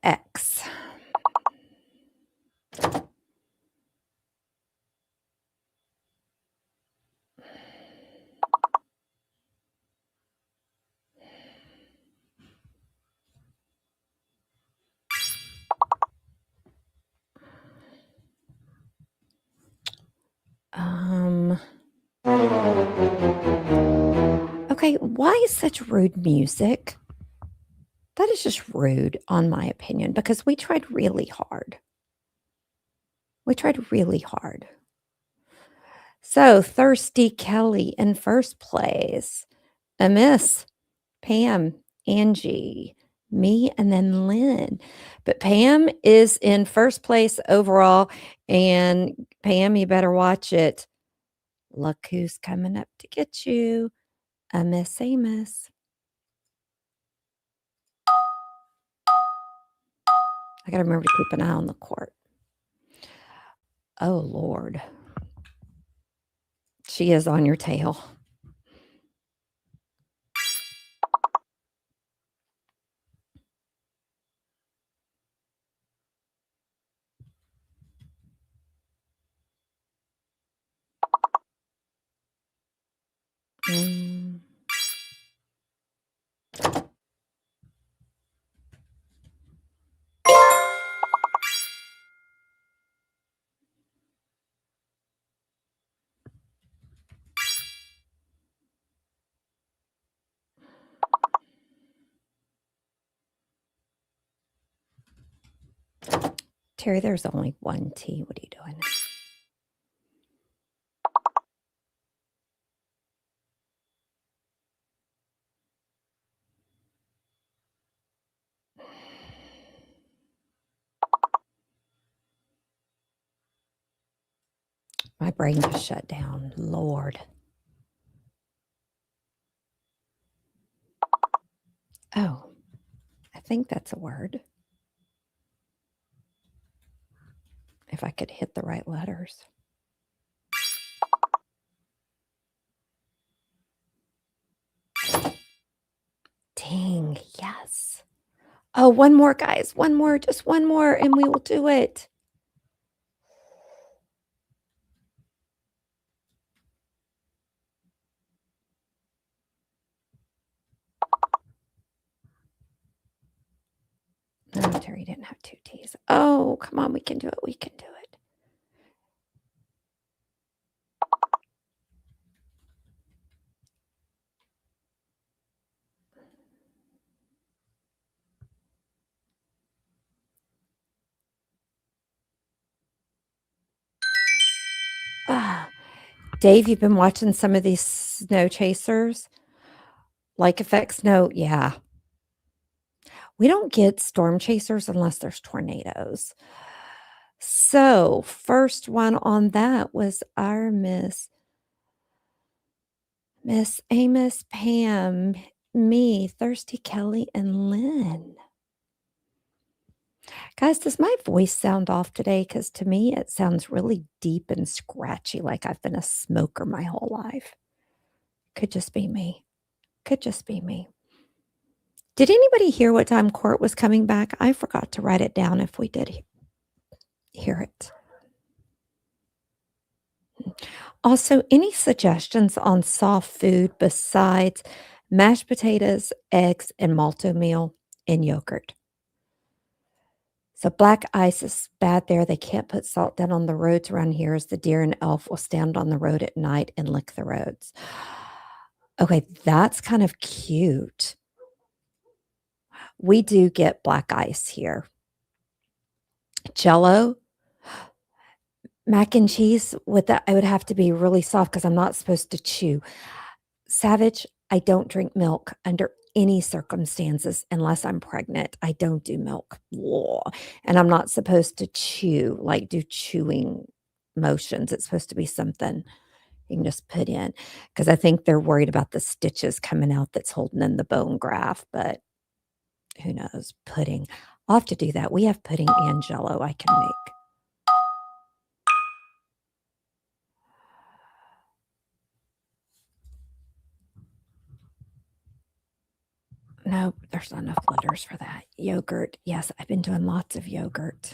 X. Okay, why is such rude music? That is just rude, on my opinion, because we tried really hard. We tried really hard. So, Thirsty Kelly in first place. A miss. Pam, Angie, me, and then Lynn. But Pam is in first place overall. And Pam, you better watch it. Look who's coming up to get you. A Miss Amos. I got to remember to keep an eye on the court. Oh, Lord. She is on your tail. Terry, there's only one T. What are you doing? My brain just shut down. Lord. Oh, I think that's a word. If I could hit the right letters. Dang, yes. Oh, one more, guys. One more, just one more, and we will do it. No, Terry didn't have two T's. Oh, come on. We can do it. We can do it. Dave, you've been watching some of these snow chasers? Like effect snow? Yeah. We don't get storm chasers unless there's tornadoes. So, first one on that was our Miss Amos, Pam, me, Thirsty Kelly, and Lynn. Guys, does my voice sound off today? Because to me, it sounds really deep and scratchy, like I've been a smoker my whole life. Could just be me. Could just be me. Did anybody hear what time court was coming back? I forgot to write it down if we did hear it. Also, any suggestions on soft food besides mashed potatoes, eggs, and malto meal and yogurt? So black ice is bad there. They can't put salt down on the roads around here as the deer and elf will stand on the road at night and lick the roads. Okay, that's kind of cute. We do get black ice here. Jello, mac and cheese with that, I would have to be really soft because I'm not supposed to chew. Savage, I don't drink milk under any circumstances unless I'm pregnant. I don't do milk. Whoa. And I'm not supposed to chew, like do chewing motions. It's supposed to be something you can just put in because I think they're worried about the stitches coming out that's holding in the bone graft, but who knows? Pudding. I'll have to do that. We have pudding and jello I can make. No, there's not enough letters for that. Yogurt. Yes, I've been doing lots of yogurt.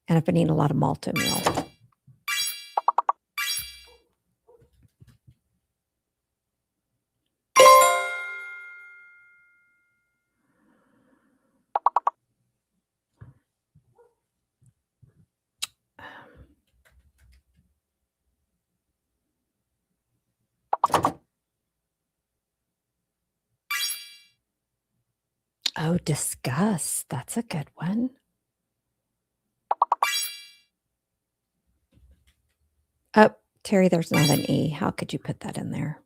And I've been eating a lot of malto meal. Oh, discuss. That's a good one. Oh, Terry, there's not an E. How could you put that in there?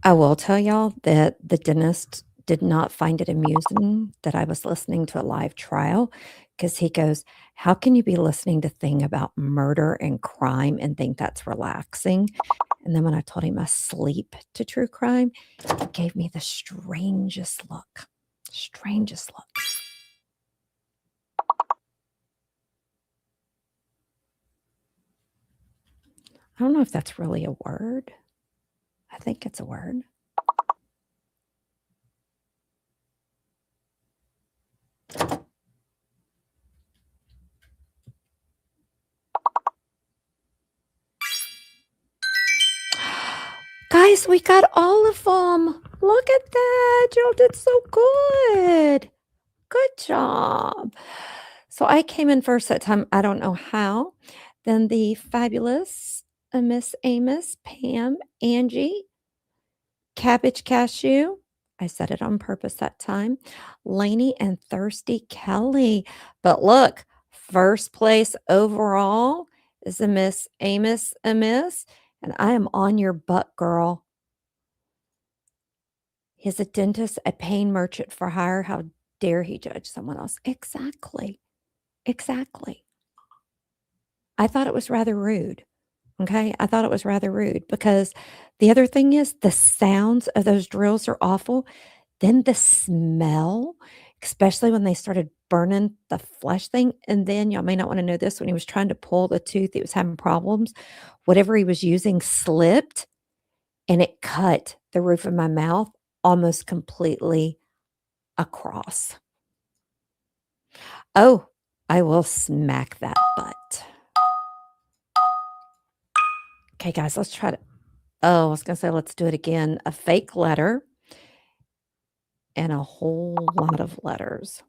I will tell y'all that the dentist did not find it amusing that I was listening to a live trial because he goes, how can you be listening to thing about murder and crime and think that's relaxing? And then when I told him I sleep to true crime, he gave me the strangest look. Strangest look. I don't know if that's really a word. I think it's a word. Guys, we got all of them. Look at that. Y'all did so good. Good job. So I came in first that time. I don't know how. Then the fabulous Miss Amos, Pam, Angie, Cabbage Cashew. I said it on purpose that time. Lainey and Thirsty Kelly. But look, first place overall is a Miss Amos Amiss. And I am on your butt, girl. He's a dentist, a pain merchant for hire. How dare he judge someone else? Exactly. Exactly. I thought it was rather rude. Okay. I thought it was rather rude because the other thing is the sounds of those drills are awful. Then the smell, especially when they started burning the flesh thing. And then y'all may not want to know this, when he was trying to pull the tooth, he was having problems. Whatever he was using slipped and it cut the roof of my mouth almost completely across. Oh, I will smack that butt. Okay, guys, let's try to. Oh, I was going to say, let's do it again. A fake letter and a whole lot of letters.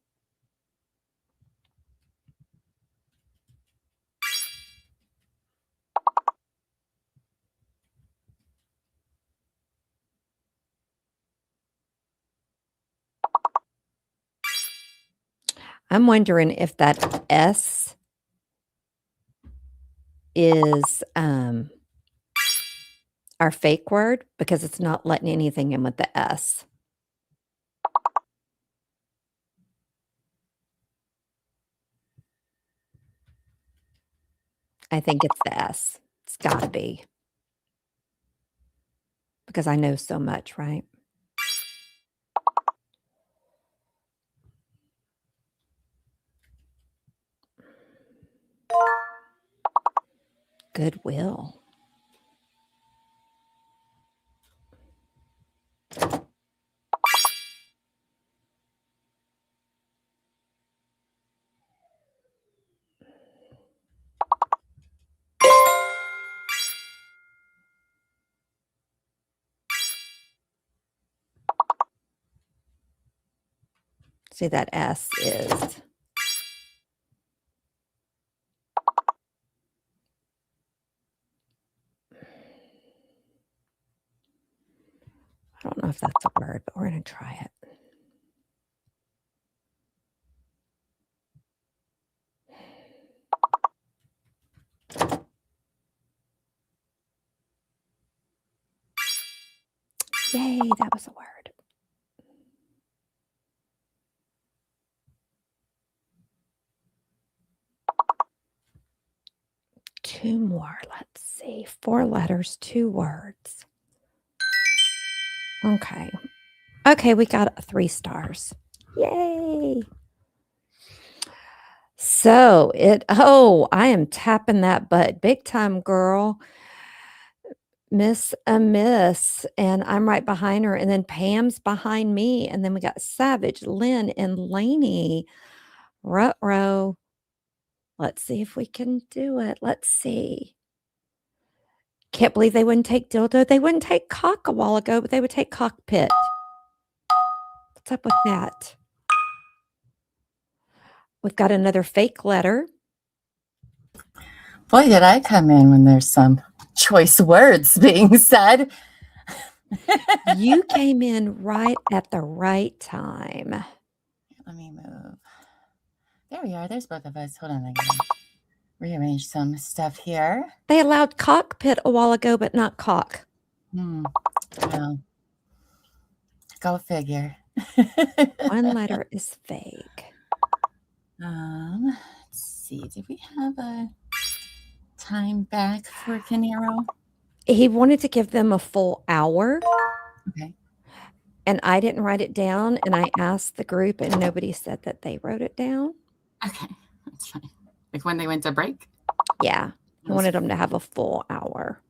I'm wondering if that S is our fake word because it's not letting anything in with the S. I think it's the S. It's got to be. Because I know so much, right? Goodwill. See, that S is. I don't know if that's a word, but we're going to try it. Yay, that was a word. Two more. Let's see. 4 letters, 2 words. Okay. Okay, we got 3 stars. Yay. So I am tapping that butt big time, girl. Miss Miss, and I'm right behind her, and then Pam's behind me, and then we got Savage, Lynn, and Lainey. Ruh-roh. Let's see if we can do it. Let's see. Can't believe they wouldn't take dildo. They wouldn't take cock a while ago, but they would take cockpit. What's up with that? We've got another fake letter. Boy, did I come in when there's some choice words being said. You came in right at the right time. Let me move. There we are. There's both of us. Hold on. I gotta rearrange some stuff here. They allowed cockpit a while ago, but not cock. Well, go figure. One letter is fake. Let's see. Did we have a time back for Caneiro? He wanted to give them a full hour. Okay. And I didn't write it down. And I asked the group, and nobody said that they wrote it down. Okay. That's fine. Like when they went to break? Yeah. I wanted them to have a full hour.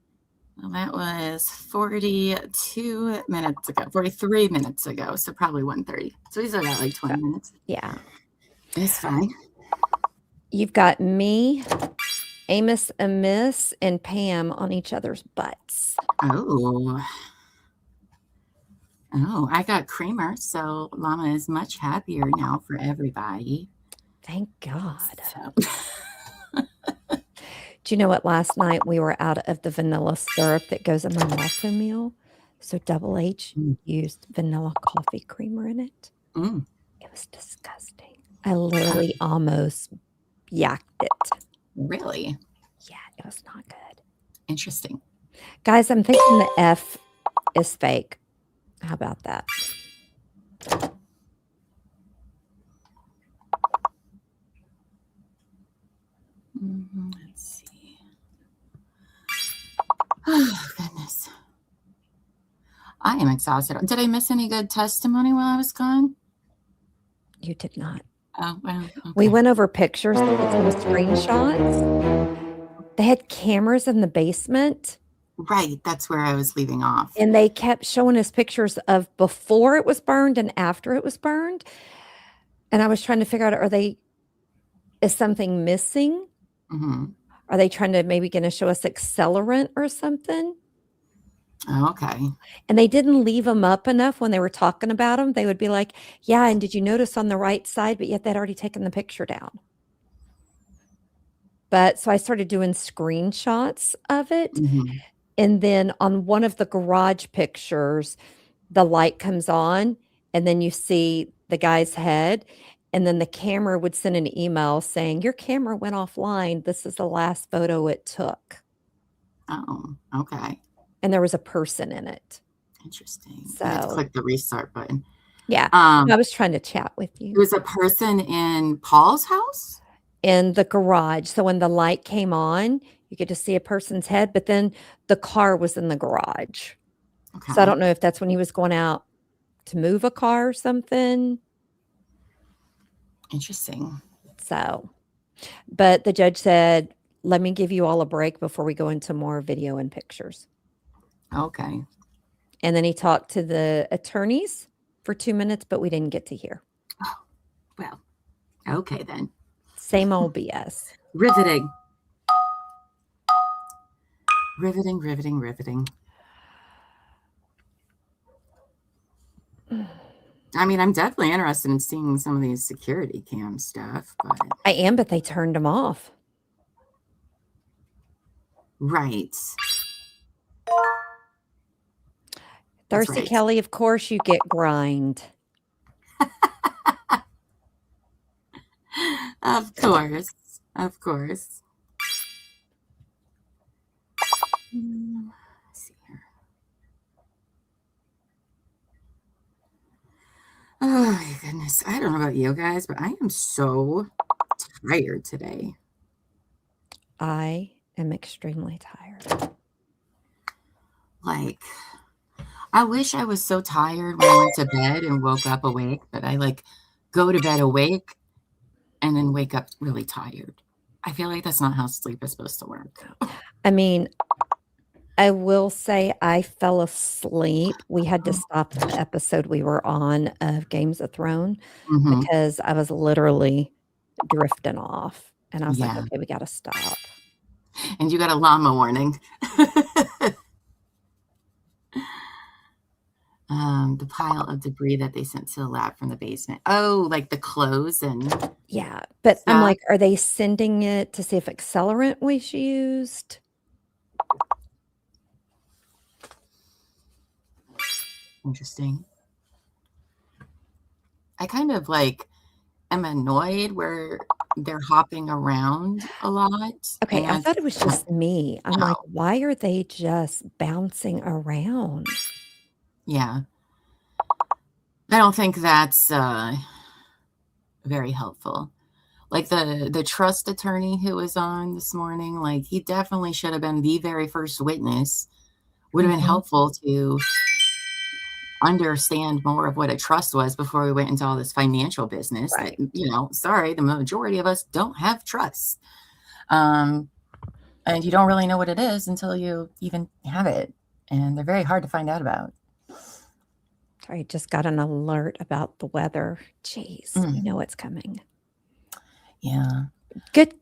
Well, that was 42 minutes ago, 43 minutes ago. So probably 1:30. So he's got like 20 minutes. Yeah. It's fine. You've got me, Amos, Miss, and Pam on each other's butts. Oh, I got creamer. So Llama is much happier now for everybody. Thank God. So. Do you know what? Last night we were out of the vanilla syrup that goes in my waffle meal. So Double H used vanilla coffee creamer in it. It was disgusting. I literally almost yacked it. Really? Yeah, it was not good. Interesting. Guys, I'm thinking the F is fake. How about that? Let's see. Oh, goodness. I am exhausted. Did I miss any good testimony while I was gone? You did not. Oh, well, okay. We went over pictures, some screenshots. They had cameras in the basement. Right. That's where I was leaving off. And they kept showing us pictures of before it was burned and after it was burned. And I was trying to figure out, is something missing? Mm-hmm. Are they trying to maybe going to show us accelerant or something? Okay. And they didn't leave them up enough when they were talking about them. They would be like, yeah, and did you notice on the right side? But yet they'd already taken the picture down. But so I started doing screenshots of it. Mm-hmm. And then on one of the garage pictures, the light comes on and then you see the guy's head. And then the camera would send an email saying, your camera went offline. This is the last photo it took. Oh, okay. And there was a person in it. Interesting. So I had to click the restart button. Yeah. I was trying to chat with you. There was a person in Paul's house? In the garage. So when the light came on, you get to see a person's head, but then the car was in the garage. Okay. So I don't know if that's when he was going out to move a car or something. Interesting. So, but the judge said, let me give you all a break before we go into more video and pictures. Okay. And then he talked to the attorneys for 2 minutes, but we didn't get to hear. Oh, well, okay then. Same old BS. Riveting. Riveting, riveting, riveting. I mean, I'm definitely interested in seeing some of these security cam stuff, but I am, but they turned them off. Right. Thirsty right. Kelly, of course you get grind. Of course. Of course. Let's see here. Oh my goodness. I don't know about you guys, but I am so tired today. I am extremely tired. Like, I wish I was so tired when I went to bed and woke up awake, but I like go to bed awake and then wake up really tired. I feel like that's not how sleep is supposed to work. I mean, I will say I fell asleep. We had to stop the episode we were on of Games of Thrones Mhm. because I was literally drifting off. And I was like, Yeah. okay, we got to stop. And you got a llama warning. The pile of debris that they sent to the lab from the basement. Oh, like the clothes and Yeah. But I'm stuff. like, are they sending it to see if accelerant was used? Interesting. I kind of like am annoyed where they're hopping around a lot. Okay, I And thought it was just me. I'm like, no. why are they just bouncing around? Yeah. I don't think that's very helpful. Like the trust attorney who was on this morning, like he definitely should have been the very first witness. Would have been Mhm. helpful to understand more of what a trust was before we went into all this financial business. Right. That, you know, sorry, the majority of us don't have trust. And you don't really know what it is until you even have it. And they're very hard to find out about. I just got an alert about the weather. Jeez, you know what's coming. Yeah. Good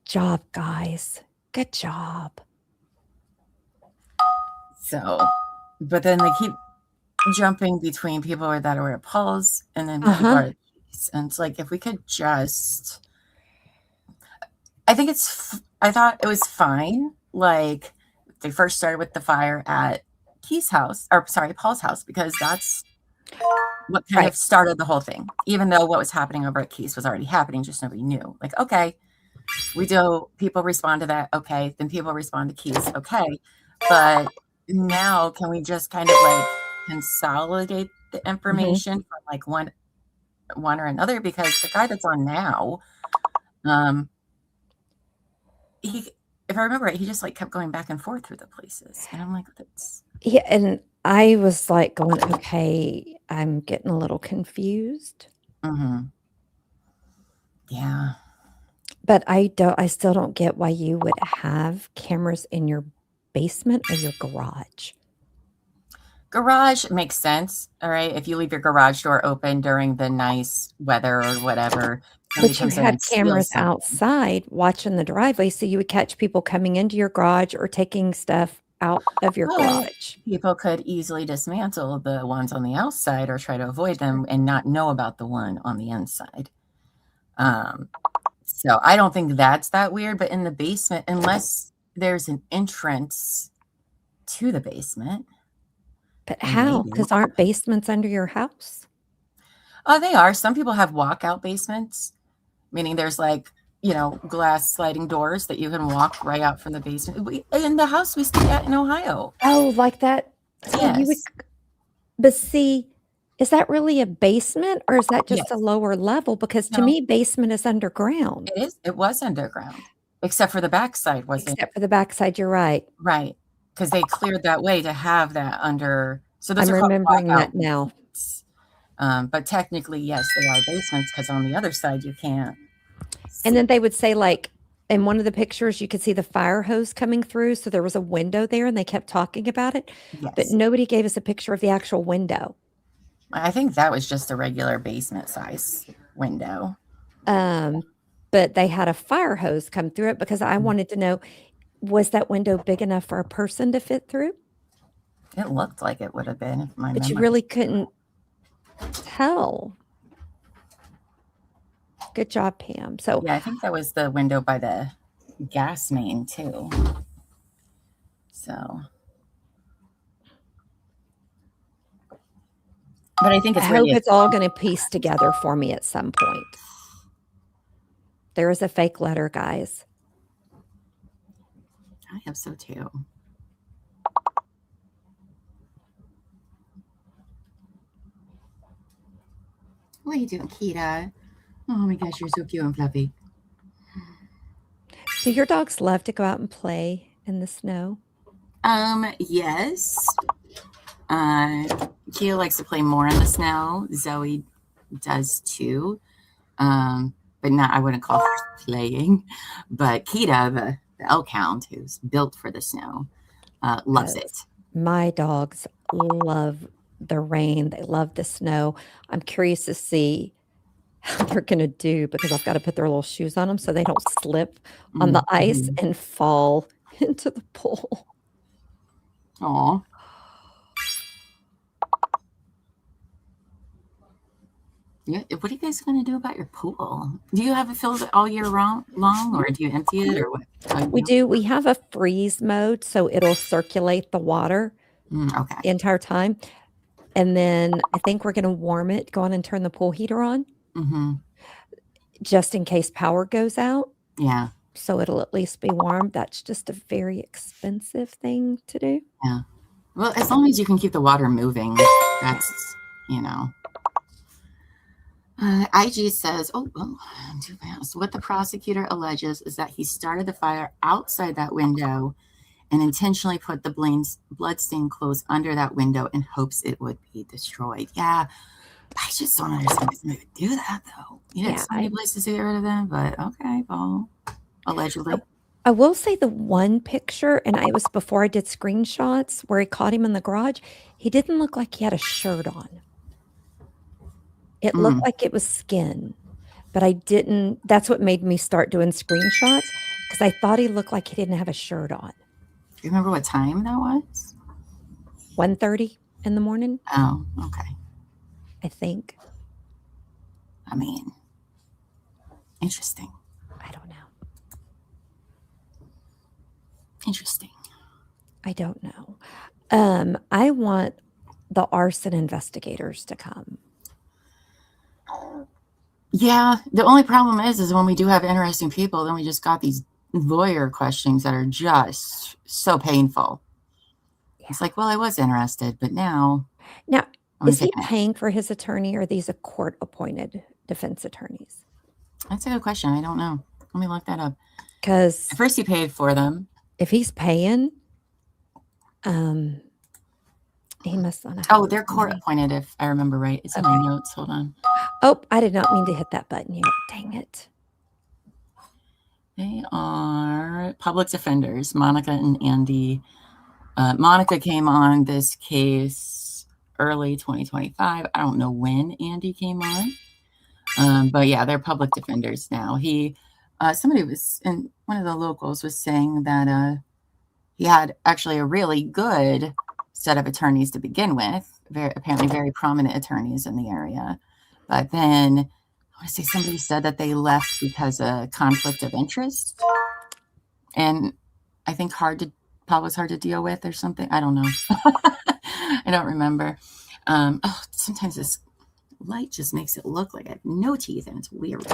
job, guys. Good job. So, but then they keep jumping between people that are at Paul's and then people are at Keith's. And it's like, if we could just, I thought it was fine. Like they first started with the fire at Keith's house, or sorry, Paul's house, because that's what kind of started the whole thing. Even though what was happening over at Keith's was already happening, just nobody knew. Like, okay, people respond to that. Okay. Then people respond to Keith's. Okay. But now can we just kind of like consolidate the information from like one or another? Because the guy that's on now, if I remember right, he just like kept going back and forth through the places. And I'm like, that's Yeah, and I was like going, okay, I'm getting a little confused. Yeah. But I still don't get why you would have cameras in your basement or your garage. Garage makes sense. All right. If you leave your garage door open during the nice weather or whatever. But you had cameras outside watching the driveway, so you would catch people coming into your garage or taking stuff out of your garage. People could easily dismantle the ones on the outside or try to avoid them and not know about the one on the inside. So I don't think that's that weird, but in the basement, unless there's an entrance to the basement. But how? Because aren't basements under your house? Oh, they are. Some people have walkout basements, meaning there's like, you know, glass sliding doors that you can walk right out from the basement. In the house we stay at in Ohio. Oh, like that? Yes. But see, is that really a basement or is that just a lower level? Because to me, basement is underground. It is. It was underground, except for the backside, wasn't it? Except for the backside, you're right. Right. Because they cleared that way to have that under. So those I'm are called remembering walkout that now. But technically, yes, they are basements because on the other side you can't. And then they would say, like, in one of the pictures, you could see the fire hose coming through. So there was a window there and they kept talking about it. Yes. But nobody gave us a picture of the actual window. I think that was just a regular basement size window. But they had a fire hose come through it because I wanted to know, was that window big enough for a person to fit through? It looked like it would have been. But you really couldn't tell. Good job, Pam. So yeah, I think that was the window by the gas main too. So, but I think I hope it's all going to piece together for me at some point. There is a fake letter, guys. I hope so too. What are you doing, Kita? Oh my gosh, you're so cute and fluffy. Do your dogs love to go out and play in the snow? Yes. Kia likes to play more in the snow. Zoe does too. But not, I wouldn't call her playing. But Kita, the elk hound, who's built for the snow, loves it. My dogs love the rain. They love the snow. I'm curious to see how they're going to do because I've got to put their little shoes on them so they don't slip on the ice and fall into the pool. Aw. Yeah, what are you guys going to do about your pool? Do you have it filled all year long, or do you empty it, or what? We do. We have a freeze mode, so it'll circulate the water okay. the entire time. And then I think we're going to warm it, go on and turn the pool heater on, just in case power goes out. Yeah. So it'll at least be warm. That's just a very expensive thing to do. Yeah. Well, as long as you can keep the water moving, that's, you know. IG says, I'm too fast. What the prosecutor alleges is that he started the fire outside that window and intentionally put the bloodstained clothes under that window in hopes it would be destroyed. Yeah, I just don't understand why somebody would do that, though. You know, so many places to get rid of them, but okay, Paul, allegedly. I will say the one picture, and it was before I did screenshots, where he caught him in the garage, he didn't look like he had a shirt on. It looked like it was skin, but I didn't. That's what made me start doing screenshots because I thought he looked like he didn't have a shirt on. Do you remember what time that was? 1:30 in the morning. Oh, okay. I think. I mean, interesting. I don't know. Interesting. I don't know. I want the arson investigators to come. Yeah, the only problem is when we do have interesting people, then we just got these lawyer questions that are just so painful. Yeah. It's like, well, I was interested, but now. Is he paying for his attorney, or are these a court-appointed defense attorneys? That's a good question. I don't know. Let me look that up. Because at first he paid for them. If he's paying, he must not have. Oh, they're court-appointed, if I remember right. It's in my notes. Hold on. Oh, I did not mean to hit that button yet. Dang it. They are public defenders, Monica and Andy. Monica came on this case early 2025. I don't know when Andy came on. But yeah, they're public defenders now. Somebody was, and one of the locals was saying that he had actually a really good set of attorneys to begin with, apparently very prominent attorneys in the area. But then I want to say somebody said that they left because of conflict of interest. And I think was hard to deal with or something. I don't know. I don't remember. Sometimes this light just makes it look like I have no teeth, and it's weird.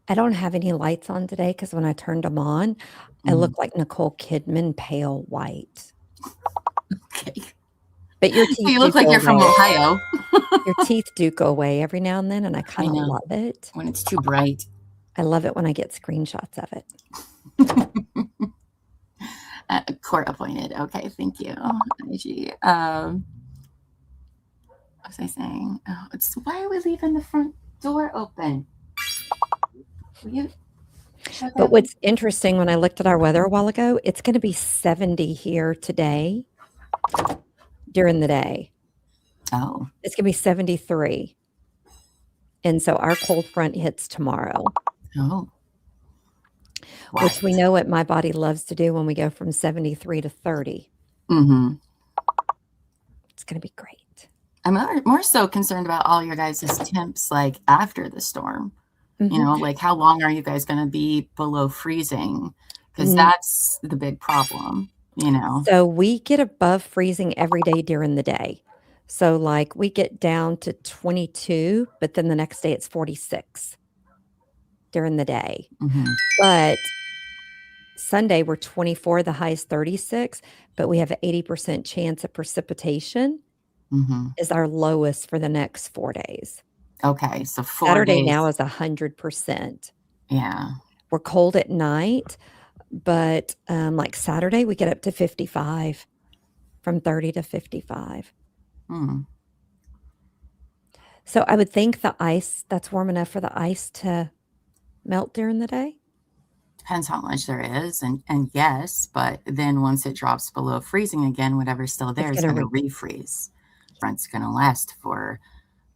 I don't have any lights on today because when I turned them on, I look like Nicole Kidman, pale white. Okay. But your teeth you look like you're from Ohio. Your teeth do go away every now and then, and I kind of love it. When it's too bright. I love it when I get screenshots of it. Court appointed. Okay, thank you. What was I saying? Why are we leaving the front door open? But what's interesting, when I looked at our weather a while ago, it's going to be 70 here today during the day. Oh. It's going to be 73. And so our cold front hits tomorrow. Oh. Which we know what my body loves to do when we go from 73 to 30. Mm-hmm. It's going to be great. I'm more so concerned about all your guys' temps like after the storm. Mm-hmm. You know, like how long are you guys going to be below freezing? Because that's the big problem, you know. So we get above freezing every day during the day. So like we get down to 22, but then the next day it's 46 during the day. Mm-hmm. But Sunday we're 24, the high is 36, but we have an 80% chance of precipitation is our lowest for the next 4 days. Okay, so 4 Saturday days. now is 100%. Yeah. We're cold at night, but like Saturday we get up to 55. from 30 to 55. Hmm. So I would think the ice, that's warm enough for the ice to melt during the day. Depends how much there is, and yes, but then once it drops below freezing again, whatever's still there is gonna going to refreeze. Front's going to last for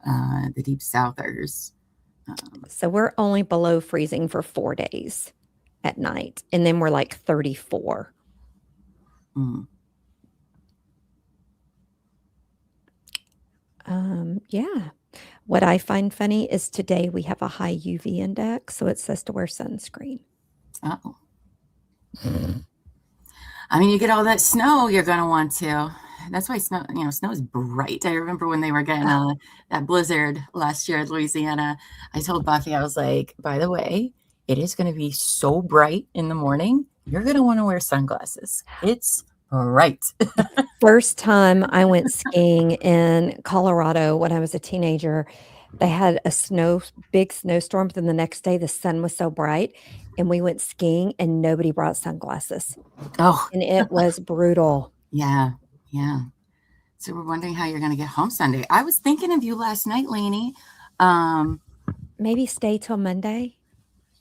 the deep southers. So we're only below freezing for 4 days at night, and then we're like 34. Mm. Yeah. What I find funny is today we have a high UV index, so it says to wear sunscreen. Oh. I mean, you get all that snow, you're going to want to. That's why snow is bright. I remember when they were getting that blizzard last year in Louisiana. I told Buffy, I was like, by the way, it is going to be so bright in the morning. You're going to want to wear sunglasses. It's bright. First time I went skiing in Colorado when I was a teenager, they had a big snowstorm. But then the next day, the sun was so bright, and we went skiing, and nobody brought sunglasses. Oh, and it was brutal. Yeah. So we're wondering how you're going to get home Sunday. I was thinking of you last night, Lainey. Maybe stay till Monday.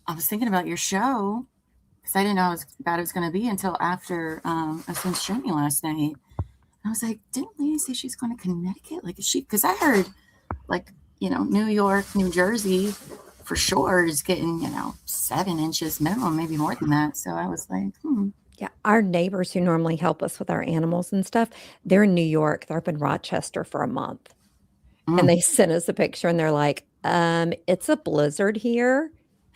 I was thinking about your show because I didn't know how bad it was going to be until after I sent streaming last night. I was like, didn't Lainey say she's going to Connecticut? Like, is she? Because I heard, like, New York, New Jersey, for sure is getting 7 inches minimum, maybe more than that. So I was like, Yeah, our neighbors who normally help us with our animals and stuff, they're in New York. They're up in Rochester for a month. And they sent us a picture, and they're like, it's a blizzard here.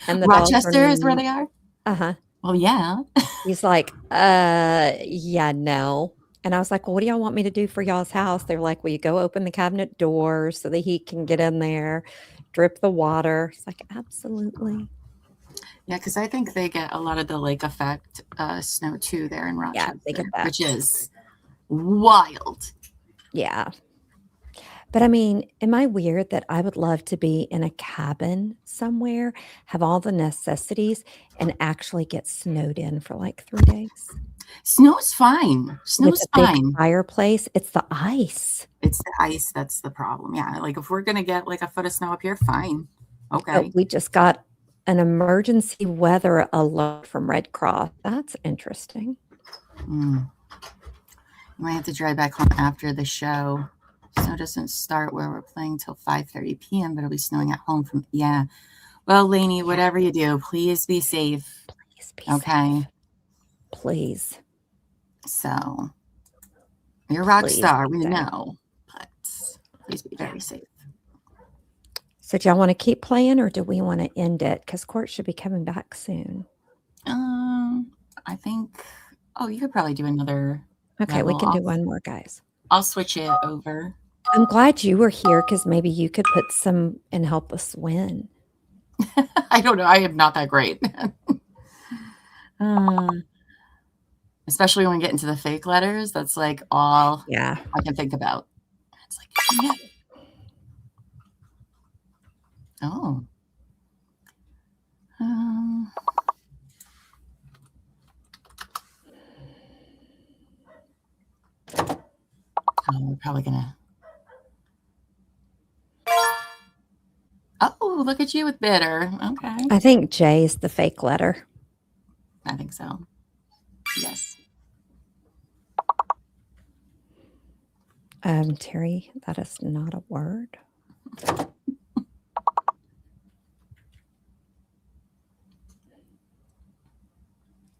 And the Rochester is where they are? Uh-huh. Well, yeah. He's like, yeah, no. And I was like, well, what do y'all want me to do for y'all's house? They're like, well, you go open the cabinet doors so the heat can get in there, drip the water. It's like, absolutely. Yeah, because I think they get a lot of the lake effect snow too there in Rochester, Yeah, they get that. which is wild. Yeah. But I mean, am I weird that I would love to be in a cabin somewhere, have all the necessities, and actually get snowed in for like 3 days? Snow's fine. Snow's With a big fine. fireplace. It's the ice. It's the ice that's the problem. Yeah, like if we're going to get like a foot of snow up here, fine. Okay. Oh, we just got an emergency weather alert from Red Cross. That's interesting. You might have to drive back home after the show. Snow doesn't start where we're playing till 5:30 p.m., but it'll be snowing at home from, yeah. Well, Lainey, whatever you do, please be safe. Please be okay. safe. Please. So, you're a rock Please star, be we safe. know, but please be very safe. So do y'all want to keep playing, or do we want to end it? Because court should be coming back soon. I think, you could probably do another. Okay, we level. can do one more, guys. I'll switch it over. I'm glad you were here because maybe you could put some and help us win. I don't know. I am not that great. Especially when we get into the fake letters. That's like all I can think about. It's like, yeah. Oh. We're probably gonna. Oh, look at you with bitter. Okay. I think J is the fake letter. I think so. Yes. Terry, that is not a word.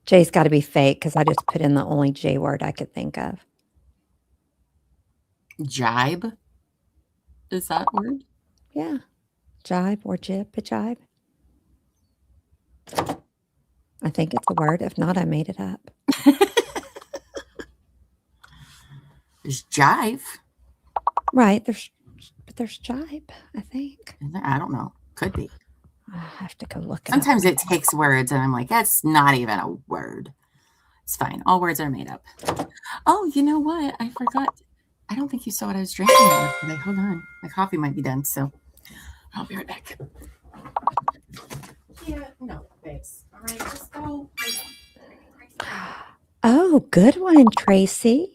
J's got to be fake because I just put in the only J word I could think of. Jibe? Is that a word? Yeah. Jibe or jib, a jibe. I think it's a word. If not, I made it up. There's jive. Right. There's jibe, I think. I don't know. Could be. I have to go look it Sometimes up. it takes words and I'm like, that's not even a word. It's fine. All words are made up. Oh, you know what? I forgot. I don't think you saw what I was drinking yesterday. Hold on. My coffee might be done, so I'll be right back. Yeah, no, thanks. All right, just go. Oh, good one, Tracy.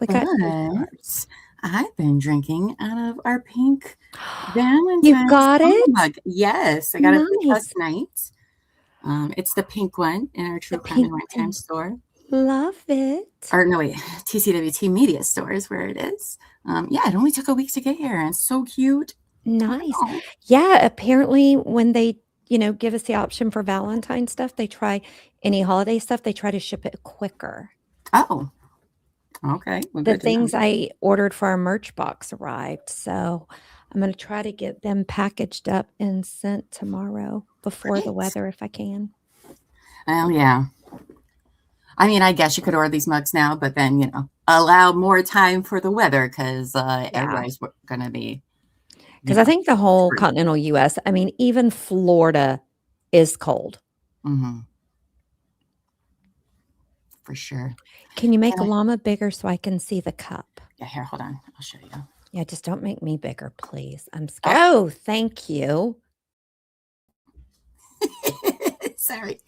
We got But I've been drinking out of our pink Valentine's You've got it? mug. Yes, I got it Nice. last night. It's the pink one in our True The Crime and pink Ragtime one. store. Love it. Or no, wait, TCWT Media Store is where it is. Yeah, it only took a week to get here, and it's so cute. Nice. Oh. Yeah, apparently when they, give us the option for Valentine stuff, they try any holiday stuff, they try to ship it quicker. Oh, okay. Well, The good to know. things I ordered for our merch box arrived, so I'm going to try to get them packaged up and sent tomorrow before the Great. weather if I can. Oh, yeah. I mean, I guess you could order these mugs now, but then, allow more time for the weather because everybody's going to be. Because I think the whole continental U.S., I mean, even Florida is cold. Mm-hmm. For sure. Can you make a llama bigger so I can see the cup? Yeah, here, hold on. I'll show you. Yeah, just don't make me bigger, please. I'm scared. Oh, thank you. Sorry.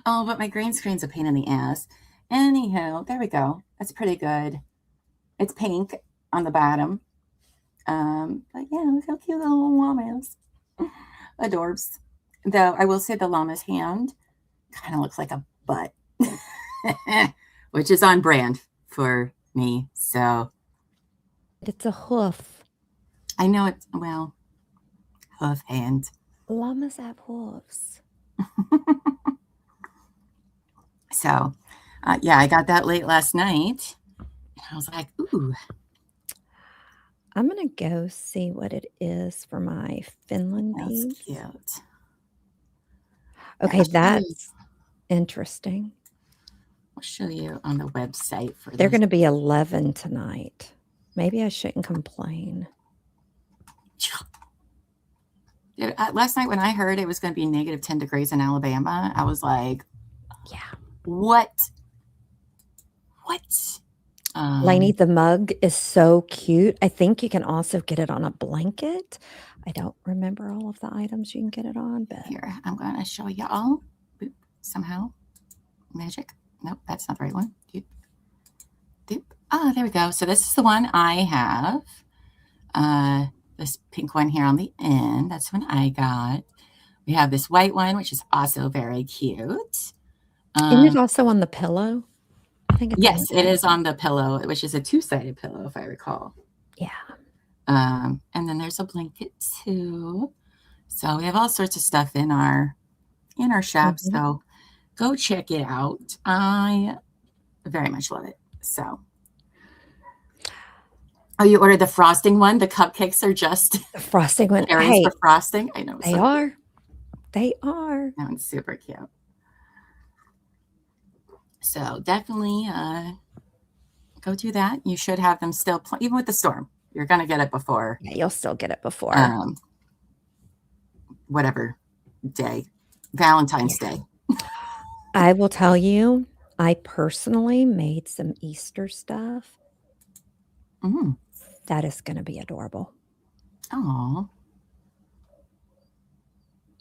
Oh, but my green screen's a pain in the ass. Anyhow, there we go. That's pretty good. It's pink on the bottom. But yeah, look how cute the little llama is. Adorbs. Though I will say the llama's hand kind of looks like a butt, which is on brand for me. So it's a hoof. I know it's, well, hoof hand. Llamas have hooves. So, yeah, I got that late last night. And I was like, ooh. I'm going to go see what it is for my Finland piece. That's cute. Okay, that's interesting. I'll show you on the website for They're going to be 11 tonight. Maybe I shouldn't complain. Dude, last night when I heard it was going to be negative 10 degrees in Alabama, I was like, yeah, what? Lainey, the mug is so cute. I think you can also get it on a blanket. I don't remember all of the items you can get it on, but here, I'm going to show you all. Boop, somehow. Magic. Nope, that's not the right one. Doop. Doop. Oh, there we go. So this is the one I have. This pink one here on the end. That's one I got. We have this white one, which is also very cute. Isn't it also on the pillow? I think it's yes, it is on the pillow, which is a two-sided pillow, if I recall. Yeah. And then there's a blanket too. So we have all sorts of stuff in our shop. Mm-hmm. So go check it out. I very much love it. So. Oh, you ordered the frosting one? The cupcakes are just the frosting one. Hey, for frosting. I know. They are. They are. That one's super cute. So definitely go do that. You should have them still, even with the storm. You're going to get it before. Yeah, you'll still get it before. Whatever day. Valentine's Day. I will tell you, I personally made some Easter stuff. Mm. That is going to be adorable. Oh.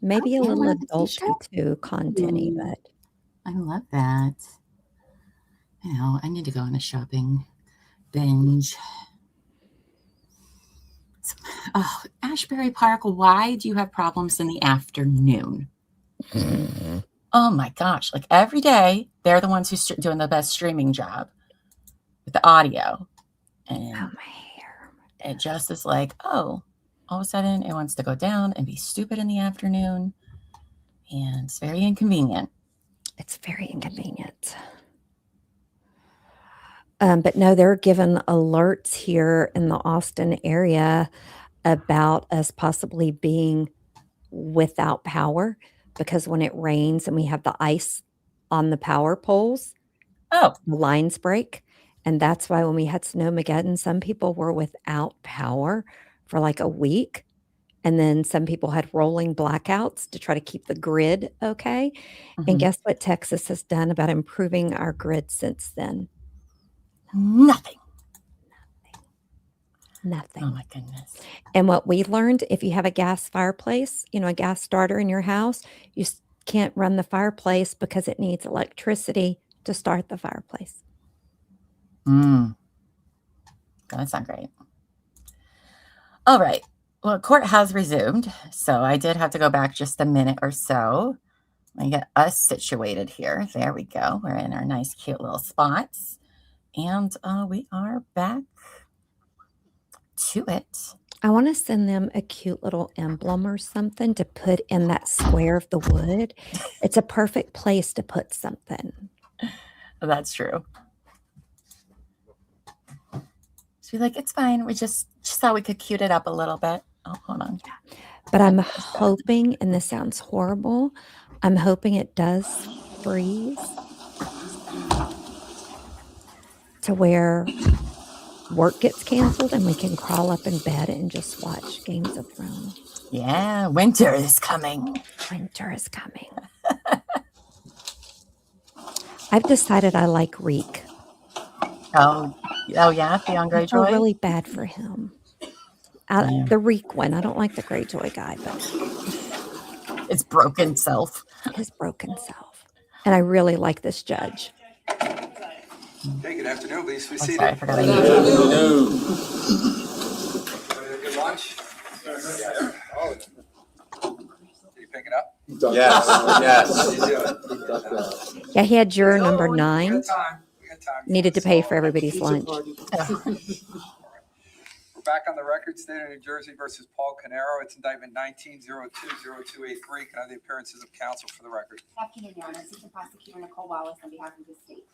Maybe a little adulty too, content-y, but I love that. You know, I need to go on a shopping binge. Oh, Ashbury Park, why do you have problems in the afternoon? Oh my gosh, like every day, they're the ones who's doing the best streaming job with the audio. And my hair. It just is like, oh, all of a sudden it wants to go down and be stupid in the afternoon. And it's very inconvenient. It's very inconvenient. But no, they're given alerts here in the Austin area about us possibly being without power because when it rains and we have the ice on the power poles, the lines break. And that's why when we had Snowmageddon, some people were without power for like a week. And then some people had rolling blackouts to try to keep the grid okay. Mm-hmm. And guess what Texas has done about improving our grid since then? Nothing. Nothing. Oh my goodness. And what we learned, if you have a gas fireplace, a gas starter in your house, you can't run the fireplace because it needs electricity to start the fireplace. Mm. That's not great. All right. Well, court has resumed, so I did have to go back just a minute or so. I get us situated here. There we go. We're in our nice, cute little spots. And we are back to it. I want to send them a cute little emblem or something to put in that square of the wood. It's a perfect place to put something. That's true. So like, it's fine. We just thought we could cute it up a little bit. Oh, hold on. But I'm hoping, and this sounds horrible, I'm hoping it does freeze to where work gets canceled and we can crawl up in bed and just watch Games of Thrones. Yeah, winter is coming. Winter is coming. I've decided I like Reek. Oh yeah, Theon I feel Greyjoy. really bad for him. The Reek one. I don't like the Greyjoy guy, but It's broken self. his broken self. And I really like this judge. Hey, good afternoon. Please be I'm seated. sorry, I forgot. Good lunch? Did you pick it up? Yes. Yeah, he had juror number We 9. got time. We got time. Needed to pay for everybody's lunch. We're back on the record, State of New Jersey versus Paul Caneiro. It's indictment 19-02-0283. Can I have the appearances of counsel for the record? Afternoon, Your Honor. Assistant Prosecutor Nicole Wallace on behalf of the state.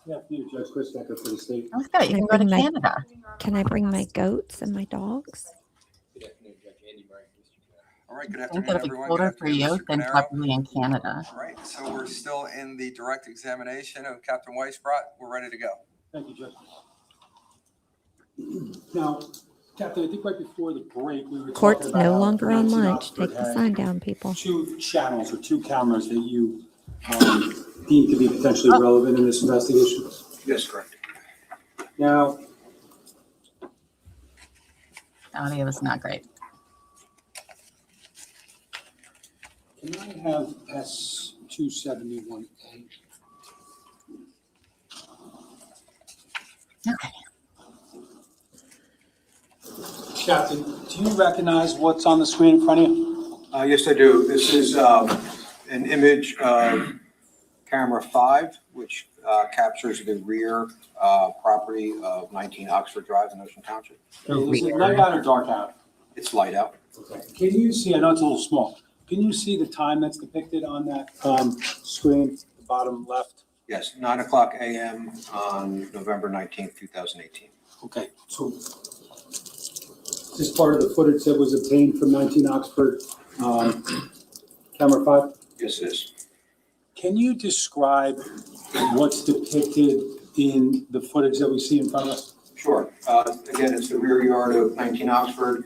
Yeah, you, Judge Chris Decker for the state. Oh, good. You can go to Canada. Can I bring my goats and my dogs? All right, good I think afternoon, that'll be everyone. colder Good for afternoon, you Mr. than Caneiro. probably in Canada. All right, so we're still in the direct examination of Captain Weisbrot. We're ready to go. Thank you, Judge. Now, Captain, I think right before the break, we were Court's talking about no how longer on 19 lunch. Oxford Take the had sign down, people. 2 channels or 2 cameras that you deemed to be potentially relevant in this investigation. Yes, correct. Now, Audio is not great. can I have S271A? Okay. Captain, do you recognize what's on the screen in front of you? Yes, I do. This is an image of camera 5, which captures the rear property of 19 Oxford Drive in Ocean Township. Is it light out or dark out? It's light out. Okay. Can you see, I know it's a little small, can you see the time that's depicted on that screen, the bottom left? Yes, 9:00 a.m. on November 19th, 2018. Okay, so is this part of the footage that was obtained from 19 Oxford, camera 5? Yes, it is. Can you describe what's depicted in the footage that we see in front of us? Sure. Again, it's the rear yard of 19 Oxford,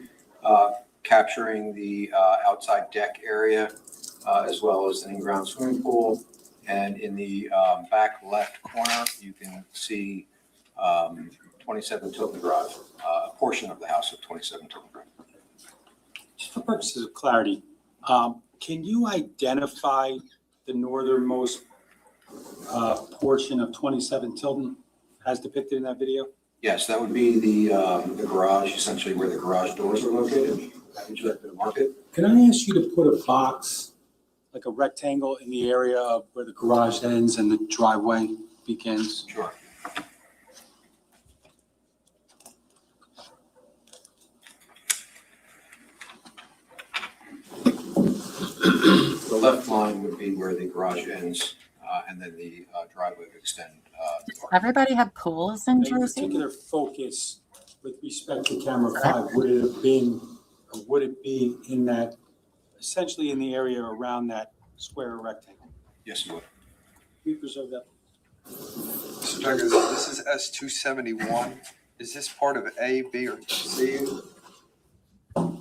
capturing the outside deck area, as well as an in-ground swimming pool. And in the back left corner, you can see 27 Tilton Drive, a portion of the house of 27 Tilton Drive. Just for purposes of clarity, can you identify the northernmost portion of 27 Tilton as depicted in that video? Yes, that would be the garage, essentially where the garage doors are located. Would you like me to mark it? Can I ask you to put a box, like a rectangle, in the area of where the garage ends and the driveway begins? Sure. The left line would be where the garage ends, and then the driveway would extend. Everybody have pools in In Jersey? particular focus with respect to camera 5, would it have been, or would it be in that, essentially in the area around that square or rectangle? Yes, you would. We preserve that. Mr. Decker, this is S271. Is this part of A, B, or C? Sorry,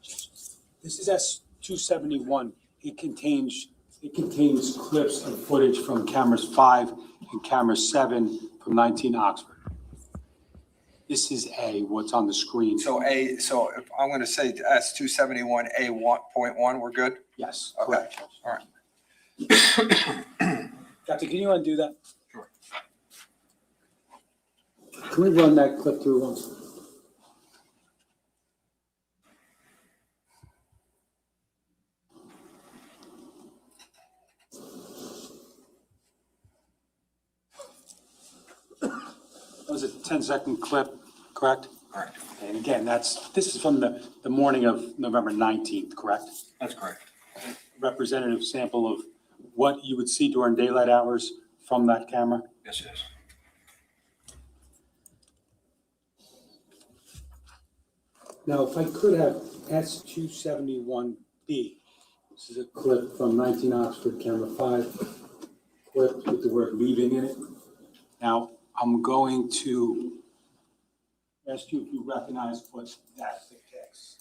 Judge. This is S271. It contains clips of footage from cameras 5 and camera 7 from 19 Oxford. This is A, what's on the screen. So if I'm going to say S271 A1.1, we're good? Yes, Okay. correct. Judge. All right. Captain, can you undo that? Sure. Can we run that clip through once? That was a 10-second clip, correct? Correct. And again, this is from the morning of November 19th, correct? That's correct. Representative sample of what you would see during daylight hours from that camera? Yes, it is. Now, if I could have S271B, this is a clip from 19 Oxford, camera 5, clip with the word leaving in it. Now, I'm going to ask you if you recognize what that depicts.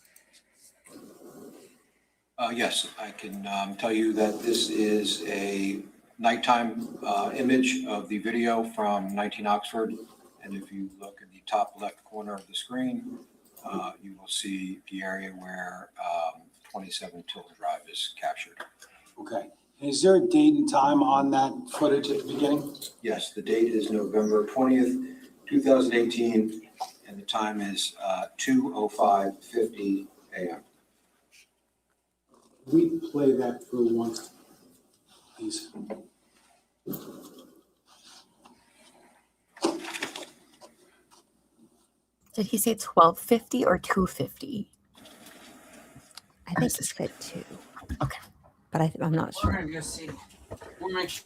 Yes, I can tell you that this is a nighttime image of the video from 19 Oxford. And if you look at the top left corner of the screen, you will see the area where 27 Tilton Drive is captured. Okay. Is there a date and time on that footage at the beginning? Yes, the date is November 20th, 2018, and the time is 2:05:50 a.m. We play that through once, please. Did he say 1250 or 250? I think he said 2. Okay. But I'm not We're sure. gonna go see. We'll make sure.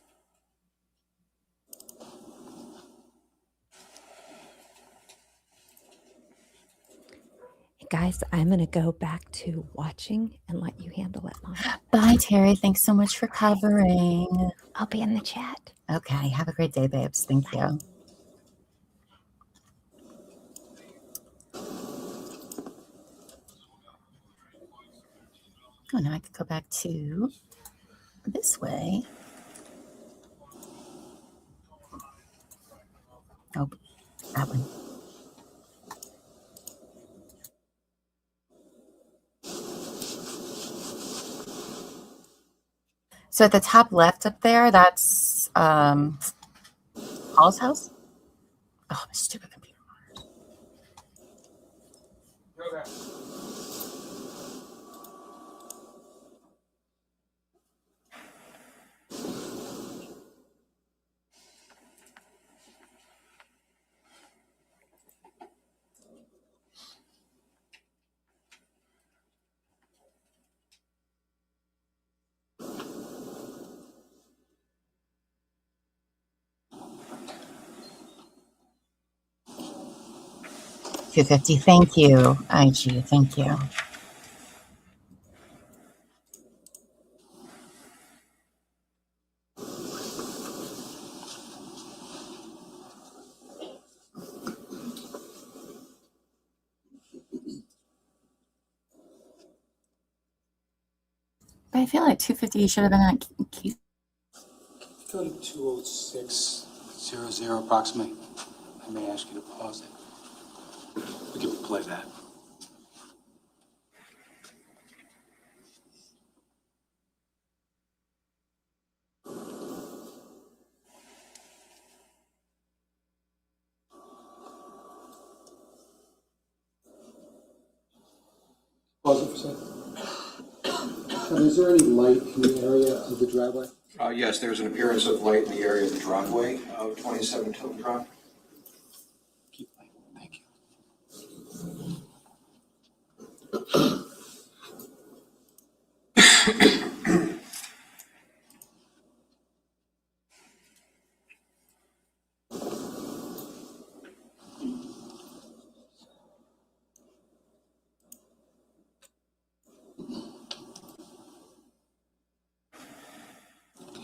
Guys, I'm going to go back to watching and let you handle it, Mom. Bye, Terry. Thanks so much for covering. I'll be in the chat. Okay. Have a great day, babes. Thank you. Oh, now I could go back to this way. Oh, that one. So at the top left up there, that's Paul's house. Oh, my stupid computer. Okay. $250. Thank you, IG. Thank you. But I feel like 250 should have been at Keith. Go to 20600 approximately. I may ask you to pause it. We can play that. Pause it for a second. Is there any light in the area of the driveway? Yes, there's an appearance of light in the area of the driveway of 27 Tilton Drive. Keep playing. Thank you.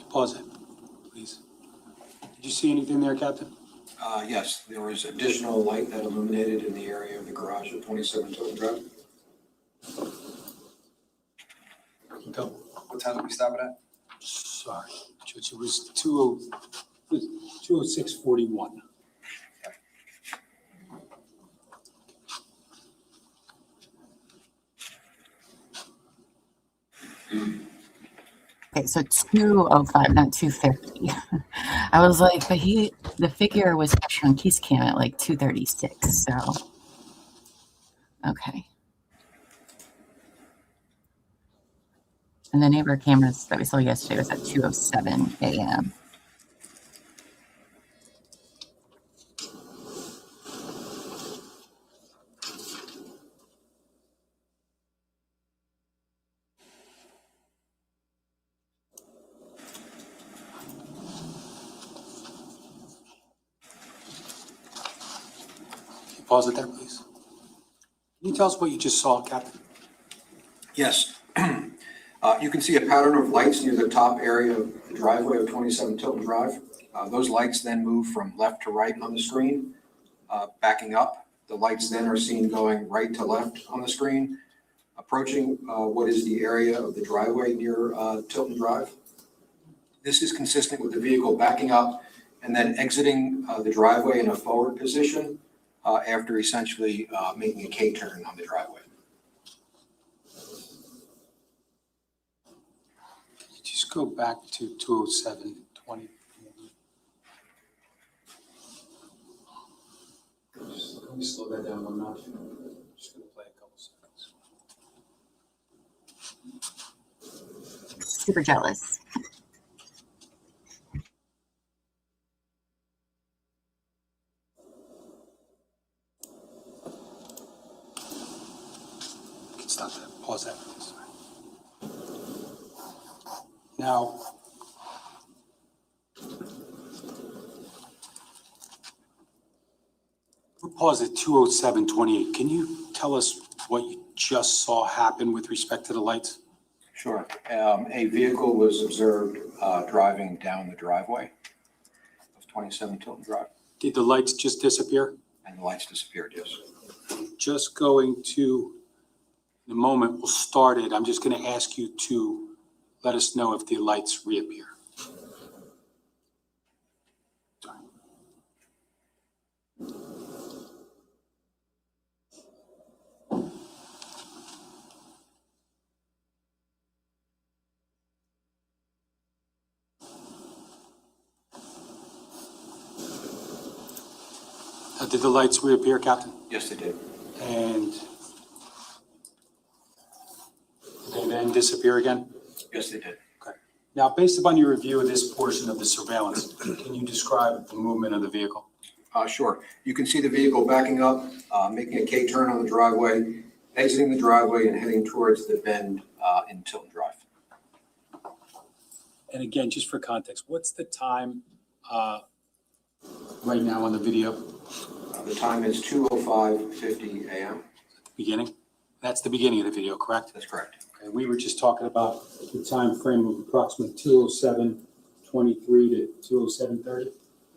Pause it, please. Did you see anything there, Captain? Yes, there was additional light that illuminated in the area of the garage of 27 Tilton Drive. Go. What time did we stop it at? Sorry, Judge, it was 206:41. Okay, so 205, not 250. I was like, but the figure was captured on Keith's cam at like 236. So, okay. And the neighbor cameras that we saw yesterday was at 2:07 a.m. Pause it there, please. Can you tell us what you just saw, Captain? Yes. You can see a pattern of lights near the top area of the driveway of 27 Tilton Drive. Those lights then move from left to right on the screen, backing up. The lights then are seen going right to left on the screen, approaching what is the area of the driveway near Tilton Drive. This is consistent with the vehicle backing up and then exiting the driveway in a forward position after essentially making a K-turn on the driveway. Just go back to 207:20. Let me slow that down one notch. Just going to play a couple seconds. Super jealous. You can stop that. Pause that, please. Now, we'll pause at 207:28. Can you tell us what you just saw happen with respect to the lights? Sure. A vehicle was observed driving down the driveway of 27 Tilton Drive, Did the lights just disappear? and the lights disappeared, yes. Just going to, in a moment, we'll start it. I'm just going to ask you to let us know if the lights reappear. Sorry. Did the lights reappear, Captain? Yes, they did. And did they then disappear again? Yes, they did. Okay. Now, based upon your review of this portion of the surveillance, can you describe the movement of the vehicle? Sure. You can see the vehicle backing up, making a K-turn on the driveway, exiting the driveway and heading towards the bend in Tilton Drive. And again, just for context, what's the time right now on the video? The time is 2:05:50 a.m. Beginning? That's the beginning of the video, correct? That's correct. Okay, we were just talking about the time frame of approximately 2:07:23 to 2:07:30.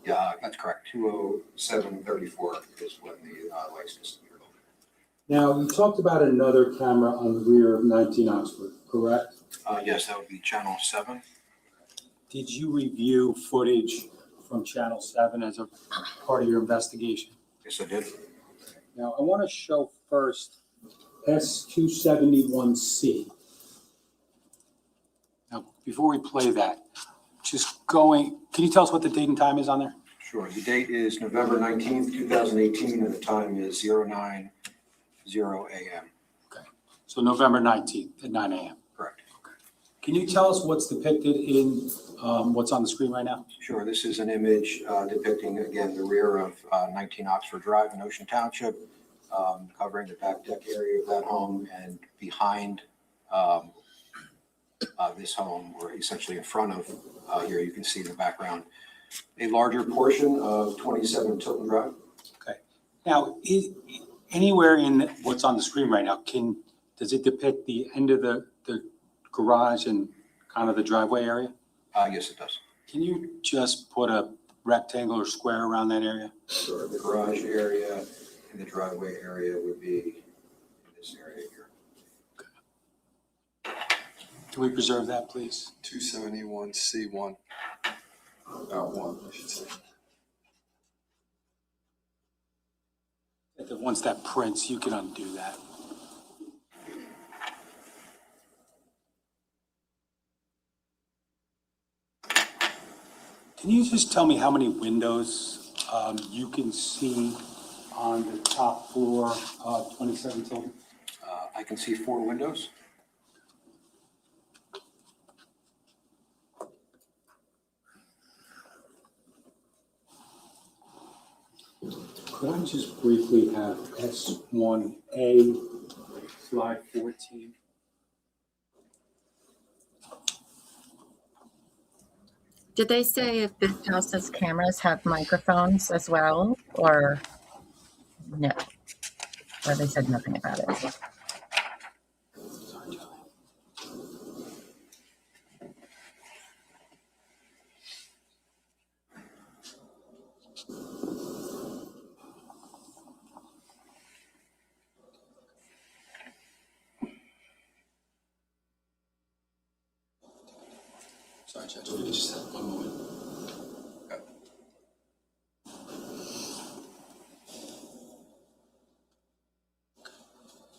Yeah, that's correct. 2:07:34 is when the lights disappeared. Now, you talked about another camera on the rear of 19 Oxford, correct? Yes, that would be channel 7. Did you review footage from Channel 7 as a part of your investigation? Yes, I did. Now, I want to show first S271C. Now, before we play that, can you tell us what the date and time is on there? Sure. The date is November 19th, 2018, and the time is 09:00 a.m. Okay, so November 19th at 9 a.m. Correct. Okay. Can you tell us what's depicted in what's on the screen right now? Sure. This is an image depicting, again, the rear of 19 Oxford Drive in Ocean Township, covering the back deck area of that home, and behind this home, or essentially in front of here, you can see in the background a larger portion of 27 Tilton Drive. Okay. Now, anywhere in what's on the screen right now, does it depict the end of the garage and kind of the driveway area? Yes, it does. Can you just put a rectangle or square around that area? Sure. The garage area and the driveway area would be in this area here. Can we preserve that, please? 271C1. About 1, I should say. Once that prints, you can undo that. Can you just tell me how many windows you can see on the top floor of 27 Tilton? I can see 4 windows. Could I just briefly have S1A, slide 14? Did they say if this house's cameras have microphones as well, or no? Or they said nothing about it? Sorry, Judge, we could just have one moment.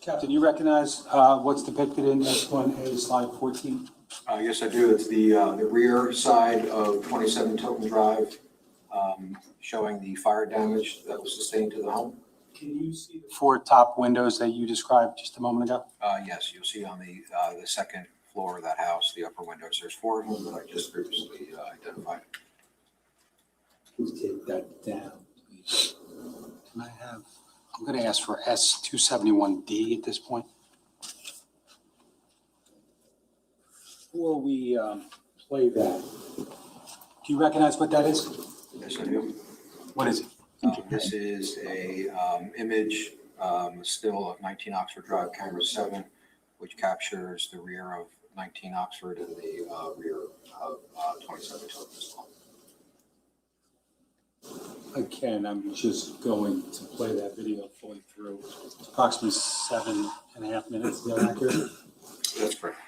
Captain, you recognize what's depicted in S1A, slide 14? Yes, I do. It's the rear side of 27 Tilton Drive, showing the fire damage that was sustained to the home. Can you see the 4 top windows that you described just a moment ago? Yes, you'll see on the second floor of that house, the upper windows. There's 4 of them that I just previously identified. Please take that down, please. Can I have, I'm going to ask for S271D at this point. Before we play that, do you recognize what that is? Yes, I do. What is it? This is a image still of 19 Oxford Drive, camera 7, which captures the rear of 19 Oxford and the rear of 27 Tilton as well. Again, I'm just going to play that video fully through. It's approximately 7.5 minutes. Is that accurate? That's correct.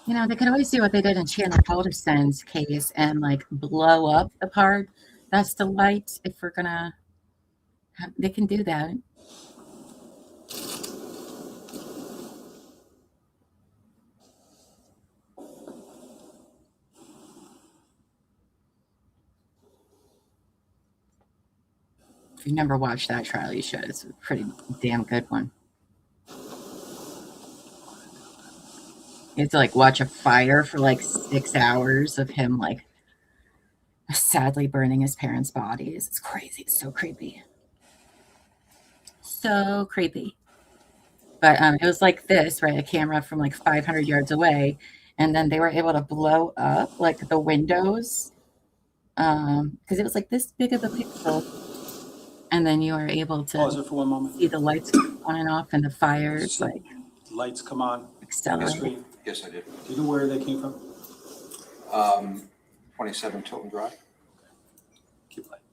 You know, they could always do what they did in Chandler Alderson's case and like blow up the part that's the light. If we're gonna have, they can do that. If you've never watched that trial, you should. It's a pretty damn good one. You have to like watch a fire for like 6 hours of him like sadly burning his parents' bodies. It's crazy. It's so creepy. So creepy. But it was like this, right? A camera from like 500 yards away. And then they were able to blow up like the windows because it was like this big of a pixel. And then you are able to Pause it for one moment. see the lights on and off and the fires like Lights come on. accelerate. Yes, I did. Do you know where they came from? 27 Tilton Drive. Keep playing.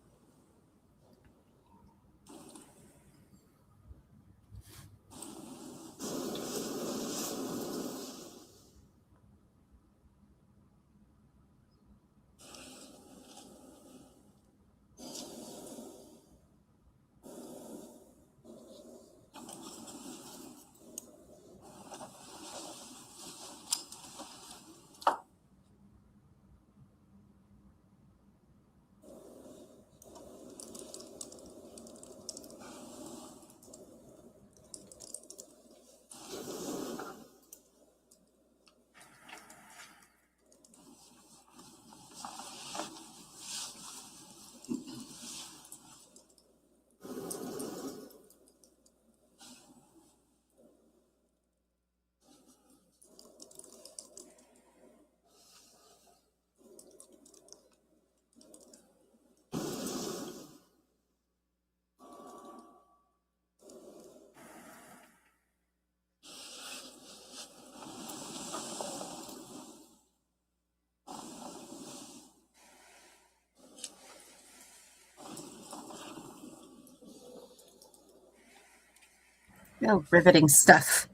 Oh, riveting stuff.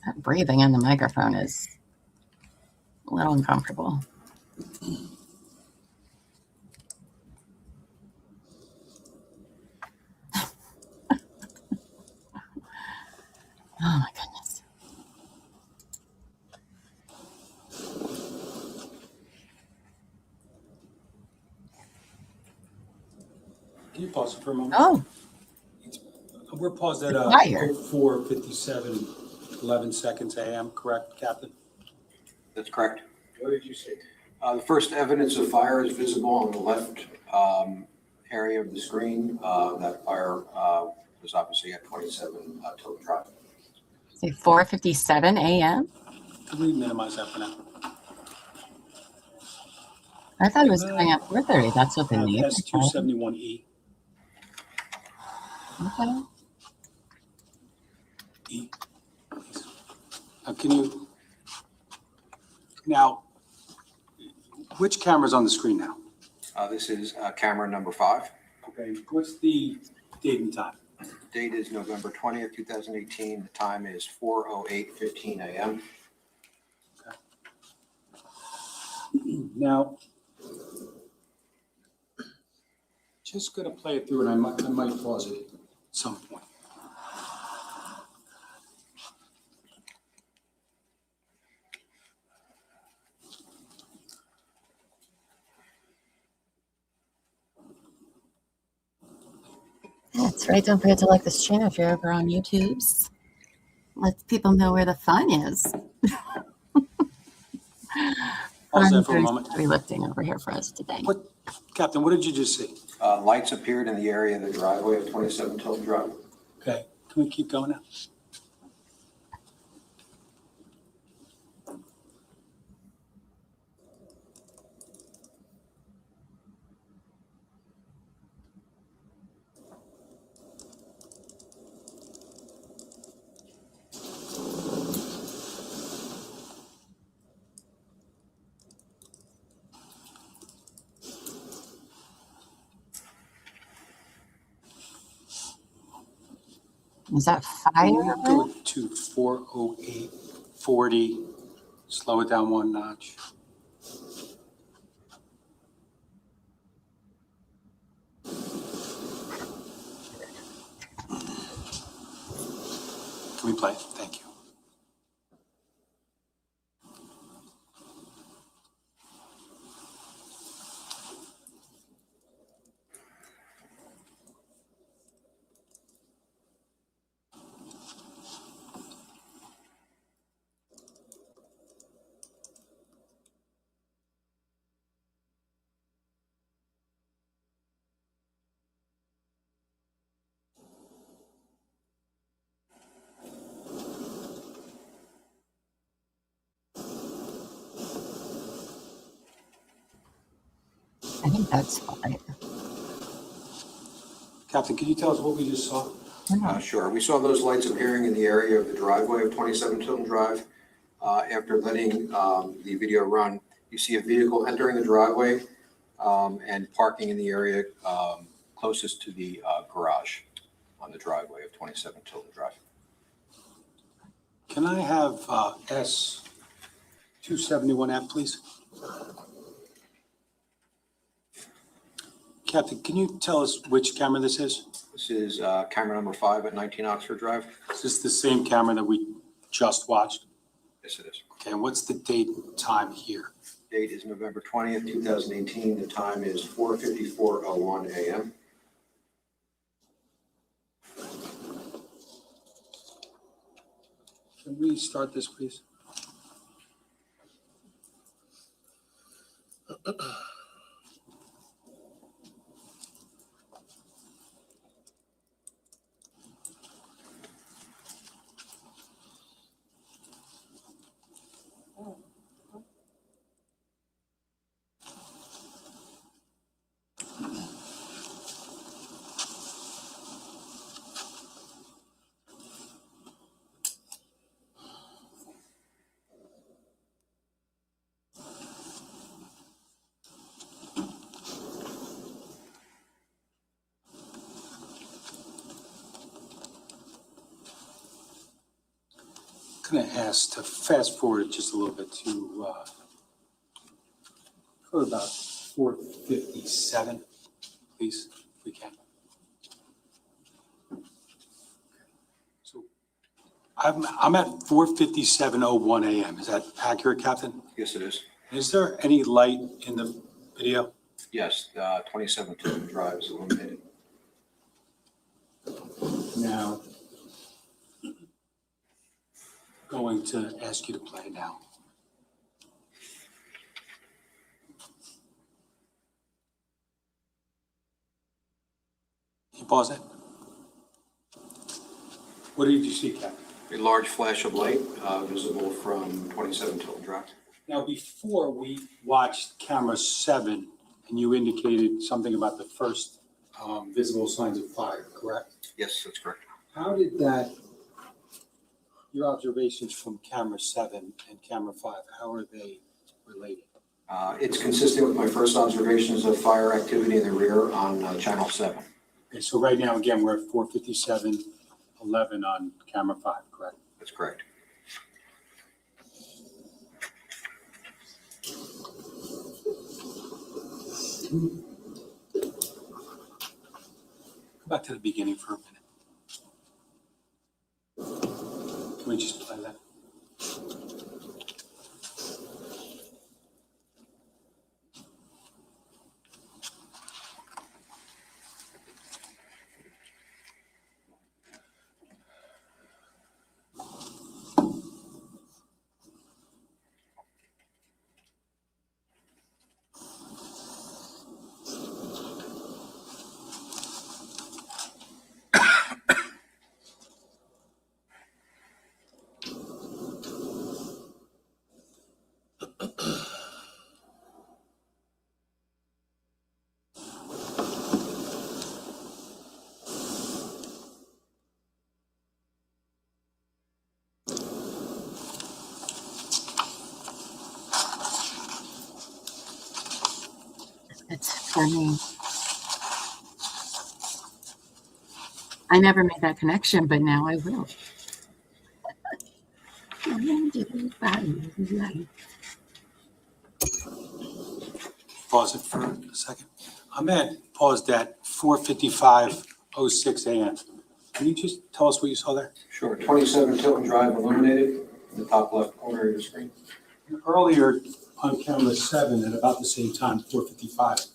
That breathing in the microphone is a little uncomfortable. Oh my goodness. Can you pause it for a moment? Oh, We're paused at Right here. 04:57, 11 seconds AM, correct, Captain? That's correct. What did you say? The first evidence of fire is visible on the left area of the screen. That fire was obviously at 27 Tilton Drive. say 4:57 a.m. Can we minimize that for now? I thought it was coming at 4:30. That's what the neighbor said. S271E. Okay. E. Can you, now, which camera's on the screen now? This is camera number 5. Okay, what's the date and time? Date is November 20th, 2018. The time is 4:08:15 a.m. Now, just gonna play it through, and I might pause it at some point. That's right. Don't forget to like this channel if you're over on YouTube's. Let people know where the fun is. Pause that for a moment. Heavy lifting over here for us today. Captain, what did you just see? Lights appeared in the area of the driveway of 27 Tilton Drive. Okay, can we keep going now? Is that fire? Go to 4:08:40. Slow it down one notch. Can we play it? Thank you. I think that's fine. Captain, can you tell us what we just saw? Sure. We saw those lights appearing in the area of the driveway of 27 Tilton Drive. After letting the video run, you see a vehicle entering the driveway and parking in the area closest to the garage on the driveway of 27 Tilton Drive. Can I have S271F, please? Captain, can you tell us which camera this is? This is camera number 5 at 19 Oxford Drive. Is this the same camera that we just watched? Yes, it is. Okay, and what's the date and time here? Date is November 20th, 2018. The time is 4:54:01 a.m. Can we start this, please? going to ask to fast forward just a little bit to for about 4:57, please, if we can. So I'm at 4:57:01 a.m. Is that accurate, Captain? Yes, it is. Is there any light in the video? Yes, 27 Tilton Drive is illuminated. Now, going to ask you to play now. Can you pause it? What did you see, Captain? A large flash of light visible from 27 Tilton Drive. Now, before we watched camera 7, and you indicated something about the first visible signs of fire, correct? Yes, that's correct. How did that, your observations from camera 7 and camera 5, how are they related? It's consistent with my first observations of fire activity in the rear on channel 7. Okay, so right now, again, we're at 4:57:11 on camera 5, correct? That's correct. Go back to the beginning for a minute. Can we just play that? It's funny. I never made that connection, but now I will. Pause it for a second. I'm paused at 4:55:06 a.m. Can you just tell us what you saw there? Sure. 27 Tilton Drive illuminated in the top left corner of your screen. Earlier on camera 7 at about the same time, 4:55,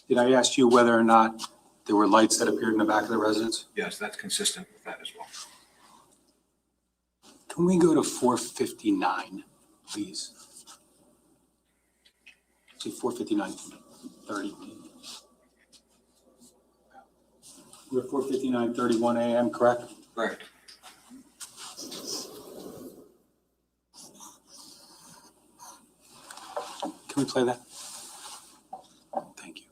did I ask you whether or not there were lights that appeared in the back of the residence? Yes, that's consistent with that as well. Can we go to 4:59, please? See, 4:59:30. We're at 4:59:31 a.m., correct? Correct. Can we play that? Thank you.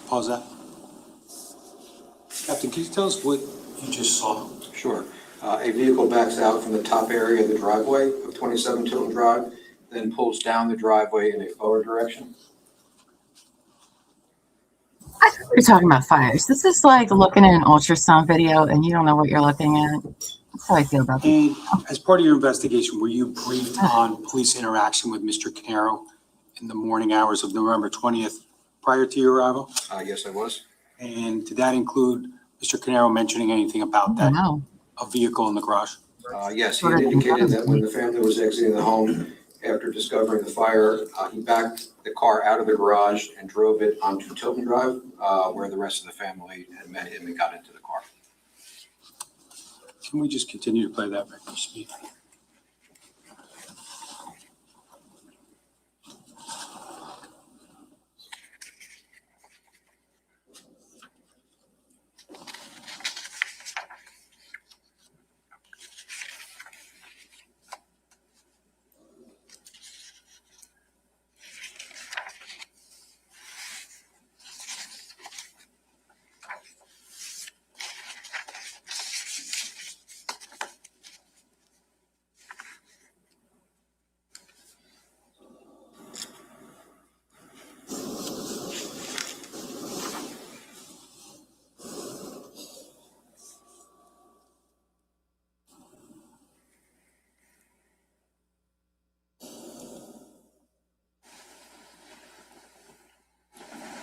Pause that. Captain, can you tell us what you just saw? Sure. A vehicle backs out from the top area of the driveway of 27 Tilton Drive, then pulls down the driveway in a forward direction. I thought we were talking about fires. This is like looking at an ultrasound video and you don't know what you're looking at. That's how I feel about this. And as part of your investigation, were you briefed on police interaction with Mr. Caneiro in the morning hours of November 20th prior to your arrival? Yes, I was. And did that include Mr. Caneiro mentioning anything about that, a vehicle in the garage? Yes, he had indicated that when the family was exiting the home after discovering the fire, he backed the car out of the garage and drove it onto Tilton Drive, where the rest of the family had met him and got into the car. Can we just continue to play that record speed?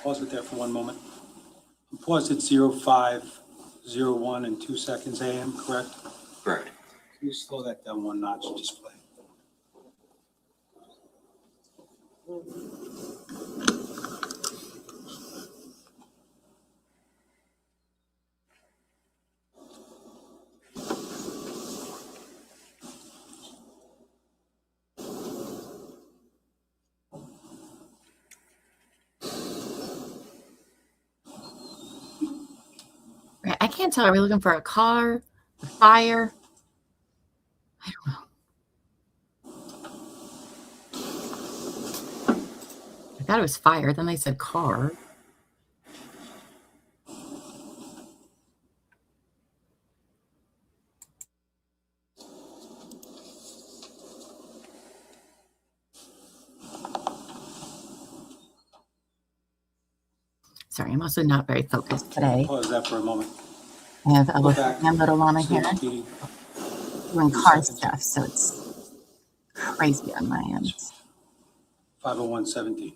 Pause it there for one moment. Pause at 05:01 and 2 seconds AM, correct? Correct. Can you slow that down one notch, display? I can't tell. Are we looking for a car, a fire? I don't know. I thought it was fire. Then they said car. Sorry, I'm also not very focused today. Pause that for a moment. I have a Go back. little Llama here Speedy. doing car stuff, so it's crazy on my end. 5:01:17.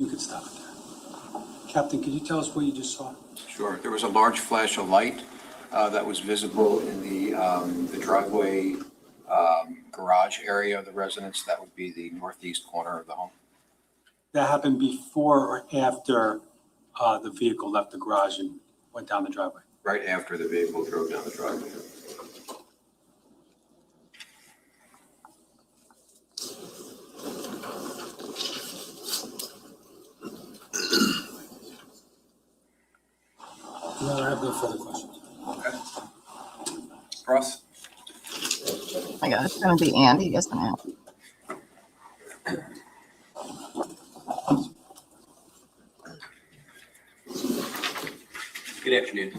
You can stop it there. Captain, could you tell us what you just saw? Sure. There was a large flash of light that was visible in the driveway garage area of the residence. That would be the northeast corner of the home. That happened before or after the vehicle left the garage and went down the driveway? Right after the vehicle drove down the driveway. No, I have no further questions. Okay. Ross? Oh my God, it's going to be Andy, isn't it? Good afternoon.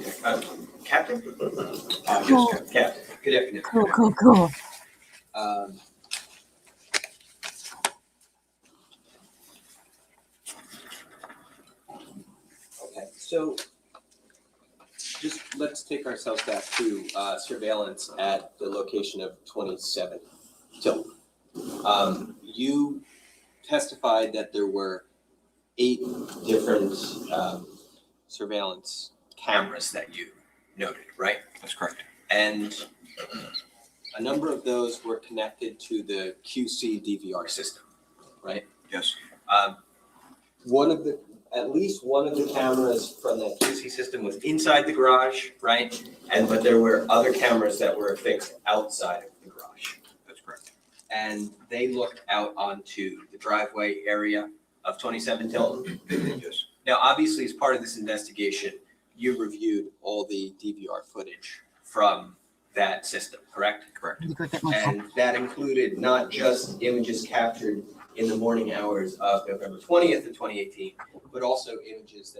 Captain? Cool. Yes, Captain. Good afternoon. Cool. Okay, so just let's take ourselves back to surveillance at the location of 27 Tilton. You testified that there were 8 different surveillance cameras that you noted, right? That's correct. And a number of those were connected to the QC DVR system, right? Yes. At least one of the cameras from that QC system was inside the garage, right? But there were other cameras that were affixed outside of the garage. That's correct. And they looked out onto the driveway area of 27 Tilton. Yes. Now, obviously, as part of this investigation, you reviewed all the DVR footage from that system, correct? Correct. And that included not just images captured in the morning hours of November 20th of 2018, but also images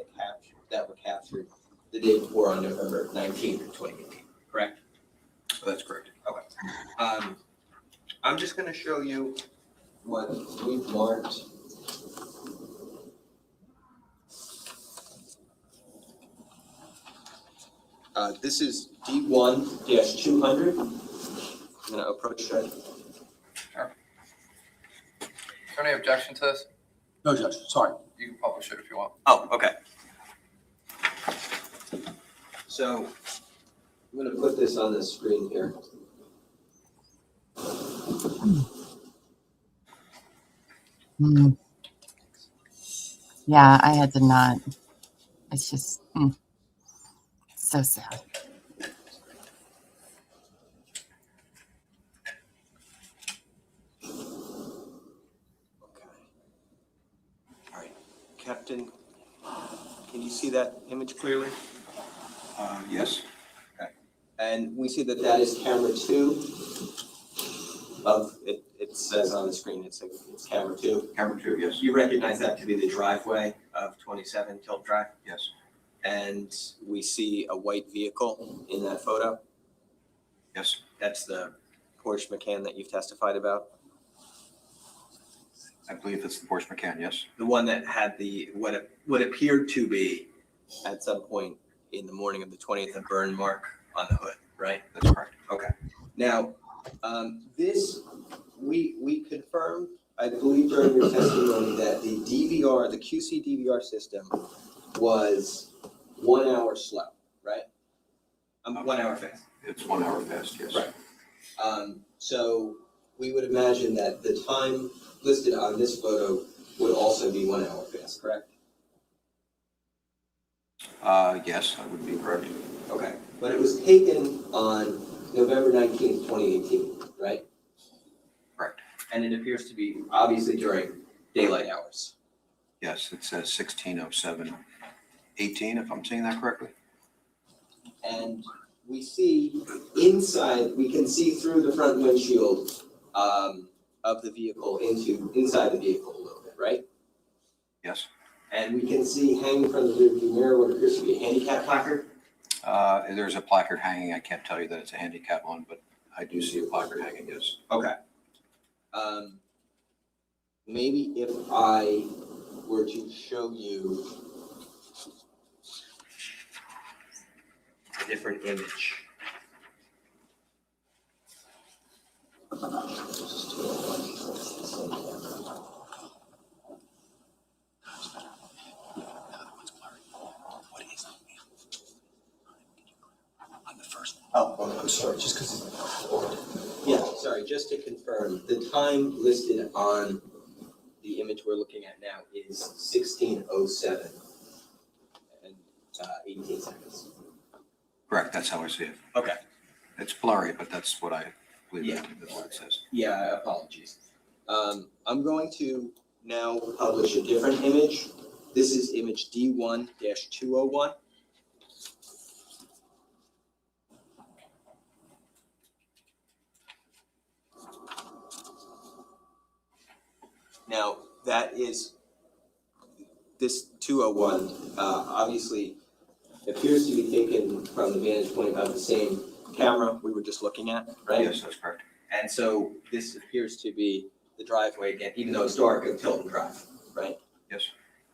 that were captured the day before on November 19th of 2018, correct? That's correct. Okay. I'm just going to show you what we've marked. This is D1-200. I'm going to approach that. Sure. Is there any objection to this? No, Judge, sorry. You can publish it if you want. Oh, okay. So I'm going to put this on the screen here. Yeah, I had to not. It's just so sad. All right, Captain, can you see that image clearly? Yes. Okay. And we see that that is camera 2 of it it says on the screen, it's camera 2. Camera 2, yes. You recognize that to be the driveway of 27 Tilt Drive? Yes. And we see a white vehicle in that photo? Yes. That's the Porsche Macan that you've testified about? I believe it's the Porsche Macan, yes. The one that had what appeared to be at some point in the morning of the 20th a burn mark on the hood, right? That's correct. Okay. Now, this, we confirmed, I believe during your testimony, that the DVR, the QC DVR system was 1 hour slow, right? 1 hour fast. It's 1 hour fast, yes. Right. So we would imagine that the time listed on this photo would also be 1 hour fast, correct? Yes, that would be correct. Okay, but it was taken on November 19th, 2018, right? Correct. And it appears to be obviously during daylight hours. Yes, it says 16:07:18, if I'm saying that correctly. And we see inside, we can see through the front windshield of the vehicle inside the vehicle a little bit, right? Yes. And we can see hanging from the rearview mirror what appears to be a handicap placard. There's a placard hanging. I can't tell you that it's a handicap one, but I do see a placard hanging, yes. Okay. Maybe if I were to show you a different image. Oh, I'm sorry, just because. Yeah, sorry, just to confirm, the time listed on the image we're looking at now is 16:07 and 18 seconds. Correct, that's how I see it. Okay. It's blurry, but that's what I believe Yeah. that's what it says. Yeah, apologies. I'm going to now publish a different image. This is image D1-201. Now, that is, this 201 obviously appears to be taken from the vantage point of the same camera we were just looking at, right? Yes, that's correct. And so this appears to be the driveway again, even though it's dark, of Tilton Drive, right? Yes.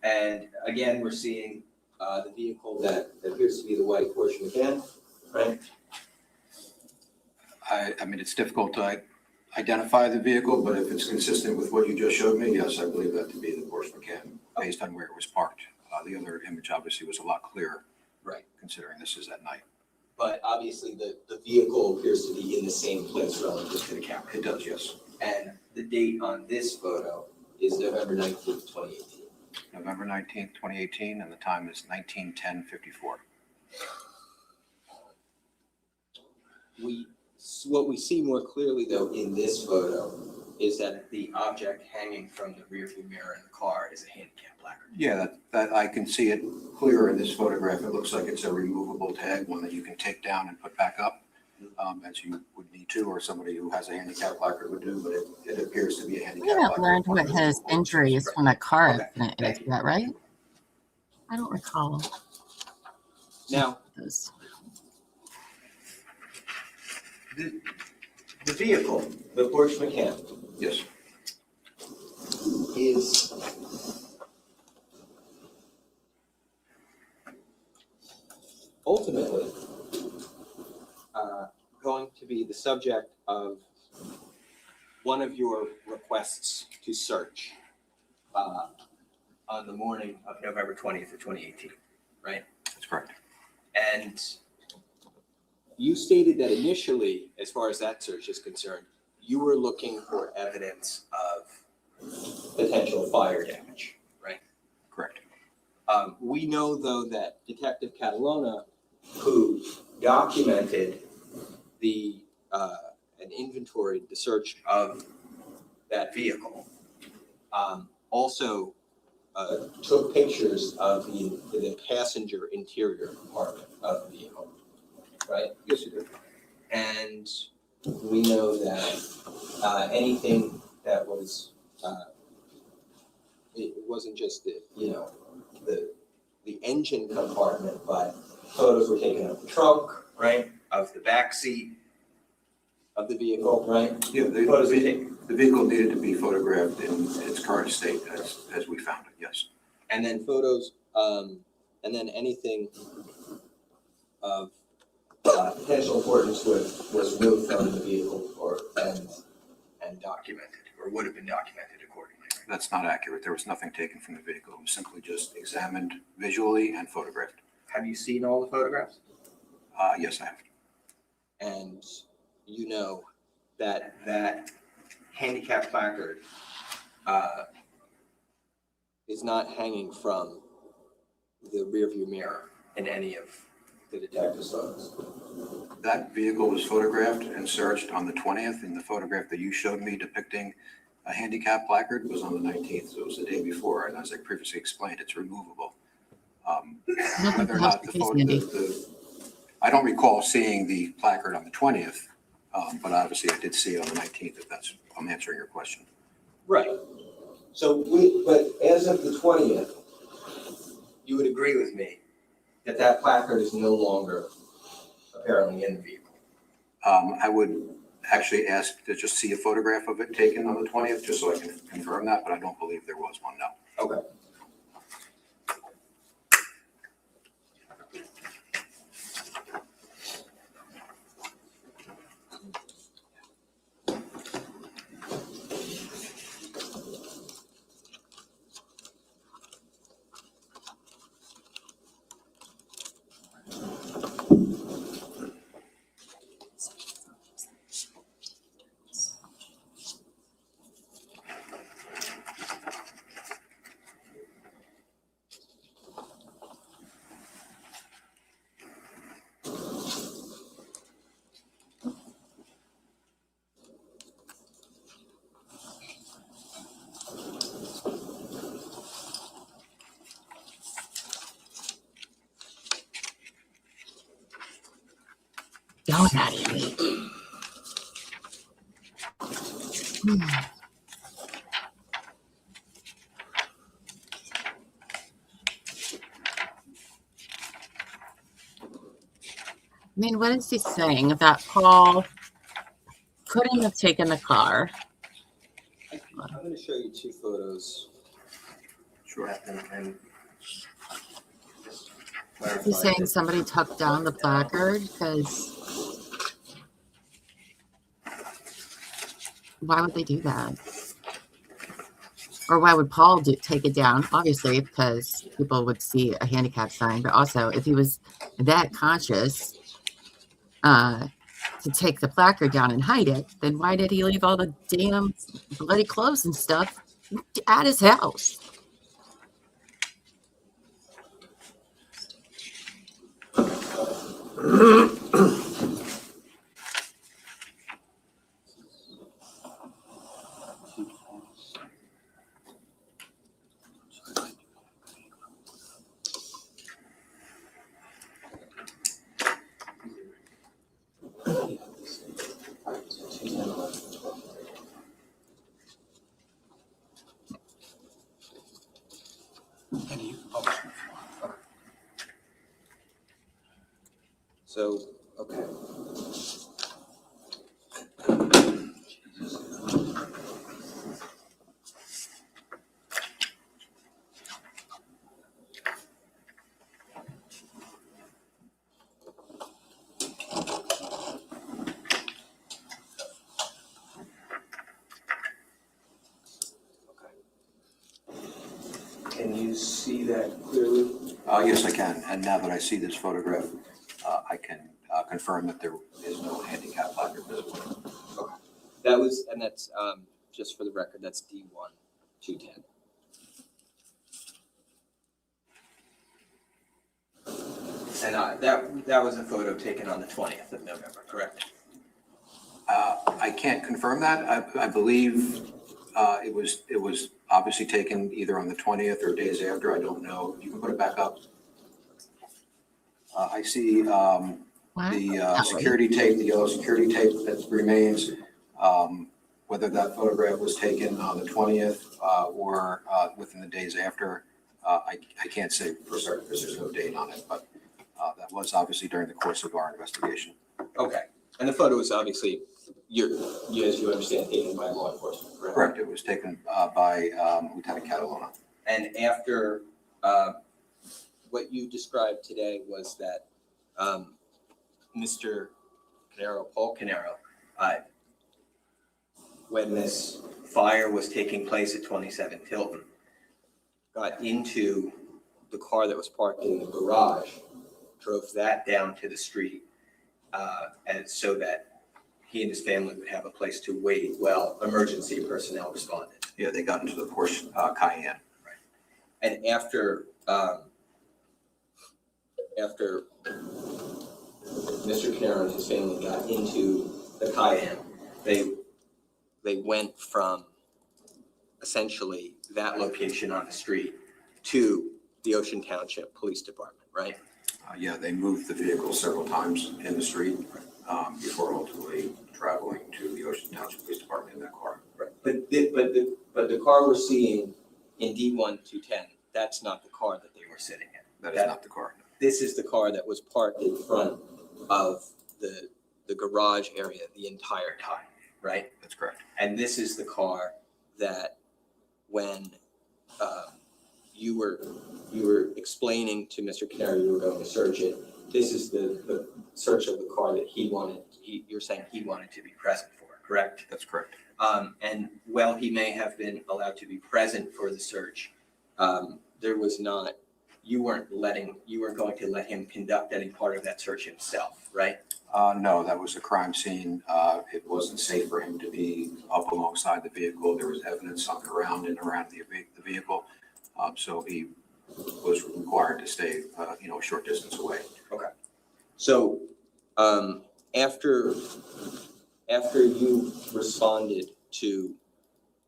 And again, we're seeing the vehicle that appears to be the white Porsche Macan, right? I mean, it's difficult to identify the vehicle, but if it's consistent with what you just showed me, yes, I believe that to be the Porsche Macan, based on where it was parked. The other image obviously was a lot clearer. Right. Considering this is at night. But obviously the vehicle appears to be in the same place relative to the camera. It does, yes. And the date on this photo is November 19th, 2018. November 19th, 2018, and the time is 19:10:54. What we see more clearly though in this photo is that the object hanging from the rearview mirror in the car is a handicap placard. Yeah, that I can see it clearer in this photograph. It looks like it's a removable tag, one that you can take down and put back up, as you would need to, or somebody who has a handicap placard would do, but it appears to be a handicap We haven't placard. learned what his injuries from that car Okay. accident is yet, right? I don't recall. Now, the vehicle, the Porsche Macan, Yes. is ultimately going to be the subject of one of your requests to search on the morning of November 20th of 2018, right? That's correct. And you stated that initially, as far as that search is concerned, you were looking for evidence of potential fire damage, right? Correct. We know, though, that Detective Catalona, who documented and inventoried the search of that vehicle, also took pictures of the passenger interior compartment of the vehicle, right? Yes, you did. And we know that anything that was, it wasn't just the, the engine compartment, but photos were taken of the trunk, right? Of the back seat of the vehicle, right? Yeah, the vehicle needed to be photographed in its current state as we found it, yes. And then photos, and then anything of potential importance was removed from the vehicle and documented, or would have been documented accordingly. That's not accurate. There was nothing taken from the vehicle. It was simply just examined visually and photographed. Have you seen all the photographs? Yes, I have. And you know that handicap placard is not hanging from the rearview mirror in any of the detective's photos. That vehicle was photographed and searched on the 20th, and the photograph that you showed me depicting a handicap placard was on the 19th, so it was the day before, and as I previously explained, it's removable. Whether or not the photo, I don't recall seeing the placard on the 20th, but obviously I did see it on the 19th, if that's, I'm answering your question. Right. So but as of the 20th, you would agree with me that placard is no longer apparently in the vehicle. I would actually ask to just see a photograph of it taken on the 20th, just so I can confirm that, but I don't believe there was one, no. Okay. Don't at me. I mean, what is he saying? That Paul couldn't have taken the car. I'm going to show you two photos. Sure. And He's saying somebody tucked down the placard because why would they do that? Or why would Paul take it down? Obviously, because people would see a handicap sign, but also if he was that conscious to take the placard down and hide it, then why did he leave all the damn bloody clothes and stuff at his house? so, okay. Can you see that clearly? Yes, I can. And now that I see this photograph, I can confirm that there is no handicap placard visible. Okay. That was, and that's, just for the record, that's D1 210. And that was a photo taken on the 20th of November, correct? I can't confirm that. I believe it was obviously taken either on the 20th or days after. I don't know. You can put it back up. I see the security tape, the yellow security tape that remains. Whether that photograph was taken on the 20th or within the days after, I can't say for certain because there's no date on it, but that was obviously during the course of our investigation. Okay, and the photo is obviously, as you understand, taken by law enforcement, correct? Correct, it was taken by Lieutenant Catalona. And after what you described today was that Mr. Caneiro, Paul Caneiro, when this fire was taking place at 27 Tilton, got into the car that was parked in the garage, drove that down to the street, and so that he and his family would have a place to wait while emergency personnel responded. Yeah, they got into the Porsche Cayenne. Right. And after Mr. Caneiro and his family got into the Cayenne, they went from essentially that location on the street to the Ocean Township Police Department, right? Yeah, they moved the vehicle several times in the street before ultimately traveling to the Ocean Township Police Department in that car. Right. But the car we're seeing in D1210, that's not the car that they were sitting in. That is not the car. This is the car that was parked in front of the garage area the entire time, right? That's correct. And this is the car that when you were explaining to Mr. Caneiro you were going to search it, this is the search of the car that you're saying he wanted to be present for, correct? That's correct. And while he may have been allowed to be present for the search, you weren't going to let him conduct any part of that search himself, right? No, that was a crime scene. It wasn't safe for him to be up alongside the vehicle. There was evidence on around the vehicle. So he was required to stay, a short distance away. Okay. So after you responded to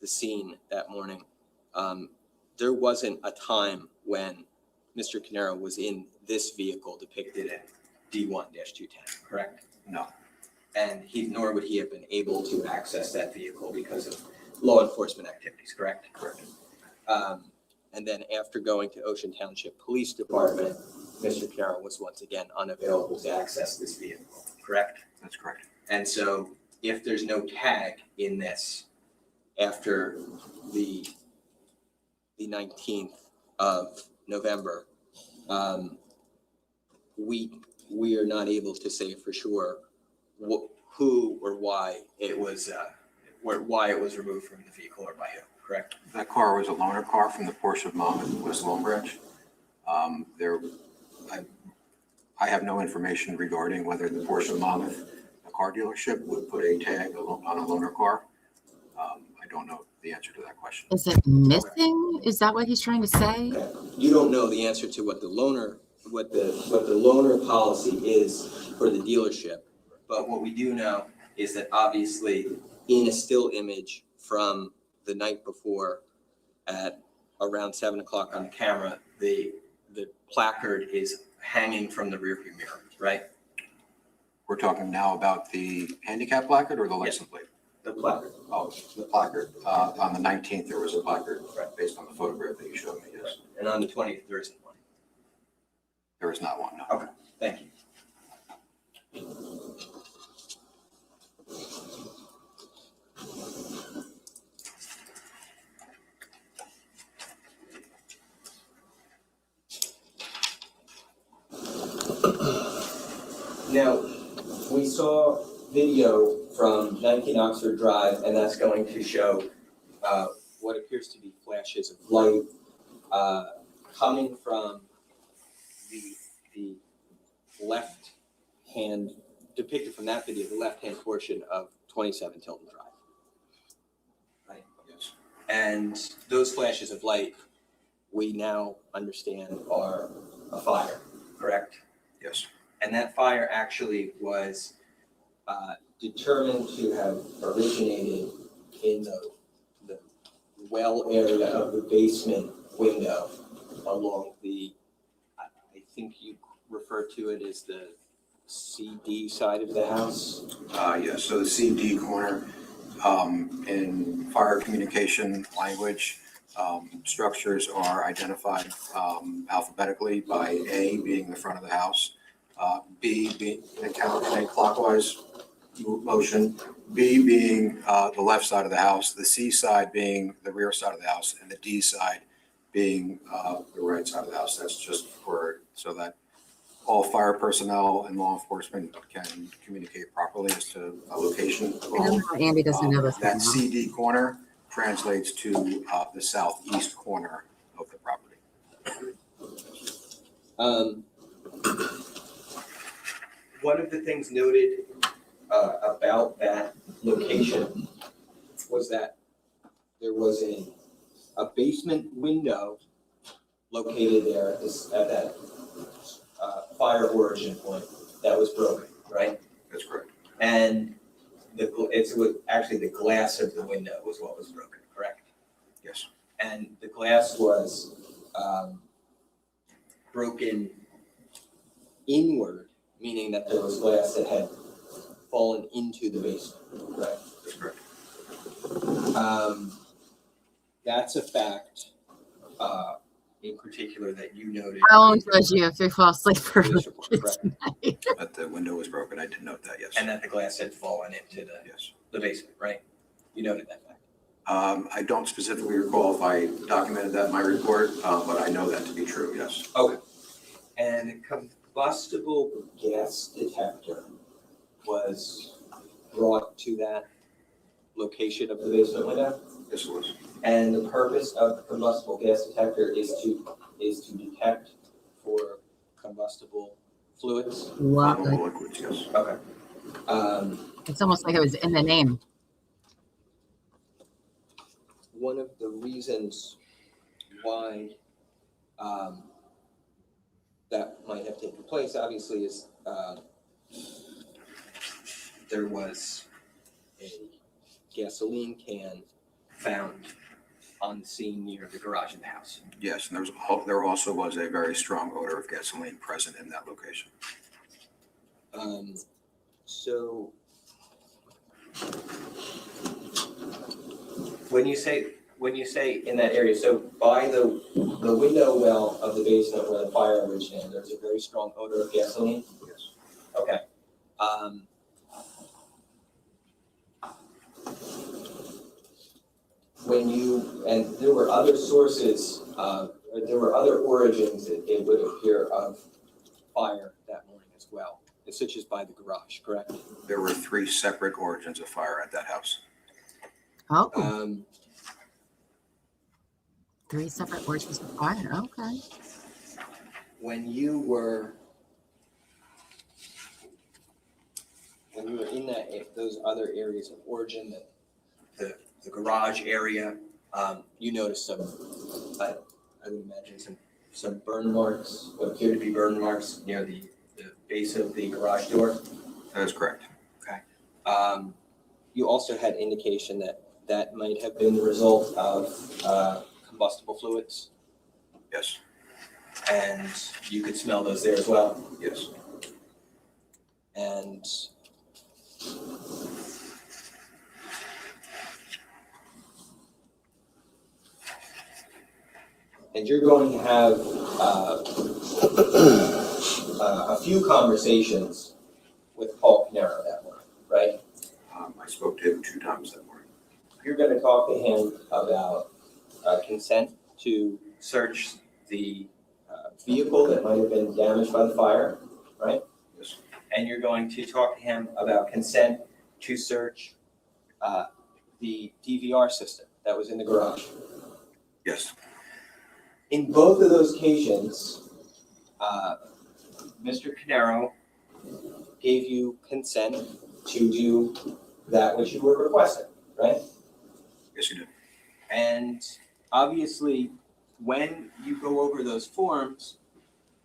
the scene that morning, there wasn't a time when Mr. Caneiro was in this vehicle depicted at D1-210, correct? No. And nor would he have been able to access that vehicle because of law enforcement activities, correct? Correct. And then after going to Ocean Township Police Department, Mr. Caneiro was once again unavailable to access this vehicle, correct? That's correct. And so if there's no tag in this after the 19th of November, we are not able to say for sure who or why it was removed from the vehicle or by who, correct? That car was a loaner car from the Porsche of Monmouth, West Long Branch. I have no information regarding whether the Porsche of Monmouth, the car dealership, would put a tag on a loaner car. I don't know the answer to that question. Is it missing? Is that what he's trying to say? You don't know the answer to what the loaner policy is for the dealership, but what we do know is that obviously in a still image from the night before at around 7 o'clock on the camera, the placard is hanging from the rearview mirror, right? We're talking now about the handicap placard or the license plate? The placard. Oh, the placard. On the 19th, there was a placard, right, based on the photograph that you showed me, yes. And on the 20th, there isn't one. There is not one, no. Okay, thank you. Now, we saw video from 19 Oxford Drive, and that's going to show what appears to be flashes of light coming from the left hand, depicted from that video, the left-hand portion of 27 Tilton Drive. Right? Yes. And those flashes of light, we now understand are a fire, correct? Yes. And that fire actually was determined to have originated in the well area of the basement window along the, I think you refer to it as the CD side of the house. Yes, so the CD corner, In fire communication language, structures are identified alphabetically by A being the front of the house, B being in a clockwise motion, B being the left side of the house, the C side being the rear side of the house, and the D side being the right side of the house. That's just so that all fire personnel and law enforcement can communicate properly as to a location of the home. Andy doesn't know this. That CD corner translates to the southeast corner of the property. One of the things noted about that location was that there was a basement window located there at that fire origin point that was broken, right? That's correct. And actually the glass of the window was what was broken, correct? Yes. And the glass was broken inward, meaning that there was glass that had fallen into the basement, right? That's correct. That's a fact, in particular, that you noted. I won't judge you if you fall asleep for Police report, correct? That the window was broken. I did note that, yes. And that the glass had fallen into the basement, right? You noted that fact. I don't specifically recall if I documented that in my report, but I know that to be true, yes. Okay. And a combustible gas detector was brought to that location of the basement window? Yes, it was. And the purpose of the combustible gas detector is to detect for combustible fluids? Flammable liquids, yes. Okay. It's almost like it was in the name. One of the reasons why that might have taken place, obviously, is there was a gasoline can found on the scene near the garage of the house. Yes, and there also was a very strong odor of gasoline present in that location. So when you say in that area, so by the window well of the basement where the fire originated, there's a very strong odor of gasoline? Yes. Okay. And there were other sources, there were other origins, it would appear, of fire that morning as well, such as by the garage, correct? There were 3 separate origins of fire at that house. Oh. 3 separate origins of fire. Okay. When you were in those other areas of origin, the garage area, you noticed some, I would imagine some burn marks, what appear to be burn marks near the base of the garage door? That is correct. Okay. You also had indication that might have been the result of combustible fluids? Yes. And you could smell those there as well? Yes. And you're going to have a few conversations with Paul Caneiro that morning, right? I spoke to him 2 times that morning. You're going to talk to him about consent to search the vehicle that might have been damaged by the fire, right? Yes. And you're going to talk to him about consent to search the DVR system that was in the garage. Yes. In both of those occasions, Mr. Caneiro gave you consent to do that which you were requesting, right? Yes, you did. And obviously, when you go over those forms,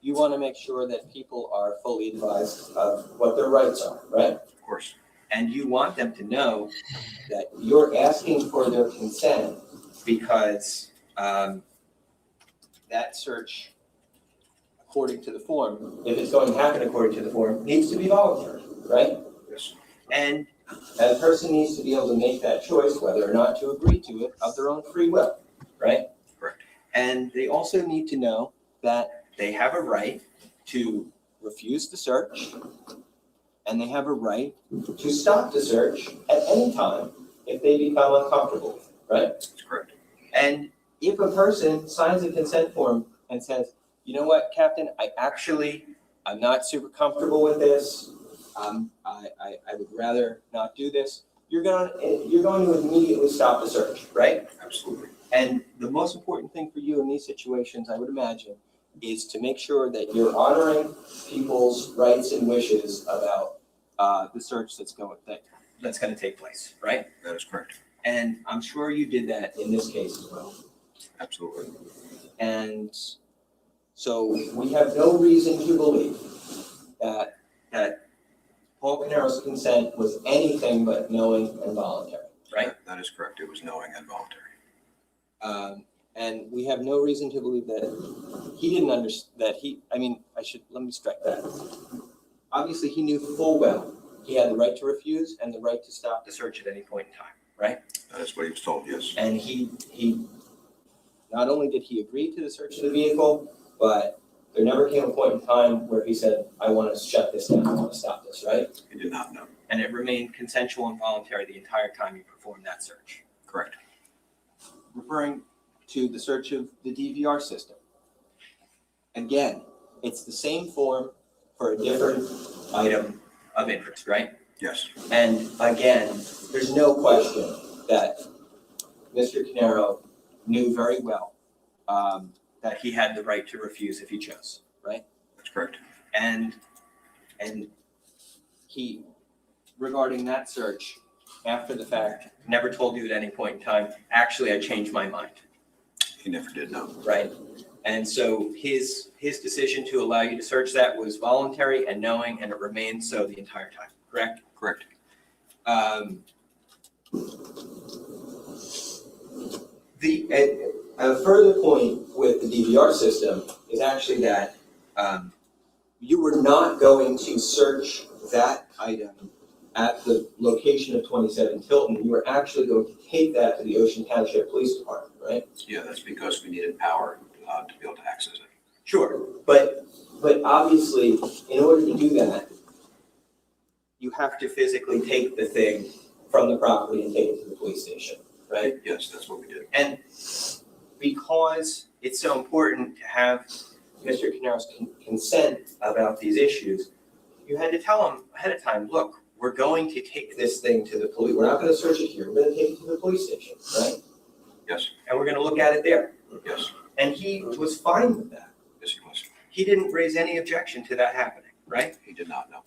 you want to make sure that people are fully advised of what their rights are, right? Of course. And you want them to know that you're asking for their consent because that search, according to the form, if it's going to happen according to the form, needs to be voluntary, right? Yes. And And a person needs to be able to make that choice whether or not to agree to it of their own free will, right? Correct. And they also need to know that they have a right to refuse the search, and they have a right to stop the search at any time if they become uncomfortable, right? That's correct. And if a person signs a consent form and says, you know what, Captain, I'm not super comfortable with this. I would rather not do this. You're going to immediately stop the search, right? Absolutely. And the most important thing for you in these situations, I would imagine, is to make sure that you're honoring people's rights and wishes about the search that's going to take place, right? That is correct. And I'm sure you did that in this case as well. Absolutely. And so we have no reason to believe that Paul Caneiro's consent was anything but knowing and voluntary, right? That is correct. It was knowing and voluntary. And we have no reason to believe that he didn't understand let me strike that. Obviously, he knew full well he had the right to refuse and the right to stop the search at any point in time, right? That is what he was told, yes. And he not only did he agree to the search of the vehicle, but there never came a point in time where he said, I want to shut this down, I want to stop this, right? He did not know. And it remained consensual and voluntary the entire time you performed that search. Correct. Referring to the search of the DVR system. Again, it's the same form for a different item of interest, right? Yes. And again, there's no question that Mr. Caneiro knew very well that he had the right to refuse if he chose, right? That's correct. And he, regarding that search, after the fact, never told you at any point in time, actually, I changed my mind. He never did know. Right. And so his decision to allow you to search that was voluntary and knowing, and it remained so the entire time, correct? Correct. A further point with the DVR system is actually that you were not going to search that item at the location of 27 Tilton. You were actually going to take that to the Ocean Township Police Department, right? Yeah, that's because we needed power to be able to access it. Sure, but obviously, in order to do that, you have to physically take the thing from the property and take it to the police station, right? Yes, that's what we did. And because it's so important to have Mr. Caneiro's consent about these issues, you had to tell him ahead of time, look, we're going to take this thing to the police. We're not going to search it here. We're going to take it to the police station, right? Yes. And we're going to look at it there. Yes. And he was fine with that. Yes, he was. He didn't raise any objection to that happening, right? He did not know.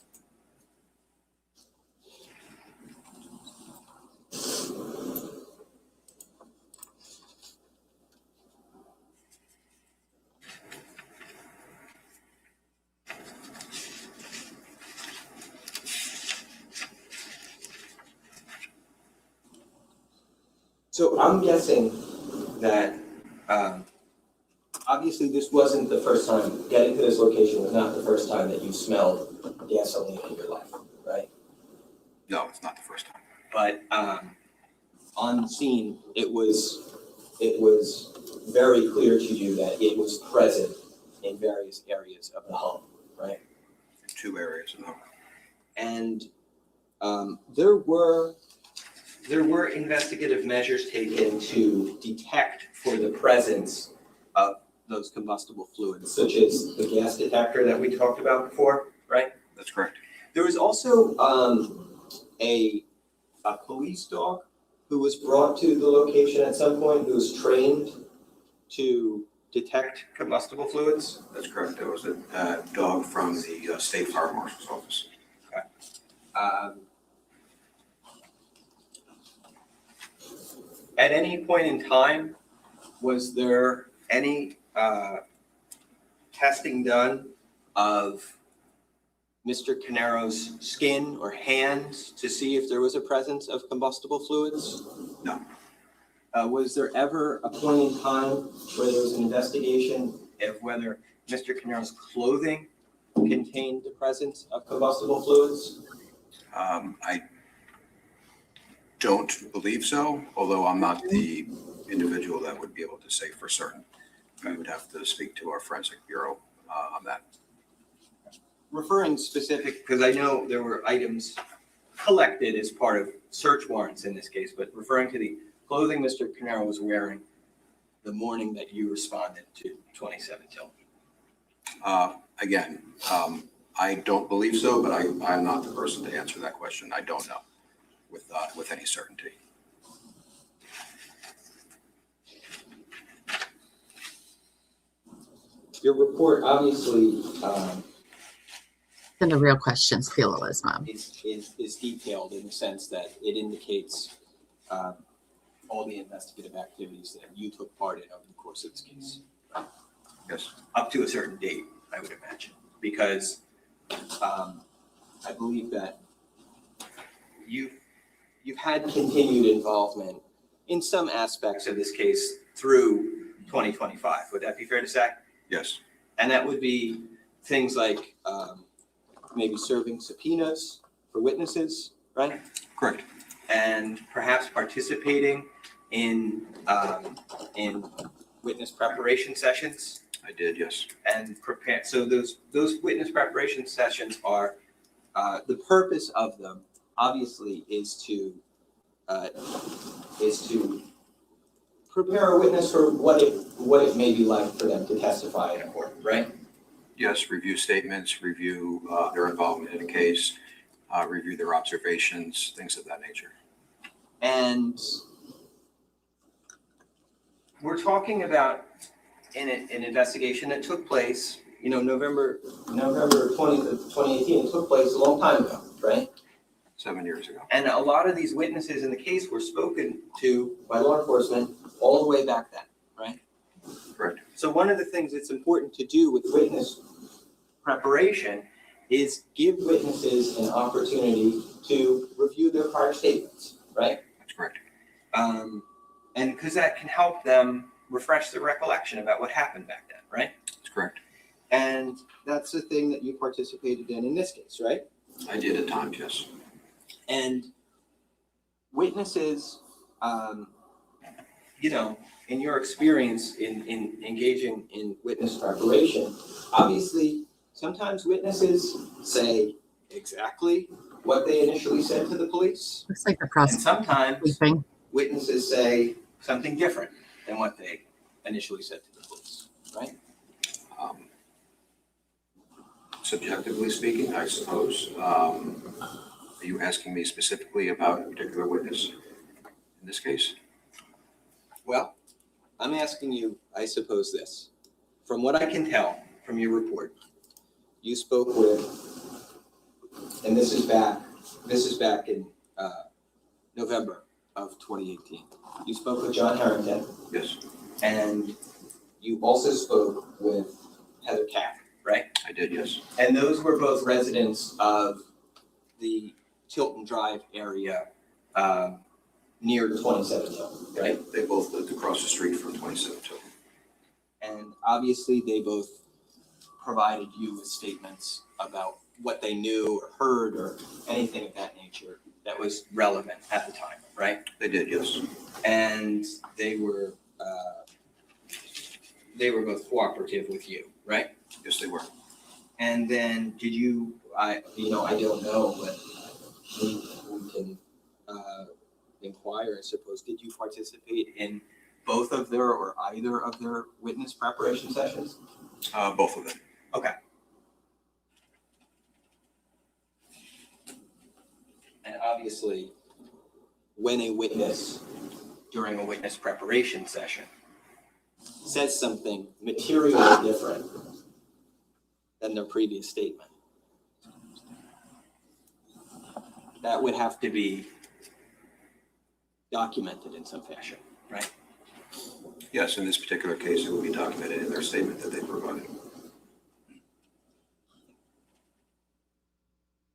So I'm guessing that obviously this wasn't the first time, getting to this location was not the first time that you smelled gasoline in your life, right? No, it's not the first time. But on the scene, it was very clear to you that it was present in various areas of the home, right? Two areas of the home. And there were investigative measures taken to detect for the presence of those combustible fluids, such as the gas detector that we talked about before, right? That's correct. There was also a police dog who was brought to the location at some point, who was trained to detect combustible fluids. That's correct. There was a dog from the State Fire Marshal's office. Okay. At any point in time, was there any testing done of Mr. Caneiro's skin or hands to see if there was a presence of combustible fluids? No. Was there ever a point in time where there was an investigation of whether Mr. Caneiro's clothing contained the presence of combustible fluids? don't believe so, although I'm not the individual that would be able to say for certain. I would have to speak to our forensic bureau on that. Referring specific, because I know there were items collected as part of search warrants in this case, but referring to the clothing Mr. Caneiro was wearing the morning that you responded to 27 Tilton. Again, I don't believe so, but I'm not the person to answer that question. I don't know with any certainty. Your report obviously Then the real questions, Philo, Mom. is detailed in the sense that it indicates all the investigative activities that you took part in over the course of this case. Yes. Up to a certain date, I would imagine, because I believe that you've had continued involvement in some aspects of this case through 2025. Would that be fair to say? Yes. And that would be things like maybe serving subpoenas for witnesses, right? Correct. And perhaps participating in witness preparation sessions. I did, yes. And prepare. So those witness preparation sessions are the purpose of them obviously is to prepare a witness for what it may be like for them to testify in a court, right? Yes, review statements, review their involvement in a case, review their observations, things of that nature. And we're talking about an investigation that took place, November 20th of 2018. It took place a long time ago, right? 7 years ago. And a lot of these witnesses in the case were spoken to by law enforcement all the way back then, right? Correct. So one of the things that's important to do with witness preparation is give witnesses an opportunity to review their prior statements, right? That's correct. And because that can help them refresh their recollection about what happened back then, right? That's correct. And that's the thing that you participated in this case, right? I did at times, yes. And witnesses, in your experience in engaging in witness preparation, obviously sometimes witnesses say exactly what they initially said to the police. Looks like the And prosecutor. sometimes witnesses say something different than what they initially said to the police, right? Subjectively speaking, I suppose. Are you asking me specifically about a particular witness in this case? Well, I'm asking you, I suppose this. From what I can tell from your report, you spoke with, and this is back in November of 2018. You spoke with John Harrington. Yes. And you also spoke with Heather Caff, right? I did, yes. And those were both residents of the Tilton Drive area near 27 Tilton, right? They both lived across the street from 27 Tilton. And obviously they both provided you with statements about what they knew or heard or anything of that nature that was relevant at the time, right? They did, yes. And they were both cooperative with you, right? Yes, they were. And then did you, I don't know, but we can inquire, I suppose, did you participate in both of their or either of their witness preparation sessions? Both of them. Okay. And obviously, when a witness during a witness preparation session says something materially different than their previous statement, that would have to be documented in some fashion, right? Yes, in this particular case, it will be documented in their statement that they provided.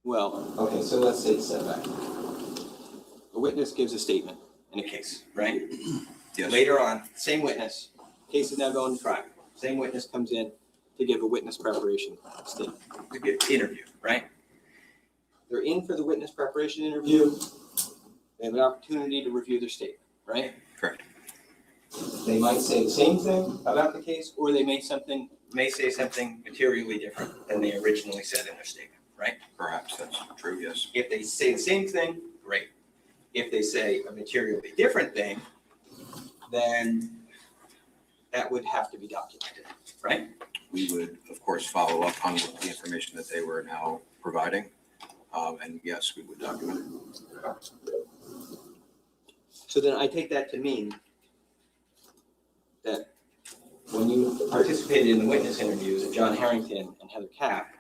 Well, okay, so let's take a step back. A witness gives a statement in a case, right? Yes. Later on, same witness, case is now going to trial. Same witness comes in to give a witness preparation statement, to give interview, right? They're in for the witness preparation interview. They have an opportunity to review their statement, right? Correct. They might say the same thing about the case, or they may say something materially different than they originally said in their statement, right? Perhaps that's true, yes. If they say the same thing, great. If they say a materially different thing, then that would have to be documented, right? We would, of course, follow up on the information that they were now providing. And yes, we would document it. So then I take that to mean that when you participated in the witness interviews of John Harrington and Heather Capp,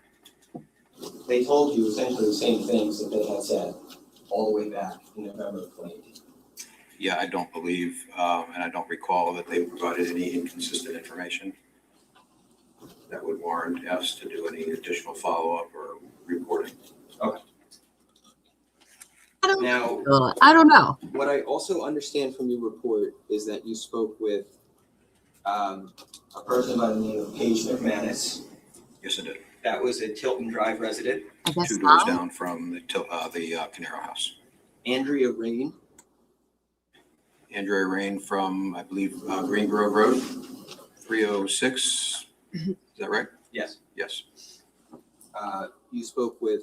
they told you essentially the same things that they had said all the way back in November of 2018. Yeah, I don't believe, and I don't recall that they provided any inconsistent information that would warrant us to do any additional follow-up or reporting. Okay. I don't Now, know. I don't know. what I also understand from your report is that you spoke with a person by the name of Paige McManus. Yes, I did. That was a Tilton Drive resident. I guess 2 doors not. down from the Caneiro house. Andrea Rain. Andrea Rain from, I believe, Green Grove Road, 306. Is that right? Yes. Yes, You spoke with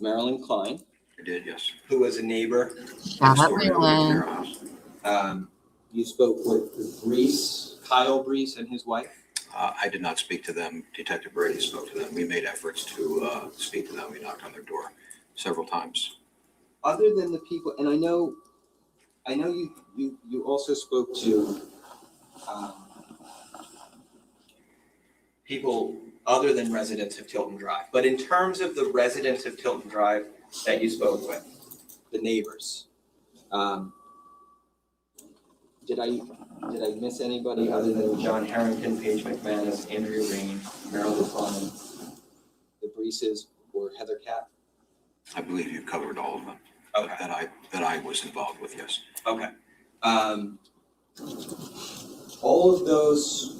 Marilyn Klein, I did, yes. who was a neighbor. Shout out Next door to the Marilyn. Caneiro house. You spoke with Brees, Kyle Brees and his wife. I did not speak to them. Detective Brady spoke to them. We made efforts to speak to them. We knocked on their door several times. Other than the people, and I know you also spoke to people other than residents of Tilton Drive. But in terms of the residents of Tilton Drive that you spoke with, the neighbors, did I miss anybody other than John Harrington, Paige McManus, Andrea Rain, Marilyn Klein, the Breeses, or Heather Capp? I believe you covered all of them. Okay. That I was involved with, yes. Okay. All of those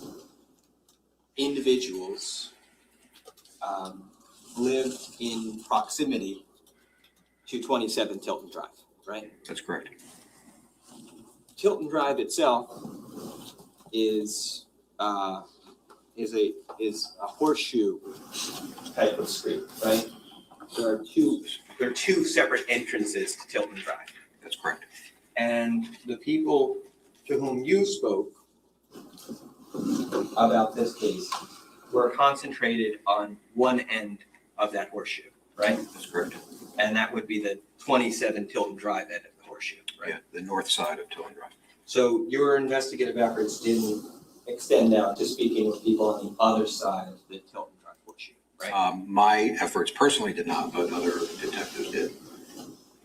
individuals lived in proximity to 27 Tilton Drive, right? That's correct. Tilton Drive itself is a horseshoe type of street, right? There are two separate entrances to Tilton Drive. That's correct. And the people to whom you spoke about this case were concentrated on one end of that horseshoe, right? That's correct. And that would be the 27 Tilton Drive end of the horseshoe, right? Yeah, the north side of Tilton Drive. So your investigative efforts didn't extend out to speaking with people on the other side of the Tilton Drive horseshoe, right? My efforts personally did not, but other detectives did.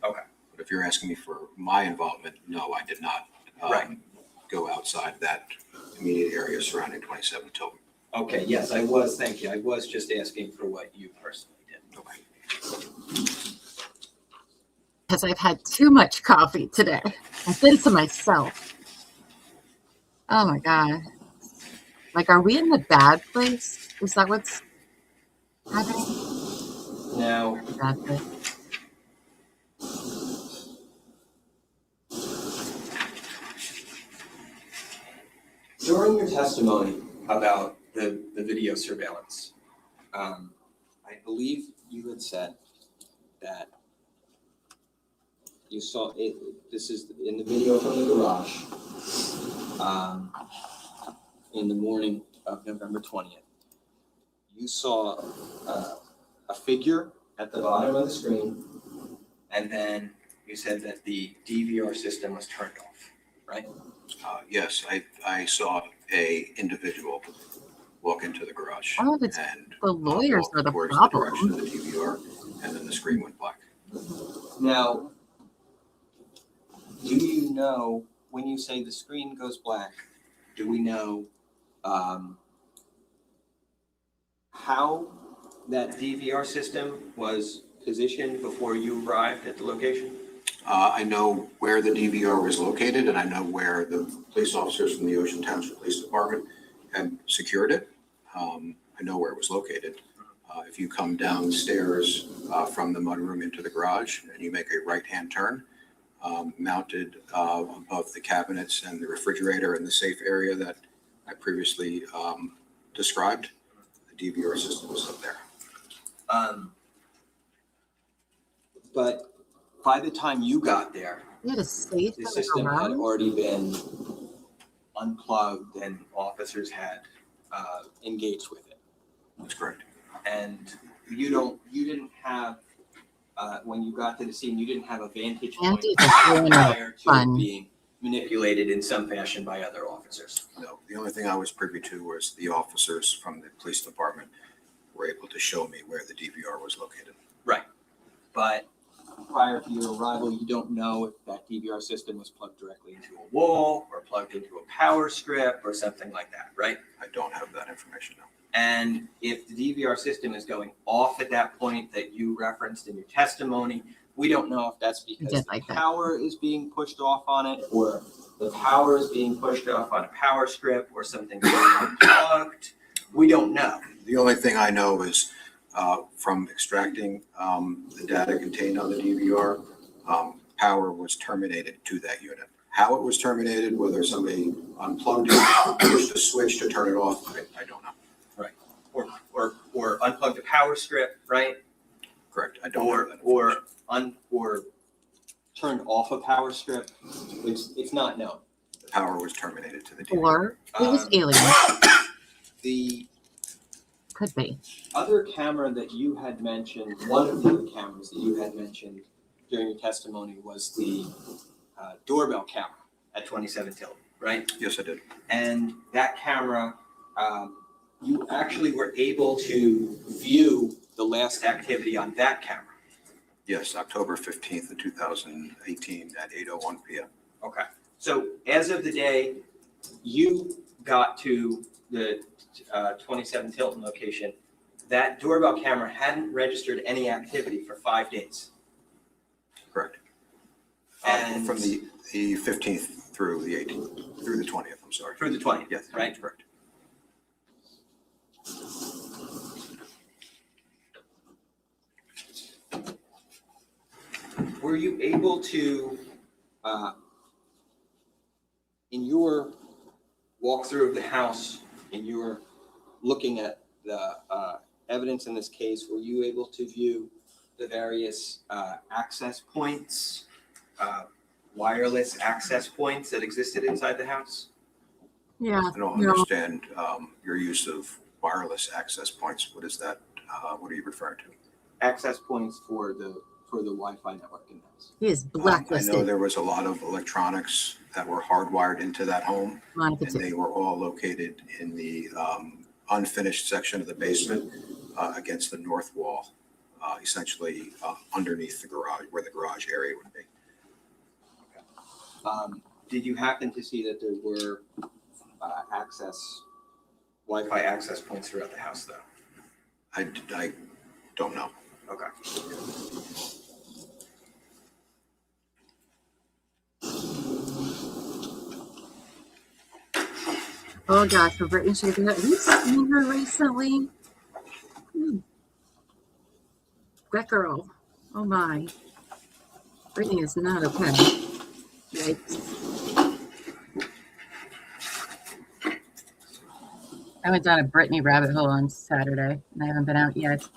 Okay. But if you're asking me for my involvement, no, I did not go outside that immediate area surrounding 27 Tilton. Okay, yes, I was, thank you. I was just asking for what you personally did. Okay. Because I've had too much coffee today. I've been to myself. Oh my God. Like, are we in the bad place? Is that what's happening? Now, Bad place. during your testimony about the video surveillance, I believe you had said that you saw it, this is in the video from the garage, in the morning of November 20th. You saw a figure at the bottom of the screen, and then you said that the DVR system was turned off, right? Yes, I saw a individual walk into the garage. Oh, it's and the lawyers walk are the towards problem. the direction of the DVR, and then the screen went black. Now, do you know, when you say the screen goes black, do we know how that DVR system was positioned before you arrived at the location? I know where the DVR was located, and I know where the police officers from the Ocean Township Police Department had secured it. I know where it was located. If you come downstairs from the mudroom into the garage and you make a right-hand turn, mounted above the cabinets and the refrigerator in the safe area that I previously described. The DVR system was up there. But by the time you got there, You had a safe the in the system had garage? already been unplugged and officers had engaged with it. That's correct. And you didn't have, when you got to the scene, you didn't have a vantage point Andy's a ruiner. prior to Fun. it being manipulated in some fashion by other officers. No, the only thing I was privy to was the officers from the police department were able to show me where the DVR was located. Right. But prior to your arrival, you don't know if that DVR system was plugged directly into a wall or plugged into a power strip or something like that, right? I don't have that information now. And if the DVR system is going off at that point that you referenced in your testimony, we don't know if that's because the power is being pushed off on it, or the power is being pushed off on a power strip, or something being unplugged. We don't know. The only thing I know is from extracting the data contained on the DVR, power was terminated to that unit. How it was terminated, whether somebody unplugged it, pushed a switch to turn it off, I don't know. Right. Or unplugged a power strip, right? Correct. I don't know that. Or turned off a power strip. It's not known. The power was terminated to the DVR. Or it was alien. The Could be. other camera that you had mentioned, one of the other cameras that you had mentioned during your testimony was the doorbell camera at 27 Tilton, right? Yes, I did. And that camera, you actually were able to view the last activity on that camera. Yes, October 15th of 2018 at 8:01 p.m. Okay. So as of the day you got to the 27 Tilton location, that doorbell camera hadn't registered any activity for 5 days. Correct. And From the 15th through the 18th, through the 20th, I'm sorry. Through the 20th, yes, right? That's correct. Were you able to, in your walkthrough of the house, in your looking at the evidence in this case, were you able to view the various access points, wireless access points that existed inside the house? Yeah. I don't understand your use of wireless access points. What is that? What are you referring to? Access points for the Wi-Fi network in the house. He is I blacklisted. know there was a lot of electronics that were hardwired into that home, and they were all located in the unfinished section of the basement against the north wall, essentially underneath the garage, where the garage area would be. Did you happen to see that there were Wi-Fi access points throughout the house, though? I don't know. Okay. Oh gosh, for Brittany, have you seen her recently? That girl. Oh my. Brittany is not okay. Yikes. I went down a Brittany rabbit hole on Saturday and I haven't been out yet.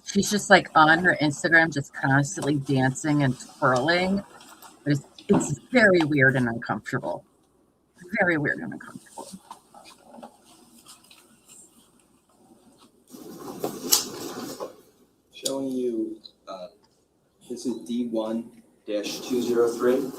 She's just like on her Instagram, just constantly dancing and twirling. But it's very weird and uncomfortable. Very weird and uncomfortable. Showing you, this is D1-203.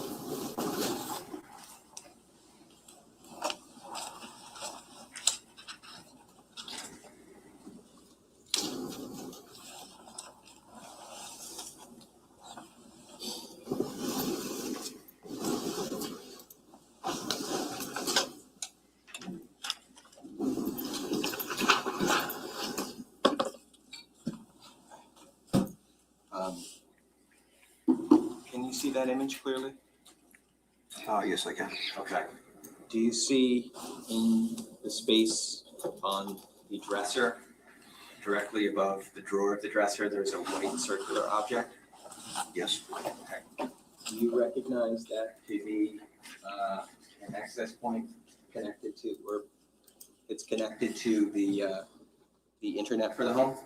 Can you see that image clearly? Yes, I can. Okay. Do you see in the space on the dresser, directly above the drawer of the dresser, there's a white circular object? Yes. Okay. Do you recognize that to be an access point connected to, or it's connected to the internet for the home?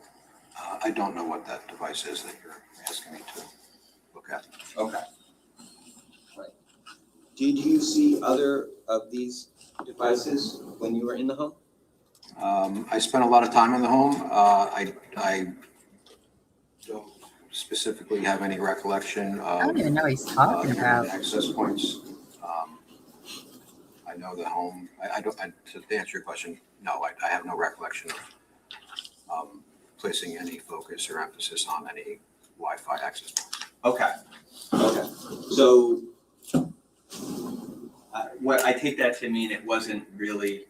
I don't know what that device is that you're asking me to look at. Okay. Right. Did you see other of these devices when you were in the home? I spent a lot of time in the home. I don't specifically have any recollection of. I don't even know what he's talking about. Access points. I know the home. To answer your question, no, I have no recollection of placing any focus or emphasis on any Wi-Fi access points. Okay. Okay. So what I take that to mean it wasn't really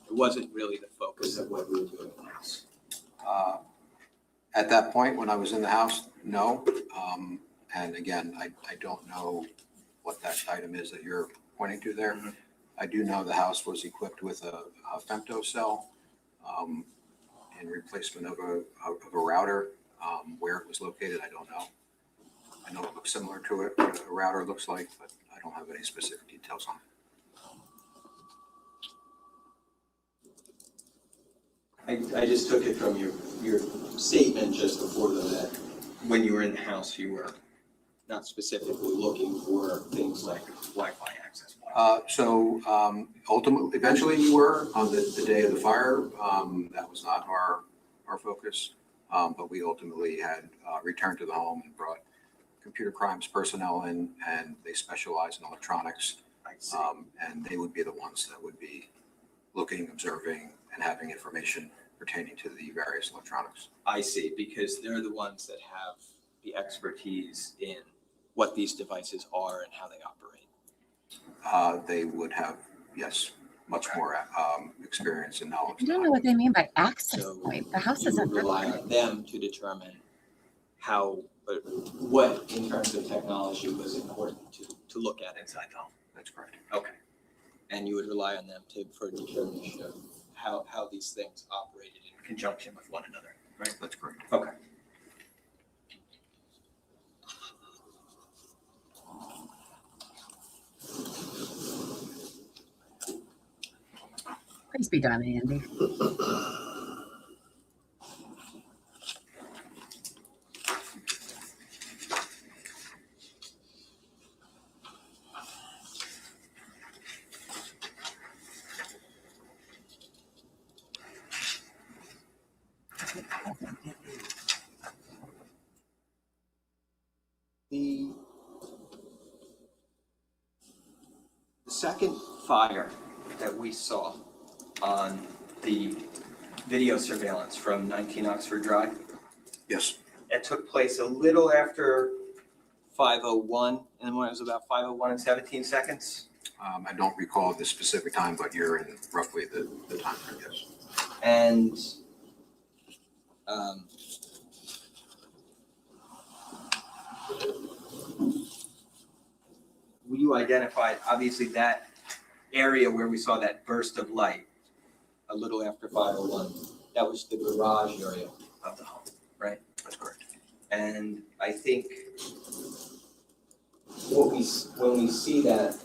the focus of what we were doing in the house. At that point, when I was in the house, no. And again, I don't know what that item is that you're pointing to there. Mm-hmm. I do know the house was equipped with a femto cell in replacement of a router. Where it was located, I don't know. I know it looks similar to it, what a router looks like, but I don't have any specific details on it. I just took it from your statement just before that when you were in the house, you were not specifically looking for things like Wi-Fi access. Ultimately, eventually you were on the day of the fire. That was not our focus, but we ultimately had returned to the home and brought computer crimes personnel in, and they specialize in electronics. I see. And they would be the ones that would be looking, observing, and having information pertaining to the various electronics. I see, because they're the ones that have the expertise in what these devices are and how they operate. They would have, yes, much more experience and knowledge. I don't know what they mean by access point. The house You isn't would rely on them to determine what in terms of technology was important to look at inside the home. That's correct. Okay. And you would rely on them for a determination of how these things operated in conjunction with one another, right? That's correct. Okay. Please be done, Andy. The second fire that we saw on the video surveillance from 19 Oxford Drive, Yes. it took place a little after 5:01, and when it was about 5:01 and 17 seconds. I don't recall the specific time, but you're in roughly the time frame, yes. And you identified, obviously, that area where we saw that burst of light a little after 5:01. That was the garage area of the home, right? That's correct. And I think when we see that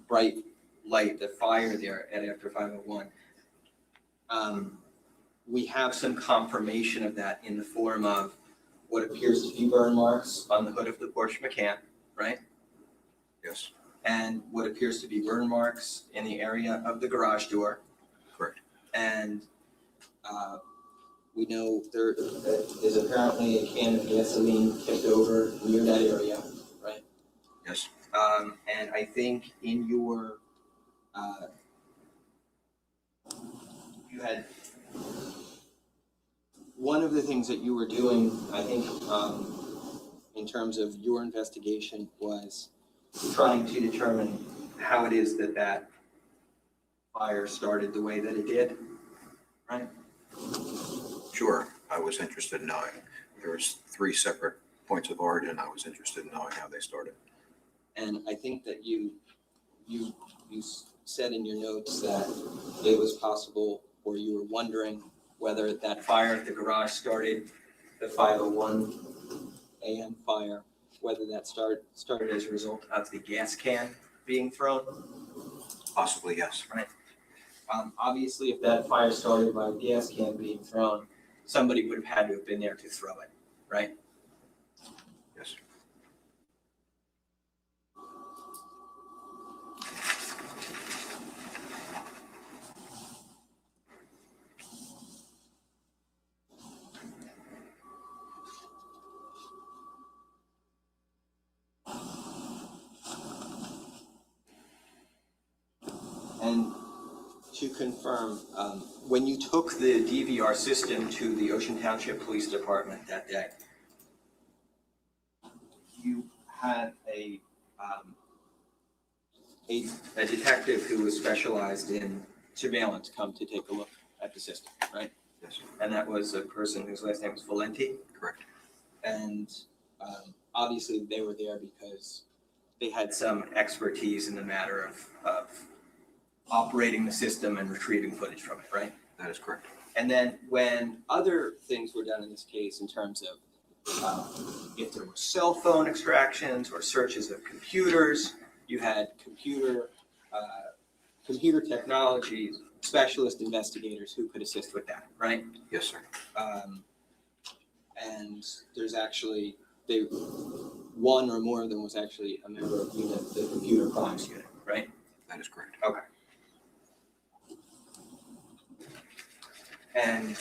bright light, the fire there at after 5:01, we have some confirmation of that in the form of what appears to be burn marks on the hood of the Porsche Macan, right? Yes. And what appears to be burn marks in the area of the garage door. Correct. And we know there is apparently a can of gasoline tipped over near that area, right? Yes. And I think in your, you had, one of the things that you were doing, I think, in terms of your investigation was trying to determine how it is that fire started the way that it did, right? Sure. I was interested in knowing. There was 3 separate points of origin. I was interested in knowing how they started. And I think that you you said in your notes that it was possible, or you were wondering whether that fire at the garage started, the 5:01 a.m. fire, whether that started as a result of the gas can being thrown. Possibly, yes. Right. Obviously, if that fire started by a gas can being thrown, somebody would have had to have been there to throw it, right? Yes. And to confirm, when you took the DVR system to the Ocean Township Police Department that day, you had a detective who was specialized in surveillance come to take a look at the system, right? Yes. And that was a person whose last name was Valenti? Correct. And obviously they were there because they had some expertise in the matter of operating the system and retrieving footage from it, right? That is correct. And then when other things were done in this case in terms of if there were cell phone extractions or searches of computers, you had computer technology specialist investigators who could assist with that, right? Yes, sir. And there's actually, one or more of them was actually a member of the computer crimes unit, right? That is correct. Okay. And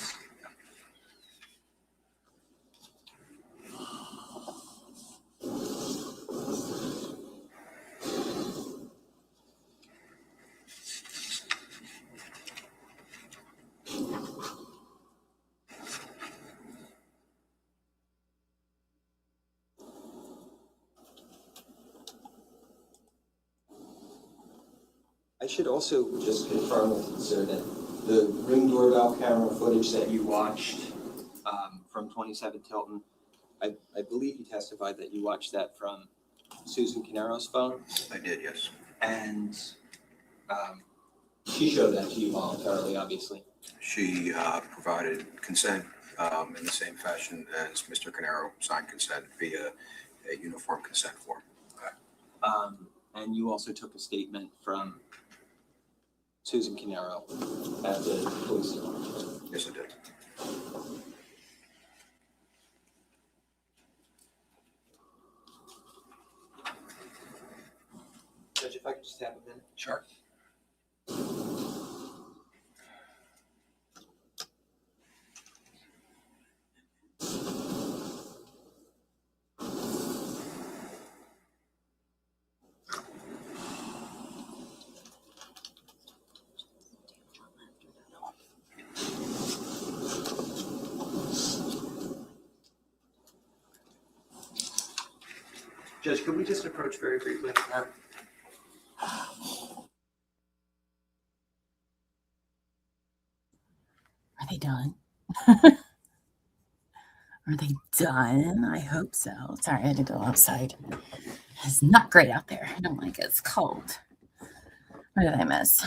I should also just confirm with you, sir, that the Ring doorbell camera footage that you watched from 27 Tilton, I believe you testified that you watched that from Susan Caneiro's phone. I did, yes. And she showed that to you voluntarily, obviously. She provided consent in the same fashion as Mr. Caneiro signed consent via a uniform consent form. And you also took a statement from Susan Caneiro at the police department. Yes, I did. Judge, if I could just have a minute. Sure. Judge, could we just approach very briefly? Are they done? Are they done? I hope so. Sorry, I had to go outside. It's not great out there. I don't like it. It's cold. What did I miss?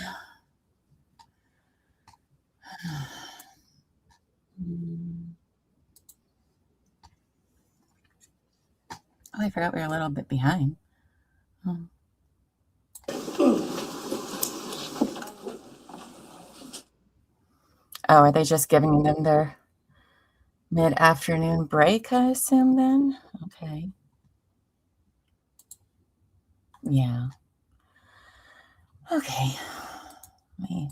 Oh, I forgot we were a little bit behind. Oh. Oh, are they just giving them their mid-afternoon break, I assume, then? Okay. Yeah. Okay. Let me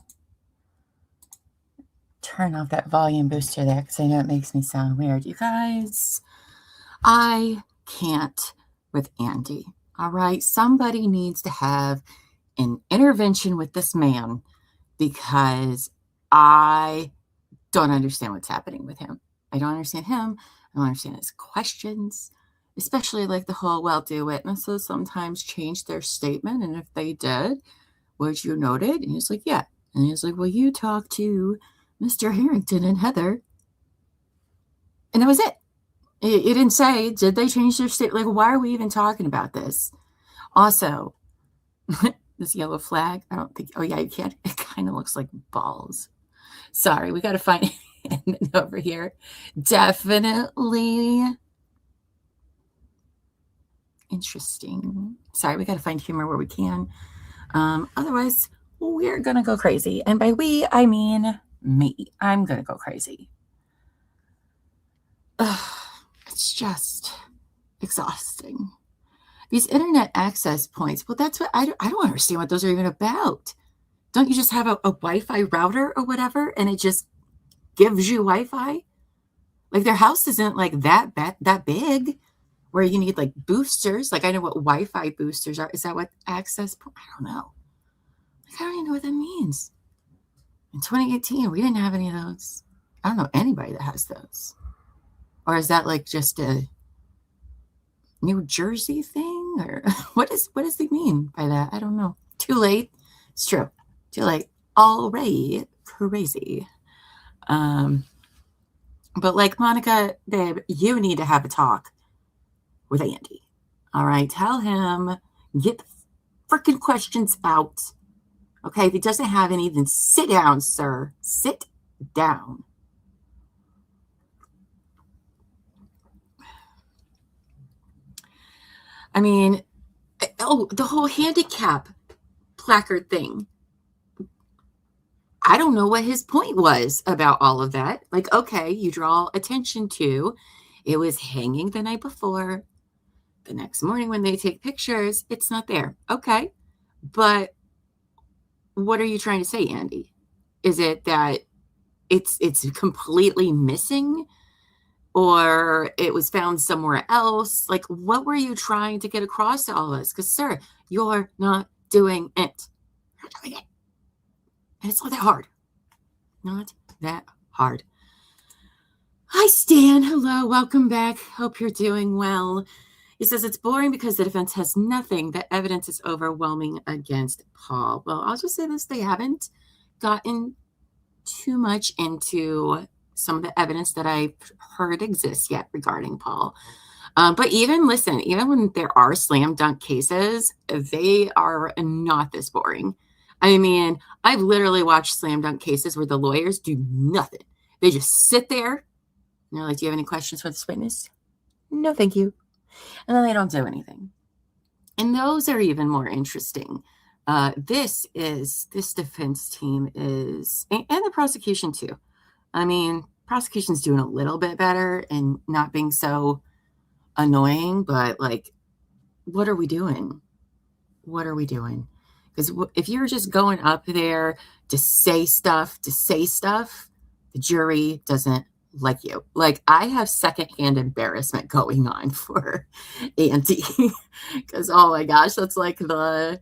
turn off that volume booster there because I know it makes me sound weird. You guys, I can't with Andy. All right. Somebody needs to have an intervention with this man because I don't understand what's happening with him. I don't understand him. I don't understand his questions, especially like the whole, well, do witnesses sometimes change their statement? And if they did, would you note it? And he's like, yeah. And he's like, well, you talked to Mr. Harrington and Heather. And that was it. It didn't say, did they change their state? Like, why are we even talking about this? Also, this yellow flag. I don't think, oh yeah, you can't. It kind of looks like balls. Sorry, we got to find it over here. Definitely interesting. Sorry, we got to find humor where we can. Otherwise, we're going to go crazy. And by we, I mean me. I'm going to go crazy. It's just exhausting. These internet access points, well, that's what I don't understand what those are even about. Don't you just have a Wi-Fi router or whatever, and it just gives you Wi-Fi? Like their house isn't like that big where you need like boosters. Like I know what Wi-Fi boosters are. Is that what access point? I don't know. Like I don't even know what that means. In 2018, we didn't have any of those. I don't know anybody that has those. Or is that like just a New Jersey thing? Or what does he mean by that? I don't know. Too late. It's true. Too late. Already crazy. But like Monica, babe, you need to have a talk with Andy. All right. Tell him, get the freaking questions out. Okay. If he doesn't have any, then sit down, sir. Sit down. I mean, the whole handicap placard thing. I don't know what his point was about all of that. Like, okay, you draw attention to it was hanging the night before. The next morning when they take pictures, it's not there. Okay. But what are you trying to say, Andy? Is it that it's completely missing? Or it was found somewhere else? Like, what were you trying to get across to all of us? Because, sir, you're not doing it. You're doing it. And it's not that hard. Not that hard. Hi, Stan. Hello. Welcome back. Hope you're doing well. He says it's boring because the defense has nothing. The evidence is overwhelming against Paul. Well, I'll just say this. They haven't gotten too much into some of the evidence that I've heard exists yet regarding Paul. But even when there are slam dunk cases, they are not this boring. I mean, I've literally watched slam dunk cases where the lawyers do nothing. They just sit there and they're like, do you have any questions for this witness? No, thank you. And then they don't do anything. And those are even more interesting. This defense team is, and the prosecution too. I mean, prosecution's doing a little bit better and not being so annoying, but like, what are we doing? What are we doing? Because if you're just going up there to say stuff, the jury doesn't like you. Like, I have secondhand embarrassment going on for Andy. Because, oh my gosh, that's like the,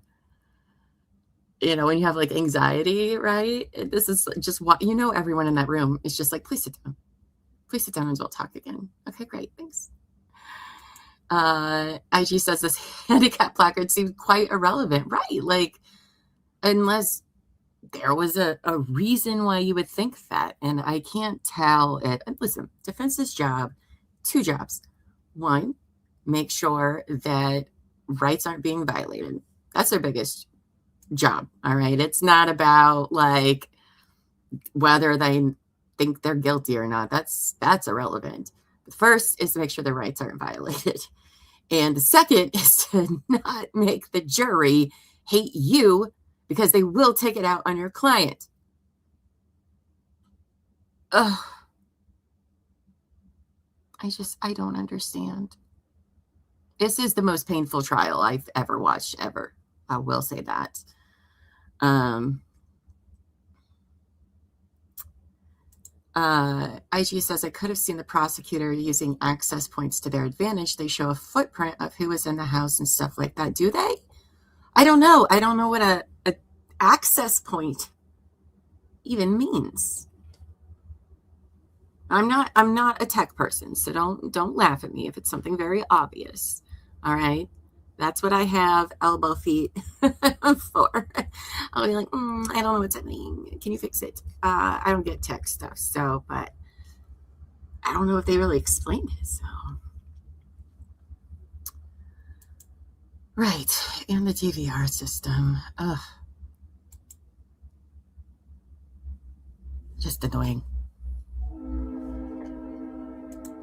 when you have like anxiety, right? This is just what, everyone in that room is just like, please sit down. Please sit down and we'll talk again. Okay, great. Thanks. IG says this handicap placard seems quite irrelevant, right? Like, unless there was a reason why you would think that. And I can't tell it. Listen, defense's job, 2 jobs. 1, make sure that rights aren't being violated. That's their biggest job. All right. It's not about like whether they think they're guilty or not. That's irrelevant. The first is to make sure the rights aren't violated. And the second is to not make the jury hate you because they will take it out on your client. Ugh. I don't understand. This is the most painful trial I've ever watched, ever. I will say that. IG says, I could have seen the prosecutor using access points to their advantage. They show a footprint of who was in the house and stuff like that. Do they? I don't know. I don't know what a access point even means. I'm not a tech person, so don't laugh at me if it's something very obvious. All right. That's what I have elbow feet for. I'll be like, I don't know what's happening. Can you fix it? I don't get tech stuff, but I don't know if they really explained it. So Right. And the DVR system. Ugh. Just annoying.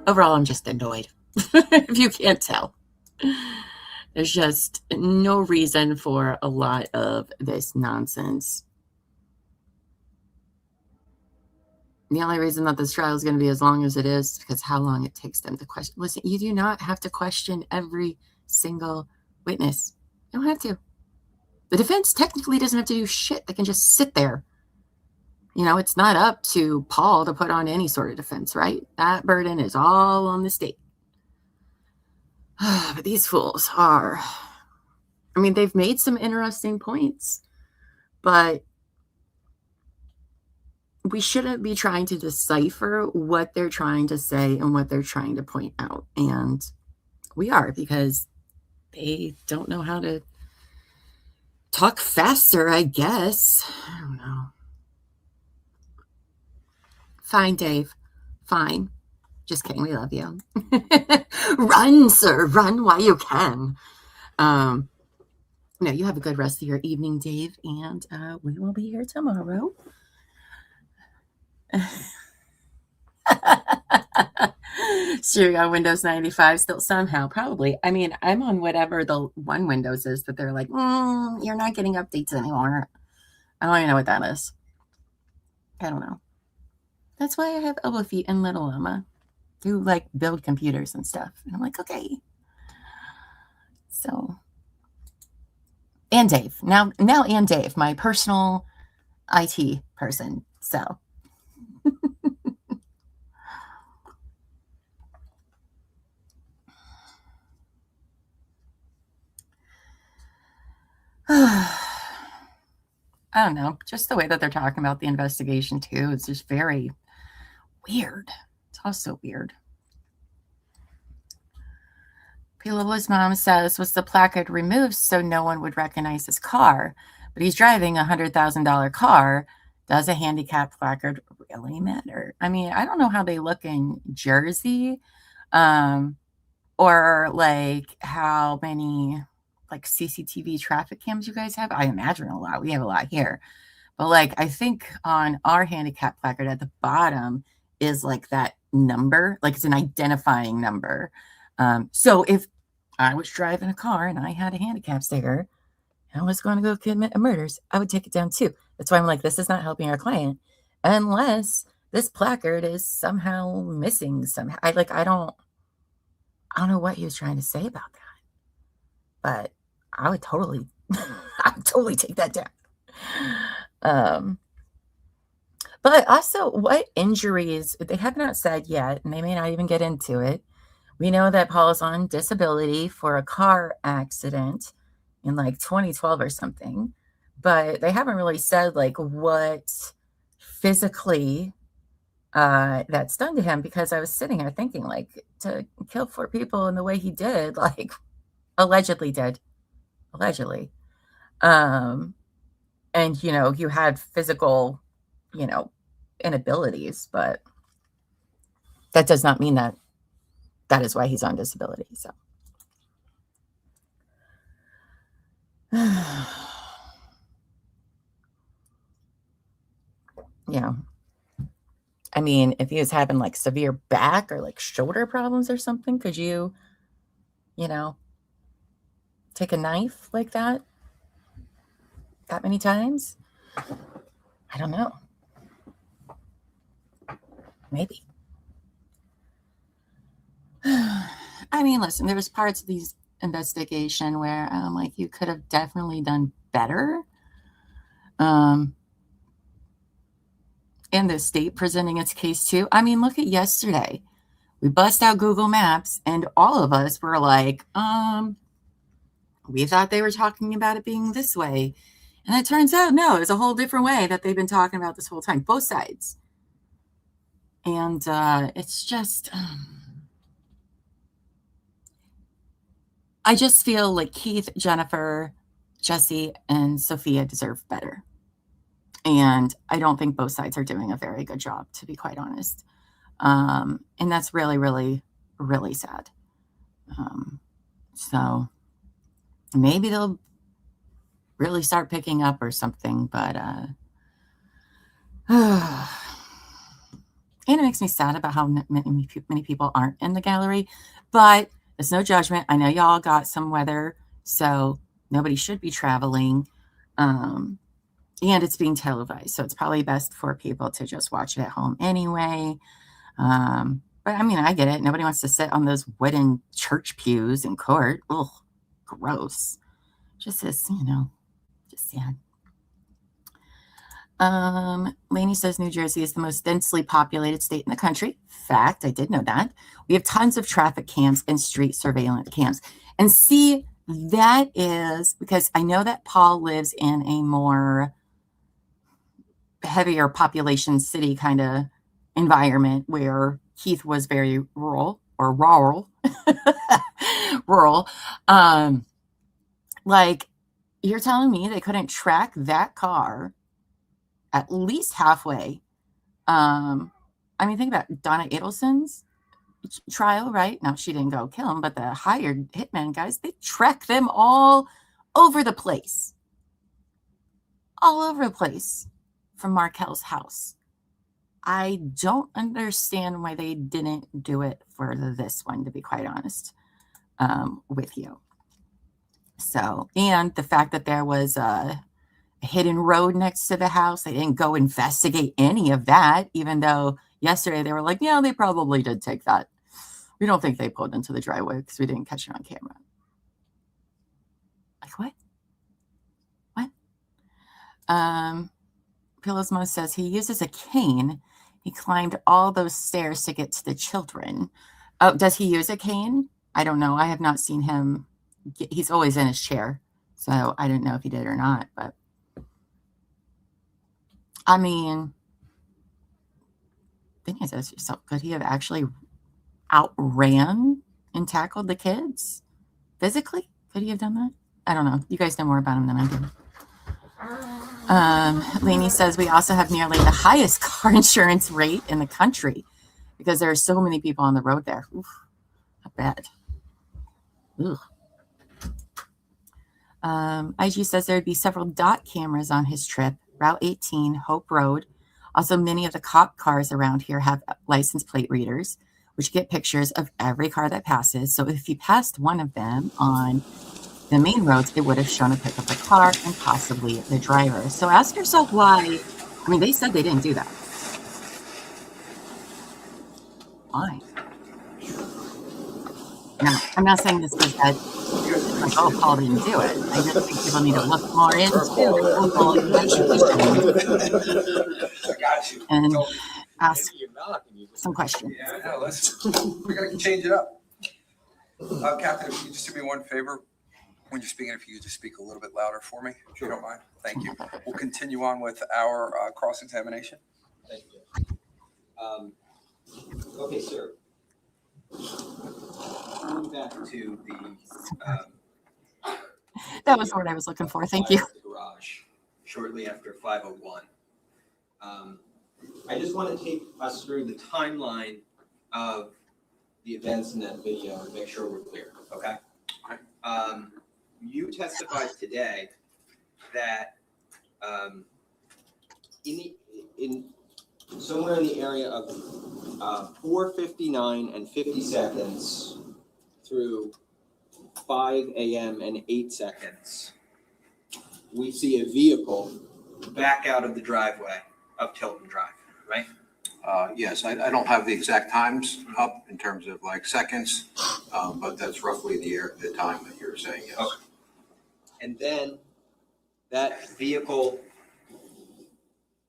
Overall, I'm just annoyed. If you can't tell. There's just no reason for a lot of this nonsense. The only reason that this trial is going to be as long as it is because how long it takes them to question. Listen, you do not have to question every single witness. You don't have to. The defense technically doesn't have to do shit. They can just sit there. You know, it's not up to Paul to put on any sort of defense, right? That burden is all on the state. But these fools are, I mean, they've made some interesting points, but we shouldn't be trying to decipher what they're trying to say and what they're trying to point out. And we are, because they don't know how to talk faster, I guess. I don't know. Fine, Dave. Fine. Just kidding. We love you. Run, sir. Run while you can. No, you have a good rest of your evening, Dave, and we will be here tomorrow. So you're on Windows 95 still somehow, probably. I mean, I'm on whatever the one Windows is that they're like, you're not getting updates anymore. I don't even know what that is. I don't know. That's why I have elbow feet and little Llama who like build computers and stuff. And I'm like, okay. So, and Dave. Now and Dave, my personal IT person. So. I don't know. Just the way that they're talking about the investigation too. It's just very weird. It's also weird. Pila's mom says, was the placard removed so no one would recognize his car? But he's driving a $100,000 car. Does a handicap placard really matter? I mean, I don't know how they look in Jersey, or like how many like CCTV traffic cams you guys have. I imagine a lot. We have a lot here. But like, I think on our handicap placard at the bottom is like that number, like it's an identifying number. So if I was driving a car and I had a handicap sticker and I was going to go commit murders, I would take it down too. That's why I'm like, this is not helping our client unless this placard is somehow missing somehow. I don't know what he was trying to say about that, but I would totally take that down. But also, what injuries, they have not said yet, and they may not even get into it. We know that Paul is on disability for a car accident in like 2012 or something, but they haven't really said like what physically that's done to him, because I was sitting here thinking like to kill 4 people in the way he did, like allegedly. And, you know, you had physical, you know, inabilities, but that does not mean that that is why he's on disability. So, yeah. I mean, if he was having like severe back or like shoulder problems or something, could you know, take a knife like that many times? I don't know. Maybe. I mean, listen, there's parts of these investigation where I'm like, you could have definitely done better. And the state presenting its case too. I mean, look at yesterday. We bust out Google Maps and all of us were like, we thought they were talking about it being this way. And it turns out, no, it's a whole different way that they've been talking about this whole time, both sides. And it's just, I just feel like Keith, Jennifer, Jesse, and Sophia deserve better. And I don't think both sides are doing a very good job, to be quite honest. And that's really, really, really sad. So maybe they'll really start picking up or something. But and it makes me sad about how many people aren't in the gallery. But it's no judgment. I know y'all got some weather, so nobody should be traveling. And it's being televised, so it's probably best for people to just watch it at home anyway. But I mean, I get it. Nobody wants to sit on those wooden church pews in court. Ugh, gross. Just as, just sad. Lainey says New Jersey is the most densely populated state in the country. Fact, I did know that. We have tons of traffic cams and street surveillance cams. And see, that is because I know that Paul lives in a more heavier population city kind of environment where Keith was very rural. Like, you're telling me they couldn't track that car at least halfway. I mean, think about Donna Adelson's trial, right? Now, she didn't go kill him, but the hired hitman guys, they track them all over the place. All over the place from Markel's house. I don't understand why they didn't do it for this one, to be quite honest with you. So, and the fact that there was a hidden road next to the house, they didn't go investigate any of that, even though yesterday they were like, yeah, they probably did take that. We don't think they pulled into the driveway because we didn't catch it on camera. Like, what? Pilosmo says he uses a cane. He climbed all those stairs to get to the children. Oh, does he use a cane? I don't know. I have not seen him. He's always in his chair. So I didn't know if he did or not. But I mean, thing is, could he have actually outran and tackled the kids physically? Could he have done that? I don't know. You guys know more about him than I do. Lainey says we also have nearly the highest car insurance rate in the country because there are so many people on the road there. Oof, not bad. IG says there would be several dot cameras on his trip. Route 18, Hope Road. Also, many of the cop cars around here have license plate readers, which get pictures of every car that passes. So if he passed one of them on the main roads, it would have shown a pic of the car and possibly the driver. So ask yourself why. I mean, they said they didn't do that. Why? Now, I'm not saying this because that, like, oh, Paul didn't do it. I just think people need to look more into local education and ask some questions. Yeah, no, we got to change it up. Captain, if you just do me one favor. When you're speaking, if you could just speak a little bit louder for me, if you don't mind. Thank you. We'll continue on with our cross-examination. Thank you. Okay, sir. Coming back to the that was the word I was looking for. Thank you. Garage shortly after 5:01. I just want to take us through the timeline of the events in that video and make sure we're clear. Okay. You testified today that in somewhere in the area of 4:59 and 50 seconds through 5 a.m. and 8 seconds, we see a vehicle back out of the driveway of Tilton Drive, right? Yes, I don't have the exact times up in terms of like seconds, but that's roughly the time that you're saying, yes. Okay. And then that vehicle,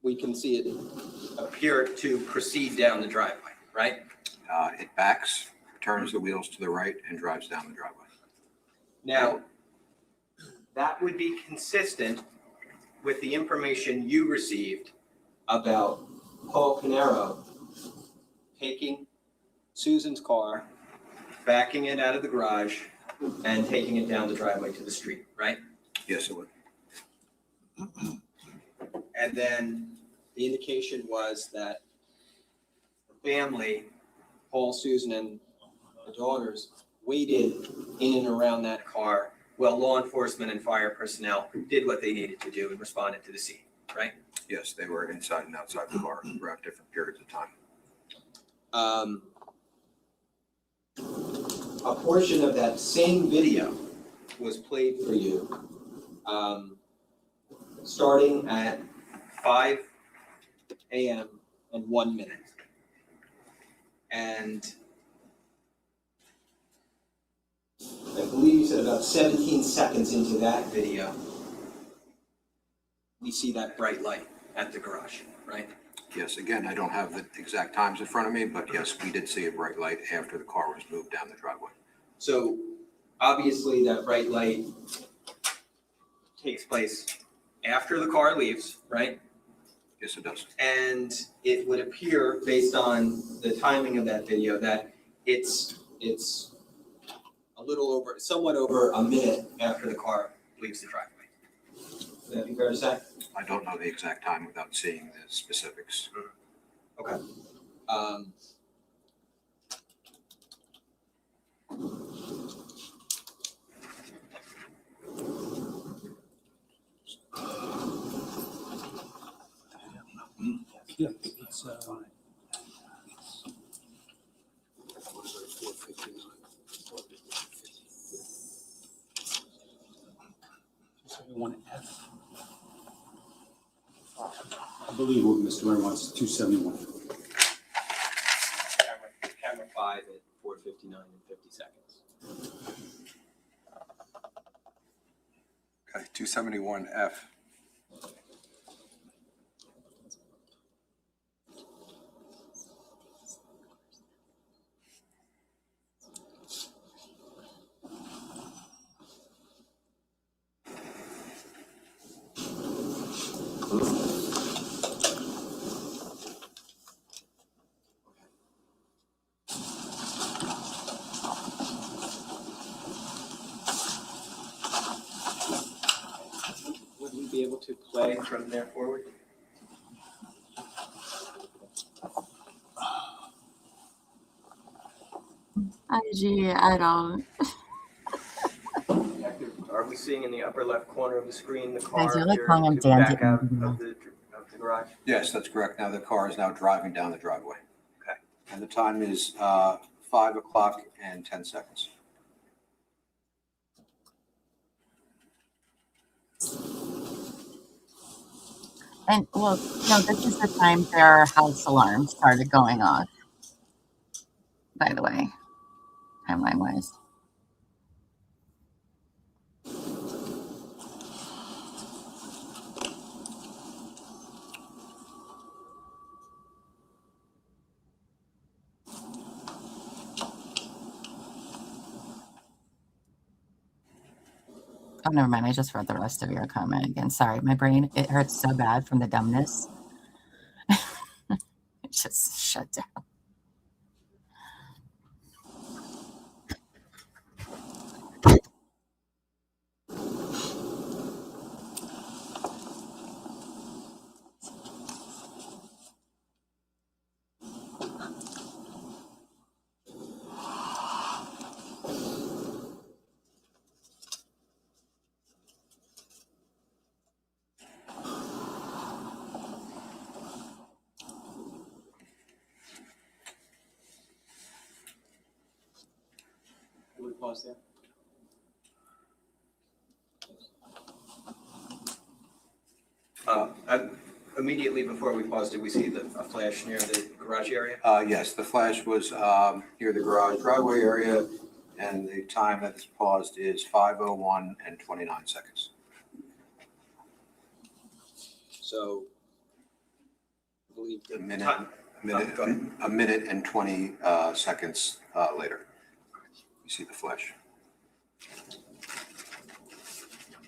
we can see it appear to proceed down the driveway, right? It backs, turns the wheels to the right, and drives down the driveway. Now, that would be consistent with the information you received about Paul Caneiro taking Susan's car, backing it out of the garage, and taking it down the driveway to the street, right? Yes, it would. And then the indication was that the family, Paul, Susan, and the daughters, waited in and around that car well, law enforcement and fire personnel did what they needed to do and responded to the scene, right? Yes, they were inside and outside the car throughout different periods of time. A portion of that same video was played for you starting at 5 a.m. and 1 minute. And I believe you said about 17 seconds into that video, we see that bright light at the garage, right? Yes, again, I don't have the exact times in front of me, but yes, we did see a bright light after the car was moved down the driveway. So obviously that bright light takes place after the car leaves, right? Yes, it does. And it would appear, based on the timing of that video, that it's a little over, somewhat over a minute after the car leaves the driveway. Would that be fair to say? I don't know the exact time without seeing the specifics. Okay. Yeah, it's, one F. I believe what Mr. Mayor wants is 271. Camera 5 at 4:59 and 50 seconds. Okay, 271F. Would we be able to play from there forward? IG, I don't. Are we seeing in the upper left corner of the screen the Guys, car you're like appearing calling him to Dandy. back out of the garage? Yes, that's correct. Now the car is now driving down the driveway. Okay. And the time is 5 o'clock and 10 seconds. And well, no, this is the time their house alarm started going off. By the way, timeline wise. Oh, never mind. I just read the rest of your comment again. Sorry, my brain, it hurts so bad from the dumbness. It just shut down. Can we pause there? Immediately before we paused, did we see a flash near the garage area? Yes, the flash was near the garage driveway area, and the time that is paused is 5:01 and 29 seconds. So, I believe the A minute, time. a minute and 20 seconds later. You see the flash.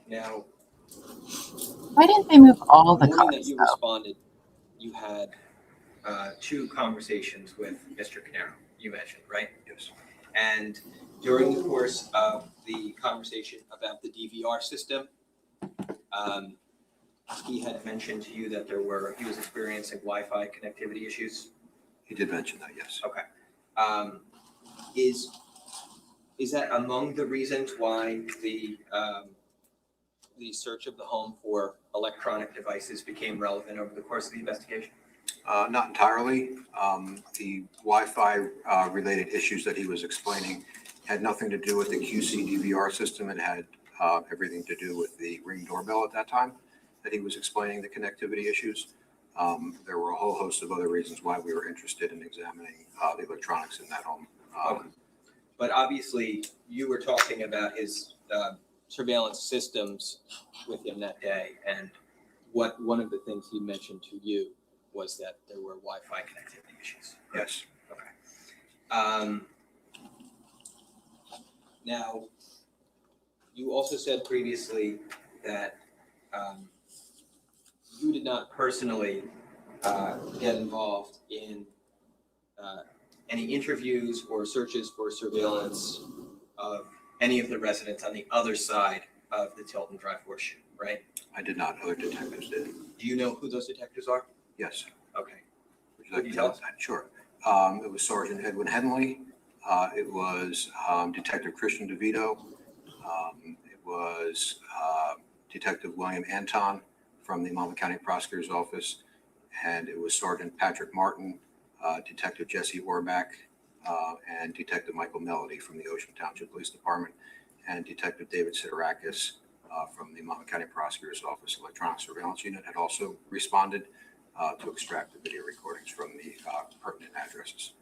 Now, Why didn't they move all the the morning that cars? you Though? responded, you had two conversations with Mr. Caneiro, you mentioned, right? Yes. And during the course of the conversation about the DVR system, he had mentioned to you that he was experiencing Wi-Fi connectivity issues. He did mention that, yes. Okay. is that among the reasons why the search of the home for electronic devices became relevant over the course of the investigation? Not entirely. The Wi-Fi related issues that he was explaining had nothing to do with the QC DVR system. It had everything to do with the Ring doorbell at that time that he was explaining the connectivity issues. There were a whole host of other reasons why we were interested in examining the electronics in that home. Okay. But obviously, you were talking about his surveillance systems with him that day, and one of the things he mentioned to you was that there were Wi-Fi connectivity issues. Yes. Okay. Now, you also said previously that you did not personally get involved in any interviews or searches for surveillance of any of the residents on the other side of the Tilton Drive horseshoe, right? I did not. Other detectives did. Do you know who those detectives are? Yes. Okay. Would you like to tell us? Sure. It was Sergeant Edwin Henley. It was Detective Christian DeVito. It was Detective William Anton from the Llama County Prosecutor's Office. And it was Sergeant Patrick Martin, Detective Jesse Orbach, and Detective Michael Melody from the Ocean Township Police Department, and Detective David Siderakis from the Llama County Prosecutor's Office Electronic Surveillance Unit had also responded to extract the video recordings from the pertinent addresses.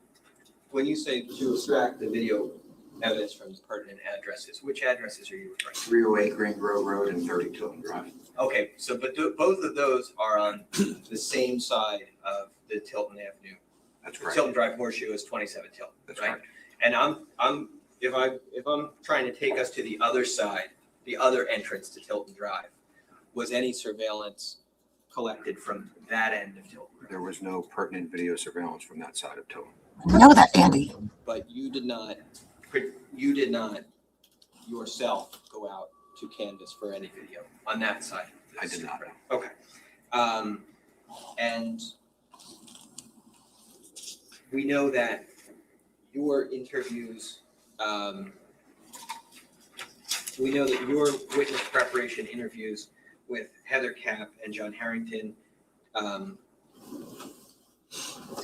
When you say to extract the video evidence from the pertinent addresses, which addresses are you referring to? 308 Green Grove Road and 30 Tilton Drive. Okay, so but both of those are on the same side of the Tilton Avenue. That's The correct. Tilton Drive horseshoe is 27 Tilton, That's right? correct. And if I'm trying to take us to the other side, the other entrance to Tilton Drive, was any surveillance collected from that end of Tilton? There was no pertinent video surveillance from that side of Tilton. I know that, Andy. But you did not yourself go out to canvass for any video on that side? I did not. Okay. And we know that your interviews, we know that your witness preparation interviews with Heather Kapp and John Harrington,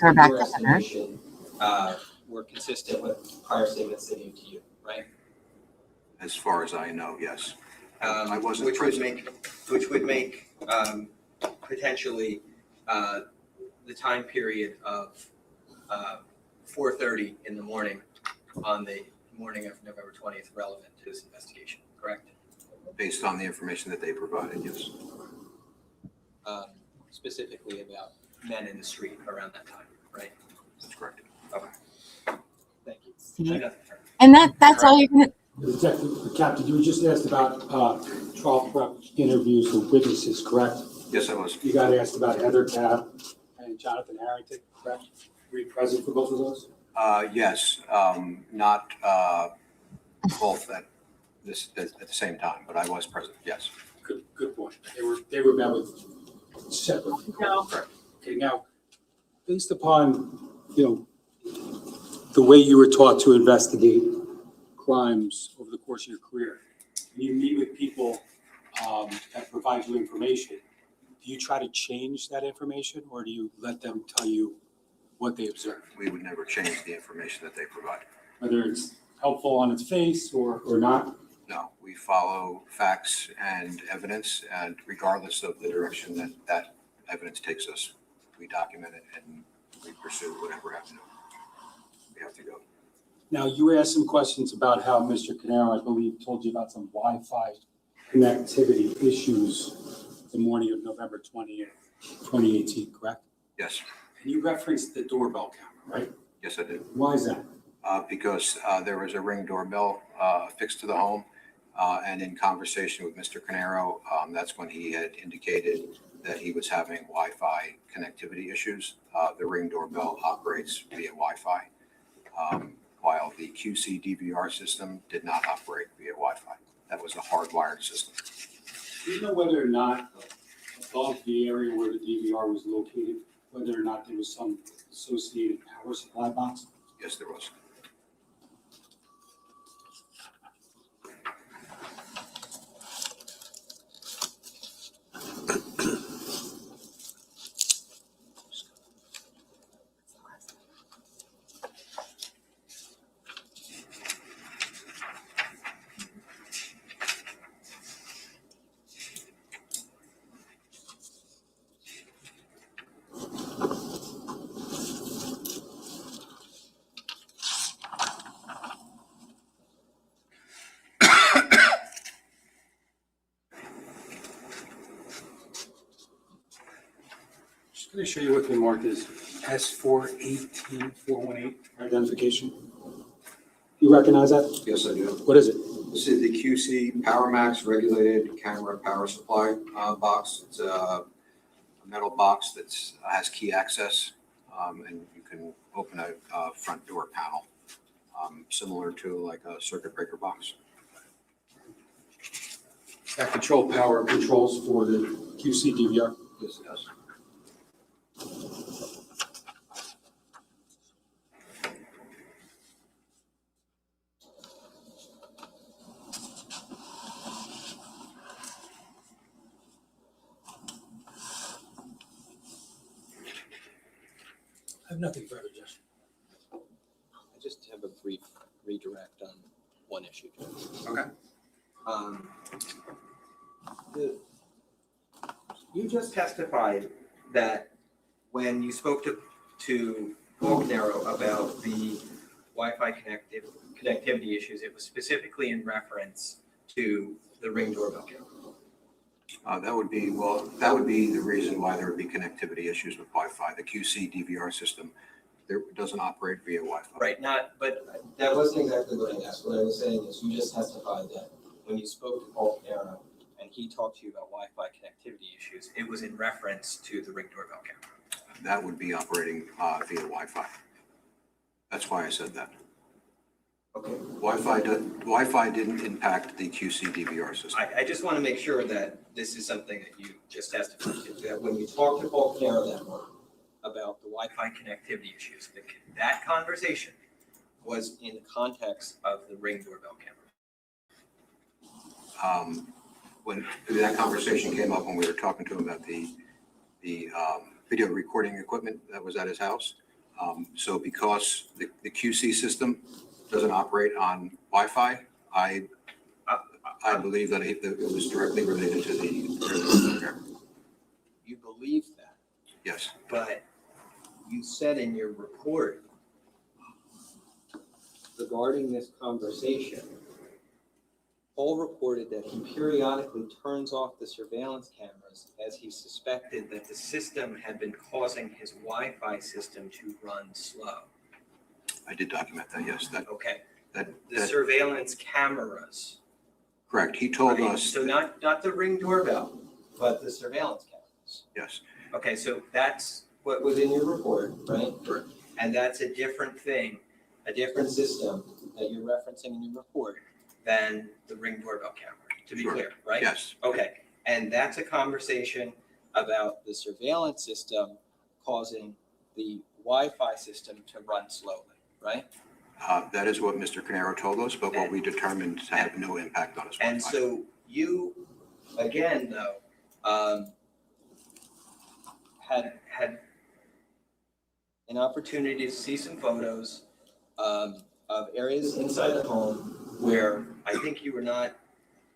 your estimation, were consistent with prior statements they made to you, right? As far as I know, yes. I wasn't Which would make potentially the time period of 4:30 in the morning on the morning of November 20th relevant to this investigation, correct? Based on the information that they provided, yes. Specifically about men in the street around that time, right? That's correct. Okay. Thank you. See? And that's all you're gonna. Captain, you were just asked about trial prep interviews with witnesses, correct? Yes, I was. You got asked about Heather Kapp and Jonathan Harrington, correct? Were you present for both of those? Yes, not both at the same time, but I was present, yes. Good point. They were met with separately. No. Okay, now, based upon, the way you were taught to investigate crimes over the course of your career, when you meet with people that provide you information, do you try to change that information, or do you let them tell you what they observed? We would never change the information that they provide. Whether it's helpful on its face or not? No, we follow facts and evidence, and regardless of the direction that evidence takes us, we document it and we pursue whatever avenue we have to go. Now, you were asked some questions about how Mr. Caneiro, I believe, told you about some Wi-Fi connectivity issues the morning of November 20th, 2018, correct? Yes. And you referenced the doorbell camera, right? Yes, I did. Why is that? Because there was a Ring doorbell fixed to the home, and in conversation with Mr. Caneiro, that's when he had indicated that he was having Wi-Fi connectivity issues. The Ring doorbell operates via Wi-Fi, while the QC DVR system did not operate via Wi-Fi. That was a hardwired system. Do you know whether or not above the area where the DVR was located, whether or not there was some associated power supply box? Yes, there was. Pretty sure you're looking marked as S418418 identification. You recognize that? Yes, I do. What is it? This is the QC PowerMax regulated camera power supply box. It's a metal box that has key access, and you can open a front door panel, similar to like a circuit breaker box. That control power controls for the QC DVR. Yes, it does. I have nothing further, Josh. I just have a brief redirect on one issue. Okay. You just testified that when you spoke to Paul Caneiro about the Wi-Fi connectivity issues, it was specifically in reference to the Ring doorbell camera. That would be the reason why there would be connectivity issues with Wi-Fi. The QC DVR system doesn't operate via Wi-Fi. Right, but that wasn't exactly what I asked. What I was saying is you just testified that when you spoke to Paul Caneiro and he talked to you about Wi-Fi connectivity issues, it was in reference to the Ring doorbell camera. That would be operating via Wi-Fi. That's why I said that. Okay. Wi-Fi didn't impact the QC DVR system. I just want to make sure that this is something that you just testified to, that when you talked to Paul Caneiro that morning about the Wi-Fi connectivity issues, that conversation was in the context of the Ring doorbell camera. When that conversation came up when we were talking to him about the video recording equipment that was at his house. So because the QC system doesn't operate on Wi-Fi, I believe that it was directly related to the camera. You believe that? Yes. But you said in your report regarding this conversation, Paul reported that he periodically turns off the surveillance cameras as he suspected that the system had been causing his Wi-Fi system to run slow. I did document that, yes. Okay. The surveillance cameras. Correct. He told right? us. So not the Ring doorbell, but the surveillance cameras. Yes. Okay, so that's what was in your report, right? Correct. And that's a different thing, a different system that you're referencing in your report than the Ring doorbell camera, to be clear, right? Yes. Okay, and that's a conversation about the surveillance system causing the Wi-Fi system to run slowly, right? That is what Mr. Caneiro told us, but what we determined to have no impact on his Wi-Fi. And so you, again, though, had an opportunity to see some photos of areas inside the home where I think you were not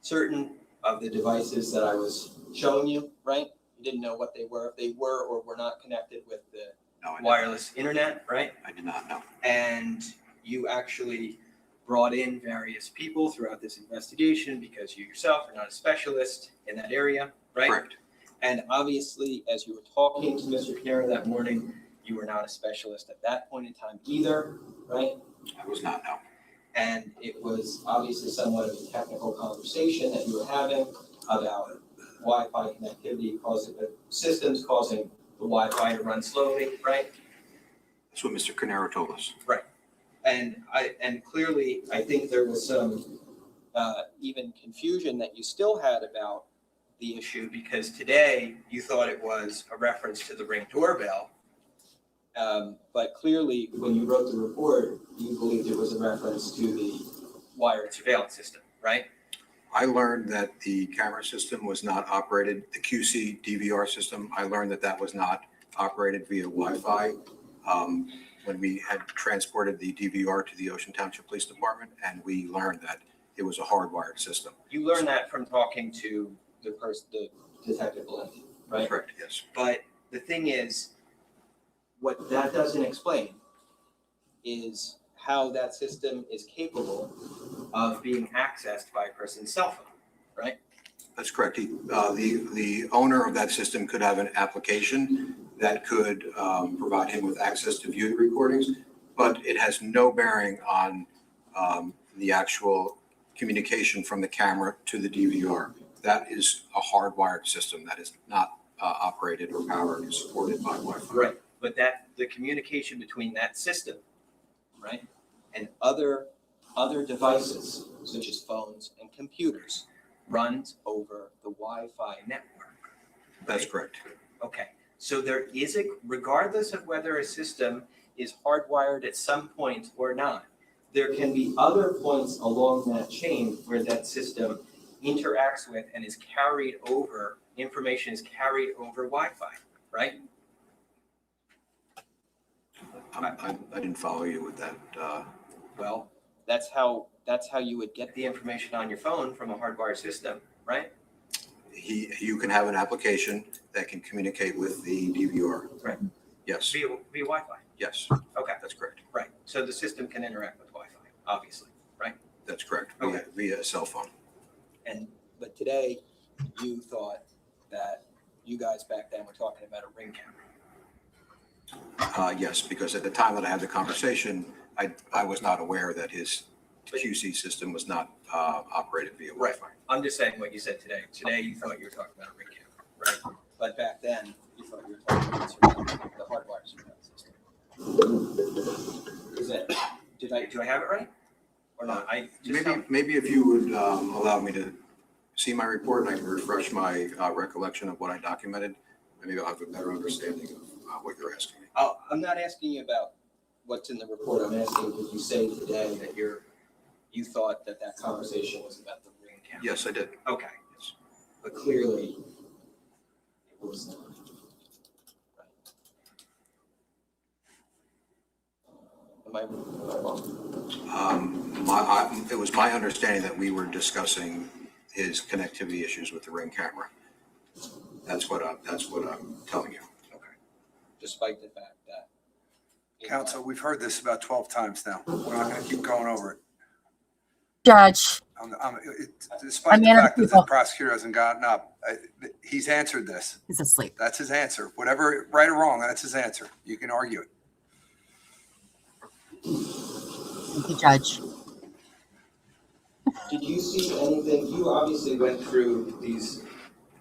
certain of the devices that I was showing you, right? You didn't know what they were, if they were or were not connected with the wireless internet, right? I did not know. And you actually brought in various people throughout this investigation because you yourself are not a specialist in that area, right? Correct. And obviously, as you were talking to Mr. Caneiro that morning, you were not a specialist at that point in time either, right? I was not, no. And it was obviously somewhat of a technical conversation that you were having about Wi-Fi connectivity causing the systems causing the Wi-Fi to run slowly, right? That's what Mr. Caneiro told us. Right. And clearly, I think there was some even confusion that you still had about the issue because today you thought it was a reference to the Ring doorbell. But clearly, when you wrote the report, you believed it was a reference to the wired surveillance system, right? I learned that the camera system was not operated, the QC DVR system, I learned that that was not operated via Wi-Fi when we had transported the DVR to the Ocean Township Police Department, and we learned that it was a hardwired system. You learned that from talking to the Detective Valenti, right? Correct, yes. But the thing is, what that doesn't explain is how that system is capable of being accessed by a person's cell phone, right? That's correct. The owner of that system could have an application that could provide him with access to view the recordings, but it has no bearing on the actual communication from the camera to the DVR. That is a hardwired system that is not operated or powered or supported by Wi-Fi. Right, but the communication between that system, right, and other devices such as phones and computers runs over the Wi-Fi network. That's correct. Okay, so there is regardless of whether a system is hardwired at some point or not, there can be other points along that chain where that system interacts with and is carried over, information is carried over Wi-Fi, right? I didn't follow you with that. Well, that's how you would get the information on your phone from a hardwired system, right? You can have an application that can communicate with the DVR. Right. Yes. Via Wi-Fi. Yes. Okay. That's correct. Right. So the system can interact with Wi-Fi, obviously, right? That's correct. Okay. Via a cell phone. But today you thought that you guys back then were talking about a ring camera. Yes, because at the time that I had the conversation, I was not aware that his QC system was not operated via Wi-Fi. I'm just saying what you said today. Today you thought you were talking about a ring camera, right? But back then you thought you were talking about the hardwired surveillance system. Do I have it right or not? Maybe if you would allow me to see my report and I can refresh my recollection of what I documented, maybe I'll have a better understanding of what you're asking me. Oh, I'm not asking you about what's in the report. I'm asking, did you say today that you thought that conversation was about the ring camera? Yes, I did. Okay. Yes. But clearly it was not. Am I wrong? It was my understanding that we were discussing his connectivity issues with the ring camera. That's what I'm telling you. Okay. Despite the fact that. Counsel, we've heard this about 12 times now. We're not going to keep going over it. Judge. Despite the fact that the prosecutor hasn't gotten up, he's answered this. He's asleep. That's his answer. Whatever, right or wrong, that's his answer. You can argue it. Thank you, Judge. Did you see anything? You obviously went through these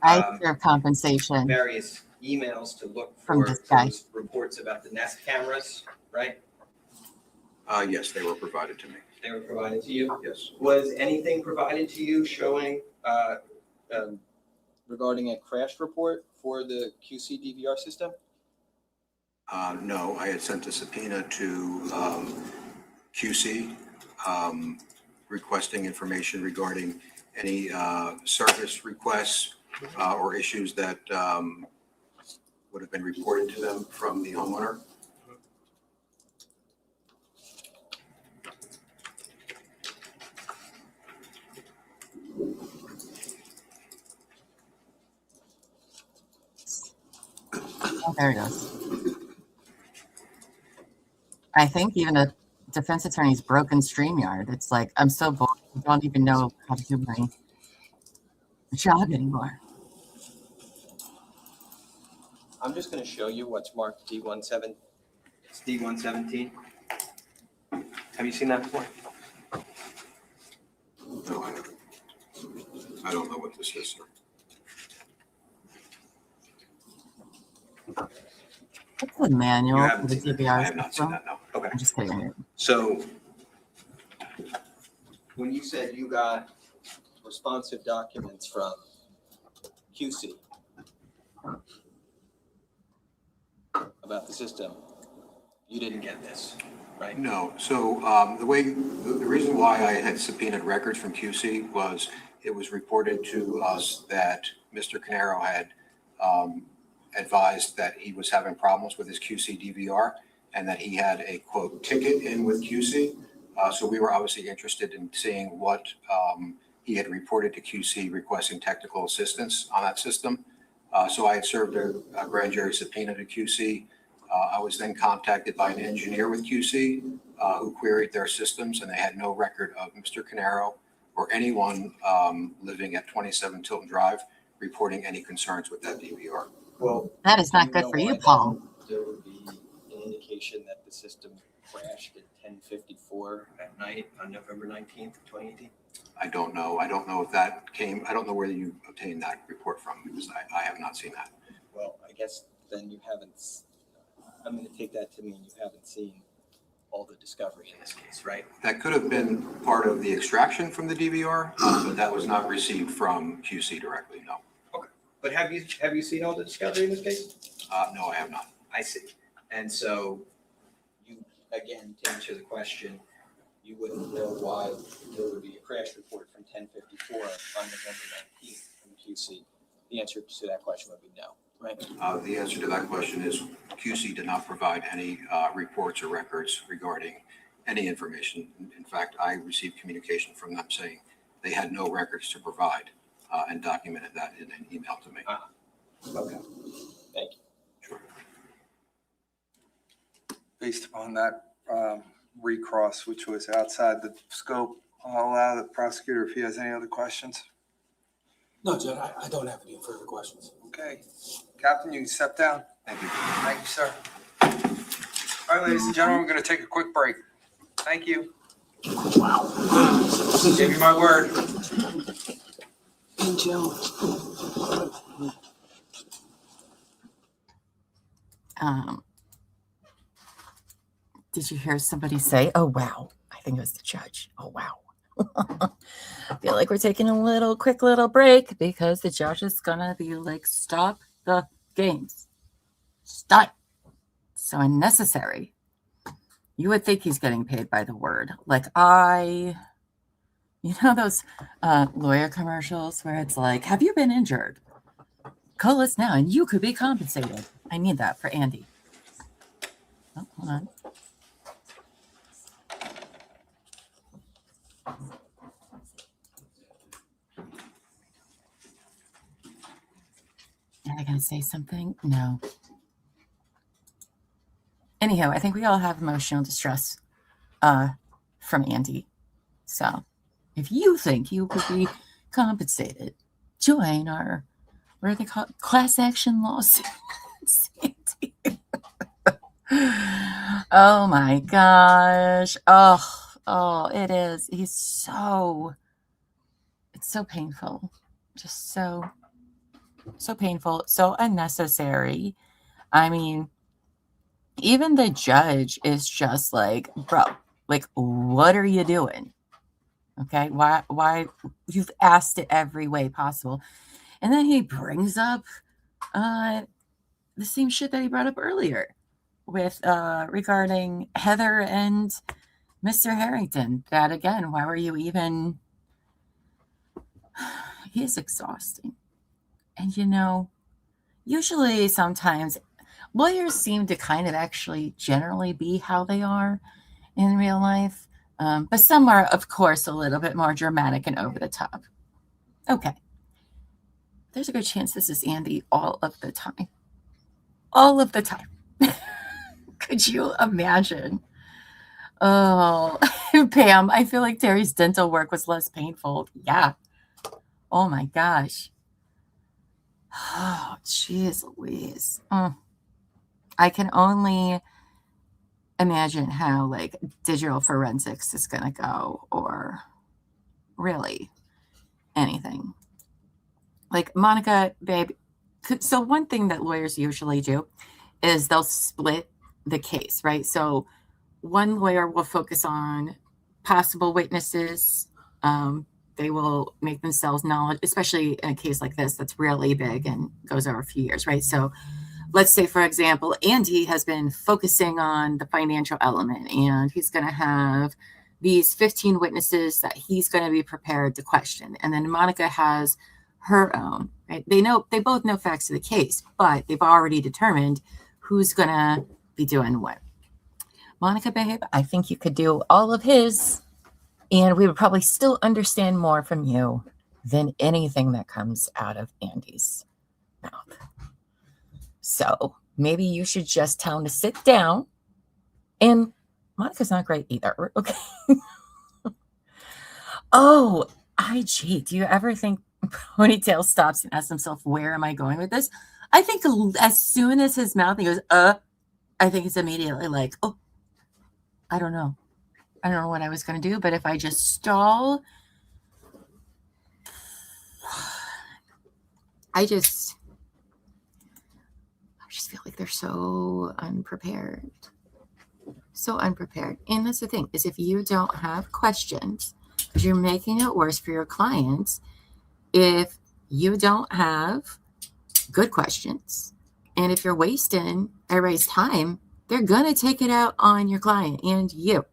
I deserve compensation various emails to look from for this guy. those reports about the Nest cameras, right? Yes, they were provided to me. They were provided to you? Yes. Was anything provided to you showing regarding a crash report for the QC DVR system? No, I had sent a subpoena to QC requesting information regarding any service requests or issues that would have been reported to them from the homeowner. Oh, there it goes. I think even a defense attorney's broken StreamYard. It's like, I'm so bored. I don't even know how to do my job anymore. I'm just going to show you what's marked D17. It's D117. Have you seen that before? No, I haven't. I don't know what this is, sir. What's the manual You for haven't the seen that? DVR I have not seen system? that, no. Okay. I'm just kidding. So when you said you got responsive documents from QC about the system, you didn't get this, right? No. So the reason why I had subpoenaed records from QC was it was reported to us that Mr. Caneiro had advised that he was having problems with his QC DVR and that he had a quote ticket in with QC. So we were obviously interested in seeing what he had reported to QC requesting technical assistance on that system. So I had served a grand jury subpoena to QC. I was then contacted by an engineer with QC who queried their systems, and they had no record of Mr. Caneiro or anyone living at 27 Tilton Drive reporting any concerns with that DVR. Well, That is do not good know for you, why Paul. then there would be an indication that the system crashed at 10:54 at night on November 19th, 2018? I don't know. I don't know if that came, I don't know where you obtained that report from because I have not seen that. Well, I guess then you haven't, I'm going to take that to mean you haven't seen all the discovery in this case, right? That could have been part of the extraction from the DVR, but that was not received from QC directly, no. Okay. But have you seen all the discovery in this case? No, I have not. I see. And so you, again, to answer the question, you wouldn't know why there would be a crash report from 10:54 on November 19th from QC. The answer to that question would be no, right? The answer to that question is QC did not provide any reports or records regarding any information. In fact, I received communication from them saying they had no records to provide and documented that in an email to me. Okay. Thank you. Sure. Based upon that recross, which was outside the scope, I'll allow the prosecutor if he has any other questions. No, Judge, I don't have any further questions. Okay. Captain, you can step down. Thank you. Thank you, sir. All right, ladies and gentlemen, we're going to take a quick break. Thank you. Wow. Give you my word. Angel. Did you hear somebody say, oh, wow? I think it was the judge. Oh, wow. I feel like we're taking a quick little break because the judge is going to be like, stop the games. Stop. So unnecessary. You would think he's getting paid by the word. Like you know those lawyer commercials where it's like, have you been injured? Call us now and you could be compensated. I need that for Andy. Oh, hold on. Am I going to say something? No. Anyhow, I think we all have emotional distress from Andy. So if you think you could be compensated, join our, what are they called? Class action lawsuits. Oh my gosh. Oh, it is. It's so painful. Just so painful, so unnecessary. I mean, even the judge is just like, bro, like, what are you doing? Okay, why you've asked it every way possible. And then he brings up the same shit that he brought up earlier with regarding Heather and Mr. Harrington. That again, why were you even? He is exhausting. And you know, usually sometimes lawyers seem to kind of actually generally be how they are in real life. But some are, of course, a little bit more dramatic and over the top. Okay. There's a good chance this is Andy all of the time. All of the time. Could you imagine? Oh, Pam, I feel like Terry's dental work was less painful. Yeah. Oh my gosh. Oh, jeez Louise. I can only imagine how like digital forensics is going to go, or really anything. Like, Monica, babe, so one thing that lawyers usually do is they'll split the case, right? So one lawyer will focus on possible witnesses. They will make themselves knowledge, especially in a case like this that's really big and goes over a few years, right? So let's say, for example, Andy has been focusing on the financial element, and he's going to have these 15 witnesses that he's going to be prepared to question. And then Monica has her own, right? They both know facts of the case, but they've already determined who's going to be doing what. Monica, babe, I think you could do all of his, and we would probably still understand more from you than anything that comes out of Andy's mouth. So maybe you should just tell him to sit down. And Monica's not great either. Okay. Oh, IG. Do you ever think Ponytail stops and asks himself, where am I going with this? I think as soon as his mouth, he goes, I think it's immediately like, oh, I don't know. I don't know what I was going to do, but if I just stall, I just feel like they're so unprepared. So unprepared. And that's the thing, is if you don't have questions, because you're making it worse for your clients, if you don't have good questions, and if you're wasting everybody's time, they're going to take it out on your client and you.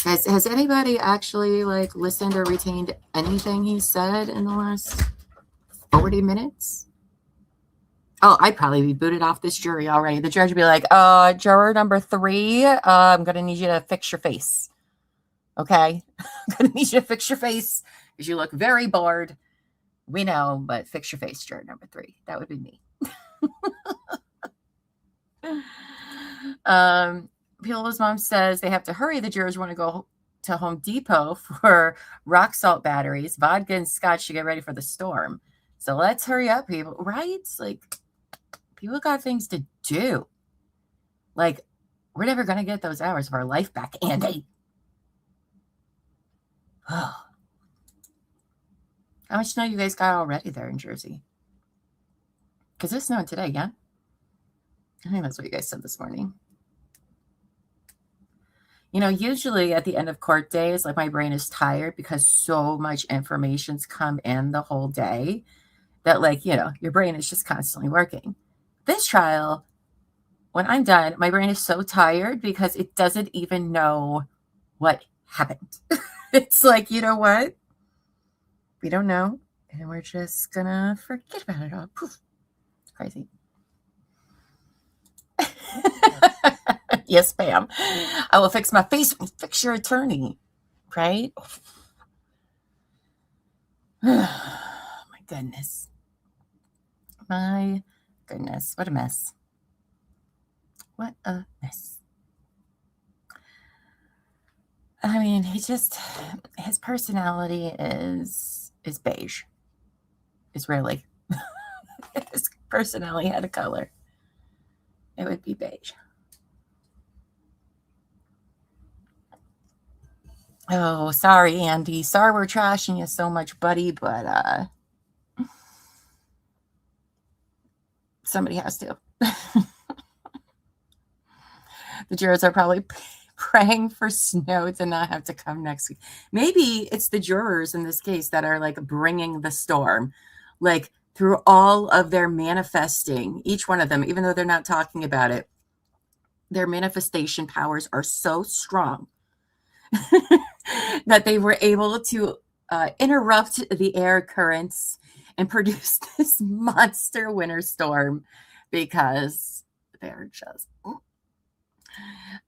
Has anybody actually like listened or retained anything he said in the last 40 minutes? Oh, I'd probably be booted off this jury already. The judge would be like, juror number 3, I'm going to need you to fix your face. Okay? I'm going to need you to fix your face because you look very bored. We know, but fix your face, juror number 3. That would be me. People's mom says they have to hurry. The jurors want to go to Home Depot for rock salt batteries, vodka, and scotch to get ready for the storm. So let's hurry up, people. Right? Like, people got things to do. Like, we're never going to get those hours of our life back, Andy. How much snow you guys got already there in Jersey? Because it's snowing today, yeah? I think that's what you guys said this morning. You know, usually at the end of court days, like my brain is tired because so much information's come in the whole day that, like, you know, your brain is just constantly working. This trial, when I'm done, my brain is so tired because it doesn't even know what happened. It's like, you know what? We don't know, and we're just gonna forget about it all. Poof. It's crazy. Yes, ma'am. I will fix my face when you fix your attorney. Right? My goodness. My goodness. What a mess. What a mess. I mean, his personality is beige. It's really. His personality had a color. It would be beige. Oh, sorry, Andy. Sorry we're trashing you so much, buddy, but somebody has to. The jurors are probably praying for snow to not have to come next week. Maybe it's the jurors in this case that are like bringing the storm, like through all of their manifesting, each one of them, even though they're not talking about it, their manifestation powers are so strong that they were able to interrupt the air currents and produce this monster winter storm because they're just...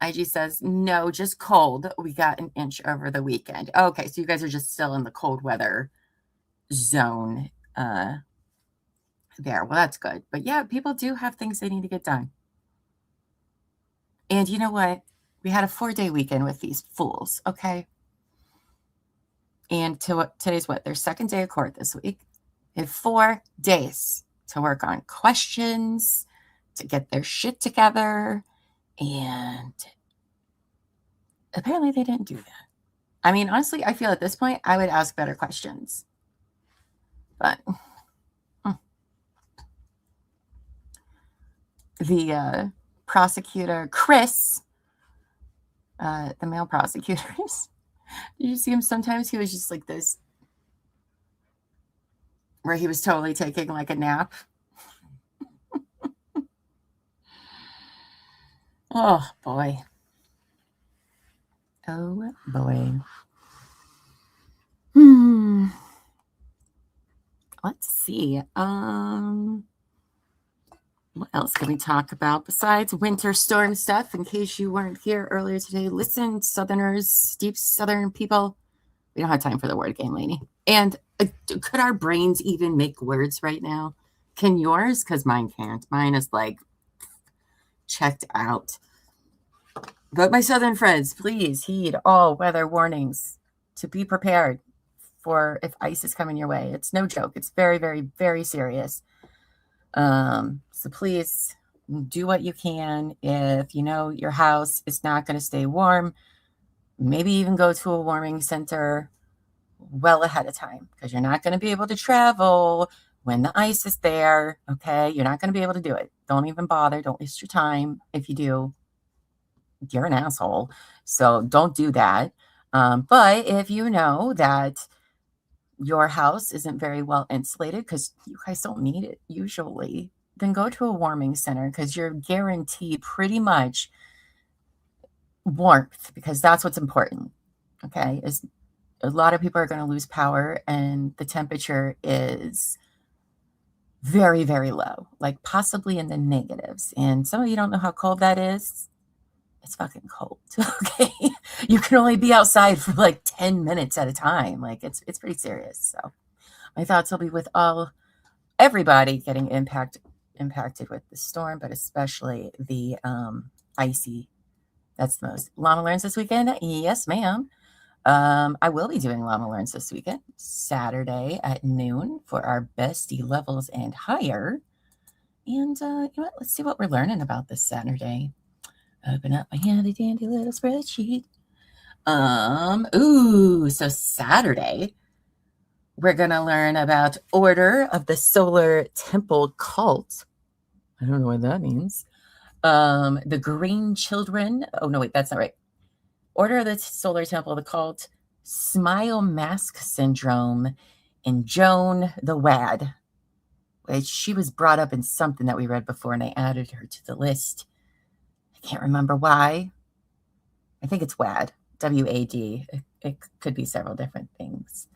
IG says, no, just cold. We got an inch over the weekend. Okay, so you guys are just still in the cold weather zone there. Well, that's good. But yeah, people do have things they need to get done. And you know what? We had a 4-day weekend with these fools, okay? And today's what? Their second day of court this week. They had 4 days to work on questions, to get their shit together. And apparently they didn't do that. I mean, honestly, I feel at this point, I would ask better questions. But the prosecutor, Chris, the male prosecutors, did you see him sometimes? He was just like this, where he was totally taking like a nap. Oh, boy. Oh, boy. Let's see. What else can we talk about besides winter storm stuff? In case you weren't here earlier today, listen, Southerners, deep Southern people. We don't have time for the word game, lady. And could our brains even make words right now? Can yours? Because mine can't. Mine is like... checked out. But my Southern friends, please heed all weather warnings to be prepared for if ice is coming your way. It's no joke. It's very, very, very serious. So please do what you can. If you know your house is not going to stay warm, maybe even go to a warming center well ahead of time, because you're not going to be able to travel when the ice is there. Okay. You're not going to be able to do it. Don't even bother. Don't waste your time. If you do, you're an asshole. So don't do that. But if you know that your house isn't very well insulated, because you guys don't need it usually, then go to a warming center, because you're guaranteed pretty much warmth, because that's what's important. Okay. Is a lot of people are going to lose power, and the temperature is very, very low, like possibly in the negatives. And some of you don't know how cold that is. It's fucking cold. Okay. You can only be outside for like 10 minutes at a time. Like it's pretty serious. So my thoughts will be with everybody getting impacted with the storm, but especially the icy. That's the most. Llama Learns this weekend? Yes, ma'am. I will be doing Llama Learns this weekend, Saturday at noon, for our bestie levels and higher. And you know what? Let's see what we're learning about this Saturday. Open up my handy dandy little spreadsheet. So Saturday, we're gonna learn about Order of the Solar Temple Cult. I don't know what that means. The Green Children. Oh no, wait, that's not right. Order of the Solar Temple, the Cult, Smile Mask Syndrome, and Joan the Wad, which she was brought up in something that we read before, and I added her to the list. I can't remember why. I think it's WAD, W-A-D. It could be several different things.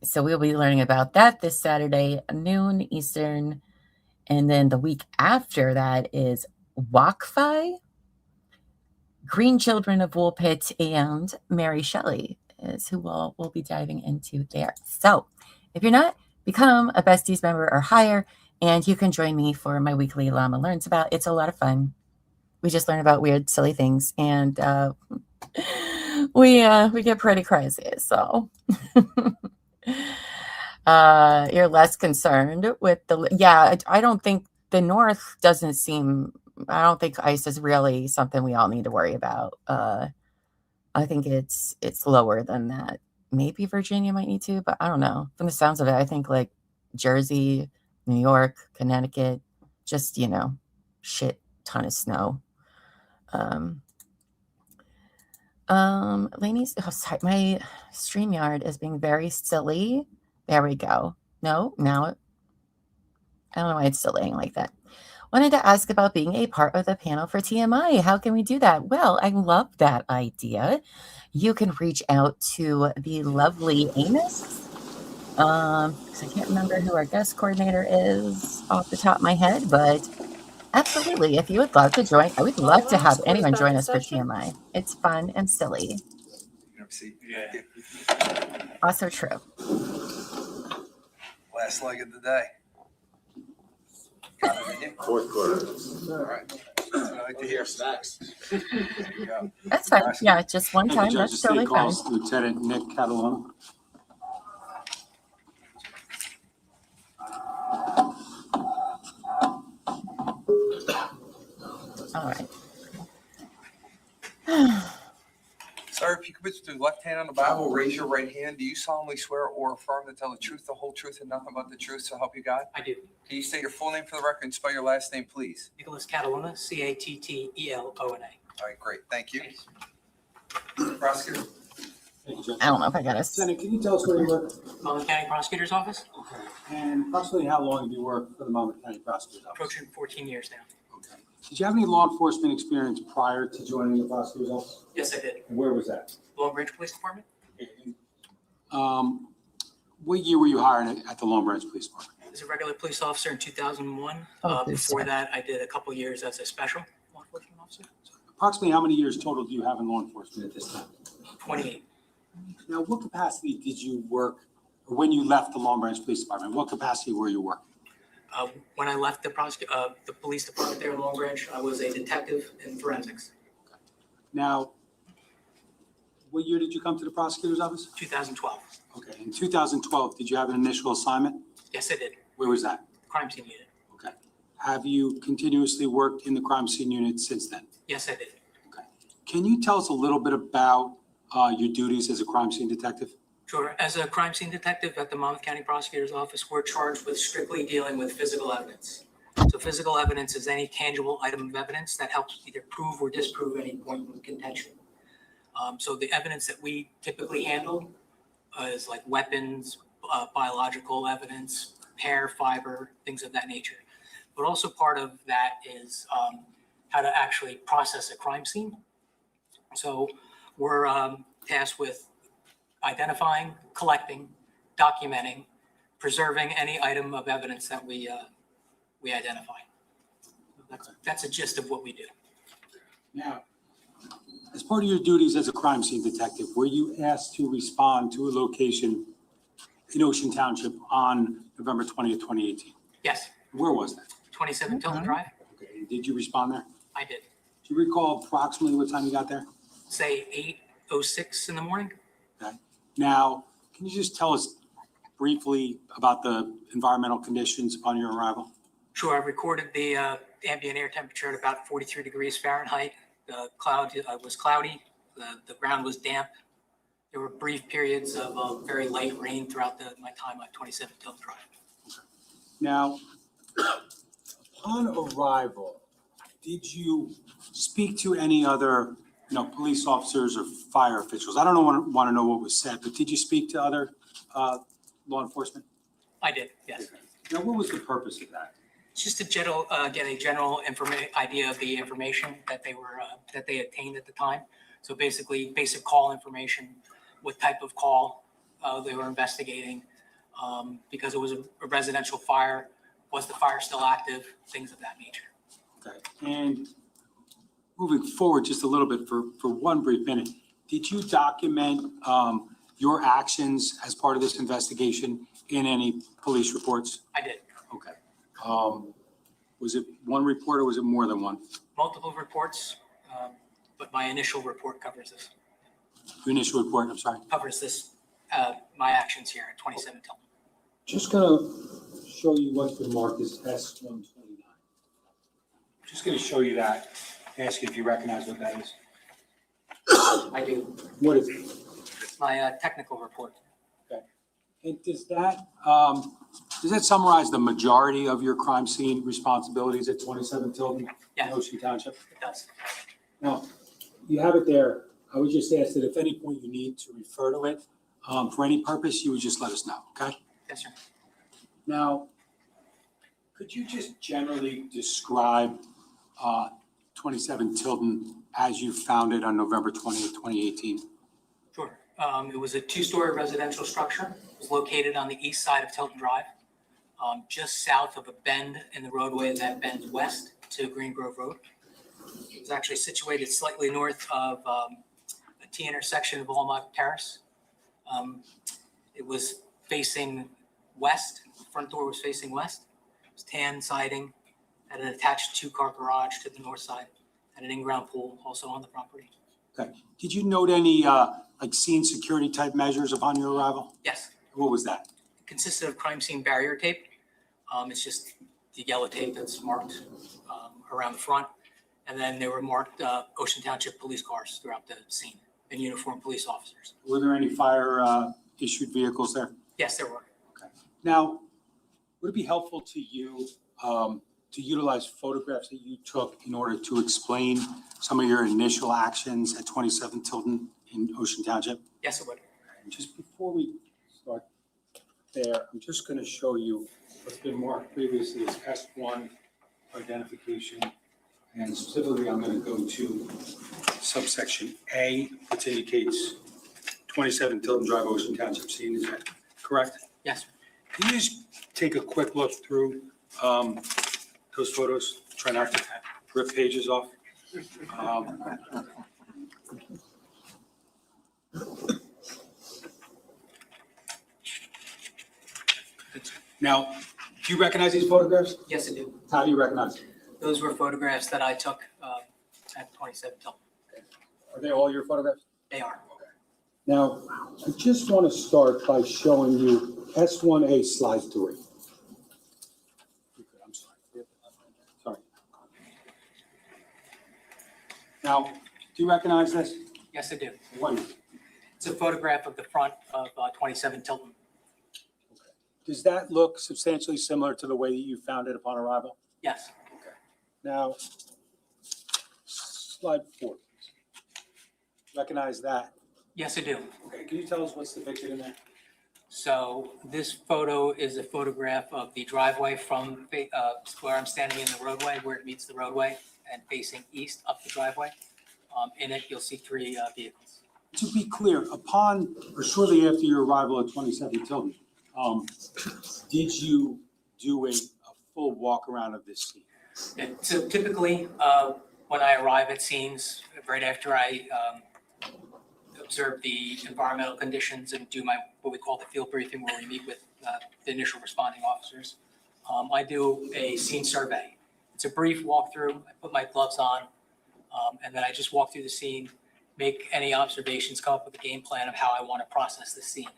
So we'll be learning about that this Saturday, noon Eastern. And then the week after that is WalkFi, Green Children of Woolpit, and Mary Shelley is who we'll be diving into there. So if you're not, become a Besties member or higher, and you can join me for my weekly Llama Learns About. It's a lot of fun. We just learn about weird, silly things, and we get pretty crazy. So you're less concerned with I don't think the North doesn't seem. I don't think ice is really something we all need to worry about. I think it's lower than that. Maybe Virginia might need to, but I don't know. From the sounds of it, I think like Jersey, New York, Connecticut, just, shit ton of snow. Ladies, sorry, my StreamYard is being very silly. There we go. No, now, I don't know why it's delaying like that. Wanted to ask about being a part of the panel for TMI. How can we do that? Well, I love that idea. You can reach out to the lovely Amos. Because I can't remember who our guest coordinator is off the top of my head, but absolutely, if you would love to join, I would love to have anyone join us for TMI. It's fun and silly. Yeah. Also true. Last leg of the day. Fourth quarter. All right. I like to hear snacks. That's fine. Yeah, just one time. That's totally fine. Lieutenant Nick Catalano. All right. Sir, if you could put your left hand on the Bible, raise your right hand. Do you solemnly swear or affirm to tell the truth, the whole truth, and nothing but the truth, so help you God? I do. Can you state your full name for the record and spell your last name, please? Nicholas Catalona, Cattelona. All right, great. Thank you. Prosecutor. I don't know if I got it. Lieutenant, can you tell us where you work? Monmouth County Prosecutor's Office. Okay. And approximately how long have you worked for the Monmouth County Prosecutor's Office? Approaching 14 years now. Okay. Did you have any law enforcement experience prior to joining the Prosecutor's Office? Yes, I did. And where was that? Long Branch Police Department. What year were you hired at the Long Branch Police Department? As a regular police officer in 2001. Before that, I did a couple years as a special law enforcement officer. Approximately how many years total do you have in law enforcement at this time? 28. Now, what capacity did you work, or when you left the Long Branch Police Department, what capacity were you working? When I left the police department there in Long Branch, I was a detective in forensics. Okay. Now, what year did you come to the prosecutor's office? 2012. Okay. In 2012, did you have an initial assignment? Yes, I did. Where was that? crime scene unit. Okay. Have you continuously worked in the crime scene unit since then? Yes, I did. Can you tell us a little bit about your duties as a crime scene detective? Sure. As a crime scene detective at the Monmouth County Prosecutor's Office, we're charged with strictly dealing with physical evidence. So physical evidence is any tangible item of evidence that helps either prove or disprove any point of contention. So the evidence that we typically handle is like weapons, biological evidence, hair, fiber, things of that nature. But also part of that is how to actually process a crime scene. So we're tasked with identifying, collecting, documenting, preserving any item of evidence that we identify. That's a gist of what we do. Now, as part of your duties as a crime scene detective, were you asked to respond to a location in Ocean Township on November 20th, 2018? Yes. Where was that? 27 Tilton Drive. Okay. And did you respond there? I did. Do you recall approximately what time you got there? Say 8:06 in the morning. Okay. Now, can you just tell us briefly about the environmental conditions upon your arrival? Sure. I recorded the ambient air temperature at about 43 degrees Fahrenheit. The cloud was cloudy. The ground was damp. There were brief periods of very light rain throughout my time at 27 Tilton Drive. Now, upon arrival, did you speak to any other, police officers or fire officials? I don't want to know what was said, but did you speak to other law enforcement? I did, yes. Now, what was the purpose of that? It's just to get a general idea of the information that they obtained at the time. So basically, basic call information, what type of call they were investigating, because it was a residential fire. Was the fire still active? Things of that nature. Okay. And moving forward just a little bit for one brief minute, did you document your actions as part of this investigation in any police reports? I did. Okay. Was it one report or was it more than one? Multiple reports, but my initial report covers this. Your initial report, I'm sorry. Covers this, my actions here at 27 Tilton. Just going to show you what's been marked as S-129. Just going to show you that, ask you if you recognize what that is. I do. What is it? It's my technical report. Okay. And does that summarize the majority of your crime scene responsibilities at 27 Tilton in Ocean Township? It does. Now, you have it there. I would just ask that if any point you need to refer to it for any purpose, you would just let us know, okay? Yes, sir. Now, could you just generally describe 27 Tilton as you found it on November 20th, 2018? Sure. It was a two-story residential structure. It was located on the east side of Tilton Drive, just south of a bend in the roadway that bends west to Green Grove Road. It was actually situated slightly north of a T intersection of Llama Terrace. It was facing west. The front door was facing west. It was tan siding, had an attached two-car garage to the north side, had an in-ground pool also on the property. Okay. Did you note any scene security type measures upon your arrival? Yes. What was that? It consisted of crime scene barrier tape. It's just the yellow tape that's marked around the front. And then there were marked Ocean Township police cars throughout the scene and uniformed police officers. Were there any fire issued vehicles there? Yes, there were. Okay. Now, would it be helpful to you to utilize photographs that you took in order to explain some of your initial actions at 27 Tilton in Ocean Township? Yes, it would. And just before we start there, I'm just going to show you what's been marked previously as S1 identification. And specifically, I'm going to go to subsection A, which indicates 27 Tilton Drive, Ocean Township scene. Is that correct? Yes. Can you just take a quick look through those photos? Try not to rip pages off. Now, do you recognize these photographs? Yes, I do. How do you recognize them? Those were photographs that I took at 27 Tilton. Are they all your photographs? They are. Now, I just want to start by showing you S1A slide 3. Now, do you recognize this? Yes, I do. What is it? It's a photograph of the front of 27 Tilton. Does that look substantially similar to the way that you found it upon arrival? Yes. Now, slide 4, please. Recognize that? Yes, I do. Okay, can you tell us what's depicted in there? So this photo is a photograph of the driveway from where I'm standing in the roadway, where it meets the roadway, and facing east up the driveway. In it, you'll see 3 vehicles. To be clear, upon or shortly after your arrival at 27 Tilton, did you do a full walk around of this scene? And so typically, when I arrive at scenes, right after I observe the environmental conditions and do what we call the field briefing, where we meet with the initial responding officers, I do a scene survey. It's a brief walkthrough. I put my gloves on, and then I just walk through the scene, make any observations, come up with a game plan of how I want to process the scene.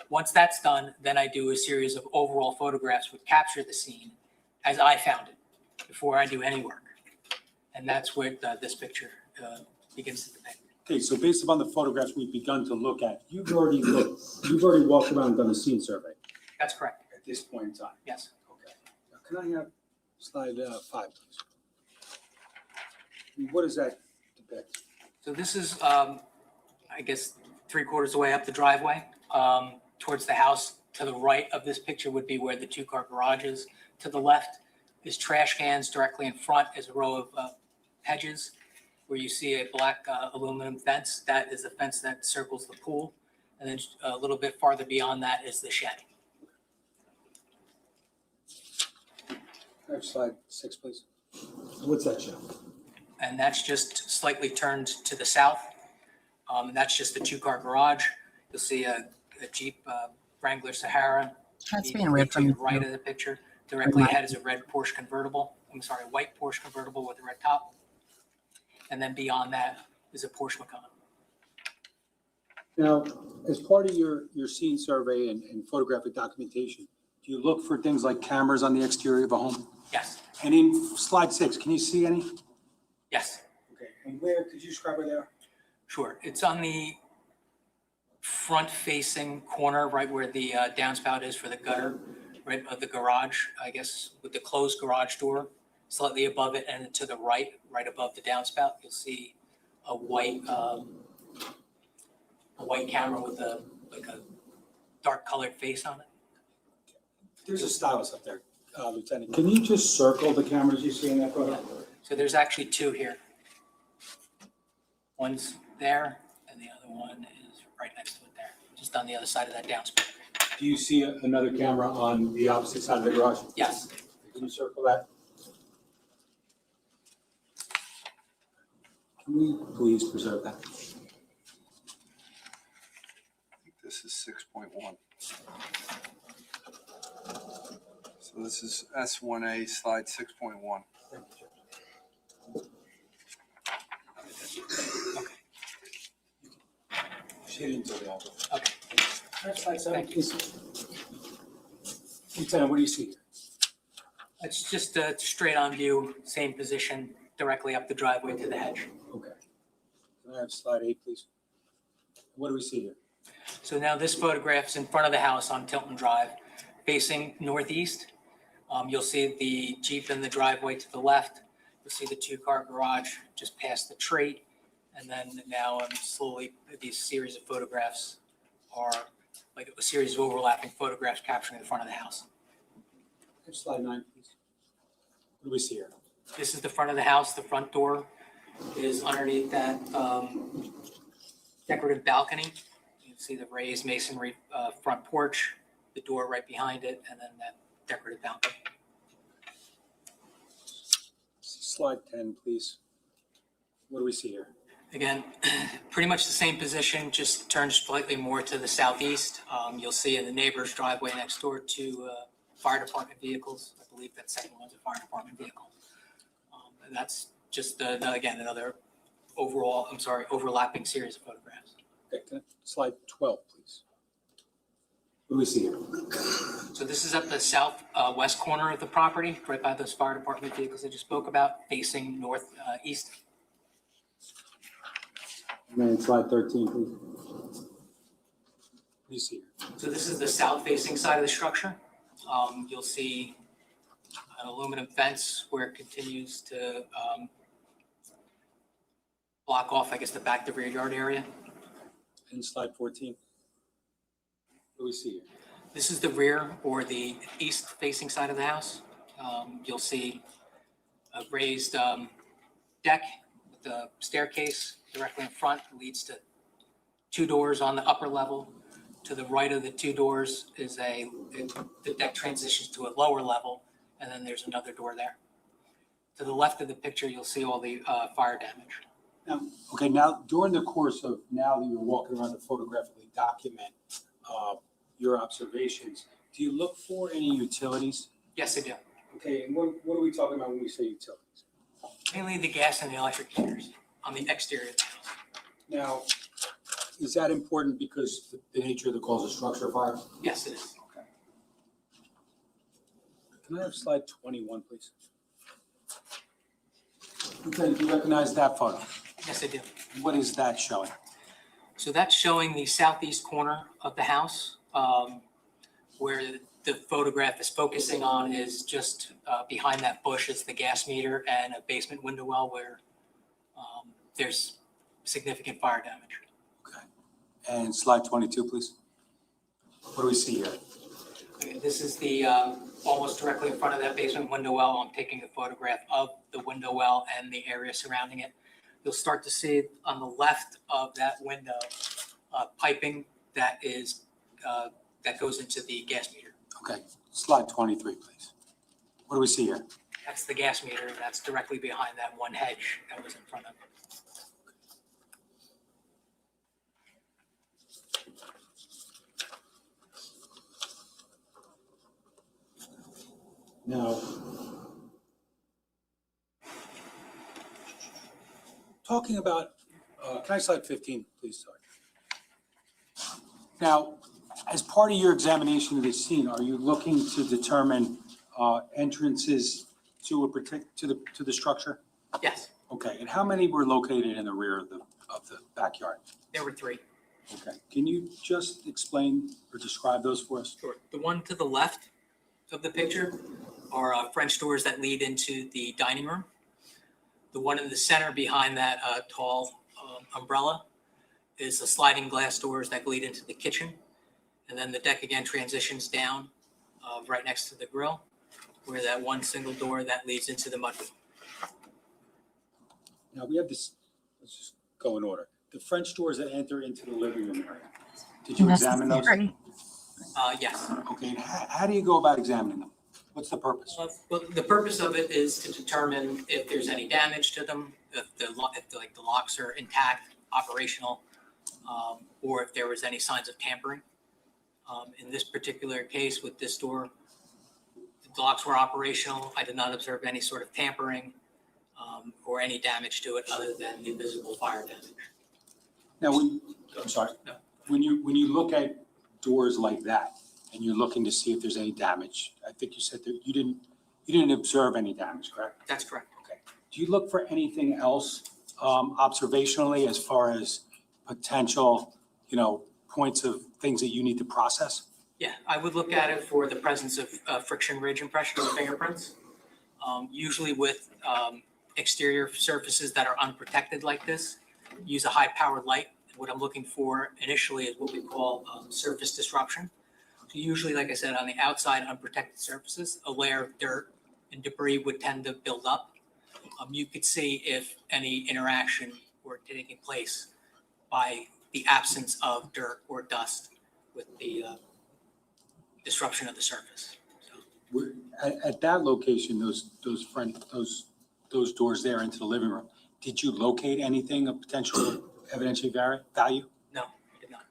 Once that's done, then I do a series of overall photographs which capture the scene as I found it before I do any work. And that's what this picture begins to depict. Okay, so based upon the photographs we've begun to look at, you've already walked around and done a scene survey That's correct. at this point in time. Yes. Okay. Now, can I have slide 5, please? And what does that depict? So this is, I guess, 3/4 way up the driveway. Towards the house to the right of this picture would be where the 2-car garage is. To the left is trash cans. Directly in front is a row of hedges where you see a black aluminum fence. That is the fence that circles the pool. And then a little bit farther beyond that is the shed. Can I have slide 6, please? What's that show? And that's just slightly turned to the south. And that's just the 2-car garage. You'll see a Jeep Wrangler Sahara. That's being read to from the right of the picture. Directly ahead is a red Porsche convertible. A white Porsche convertible with a red top. And then beyond that is a Porsche Macan. Now, as part of your scene survey and photographic documentation, do you look for things like cameras on the exterior of a home? Yes. And in slide 6, can you see any? Yes. Okay, and where, could you describe where they are? Sure. It's on the front-facing corner, right where the downspout is for the gutter, right of the garage, I guess, with the closed garage door, slightly above it, and to the right, right above the downspout, you'll see a white camera with a dark-colored face on it. There's a stylus up there, Lieutenant. Can you just circle the cameras you see in that photo? So there's actually 2 here. One's there, and the other one is right next to it there, just on the other side of that downspout. Do you see another camera on the opposite side of the garage? Yes. Can you circle that? Can we please preserve that? I think this is 6.1. So this is S1A slide 6.1. Okay. Slide 7, please. Lieutenant, what do you see? It's just a straight-on view, same position, directly up the driveway to the hedge. Okay. Can I have slide 8, please? What do we see here? So now this photograph's in front of the house on Tilton Drive, facing northeast. You'll see the Jeep in the driveway to the left. You'll see the 2-car garage just past the tree. And then now slowly, these series of photographs are like a series of overlapping photographs capturing the front of the house. Slide 9, please. What do we see here? This is the front of the house. The front door is underneath that decorative balcony. You can see the raised masonry front porch, the door right behind it, and then that decorative balcony. Slide 10, please. What do we see here? Again, pretty much the same position, just turned slightly more to the southeast. You'll see in the neighbor's driveway next door 2 fire department vehicles. I believe that second one's a fire department vehicle. And that's just, again, another overlapping series of photographs. Okay, slide 12, please. What do we see here? So this is at the southwest corner of the property, right by those fire department vehicles I just spoke about, facing northeast. And then slide 13, please. What do you see here? So this is the south-facing side of the structure. You'll see an aluminum fence where it continues to block off, I guess, the back, the rear yard area. And slide 14. What do we see here? This is the rear or the east-facing side of the house. You'll see a raised deck with a staircase directly in front. It leads to two doors on the upper level. To the right of the two doors is the deck transitions to a lower level, and then there's another door there. To the left of the picture, you'll see all the fire damage. Now, during the course of now that you're walking around to photographically document your observations, do you look for any utilities? Yes, I do. Okay, and what are we talking about when we say utilities? Mainly the gas and the electric meters on the exterior of the house. Now, is that important because the nature of the cause of structure fire? Yes, it is. Okay. Can I have slide 21, please? Okay, do you recognize that photo? Yes, I do. What is that showing? So that's showing the southeast corner of the house, where the photograph is focusing on is just behind that bush is the gas meter and a basement window well where there's significant fire damage. Okay. And slide 22, please. What do we see here? Okay, this is the almost directly in front of that basement window well. I'm taking a photograph of the window well and the area surrounding it. You'll start to see on the left of that window piping that is that goes into the gas meter. Okay, slide 23, please. What do we see here? That's the gas meter. That's directly behind that one hedge that was in front of it. Now, talking about, can I slide 15, please? Sorry. Now, as part of your examination of the scene, are you looking to determine entrances to the structure? Yes, Okay, and how many were located in the rear of the backyard? there were three. Okay, can you just explain or describe those for us? Sure. The one to the left of the picture are French doors that lead into the dining room. The one in the center behind that tall umbrella is the sliding glass doors that lead into the kitchen. And then the deck again transitions down right next to the grill, where that one single door that leads into the mudroom. Now, we have this, let's just go in order. The French doors that enter into the living room area, did you examine those? Yes. Okay, and how do you go about examining them? What's the purpose? Well, the purpose of it is to determine if there's any damage to them, if the locks are intact, operational, or if there was any signs of tampering. In this particular case with this door, the locks were operational. I did not observe any sort of tampering or any damage to it other than the visible fire damage. Now, I'm sorry. No. When you look at doors like that and you're looking to see if there's any damage, I think you said that you didn't observe any damage, correct? That's correct. Okay. Do you look for anything else observationally as far as potential, points of things that you need to process? Yeah, I would look at it for the presence of friction ridge impression or fingerprints. Usually with exterior surfaces that are unprotected like this, use a high-powered light. What I'm looking for initially is what we call surface disruption. So usually, like I said, on the outside unprotected surfaces, a layer of dirt and debris would tend to build up. You could see if any interaction were taking place by the absence of dirt or dust with the disruption of the surface. So, At that location, those doors there into the living room, did you locate anything of potential evidentiary value? no, I did not.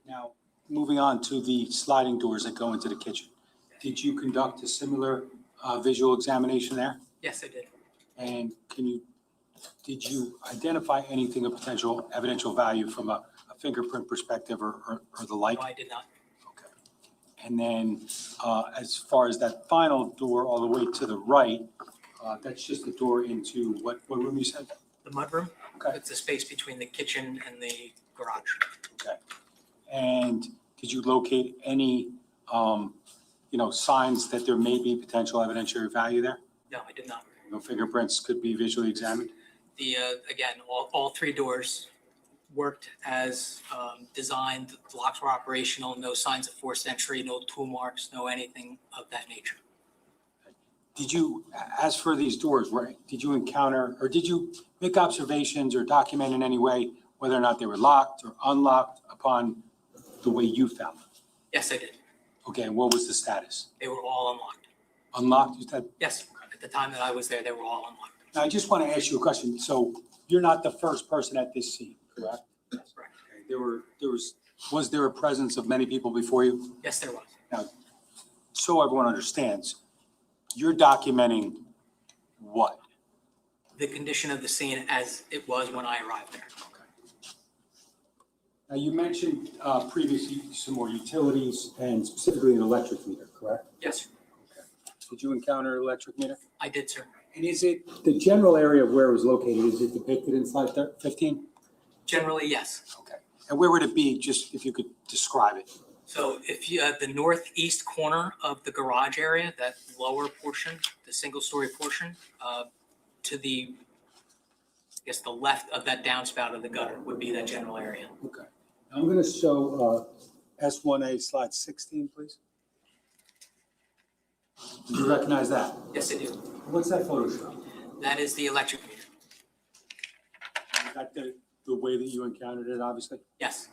Now, moving on to the sliding doors that go into the kitchen, did you conduct a similar visual examination there? Yes, I did. And did you identify anything of potential evidential value from a fingerprint perspective or the like? No, I did not. Okay. And then as far as that final door all the way to the right, that's just the door into what room you said? The mudroom? Okay. It's the space between the kitchen and the garage. Okay. And did you locate any, signs that there may be potential evidentiary value there? No, I did not. No fingerprints could be visually examined? Again, all three doors worked as designed. The locks were operational, no signs of forced entry, no tool marks, no anything of that nature. Did you, as for these doors, did you encounter, or did you make observations or document in any way whether or not they were locked or unlocked upon the way you found them? Yes, I did. Okay, and what was the status? They were all unlocked. Unlocked, you said? Yes, at the time that I was there, they were all unlocked. Now, I just want to ask you a question. So you're not the first person at this scene, correct? That's correct. Okay. Was there a presence of many people before you? Yes, there was. Now, so everyone understands, you're documenting what? The condition of the scene as it was when I arrived there. Now, you mentioned previously some more utilities and specifically an electric meter, correct? Yes, sir. Did you encounter an electric meter? I did, sir. And is it the general area of where it was located, is it depicted in slide 15? Generally, yes. Okay. And where would it be, just if you could describe it? So if you have the northeast corner of the garage area, that lower portion, the single-story portion, to the, I guess, the left of that downspout of the gutter would be that general area. Okay. I'm going to show S1A slide 16, please. Do you recognize that? Yes, I do. What's that photo show? That is the electric meter. Is that the way that you encountered it, obviously? Yes.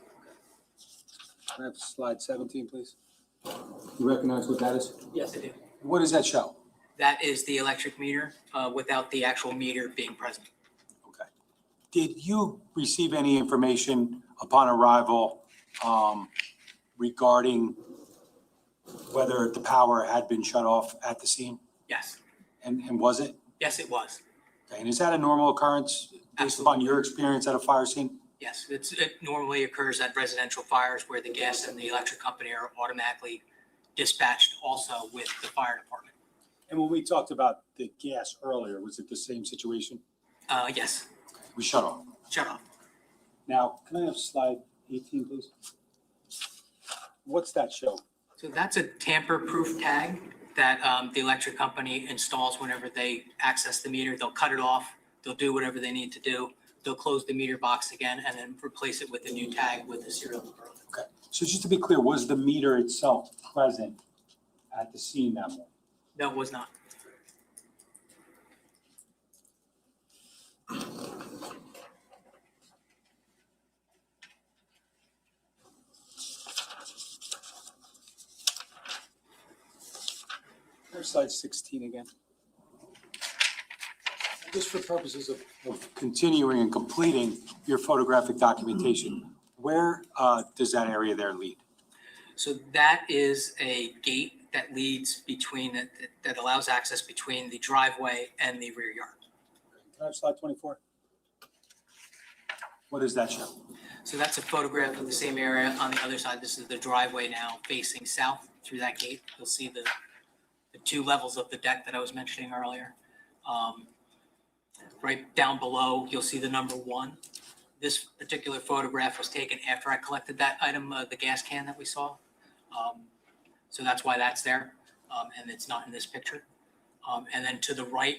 Can I have slide 17, please? You recognize what that is? Yes, I do. What does that show? That is the electric meter without the actual meter being present. Okay. Did you receive any information upon arrival regarding whether the power had been shut off at the scene? Yes. And was it? Yes, it was. Okay. And is that a normal occurrence based upon your experience at a fire scene? Yes, it normally occurs at residential fires where the gas and the electric company are automatically dispatched also with the fire department. And when we talked about the gas earlier, was it the same situation? Yes. We shut off. Shut off. Now, can I have slide 18, please? What's that show? So that's a tamper-proof tag that the electric company installs whenever they access the meter. They'll cut it off. They'll do whatever they need to do. They'll close the meter box again and then replace it with a new tag with the serial number on it. Okay. So just to be clear, was the meter itself present at the scene that morning? No, it was not. There's slide 16 again. Just for purposes of continuing and completing your photographic documentation, where does that area there lead? So that is a gate that leads between, that allows access between the driveway and the rear yard. Can I have slide 24? What does that show? So that's a photograph of the same area on the other side. This is the driveway now facing south through that gate. You'll see the two levels of the deck that I was mentioning earlier. Right down below, you'll see the number 1. This particular photograph was taken after I collected that item, the gas can that we saw. So that's why that's there, and it's not in this picture. And then to the right,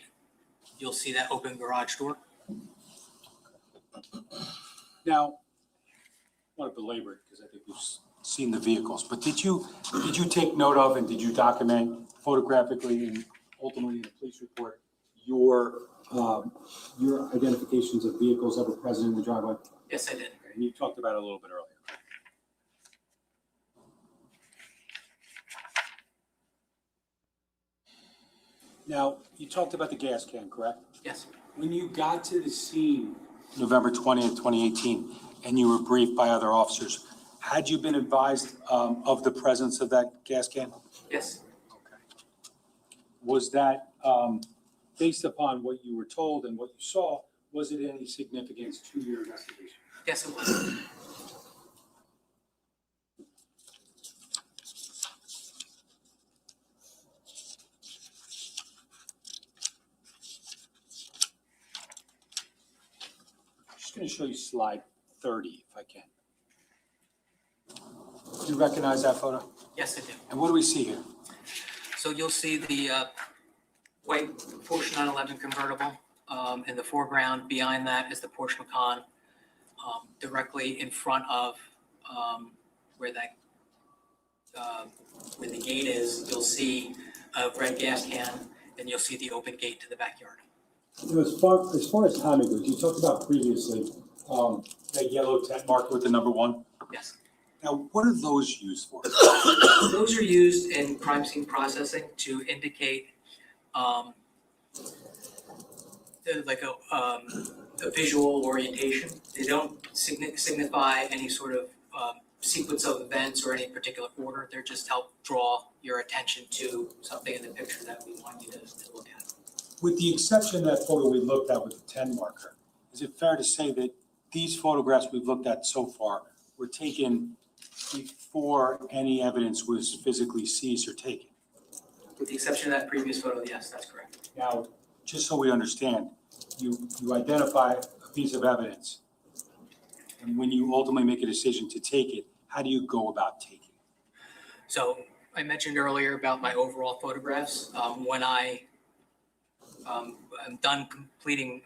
you'll see that open garage door. Now, I want to belabor it because I think we've seen the vehicles, but did you take note of and did you document photographically and ultimately in a police report your identifications of vehicles that were present in the driveway? Yes, I did. And you talked about it a little bit earlier. Now, you talked about the gas can, correct? Yes. When you got to the scene November 20th, 2018, and you were briefed by other officers, had you been advised of the presence of that gas can? Yes. Okay. Was that based upon what you were told and what you saw, was it any significance to your investigation? Yes, it was. just going to show you slide 30, if I can. Do you recognize that photo? Yes, I do. And what do we see here? So you'll see the white Porsche 911 convertible in the foreground. Behind that is the Porsche Macan. Directly in front of where the gate is, you'll see a red gas can, and you'll see the open gate to the backyard. You know, as far as timing goes, you talked about previously that yellow tent marker with the number 1. Yes. Now, what are those used for? Those are used in crime scene processing to indicate like a visual orientation. They don't signify any sort of sequence of events or any particular order. They're just help draw your attention to something in the picture that we want you to look at. With the exception of that photo we looked at with the 10 marker, is it fair to say that these photographs we've looked at so far were taken before any evidence was physically seized or taken? With the exception of that previous photo, yes, that's correct. Now, just so we understand, you identify a piece of evidence, and when you ultimately make a decision to take it, how do you go about taking it? So I mentioned earlier about my overall photographs. When I'm done completing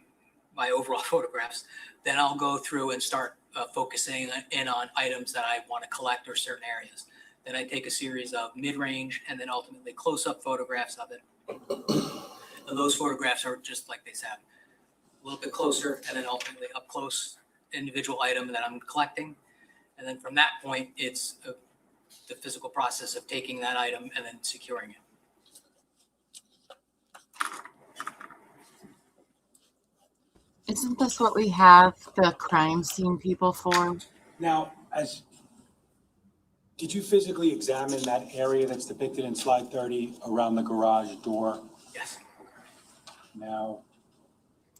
my overall photographs, then I'll go through and start focusing in on items that I want to collect or certain areas. Then I take a series of mid-range and then ultimately close-up photographs of it. And those photographs are just like they said, a little bit closer and then ultimately up close individual item that I'm collecting. And then from that point, it's the physical process of taking that item and then securing it. Isn't this what we have the crime scene people for? Now, did you physically examine that area that's depicted in slide 30 around the garage door? Yes. Now,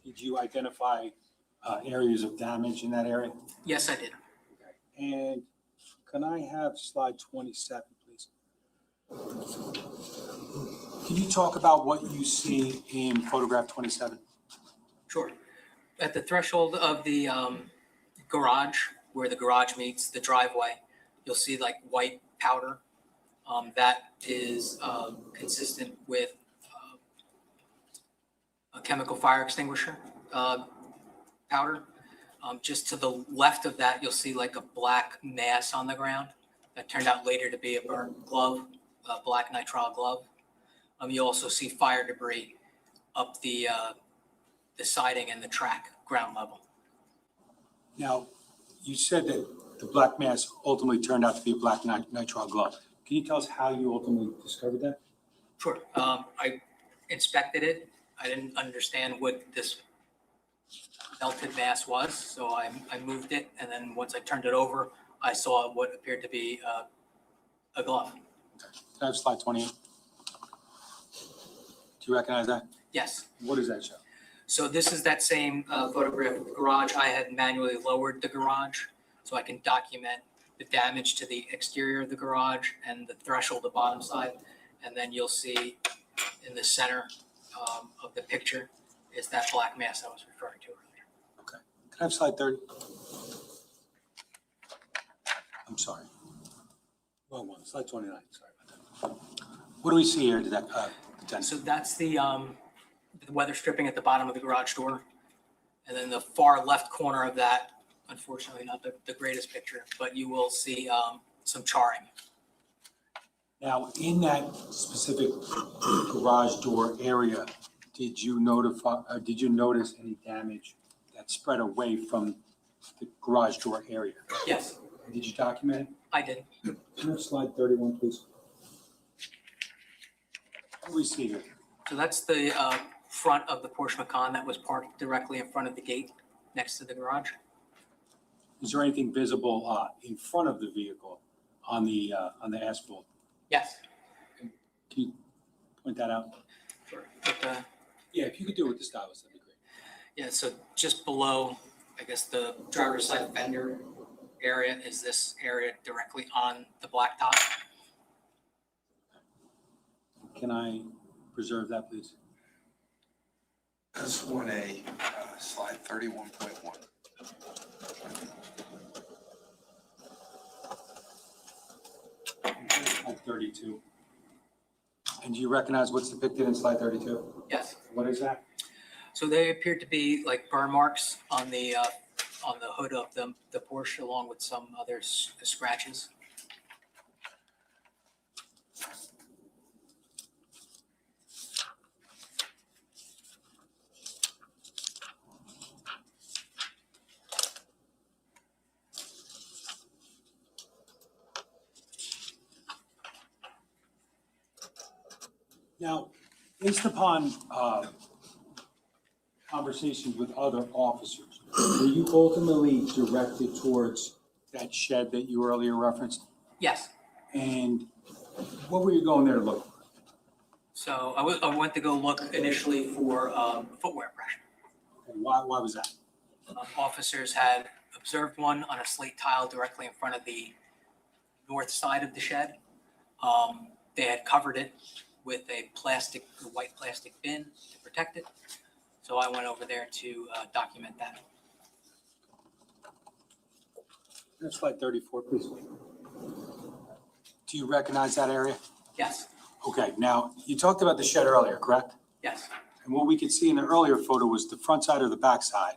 did you identify areas of damage in that area? Yes, I did. And can I have slide 27, please? Can you talk about what you see in photograph 27? Sure. At the threshold of the garage, where the garage meets the driveway, you'll see like white powder. That is consistent with a chemical fire extinguisher powder. Just to the left of that, you'll see like a black mass on the ground that turned out later to be a burnt glove, a black nitrile glove. You also see fire debris up the siding and the track ground level. Now, you said that the black mass ultimately turned out to be a black nitrile glove. Can you tell us how you ultimately discovered that? Sure. I inspected it. I didn't understand what this melted mass was, so I moved it, and then once I turned it over, I saw what appeared to be a glove. Can I have slide 28? Do you recognize that? Yes. What does that show? So this is that same photograph of the garage. I had manually lowered the garage so I can document the damage to the exterior of the garage and the threshold, the bottom side. And then you'll see in the center of the picture is that black mass I was referring to earlier. Okay. Can I have slide 30? I'm sorry. Wrong one. Slide 29. Sorry about that. What do we see here? So that's the weather stripping at the bottom of the garage door. And then the far left corner of that, unfortunately not the greatest picture, but you will see some charring. Now, in that specific garage door area, did you notice any damage that spread away from the garage door area? Yes. Did you document it? I did. Can you have slide 31, please? What do we see here? So that's the front of the Porsche Macan that was parked directly in front of the gate next to the garage. Is there anything visible in front of the vehicle on the asphalt? Yes. Can you point that out? Sure. Yeah, if you could do it with the stylus, that'd be great. Yeah, so just below, I guess, the driver's side fender area is this area directly on the blacktop. Can I preserve that, please? S1A, slide 31.1. Slide 32. And do you recognize what's depicted in slide 32? Yes. What is that? So they appear to be like burn marks on the hood of the Porsche, along with some other scratches. Now, based upon conversations with other officers, were you ultimately directed towards that shed that you earlier referenced? Yes. And what were you going there to look for? So I went to go look initially for footwear impression. And why was that? Officers had observed one on a slate tile directly in front of the north side of the shed. They had covered it with a white plastic bin to protect it. So I went over there to document that. Next slide 34, please. Do you recognize that area? Yes. Okay, now you talked about the shed earlier, correct? Yes. And what we could see in the earlier photo was the front side or the back side?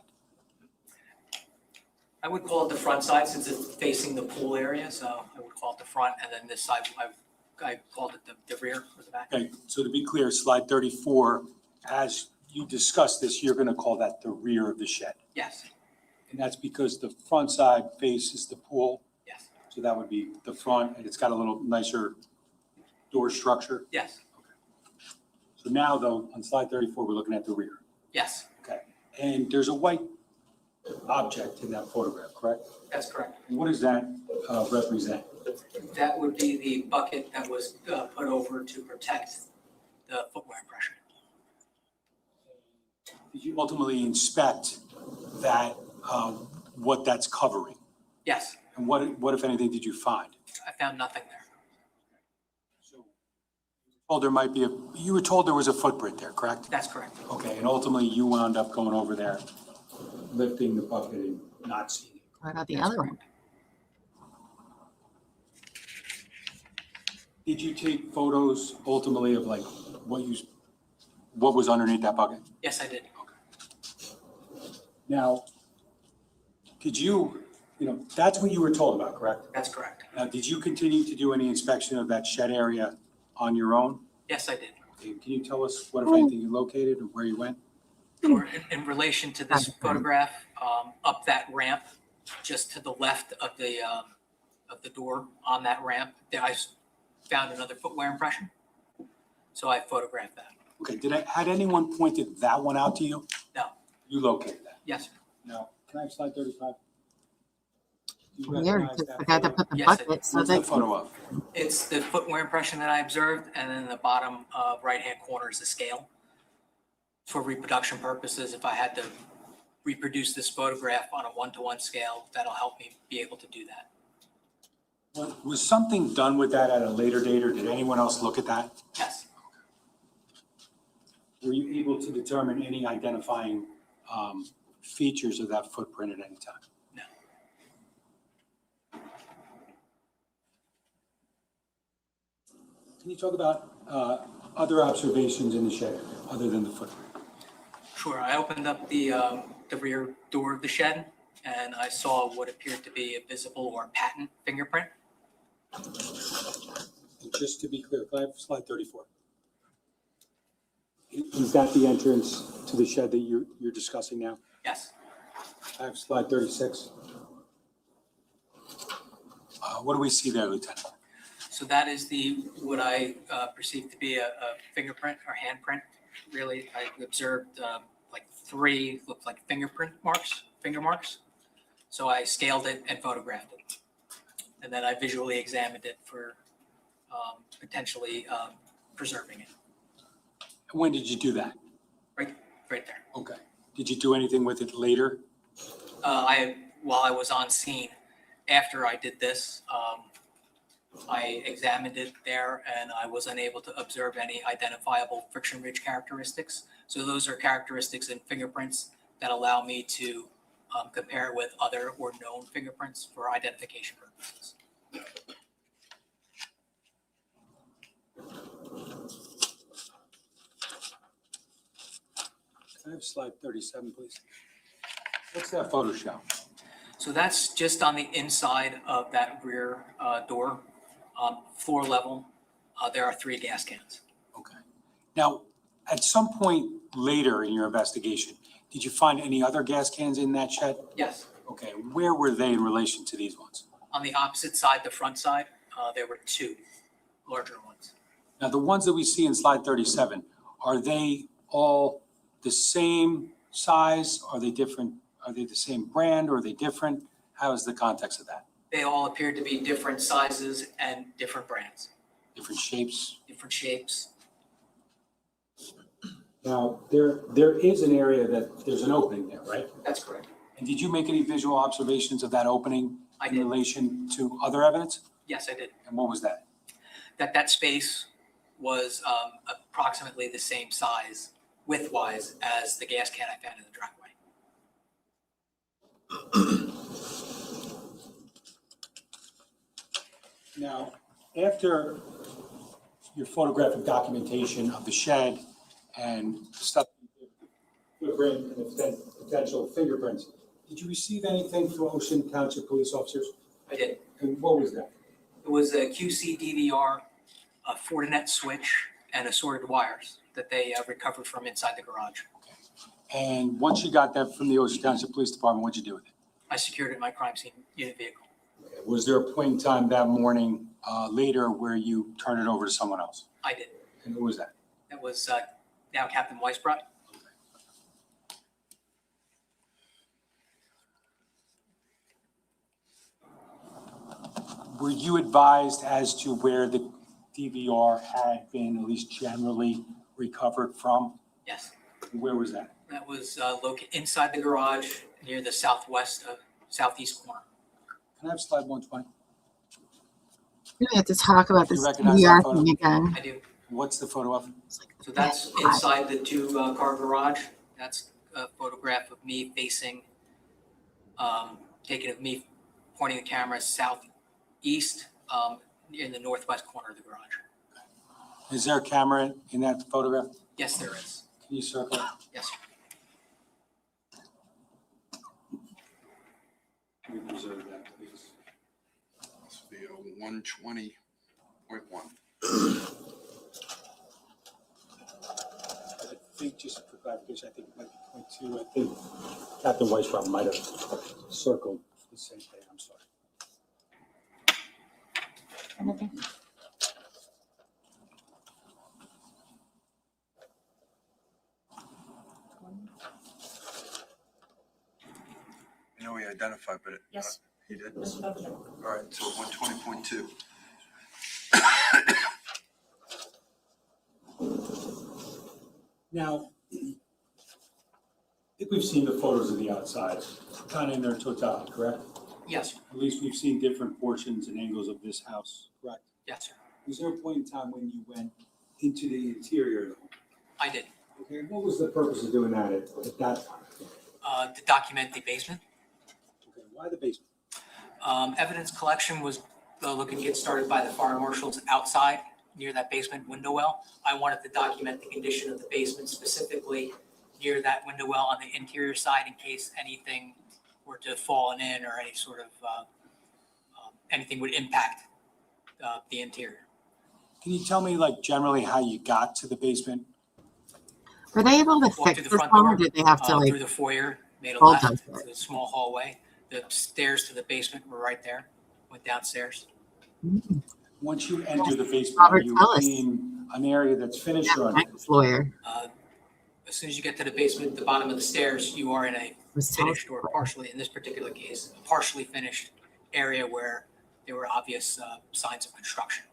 I would call it the front side since it's facing the pool area. So I would call it the front, and then this side, I called it the rear or the back. Okay, so to be clear, slide 34, as you discussed this, you're going to call that the rear of the shed. Yes. And that's because the front side faces the pool? Yes. So that would be the front, and it's got a little nicer door structure? Yes. So now, though, on slide 34, we're looking at the rear. Yes. Okay. And there's a white object in that photograph, correct? That's correct. And what does that represent? That would be the bucket that was put over to protect the footwear impression. Did you ultimately inspect that, what that's covering? Yes. And what, if anything, did you find? I found nothing there. Oh, there might be you were told there was a footprint there, correct? That's correct. Okay, and ultimately you wound up going over there, lifting the bucket and not seeing it. What about the other one? Did you take photos ultimately of like what was underneath that bucket? Yes, I did. Now, did you that's what you were told about, correct? That's correct. Now, did you continue to do any inspection of that shed area on your own? Yes, I did. Okay, can you tell us what, if anything, you located and where you went? Sure. In relation to this photograph, up that ramp, just to the left of the door on that ramp, there I found another footwear impression. So I photographed that. Okay, had anyone pointed that one out to you? No. You located that? Yes, sir. No. Can I have slide 35? Do you Here, recognize it's that the guy that photo? put the Yes, bucket so What's the that photo of? It's the footwear impression that I observed, and then the bottom right-hand corner is the scale. For reproduction purposes, if I had to reproduce this photograph on a 1-to-1 scale, that'll help me be able to do that. Was something done with that at a later date, or did anyone else look at that? Yes. Were you able to determine any identifying features of that footprint at any time? No. Can you talk about other observations in the shed other than the footprint? Sure. I opened up the rear door of the shed, and I saw what appeared to be a visible or patent fingerprint. And just to be clear, can I have slide 34? Is that the entrance to the shed that you're discussing now? Yes. I have slide 36. What do we see there, Lieutenant? So that is what I perceive to be a fingerprint or handprint. Really, I observed like 3 looked like finger marks. So I scaled it and photographed it. And then I visually examined it for potentially preserving it. When did you do that? Right there. Okay. Did you do anything with it later? While I was on scene, after I did this, I examined it there, and I was unable to observe any identifiable friction ridge characteristics. So those are characteristics in fingerprints that allow me to compare it with other or known fingerprints for identification purposes. Can I have slide 37, please? What's that photo show? So that's just on the inside of that rear door, floor level. There are 3 gas cans. Okay. Now, at some point later in your investigation, did you find any other gas cans in that shed? Yes. Okay, where were they in relation to these ones? On the opposite side, the front side, there were 2 larger ones. Now, the ones that we see in slide 37, are they all the same size? Are they different? Are they the same brand or are they different? How is the context of that? They all appeared to be different sizes and different brands, Different shapes? different shapes. Now, there is an area that, there's an opening there, right? That's correct. And did you make any visual observations of that opening I in did. relation to other evidence? Yes, I did. And what was that? That space was approximately the same size, width-wise, as the gas can I found in the driveway. Now, after your photographic documentation of the shed and stuff, footprint and potential fingerprints, did you receive anything from Ocean Township police officers? I did. And what was that? It was a QC DVR, a Fortinet switch, and assorted wires that they recovered from inside the garage. And once you got that from the Ocean Township Police Department, what'd you do with it? I secured it in my crime scene unit vehicle. Was there a point in time that morning later where you turned it over to someone else? I did. And who was that? That was now Captain Weisbrot. Were you advised as to where the DVR had been at least generally recovered from? Yes. Where was that? That was located inside the garage near the southeast corner. Can I have slide 120? We have to talk about You this recognize that DVR photo? thing again. I do. What's the photo of? So that's inside the 2-car garage. That's a photograph of me facing, taken of me pointing the camera southeast in the northwest corner of the garage. Is there a camera in that photograph? Yes, there is. Can you circle it? Yes, sir. Can we preserve that, please? Must be a 120.1. I think, just for clarification, I think it might be point 2. I think Captain Weisbrot might have circled the same thing. I'm sorry. I know he identified, but Yes. he did. All right, so 120.2. Now, I think we've seen the photos of the outside, kind of in their totality, correct? Yes, sir. At least we've seen different portions and angles of this house, correct? Yes, sir. Was there a point in time when you went into the interior of the home? I did. Okay, what was the purpose of doing that at that time? To document the basement. Okay, why the basement? Evidence collection was looking to get started by the fire marshals outside near that basement window well. I wanted to document the condition of the basement, specifically near that window well on the interior side, in case anything were to fall in or any sort of anything would impact the interior. Can you tell me, like, generally how you got to the basement? Were they able to Walked fix through the this front home, door, or did they have to through like? the foyer, made a bulldoze left it? to the small hallway. The stairs to the basement were right there. Went downstairs. Once you enter the basement, are Robert, you tell us. in an area that's finished or unfinished? Mike's lawyer. As soon as you get to the basement, the bottom of the stairs, you are in a Was finished or partially, in this particular case, a partially finished area where there were obvious signs of construction.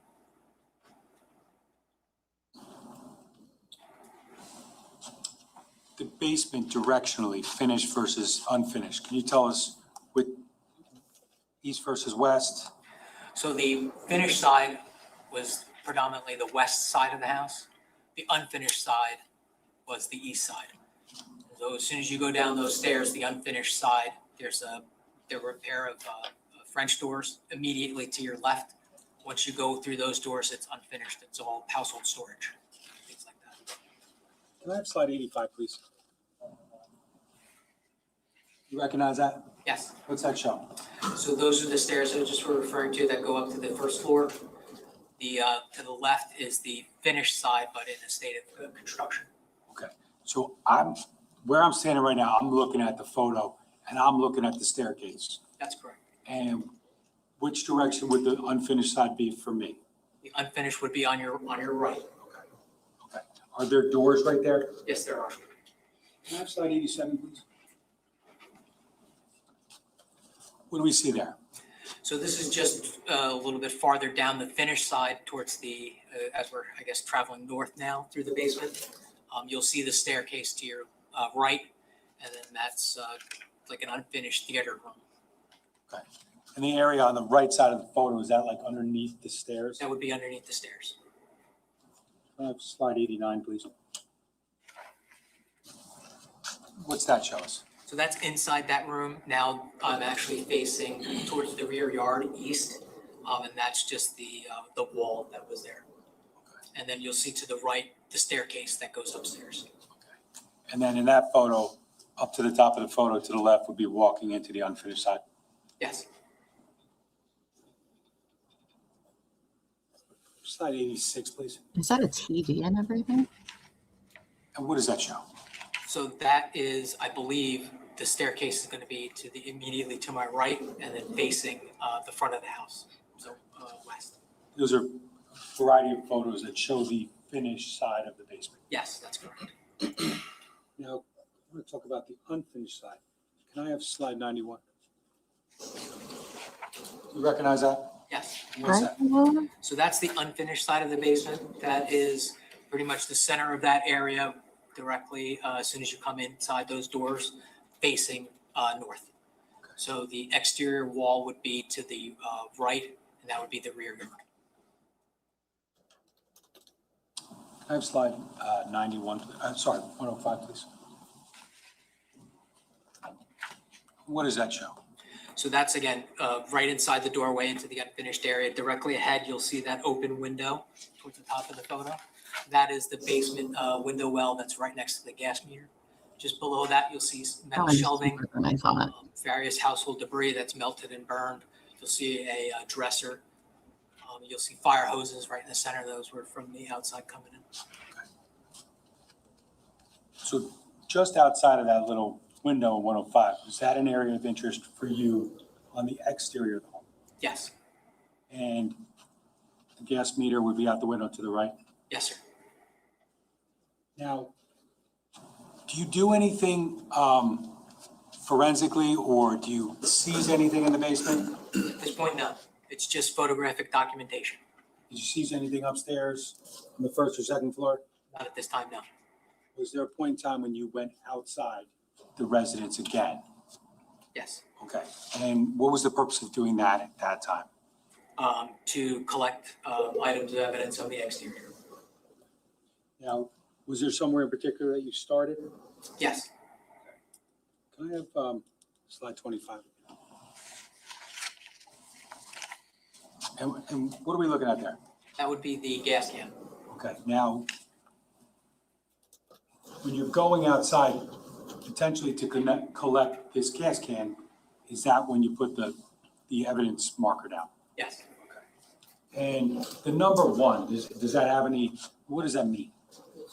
The basement directionally, finished versus unfinished. Can you tell us with east versus west? So the finished side was predominantly the west side of the house. The unfinished side was the east side. So as soon as you go down those stairs, the unfinished side There were a pair of French doors immediately to your left. Once you go through those doors, it's unfinished. It's all household storage, things like that. Can I have slide 85, please? You recognize that? Yes. What's that show? So those are the stairs I just were referring to that go up to the first floor. To the left is the finished side, but in a state of construction. Okay. So where I'm standing right now, I'm looking at the photo and I'm looking at the staircase. That's correct. And which direction would the unfinished side be for me? The unfinished would be on your right. Okay. Are there doors right there? Yes, there are. Can I have slide 87, please? What do we see there? So this is just a little bit farther down the finished side towards the, as we're, I guess, traveling north now through the basement. You'll see the staircase to your right, and then that's like an unfinished theater room. Okay. And the area on the right side of the photo, is that like underneath the stairs? That would be underneath the stairs. Can I have slide 89, please? What's that show us? So that's inside that room. Now I'm actually facing towards the rear yard east, and that's just the wall that was there. Okay. And then you'll see to the right the staircase that goes upstairs. Okay. And then in that photo, up to the top of the photo to the left would be walking into the unfinished side. Yes. Slide 86, please. Is that a TV and everything? And what does that show? So that is, I believe, the staircase is going to be to the immediately to my right, and then facing the front of the house, so west. Those are a variety of photos that show the finished side of the basement. Yes, that's correct. Now, I want to talk about the unfinished side. Can I have slide 91? You recognize that? Yes. What's that? So that's the unfinished side of the basement. That is pretty much the center of that area, directly as soon as you come inside those doors, facing north. Okay. So the exterior wall would be to the right, and that would be the rear yard. Can I have slide 91? I'm sorry, 105, please. What does that show? So that's, again, right inside the doorway into the unfinished area. Directly ahead, you'll see that open window towards the top of the photo. That is the basement window well that's right next to the gas meter. Just below that, you'll see metal shelving, various household debris that's melted and burned. You'll see a dresser. You'll see fire hoses right in the center. Those were from the outside coming in. Okay. So just outside of that little window in 105, is that an area of interest for you on the exterior of the home? Yes. And the gas meter would be out the window to the right? Yes, sir. Now, do you do anything forensically, or do you seize anything in the basement? At this point, no. It's just photographic documentation. Did you seize anything upstairs on the first or second floor? Not at this time, no. Was there a point in time when you went outside the residence again? Yes. Okay. And what was the purpose of doing that at that time? To collect items of evidence on the exterior. Now, was there somewhere in particular that you started? Yes. Can I have slide 25? And what are we looking at there? That would be the gas can. Okay. Now, when you're going outside potentially to collect this gas can, is that when you put the evidence marker down? Yes. And the number 1, does that have any, what does that mean?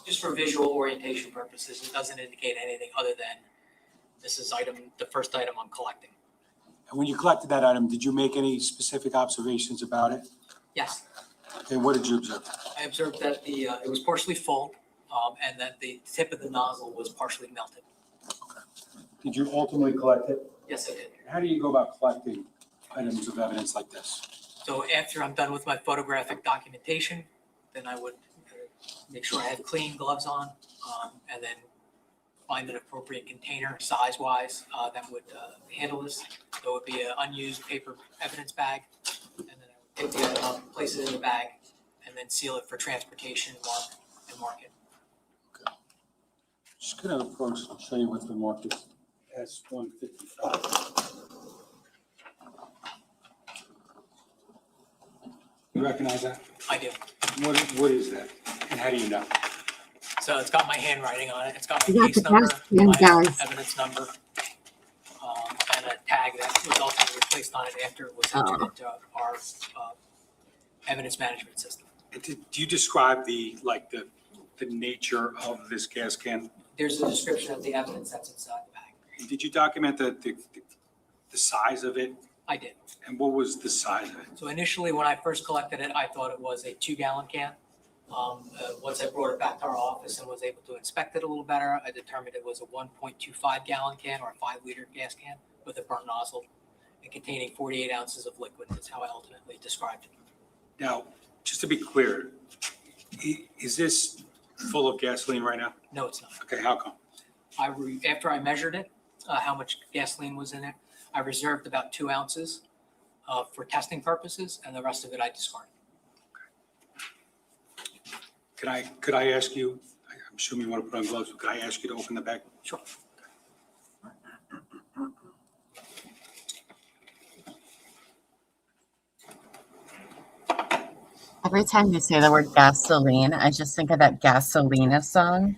Just for visual orientation purposes, it doesn't indicate anything other than this is the first item I'm collecting. And when you collected that item, did you make any specific observations about it? Yes. Okay, what did you observe? I observed that it was partially full, and that the tip of the nozzle was partially melted. Okay. Did you ultimately collect it? Yes, I did. How do you go about collecting items of evidence like this? So after I'm done with my photographic documentation, then I would make sure I have clean gloves on, and then find an appropriate container size-wise that would handle this. So it would be an unused paper evidence bag, and then I would pick the item up, place it in the bag, and then seal it for transportation, mark it. Okay. Just gonna approach and show you what's been marked as S-155. You recognize that? I do. What is that? And how do you know? So it's got my handwriting on it. It's got You my got case the number, gas can, my guys. evidence number, and a tag that was ultimately placed on it after it was entered into our evidence management system. And do you describe the nature of this gas can? There's a description of the evidence that's inside the bag. Did you document the size of it? I did. And what was the size of it? So initially, when I first collected it, I thought it was a 2-gallon can. Once I brought it back to our office and was able to inspect it a little better, I determined it was a 1.25-gallon can or a 5-liter gas can with a burnt nozzle and containing 48 ounces of liquid. That's how I ultimately described it. Now, just to be clear, is this full of gasoline right now? No, it's not. Okay, how come? After I measured it, how much gasoline was in it, I reserved about 2 ounces for testing purposes, and the rest of it I discarded. Could I ask you, I'm assuming you want to put on gloves, but could I ask you to open the bag? Sure. Every time you say the word gasoline, I just think of that Gasolina song.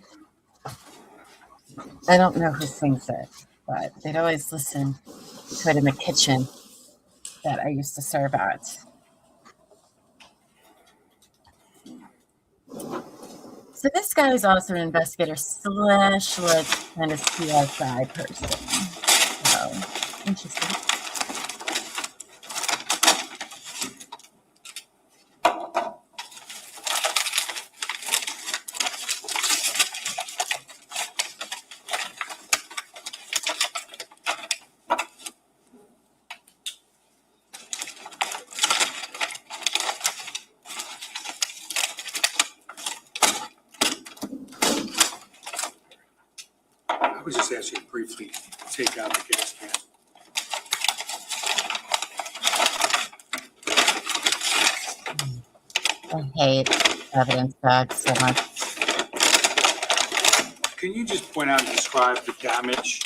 I don't know who sings it, but they'd always listen to it in the kitchen that I used to serve at. So this guy is also an investigator / like kind of CSI person. So interesting. I was just asking you to briefly take out the gas can. I hate evidence bags so much. Can you just point out and describe the damage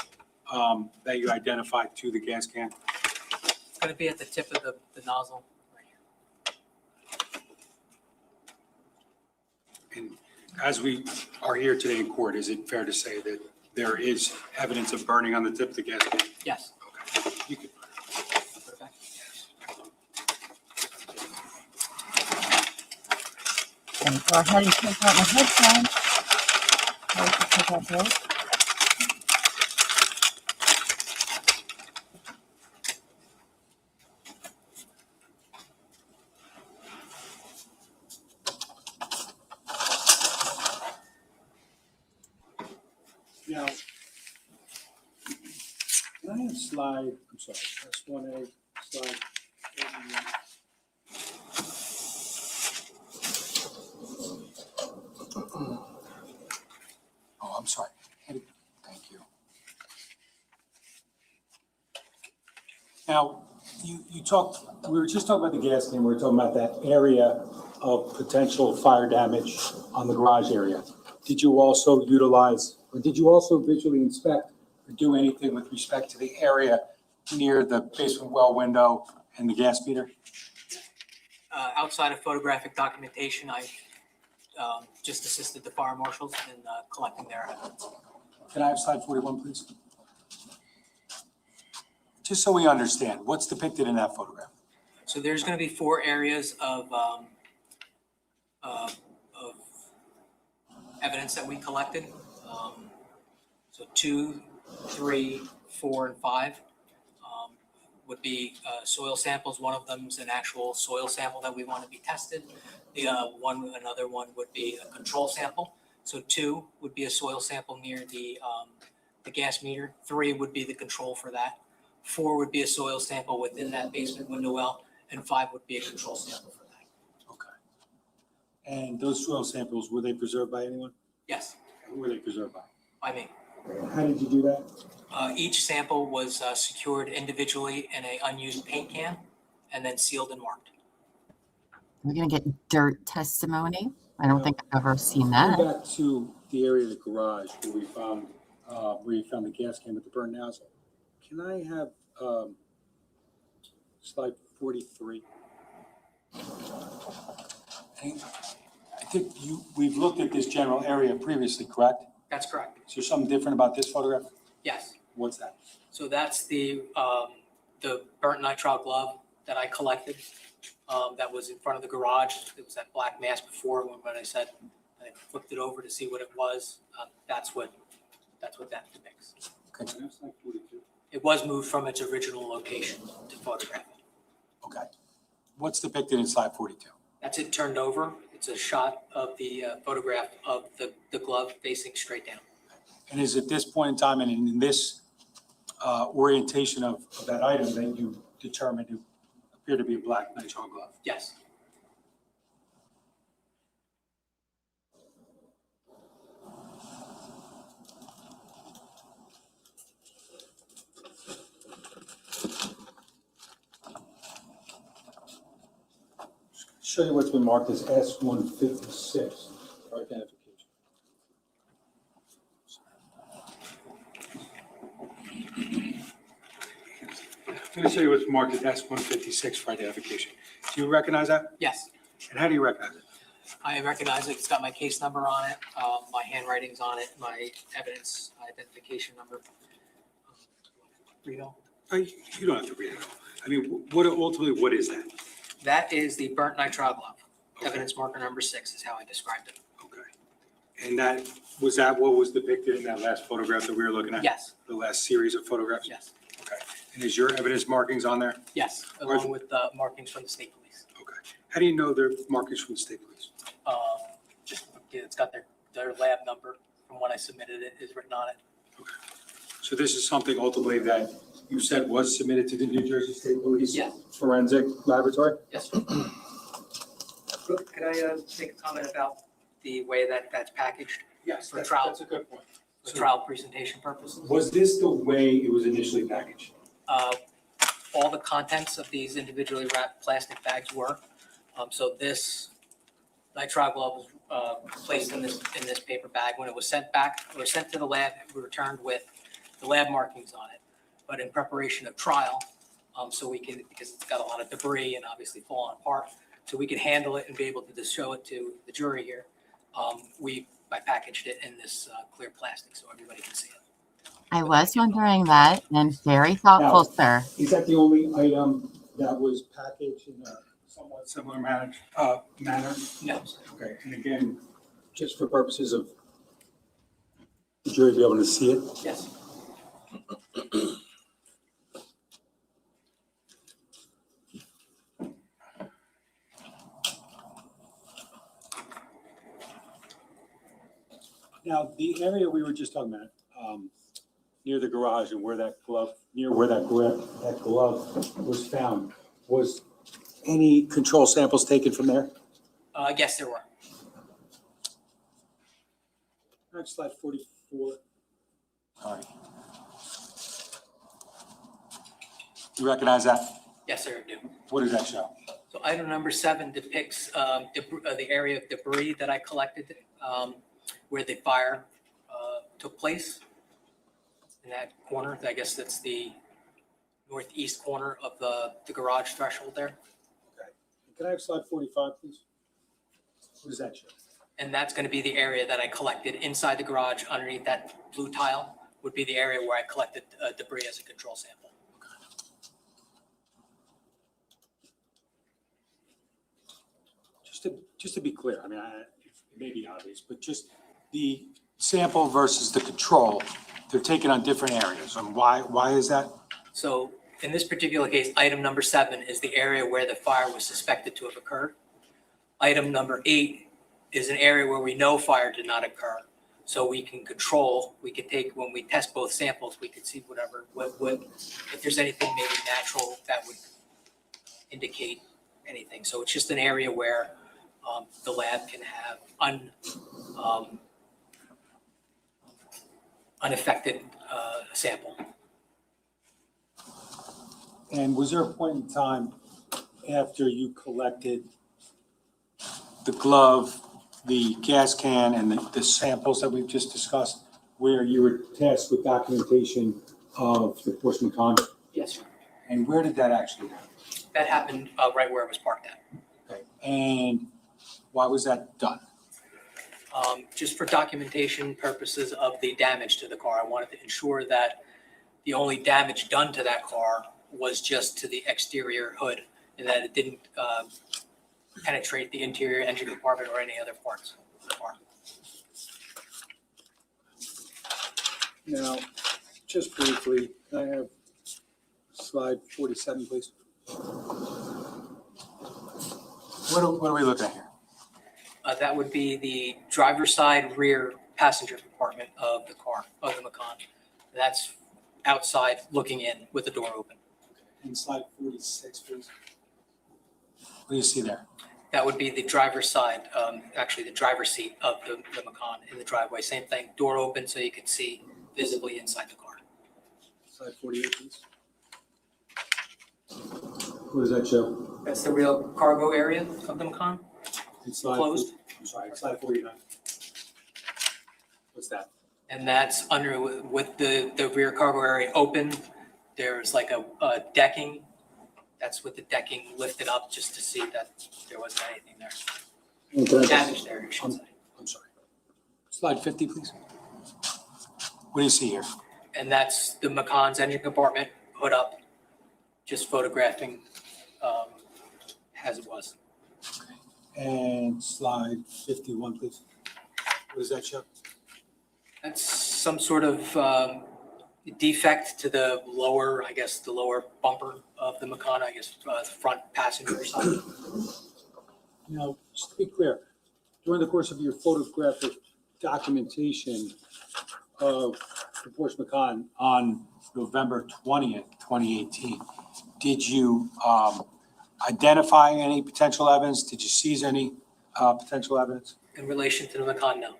that you identified to the gas can? It's going to be at the tip of the nozzle right here. And as we are here today in court, is it fair to say that there is evidence of burning on the tip of the gas can? Yes. Okay. You can. And go ahead and take out my headphones. Take out those. Now, can I have slide, I'm sorry, S1A, slide 81. Oh, I'm sorry. Thank you. Now, you talked, we were just talking about the gas can, we were talking about that area of potential fire damage on the garage area. Did you also utilize, or did you also visually inspect or do anything with respect to the area near the basement well window and the gas meter? Outside of photographic documentation, I just assisted the fire marshals in collecting their evidence. Can I have slide 41, please? Just so we understand, what's depicted in that photograph? So there's going to be 4 areas of evidence that we collected. So 2, 3, 4, and 5 would be soil samples. One of them is an actual soil sample that we want to be tested. Another one would be a control sample. So 2 would be a soil sample near the gas meter. 3 would be the control for that. 4 would be a soil sample within that basement window well, and 5 would be a control sample for that. Okay. And those soil samples, were they preserved by anyone? Yes. Who were they preserved by? By me. How did you do that? Each sample was secured individually in an unused paint can and then sealed and marked. We're going to get dirt testimony. I don't think I've ever seen Going that. back to the area of the garage where we found where you found the gas can with the burnt nozzle. Can I have slide 43? I think we've looked at this general area previously, correct? That's correct. Is there something different about this photograph? Yes. What's that? So that's the burnt nitrile glove that I collected. That was in front of the garage. It was that black mass before when I said I flipped it over to see what it was. That's what that depicts. Okay. Can I have slide 42? It was moved from its original location to photograph it. Okay. What's depicted in slide 42? That's it turned over. It's a shot of the photograph of the glove facing straight down. And is at this point in time and in this orientation of that item that you determined to appear to be a black nitrile glove? Yes. Show you what's been marked as S156 for identification. I'm going to show you what's marked as S156 for identification. Do you recognize that? Yes. And how do you recognize it? I recognize it. It's got my case number on it, my handwriting's on it, my evidence identification number. Read all. You don't have to read it all. I mean, what is that? That is the burnt nitrile glove. Okay. Evidence marker number 6 is how I described it. Okay. And that what was depicted in that last photograph that we were looking at? Yes. The last series of photographs? Yes. Okay. And is your evidence markings on there? Yes, along with markings from the state police. Okay. How do you know they're markings from the state police? It's got their lab number from when I submitted it is written on it. Okay. So this is something ultimately that you said was submitted to the New Jersey State Police Forensic Laboratory? Yes. Could I make a comment about the way that that's packaged? Yes, for trial. that's a good point. For trial presentation purposes? Was this the way it was initially packaged? All the contents of these individually wrapped plastic bags were. So this nitrile glove was placed in this paper bag. When it was sent back or sent to the lab, it was returned with the lab markings on it. But in preparation of trial, so we can, because it's got a lot of debris and obviously falling apart, so we could handle it and be able to just show it to the jury here. I packaged it in this clear plastic so everybody can see it. I was wondering that, and very thoughtful, Now, sir. Is that the only item that was packaged in a somewhat similar manner? No. Okay, and again, just for purposes of the jury be able to see it? Yes. Now, the area we were just talking about, near the garage and where that glove was found, was any control samples taken from there? Yes, there were. Next slide 44. All right. You recognize that? Yes, sir, I do. What does that show? So item number 7 depicts the area of debris that I collected where the fire took place. In that corner, I guess that's the northeast corner of the garage threshold there. Okay. Can I have slide 45, please? What does that show? And that's going to be the area that I collected inside the garage underneath that blue tile would be the area where I collected debris as a control sample. Just to be clear, I mean, it may be obvious, but just the sample versus the control, they're taken on different areas. And why is that? So in this particular case, item number 7 is the area where the fire was suspected to have occurred. Item number 8 is an area where we know fire did not occur. So we can control, we can take, when we test both samples, we can see if there's anything maybe natural that would indicate anything. So it's just an area where the lab can have unaffected sample. And was there a point in time after you collected the glove, the gas can, and the samples that we've just discussed, where you were tasked with documentation of the Porsche Macan? Yes, sir. And where did that actually happen? That happened right where it was parked at. Okay. And why was that done? Just for documentation purposes of the damage to the car. I wanted to ensure that the only damage done to that car was just to the exterior hood and that it didn't penetrate the interior engine compartment or any other parts of the car. Now, just briefly, can I have slide 47, please? What are we looking at here? That would be the driver's side rear passenger compartment of the car, of the Macan. That's outside looking in with the door open. And slide 46, please. What do you see there? That would be the driver's side, actually the driver's seat of the Macan in the driveway. Same thing, door open so you can see visibly inside the car. Slide 48, please. What does that show? That's the real cargo area of the Macan. And slide, Closed. I'm sorry, slide 49. What's that? And that's under with the rear cargo area open. There's like a decking. That's with the decking lifted up just to see that there wasn't anything there. Damage there, I should say. I'm sorry. Slide 50, please. What do you see here? And that's the Macan's engine compartment, hood up, just photographing as it was. And slide 51, please. What does that show? That's some sort of defect to the lower, I guess, the lower bumper of the Macan, I guess, the front passenger side. Now, just to be clear, during the course of your photographic documentation of the Porsche Macan on November 20th, 2018, did you identify any potential evidence? Did you seize any potential evidence? In relation to the Macan, no.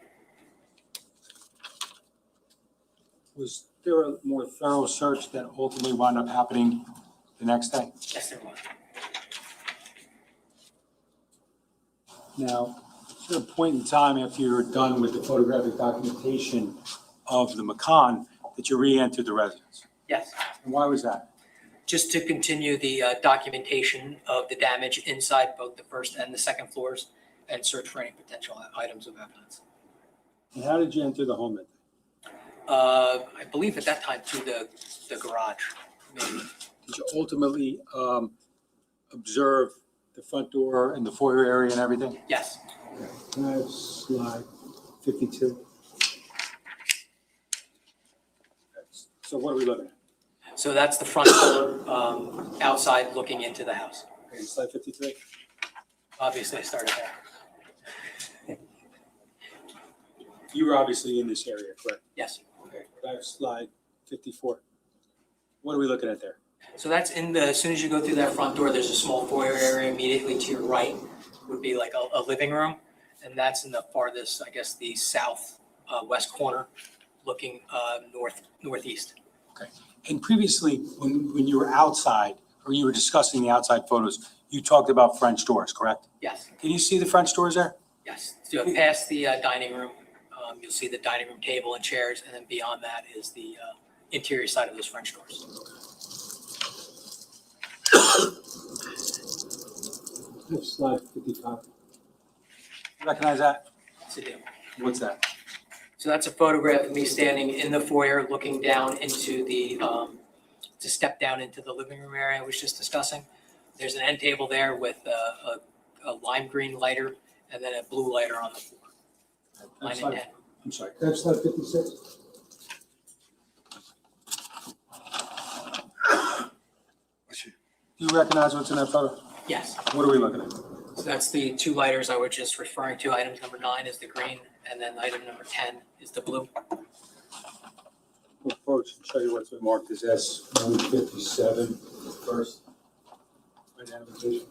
Was there a more thorough search that ultimately wound up happening the next day? Yes, there was. Now, at a point in time after you were done with the photographic documentation of the Macan that you re-entered the residence. Yes. And why was that? Just to continue the documentation of the damage inside both the first and the second floors and search for any potential items of evidence. And how did you enter the home? I believe at that time through the garage, maybe. Did you ultimately observe the front door and the foyer area and everything? Yes. Can I have slide 52? So what are we looking at? So that's the front door outside looking into the house. Okay, slide 53. Obviously, I started there. You were obviously in this area, correct? Yes. Okay, can I have slide 54? What are we looking at there? So that's as soon as you go through that front door, there's a small foyer area immediately to your right would be like a living room. And that's in the farthest, I guess, the south west corner looking northeast. Okay. And previously, when you were outside or you were discussing the outside photos, you talked about French doors, correct? Yes. Can you see the French doors there? Yes. So past the dining room, you'll see the dining room table and chairs, and then beyond that is the interior side of those French doors. Slide 55. Recognize that? Yes, I do. What's that? So that's a photograph of me standing in the foyer looking down into the, to step down into the living room area I was just discussing. There's an end table there with a lime green lighter and then a blue lighter on the floor. Line and 10. I'm sorry. Can I have slide 56? Do you recognize what's in that photo? Yes. What are we looking at? So that's the two lighters I was just referring to. Item number 9 is the green, and then item number 10 is the blue. We'll approach and show you what's been marked as S157 first identification.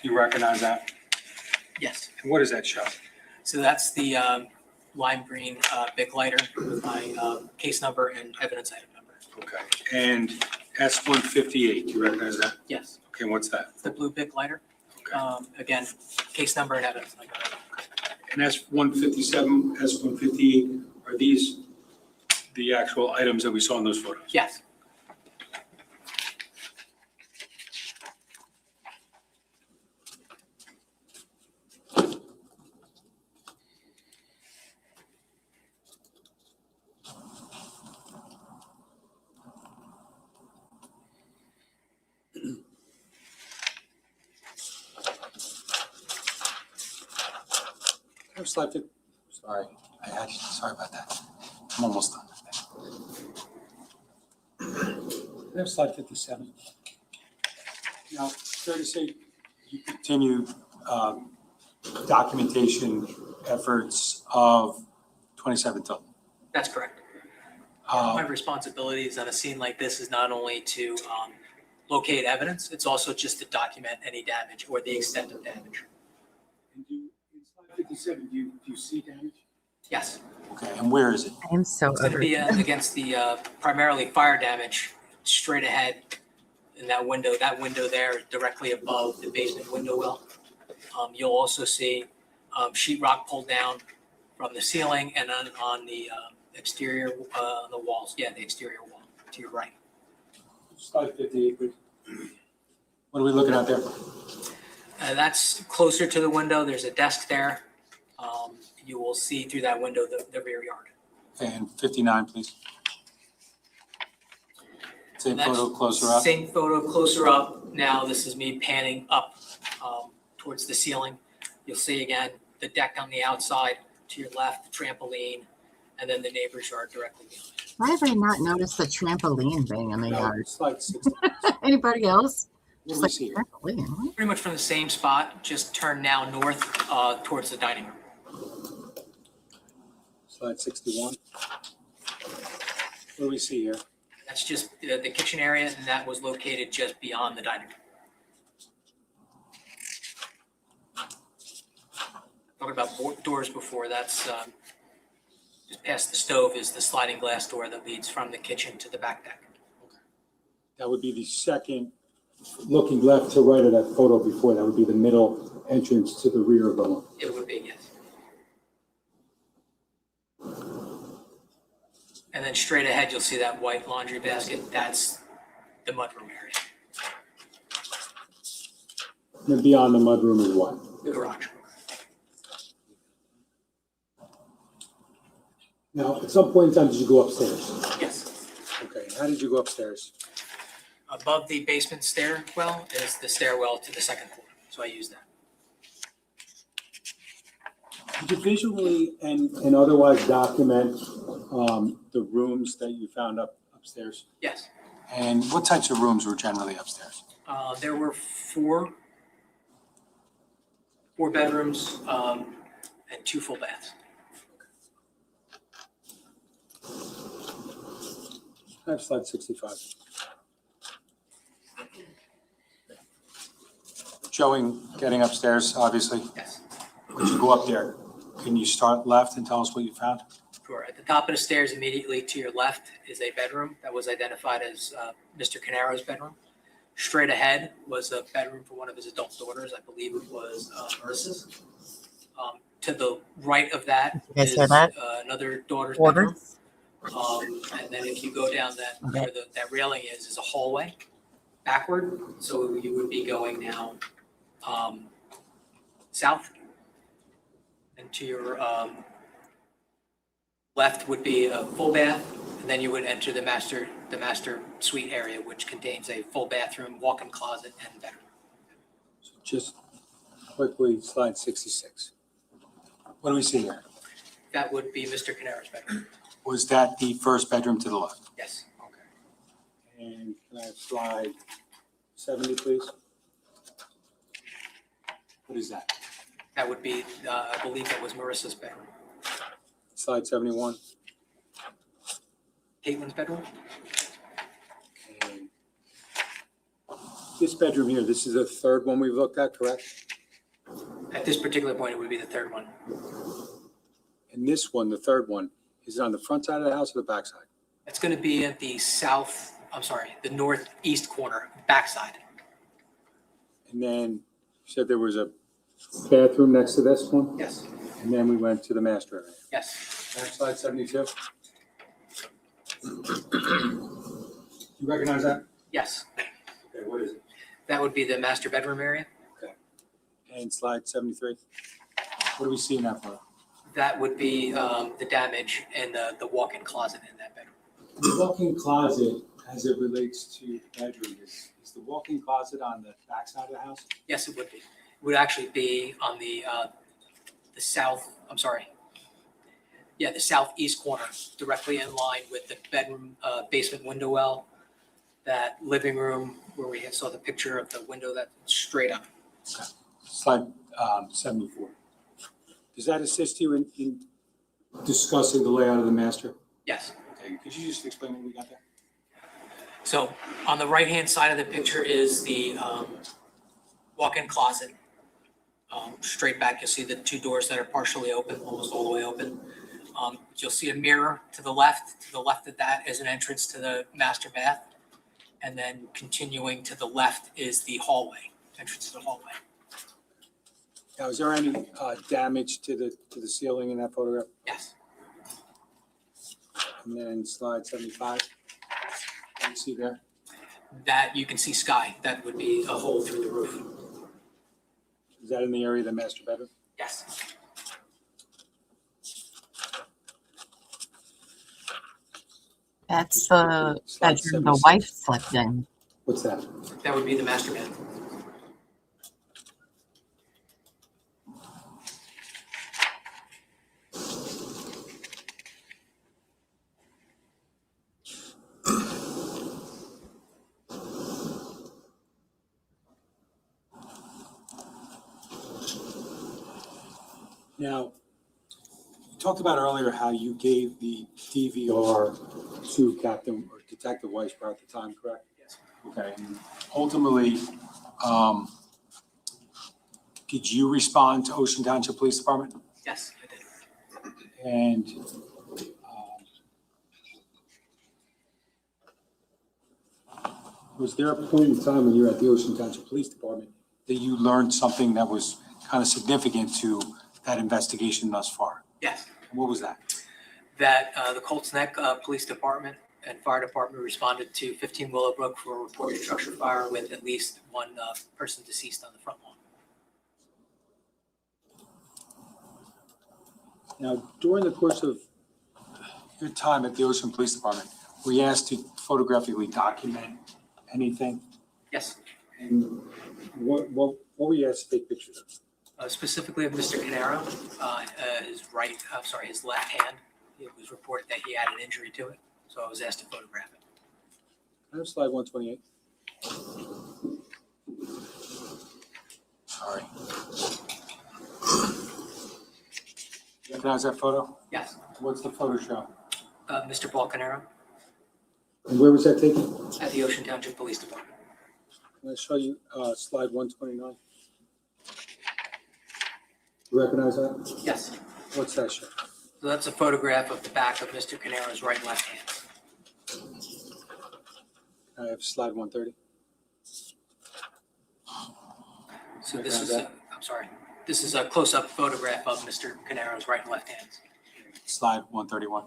Do you recognize that? Yes. And what does that show? So that's the lime green big lighter with my case number and evidence item number. Okay. And S158, do you recognize that? Yes. Okay, what's that? The blue big lighter. Again, case number and evidence number. And S157, S158, Are these the actual items that we saw in those photos? Yes. Slide 50. Sorry, sorry about that. I'm almost done. There's slide 57. Now, fair to say, you continue documentation efforts of 27 Tilton. That's correct. My responsibilities on a scene like this is not only to locate evidence, it's also just to document any damage or the extent of damage. In slide 57, do you see damage? Yes. Okay, and where is it? I am so It's going to be against the primarily fire damage straight ahead in that window there directly above the basement window well. You'll also see sheetrock pulled down from the ceiling and on the exterior, the walls. Yeah, the exterior wall to your right. Slide 58, please. What are we looking at there? That's closer to the window. There's a desk there. You will see through that window the rear yard. And 59, please. Same photo closer up. Same photo closer up. Now this is me panning up towards the ceiling. You'll see again the deck on the outside to your left, the trampoline, and then the neighbor's yard directly behind. Why have I not noticed the trampoline thing in the yard? Slide 60. Anybody else? What Just do we like see here? trampoline. Pretty much from the same spot, just turn now north towards the dining room. Slide 61. What do we see here? That's just the kitchen area, and that was located just beyond the dining room. Talking about doors before, that's just past the stove is the sliding glass door that leads from the kitchen to the back deck. That would be the second, looking left to right of that photo before, that would be the middle entrance to the rear of the home. It would be, yes. And then straight ahead, you'll see that white laundry basket. That's the mudroom area, And then beyond the mudroom is what? the garage. Now, at some point in time, did you go upstairs? Yes. Okay, how did you go upstairs? Above the basement stairwell is the stairwell to the second floor. So I use that. Did you visually and otherwise document the rooms that you found upstairs? Yes. And what types of rooms were generally upstairs? There were four bedrooms and 2 full baths. I have slide 65. Showing getting upstairs, obviously. Yes. Would you go up there? Can you start left and tell us what you found? Sure. At the top of the stairs, immediately to your left, is a bedroom that was identified as Mr. Caneiro's bedroom. Straight ahead was a bedroom for one of his adult daughters. I believe it was Marissa's. To the right of that is another daughter's bedroom. And then if you go down that where that railing is a hallway backward. So you would be going now south. And to your left would be a full bath, and then you would enter the master suite area, which contains a full bathroom, walk-in closet, and bedroom. So just quickly, slide 66. What do we see here? That would be Mr. Caneiro's bedroom. Was that the first bedroom to the left? Yes. Okay. And can I have slide 70, please? What is that? That would be, I believe that was Marissa's bedroom. Slide 71. Caitlin's bedroom? And this bedroom here, this is the third one we've looked at, correct? At this particular point, it would be the third one. And this one, the third one, is it on the front side of the house or the back side? It's going to be at the the northeast corner, backside. And then you said there was a bathroom next to this one? Yes. And then we went to the master area. Yes. Next slide, 72. You recognize that? Yes, Okay, what is it? that would be the master bedroom area. And slide 73. What do we see in that photo? That would be the damage in the walk-in closet in that bedroom. The walk-in closet, as it relates to bedroom, is the walk-in closet on the back side of the house? Yes, it would be. It would actually be on the south, I'm sorry. Yeah, the southeast corner, directly in line with the bedroom, basement window well, that living room where we saw the picture of the window that's straight up. Okay. Slide 74. Does that assist you in discussing the layout of the master? Yes. Okay, could you just explain what we got there? So on the right-hand side of the picture is the walk-in closet. Straight back, you'll see the two doors that are partially open, almost all the way open. You'll see a mirror to the left. To the left of that is an entrance to the master bath. And then continuing to the left is the hallway, entrance to the hallway. Now, is there any damage to the ceiling in that photograph? Yes. And then slide 75. What do you see there? That you can see sky. That would be a hole through the roof. Is that in the area of the master bedroom? Yes. That's the bedroom the wife slept in. What's that? That would be the master bath. Now, you talked about earlier how you gave the DVR to Captain or Detective Weisbrot at the time, correct? Yes. Okay. And ultimately, did you respond to Ocean Township Police Department? Yes, I did. And was there a point in time when you were at the Ocean Township Police Department that you learned something that was kind of significant to that investigation thus far? Yes. What was that? That the Colts Neck Police Department and Fire Department responded to 15 Willowbrook for a reported structure fire with at least one person deceased on the front lawn. Now, during the course of your time at the Ocean Police Department, were you asked to photographically document anything? Yes. And what were you asked to take pictures of? Specifically of Mr. Caneiro, his left hand. It was reported that he had an injury to it, so I was asked to photograph it. I have slide 128. Sorry. You recognize that photo? Yes. What's the photo show? Mr. Paul Caneiro And where was that taken? at the Ocean Township Police Department. Can I show you slide 129? You recognize that? Yes. What's that show? So that's a photograph of the back of Mr. Caneiro's right and left hand. I have slide 130. So this is a close-up photograph of Mr. Caneiro's right and left hands. Slide 131.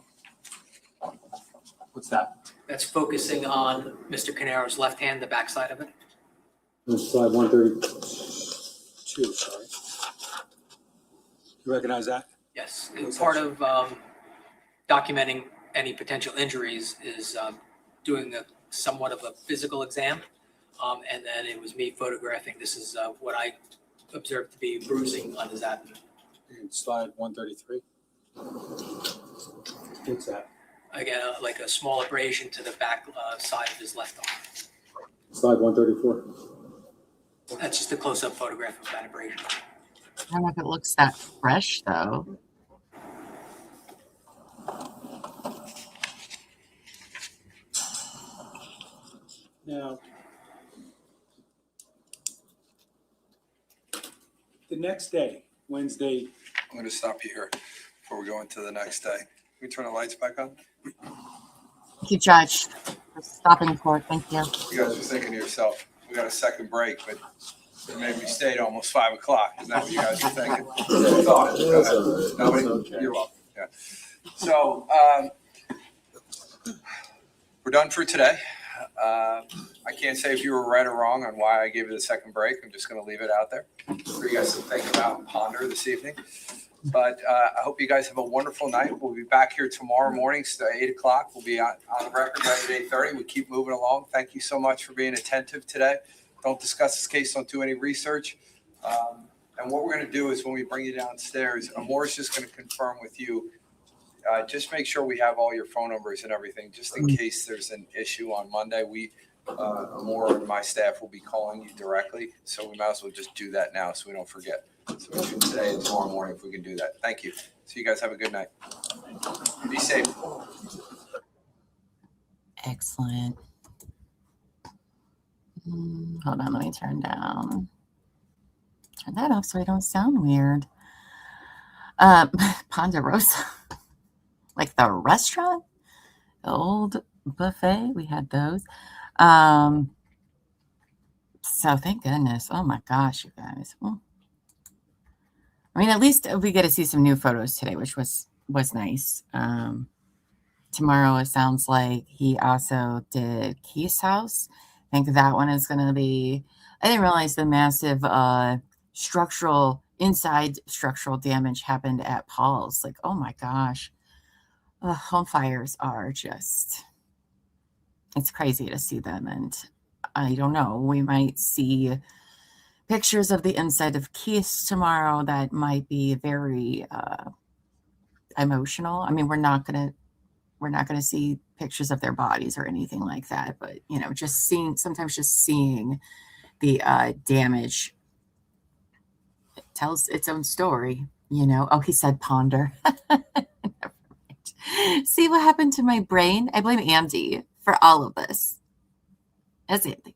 What's that? That's focusing on Mr. Caneiro's left hand, the backside of it. Slide 132, sorry. You recognize that? Yes, and part of documenting any potential injuries is doing somewhat of a physical exam. And then it was me photographing. This is what I observed to be bruising on his abdomen. And slide 133. What's that? Again, like a small abrasion to the back side of his left arm. Slide 134. That's just a close-up photograph of that abrasion. I don't know if it looks that fresh, though. Now, the next day, Wednesday. I'm going to stop you here before we go into the next day. Can we turn the lights back on? Thank you, Judge, for stopping for it. Thank you. You guys are thinking to yourself, we got a second break, but maybe we stayed almost 5 o'clock. Is that what you guys are thinking? Thought. Nobody? You're welcome. Yeah. So we're done for today. I can't say if you were right or wrong on why I gave it a second break. I'm just going to leave it out there for you guys to think about and ponder this evening. But I hope you guys have a wonderful night. We'll be back here tomorrow morning, so 8 o'clock. We'll be on the record right at 8:30. We keep moving along. Thank you so much for being attentive today. Don't discuss this case. Don't do any research. And what we're going to do is when we bring you downstairs, Amore's just going to confirm with you. Just make sure we have all your phone numbers and everything, just in case there's an issue on Monday. Amore and my staff will be calling you directly, so we might as well just do that now so we don't forget. So we'll do today and tomorrow morning if we can do that. Thank you. So you guys have a good night. Be safe. Excellent. Hold on, let me turn that off so I don't sound weird. Ponderosa, like the restaurant, the old buffet, we had those. So thank goodness. Oh my gosh, you guys. I mean, at least we get to see some new photos today, which was nice. Tomorrow, it sounds like he also did Keith's house. I think that one is going to be, I didn't realize the massive inside structural damage happened at Paul's. Like, oh my gosh. Home fires are just, it's crazy to see them. And I don't know, we might see pictures of the inside of Keith's tomorrow that might be very emotional. I mean, we're not going to see pictures of their bodies or anything like that, but just seeing the damage tells its own story. Oh, he said ponder. See what happened to my brain? I blame Andy for all of this. That's Andy.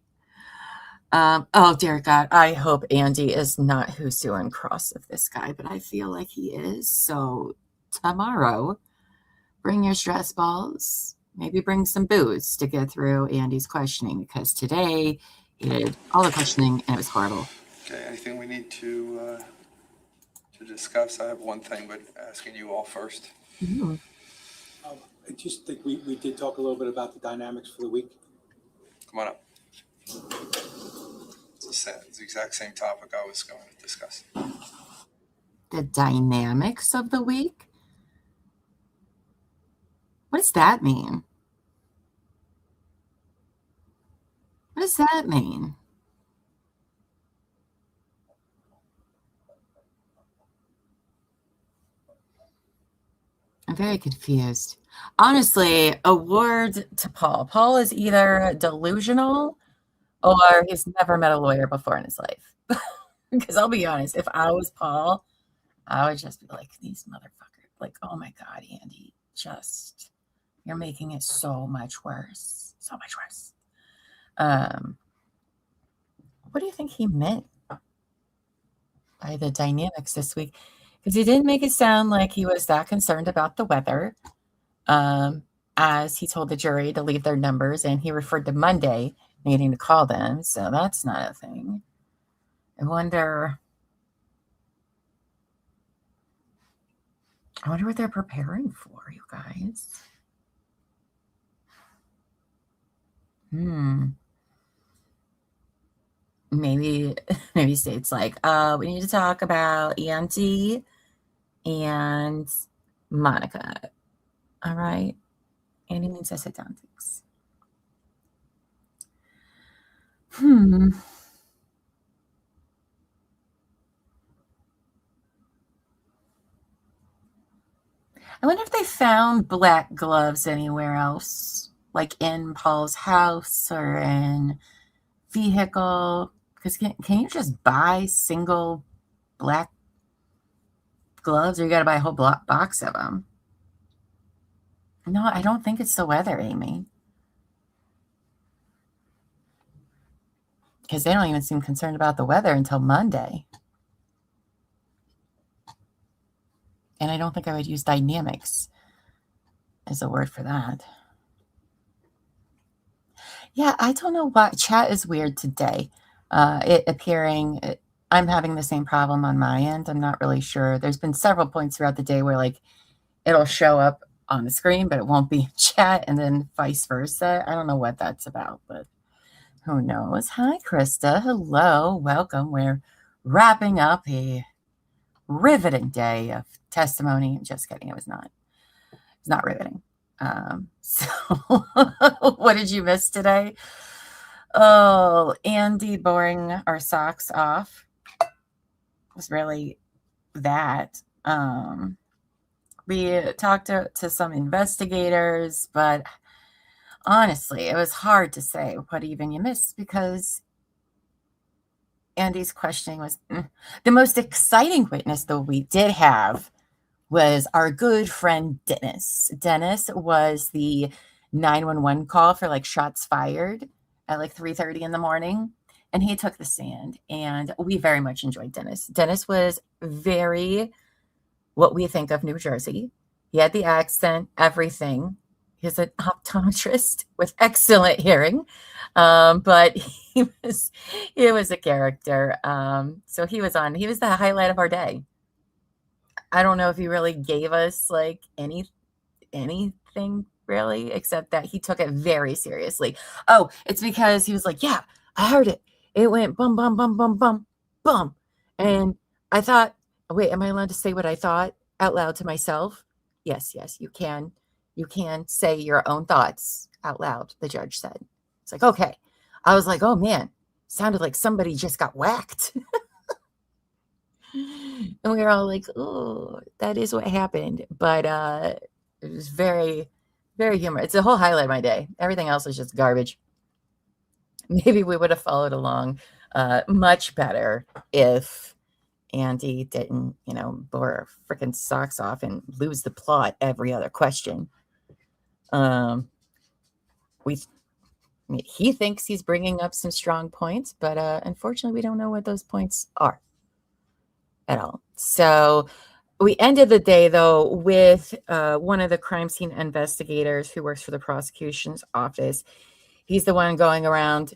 Oh dear God, I hope Andy is not who's doing cross of this guy, but I feel like he is. So tomorrow, bring your stress balls. Maybe bring some booze to get through Andy's questioning, because today he did all the questioning and it was horrible. Okay, anything we need to discuss? I have one thing, but asking you all first. Mm-hmm. I just think we did talk a little bit about the dynamics for the week. Come on up. It's the exact same topic I was going to discuss. The dynamics of the week? What does that mean? What does that mean? I'm very confused. Honestly, award to Paul. Paul is either delusional or he's never met a lawyer before in his life. Because I'll be honest, if I was Paul, I would just be like, these motherfuckers. Like, oh my God, Andy, you're making it so much worse. So much worse. What do you think he meant by the dynamics this week? Because he didn't make it sound like he was that concerned about the weather, as he told the jury to leave their numbers, and he referred to Monday needing to call them. So that's not a thing. I wonder what they're preparing for, you guys. Maybe states like, we need to talk about Andy and Monica. All right. Andy means I sit down. Thanks. I wonder if they found black gloves anywhere else, like in Paul's house or in vehicle. Because can you just buy single black gloves, or you got to buy a whole box of them? No, I don't think it's the weather, Amy. Because they don't even seem concerned about the weather until Monday. And I don't think I would use dynamics as a word for that. Yeah, I don't know why. Chat is weird today. I'm having the same problem on my end. I'm not really sure. There's been several points throughout the day where, like, it'll show up on the screen, but it won't be in chat, and then vice versa. I don't know what that's about, but who knows? Hi, Krista. Hello. Welcome. We're wrapping up a riveting day of testimony. Just kidding. It was not. It's not riveting. So what did you miss today? Oh, Andy boring our socks off was really that. We talked to some investigators, but honestly, it was hard to say what even you missed because Andy's questioning was the most exciting witness, though, we did have was our good friend Dennis. Dennis was the 911 call for like shots fired at like 3:30 in the morning, and he took the stand, and we very much enjoyed Dennis. Dennis was very what we think of New Jersey. He had the accent, everything. He's an optometrist with excellent hearing, but he was a character. So he was the highlight of our day. I don't know if he really gave us like anything really, except that he took it very seriously. Oh, it's because he was like, yeah, I heard it. It went bum, bum, bum, bum, bum, bum. And I thought, wait, am I allowed to say what I thought out loud to myself? Yes, you can. You can say your own thoughts out loud, the judge said. It's like, okay. I was like, oh man, sounded like somebody just got whacked. And we were all like, oh, that is what happened. But it was very, very humorous. It's a whole highlight of my day. Everything else was just garbage. Maybe we would have followed along much better if Andy didn't, bore our freaking socks off and lose the plot every other question. He thinks he's bringing up some strong points, but unfortunately, we don't know what those points are at all. So we ended the day, though, with one of the crime scene investigators who works for the prosecution's office. He's the one going around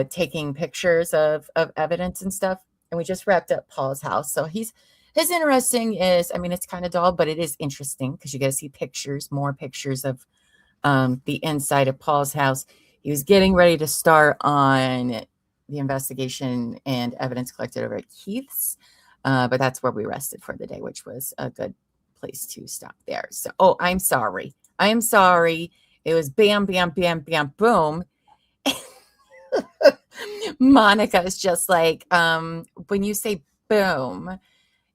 taking pictures of evidence and stuff. And we just wrapped up Paul's house. So his interesting is, it's kind of dull, but it is interesting because you get to see more pictures of the inside of Paul's house. He was getting ready to start on the investigation and evidence collected over at Keith's. But that's where we rested for the day, which was a good place to stop there. So, I'm sorry. It was bam, bam, bam, bam, boom. Monica is just like, when you say boom,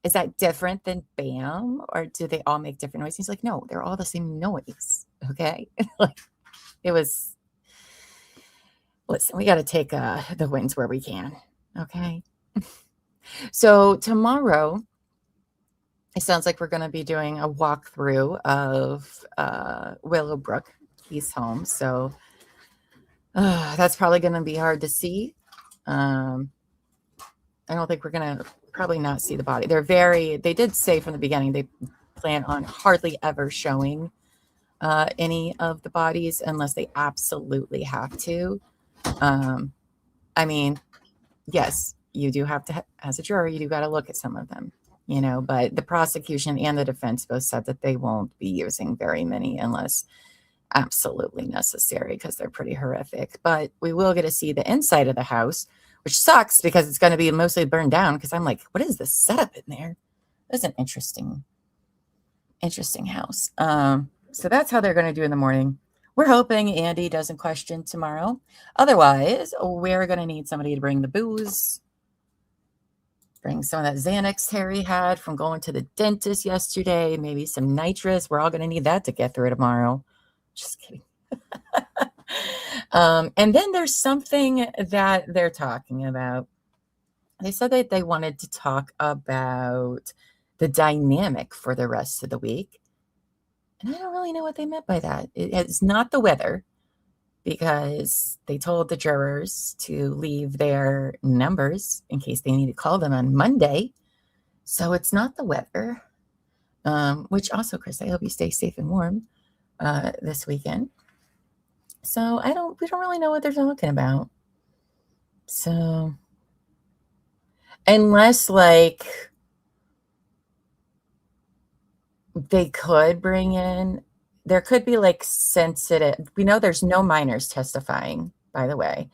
is that different than bam? Or do they all make different noises? He's like, no, they're all the same noise. Okay. Like it was, listen, we got to take the wins where we can. Okay. So tomorrow, it sounds like we're going to be doing a walkthrough of Willowbrook, Keith's home. So that's probably going to be hard to see. I don't think we're going to probably not see the body. They did say from the beginning, they plan on hardly ever showing any of the bodies unless they absolutely have to. Yes, you do have to, as a juror, you do got to look at some of them, but the prosecution and the defense both said that they won't be using very many unless absolutely necessary because they're pretty horrific. But we will get to see the inside of the house, which sucks because it's going to be mostly burned down because I'm like, what is this setup in there? That's an interesting house. So that's how they're going to do in the morning. We're hoping Andy doesn't question tomorrow. Otherwise, we're going to need somebody to bring the booze, bring some of that Xanax Harry had from going to the dentist yesterday, maybe some nitrous. We're all going to need that to get through tomorrow. Just kidding. And then there's something that they're talking about. They said that they wanted to talk about the dynamic for the rest of the week. And I don't really know what they meant by that. It's not the weather, because they told the jurors to leave their numbers in case they need to call them on Monday. So it's not the weather, which also, Chris, I hope you stay safe and warm this weekend. So we don't really know what they're talking about. So unless they could bring in, there could be like sensitive, we know there's no minors testifying, by the way,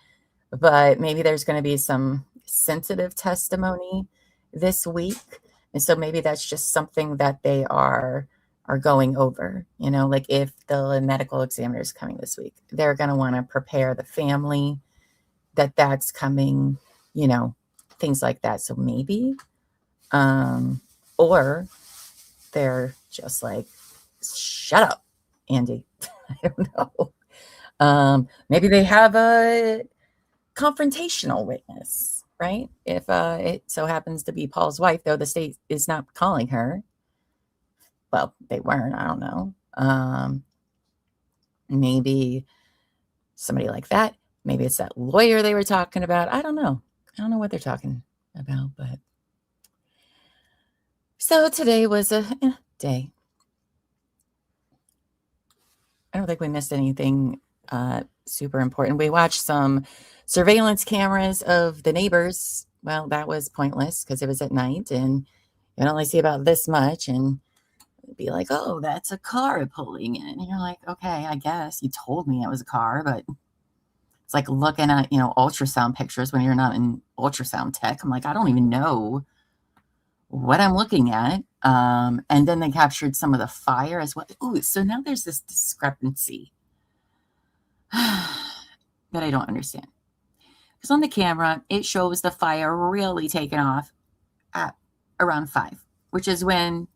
but maybe there's going to be some sensitive testimony this week. And so maybe that's just something that they are going over, you know, like if the medical examiner is coming this week, they're going to want to prepare the family that that's coming, you know, things like that. So maybe, or they're just like, shut up, Andy. I don't know. Maybe they have a confrontational witness, right? If it so happens to be Paul's wife, though the state is not calling her. Well, they weren't, I don't know. Maybe somebody like that. Maybe it's that lawyer they were talking about. I don't know. I don't know what they're talking about, but so today was a day. I don't think we missed anything super important. We watched some surveillance cameras of the neighbors. Well, that was pointless because it was at night and you can only see about this much and be like, oh, that's a car pulling in. And you're like, okay, I guess you told me it was a car, but it's like looking at, you know, ultrasound pictures when you're not in ultrasound tech. I'm like, I don't even know what I'm looking at. And then they captured some of the fire as well. Ooh, so now there's this discrepancy that I don't understand. Because on the camera, it shows the fire really taking off at around 5, which is when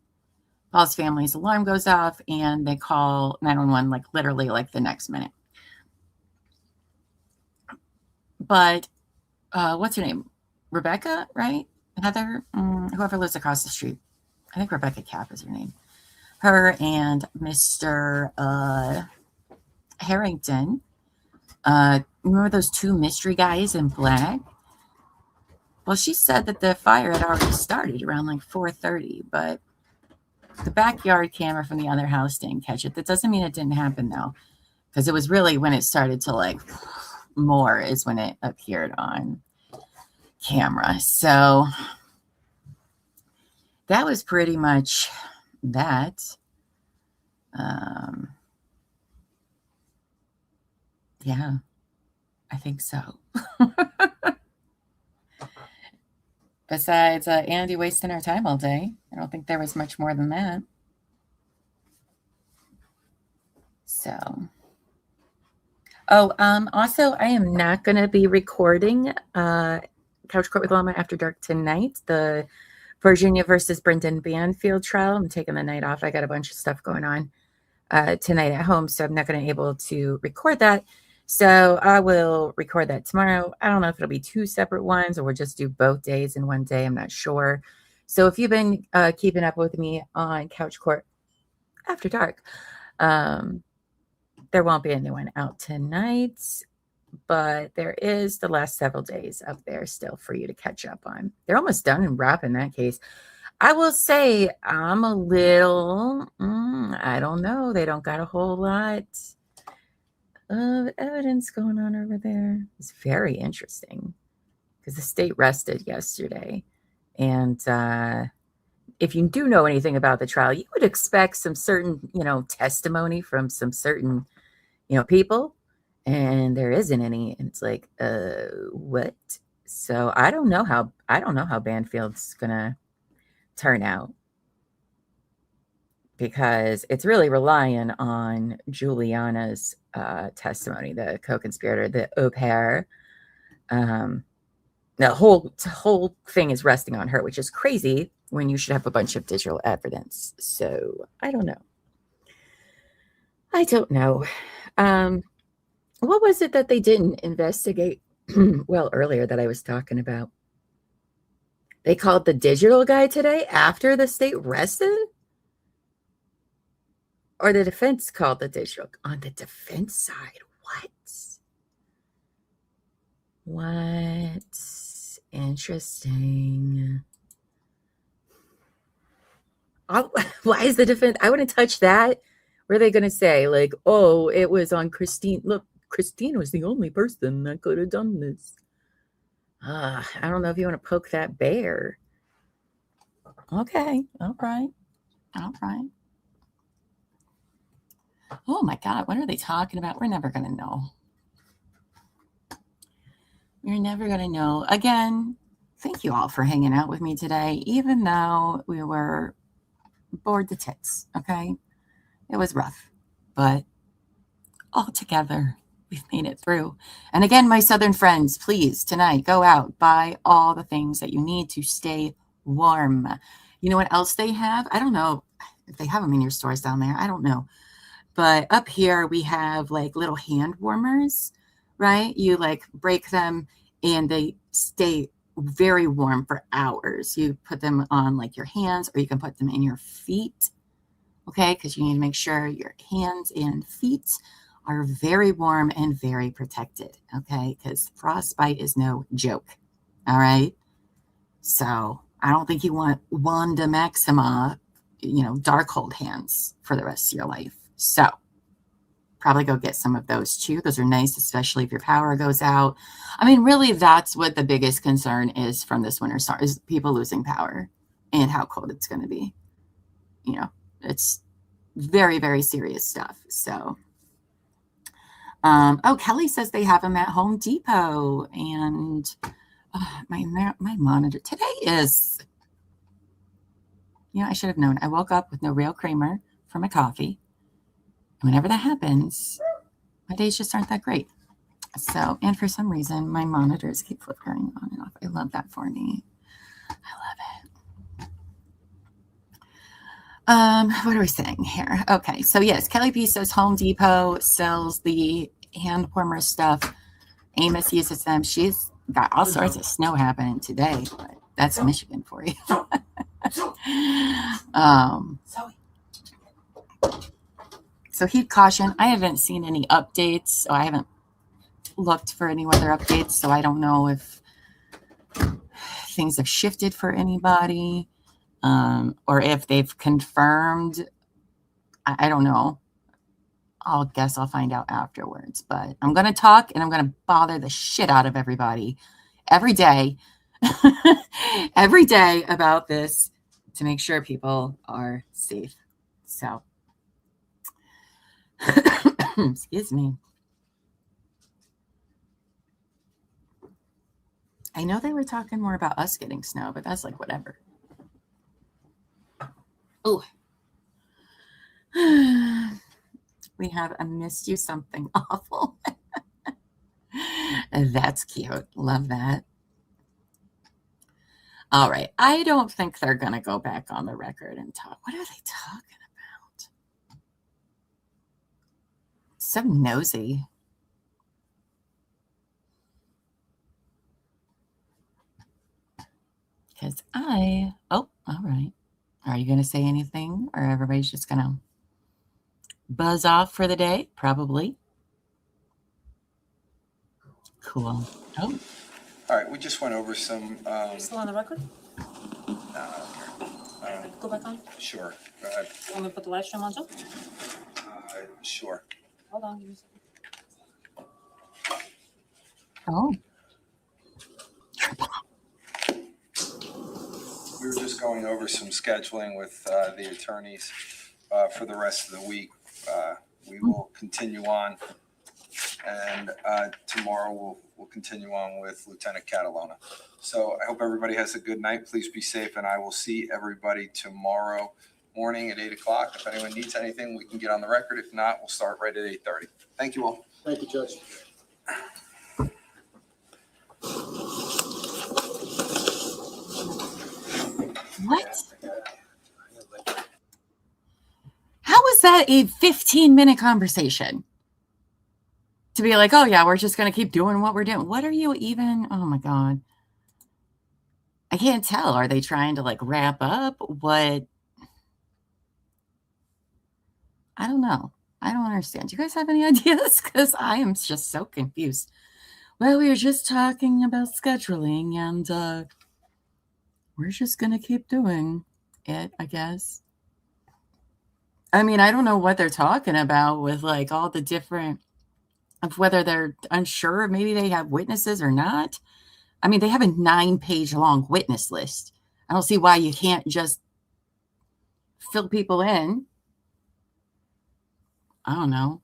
Paul's family's alarm goes off and they call 911 like literally like the next minute. But what's her name? Rebecca, right? Heather, whoever lives across the street. I think Rebecca Cap is her name. Her and Mr. Harrington. Remember those 2 mystery guys in black? Well, she said that the fire had already started around like 4:30, but the backyard camera from the other house didn't catch it. That doesn't mean it didn't happen though, because it was really when it started to like more is when it appeared on camera. So that was pretty much that. Yeah, I think so. Besides Andy wasting our time all day, I don't think there was much more than that. So, also, I am not going to be recording Couch Court with Llama After Dark tonight. The Virginia versus Brendan Banfield trial. I'm taking the night off. I got a bunch of stuff going on tonight at home, so I'm not going to be able to record that. So I will record that tomorrow. I don't know if it'll be 2 separate ones or we'll just do both days in one day. I'm not sure. So if you've been keeping up with me on Couch Court After Dark, there won't be a new one out tonight, but there is the last several days up there still for you to catch up on. They're almost done in wrap in that case. I will say I'm a little, I don't know. They don't got a whole lot of evidence going on over there. It's very interesting because the state rested yesterday. And if you do know anything about the trial, you would expect some certain, you know, testimony from some certain, you know, people. And there isn't any. And it's like, what? So I don't know how Banfield's gonna turn out, because it's really relying on Juliana's testimony, the co-conspirator, the au pair. The whole thing is resting on her, which is crazy when you should have a bunch of digital evidence. So I don't know. What was it that they didn't investigate well earlier that I was talking about? They called the digital guy today after the state rested? Or the defense called the digital on the defense side? What? Interesting. Why is the defense? I wouldn't touch that. What are they going to say? Like, oh, it was on Christine. Look, Christine was the only person that could have done this. I don't know if you want to poke that bear. Okay. All right. Oh my God, what are they talking about? We're never going to know. You're never going to know. Again, thank you all for hanging out with me today, even though we were bored to tits, okay? It was rough, but all together, we've made it through. And again, my Southern friends, please, tonight, go out, buy all the things that you need to stay warm. You know what else they have? I don't know if they have them in your stores down there. I don't know. But up here, we have like little hand warmers, right? You like break them and they stay very warm for hours. You put them on like your hands, or you can put them in your feet, okay? Because you need to make sure your hands and feet are very warm and very protected, okay? Because frostbite is no joke, all right? So I don't think you want Wanda Maxima, dark hold hands for the rest of your life. So probably go get some of those too. Those are nice, especially if your power goes out. I mean, really, that's what the biggest concern is from this winter storm, is people losing power and how cold it's going to be. It's very, very serious stuff. So, Kelly says they have them at Home Depot, and my monitor today is, I should have known. I woke up with no real creamer for my coffee. Whenever that happens, my days just aren't that great. So, and for some reason, my monitors keep flickering on and off. I love that for me. I love it. What are we saying here? Okay, so yes, Kelly P says Home Depot sells the hand warmer stuff. Amos uses them. She's got all sorts of snow happening today, but that's Michigan for you. So he'd caution. I haven't seen any updates, so I haven't looked for any weather updates, so I don't know if things have shifted for anybody, or if they've confirmed. I don't know. I'll guess I'll find out afterwards, but I'm going to talk, and I'm going to bother the shit out of everybody every day, every day about this to make sure people are safe. So, excuse me. I know they were talking more about us getting snow, but that's like whatever. Oh, we have a missed you something awful. That's cute. Love that. All right. I don't think they're going to go back on the record and talk. What are they talking about? So nosy. Because all right. Are you going to say anything, or everybody's just going to buzz off for the day? Probably. Cool. Oh. All right, we just went over some. Still on the record? Go back on? Sure. Go ahead. You want me to put the live stream on too? Sure. Hold on. Give me a second. Oh. We were just going over some scheduling with the attorneys for the rest of the week. We will continue on, and tomorrow we'll continue on with Lieutenant Catalona. So I hope everybody has a good night. Please be safe, and I will see everybody tomorrow morning at 8 o'clock. If anyone needs anything, we can get on the record. If not, we'll start right at 8:30. Thank you all. Thank you, Judge. What? How was that a 15-minute conversation? To be like, oh, yeah, we're just going to keep doing what we're doing. What are you even? Oh, my God. I can't tell. Are they trying to like wrap up? What? I don't know. I don't understand. Do you guys have any ideas? Because I am just so confused. Well, we were just talking about scheduling, and we're just going to keep doing it, I guess. I mean, I don't know what they're talking about with like all the different, of whether they're unsure, maybe they have witnesses or not. I mean, they have a 9-page long witness list. I don't see why you can't just fill people in. I don't know.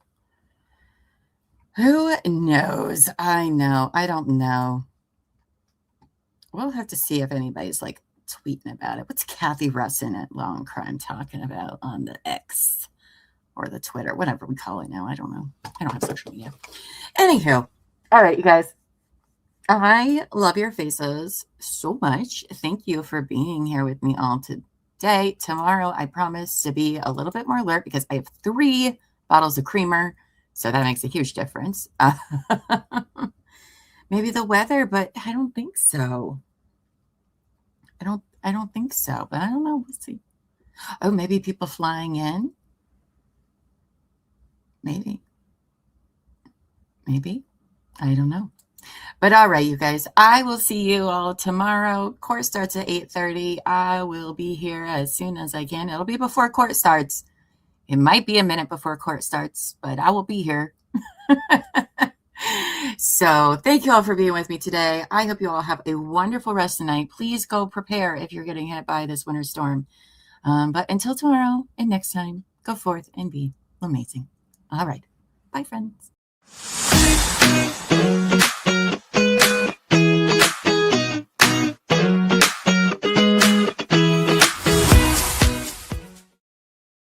Who knows? I know. I don't know. We'll have to see if anybody's like tweeting about it. What's Kathy Russin at Law and Crime talking about on the X or the Twitter, whatever we call it now? I don't know. I don't have social media. Anywho, all right, you guys. I love your faces so much. Thank you for being here with me all today. Tomorrow, I promise to be a little bit more alert because I have 3 bottles of creamer. So that makes a huge difference. Maybe the weather, but I don't think so. I don't think so, but I don't know. We'll see. Oh, maybe people flying in. Maybe. I don't know. But all right, you guys, I will see you all tomorrow. Court starts at 8:30. I will be here as soon as I can. It'll be before court starts. It might be a minute before court starts, but I will be here. So thank you all for being with me today. I hope you all have a wonderful rest of the night. Please go prepare if you're getting hit by this winter storm. But until tomorrow and next time, go forth and be amazing. All right. Bye, friends.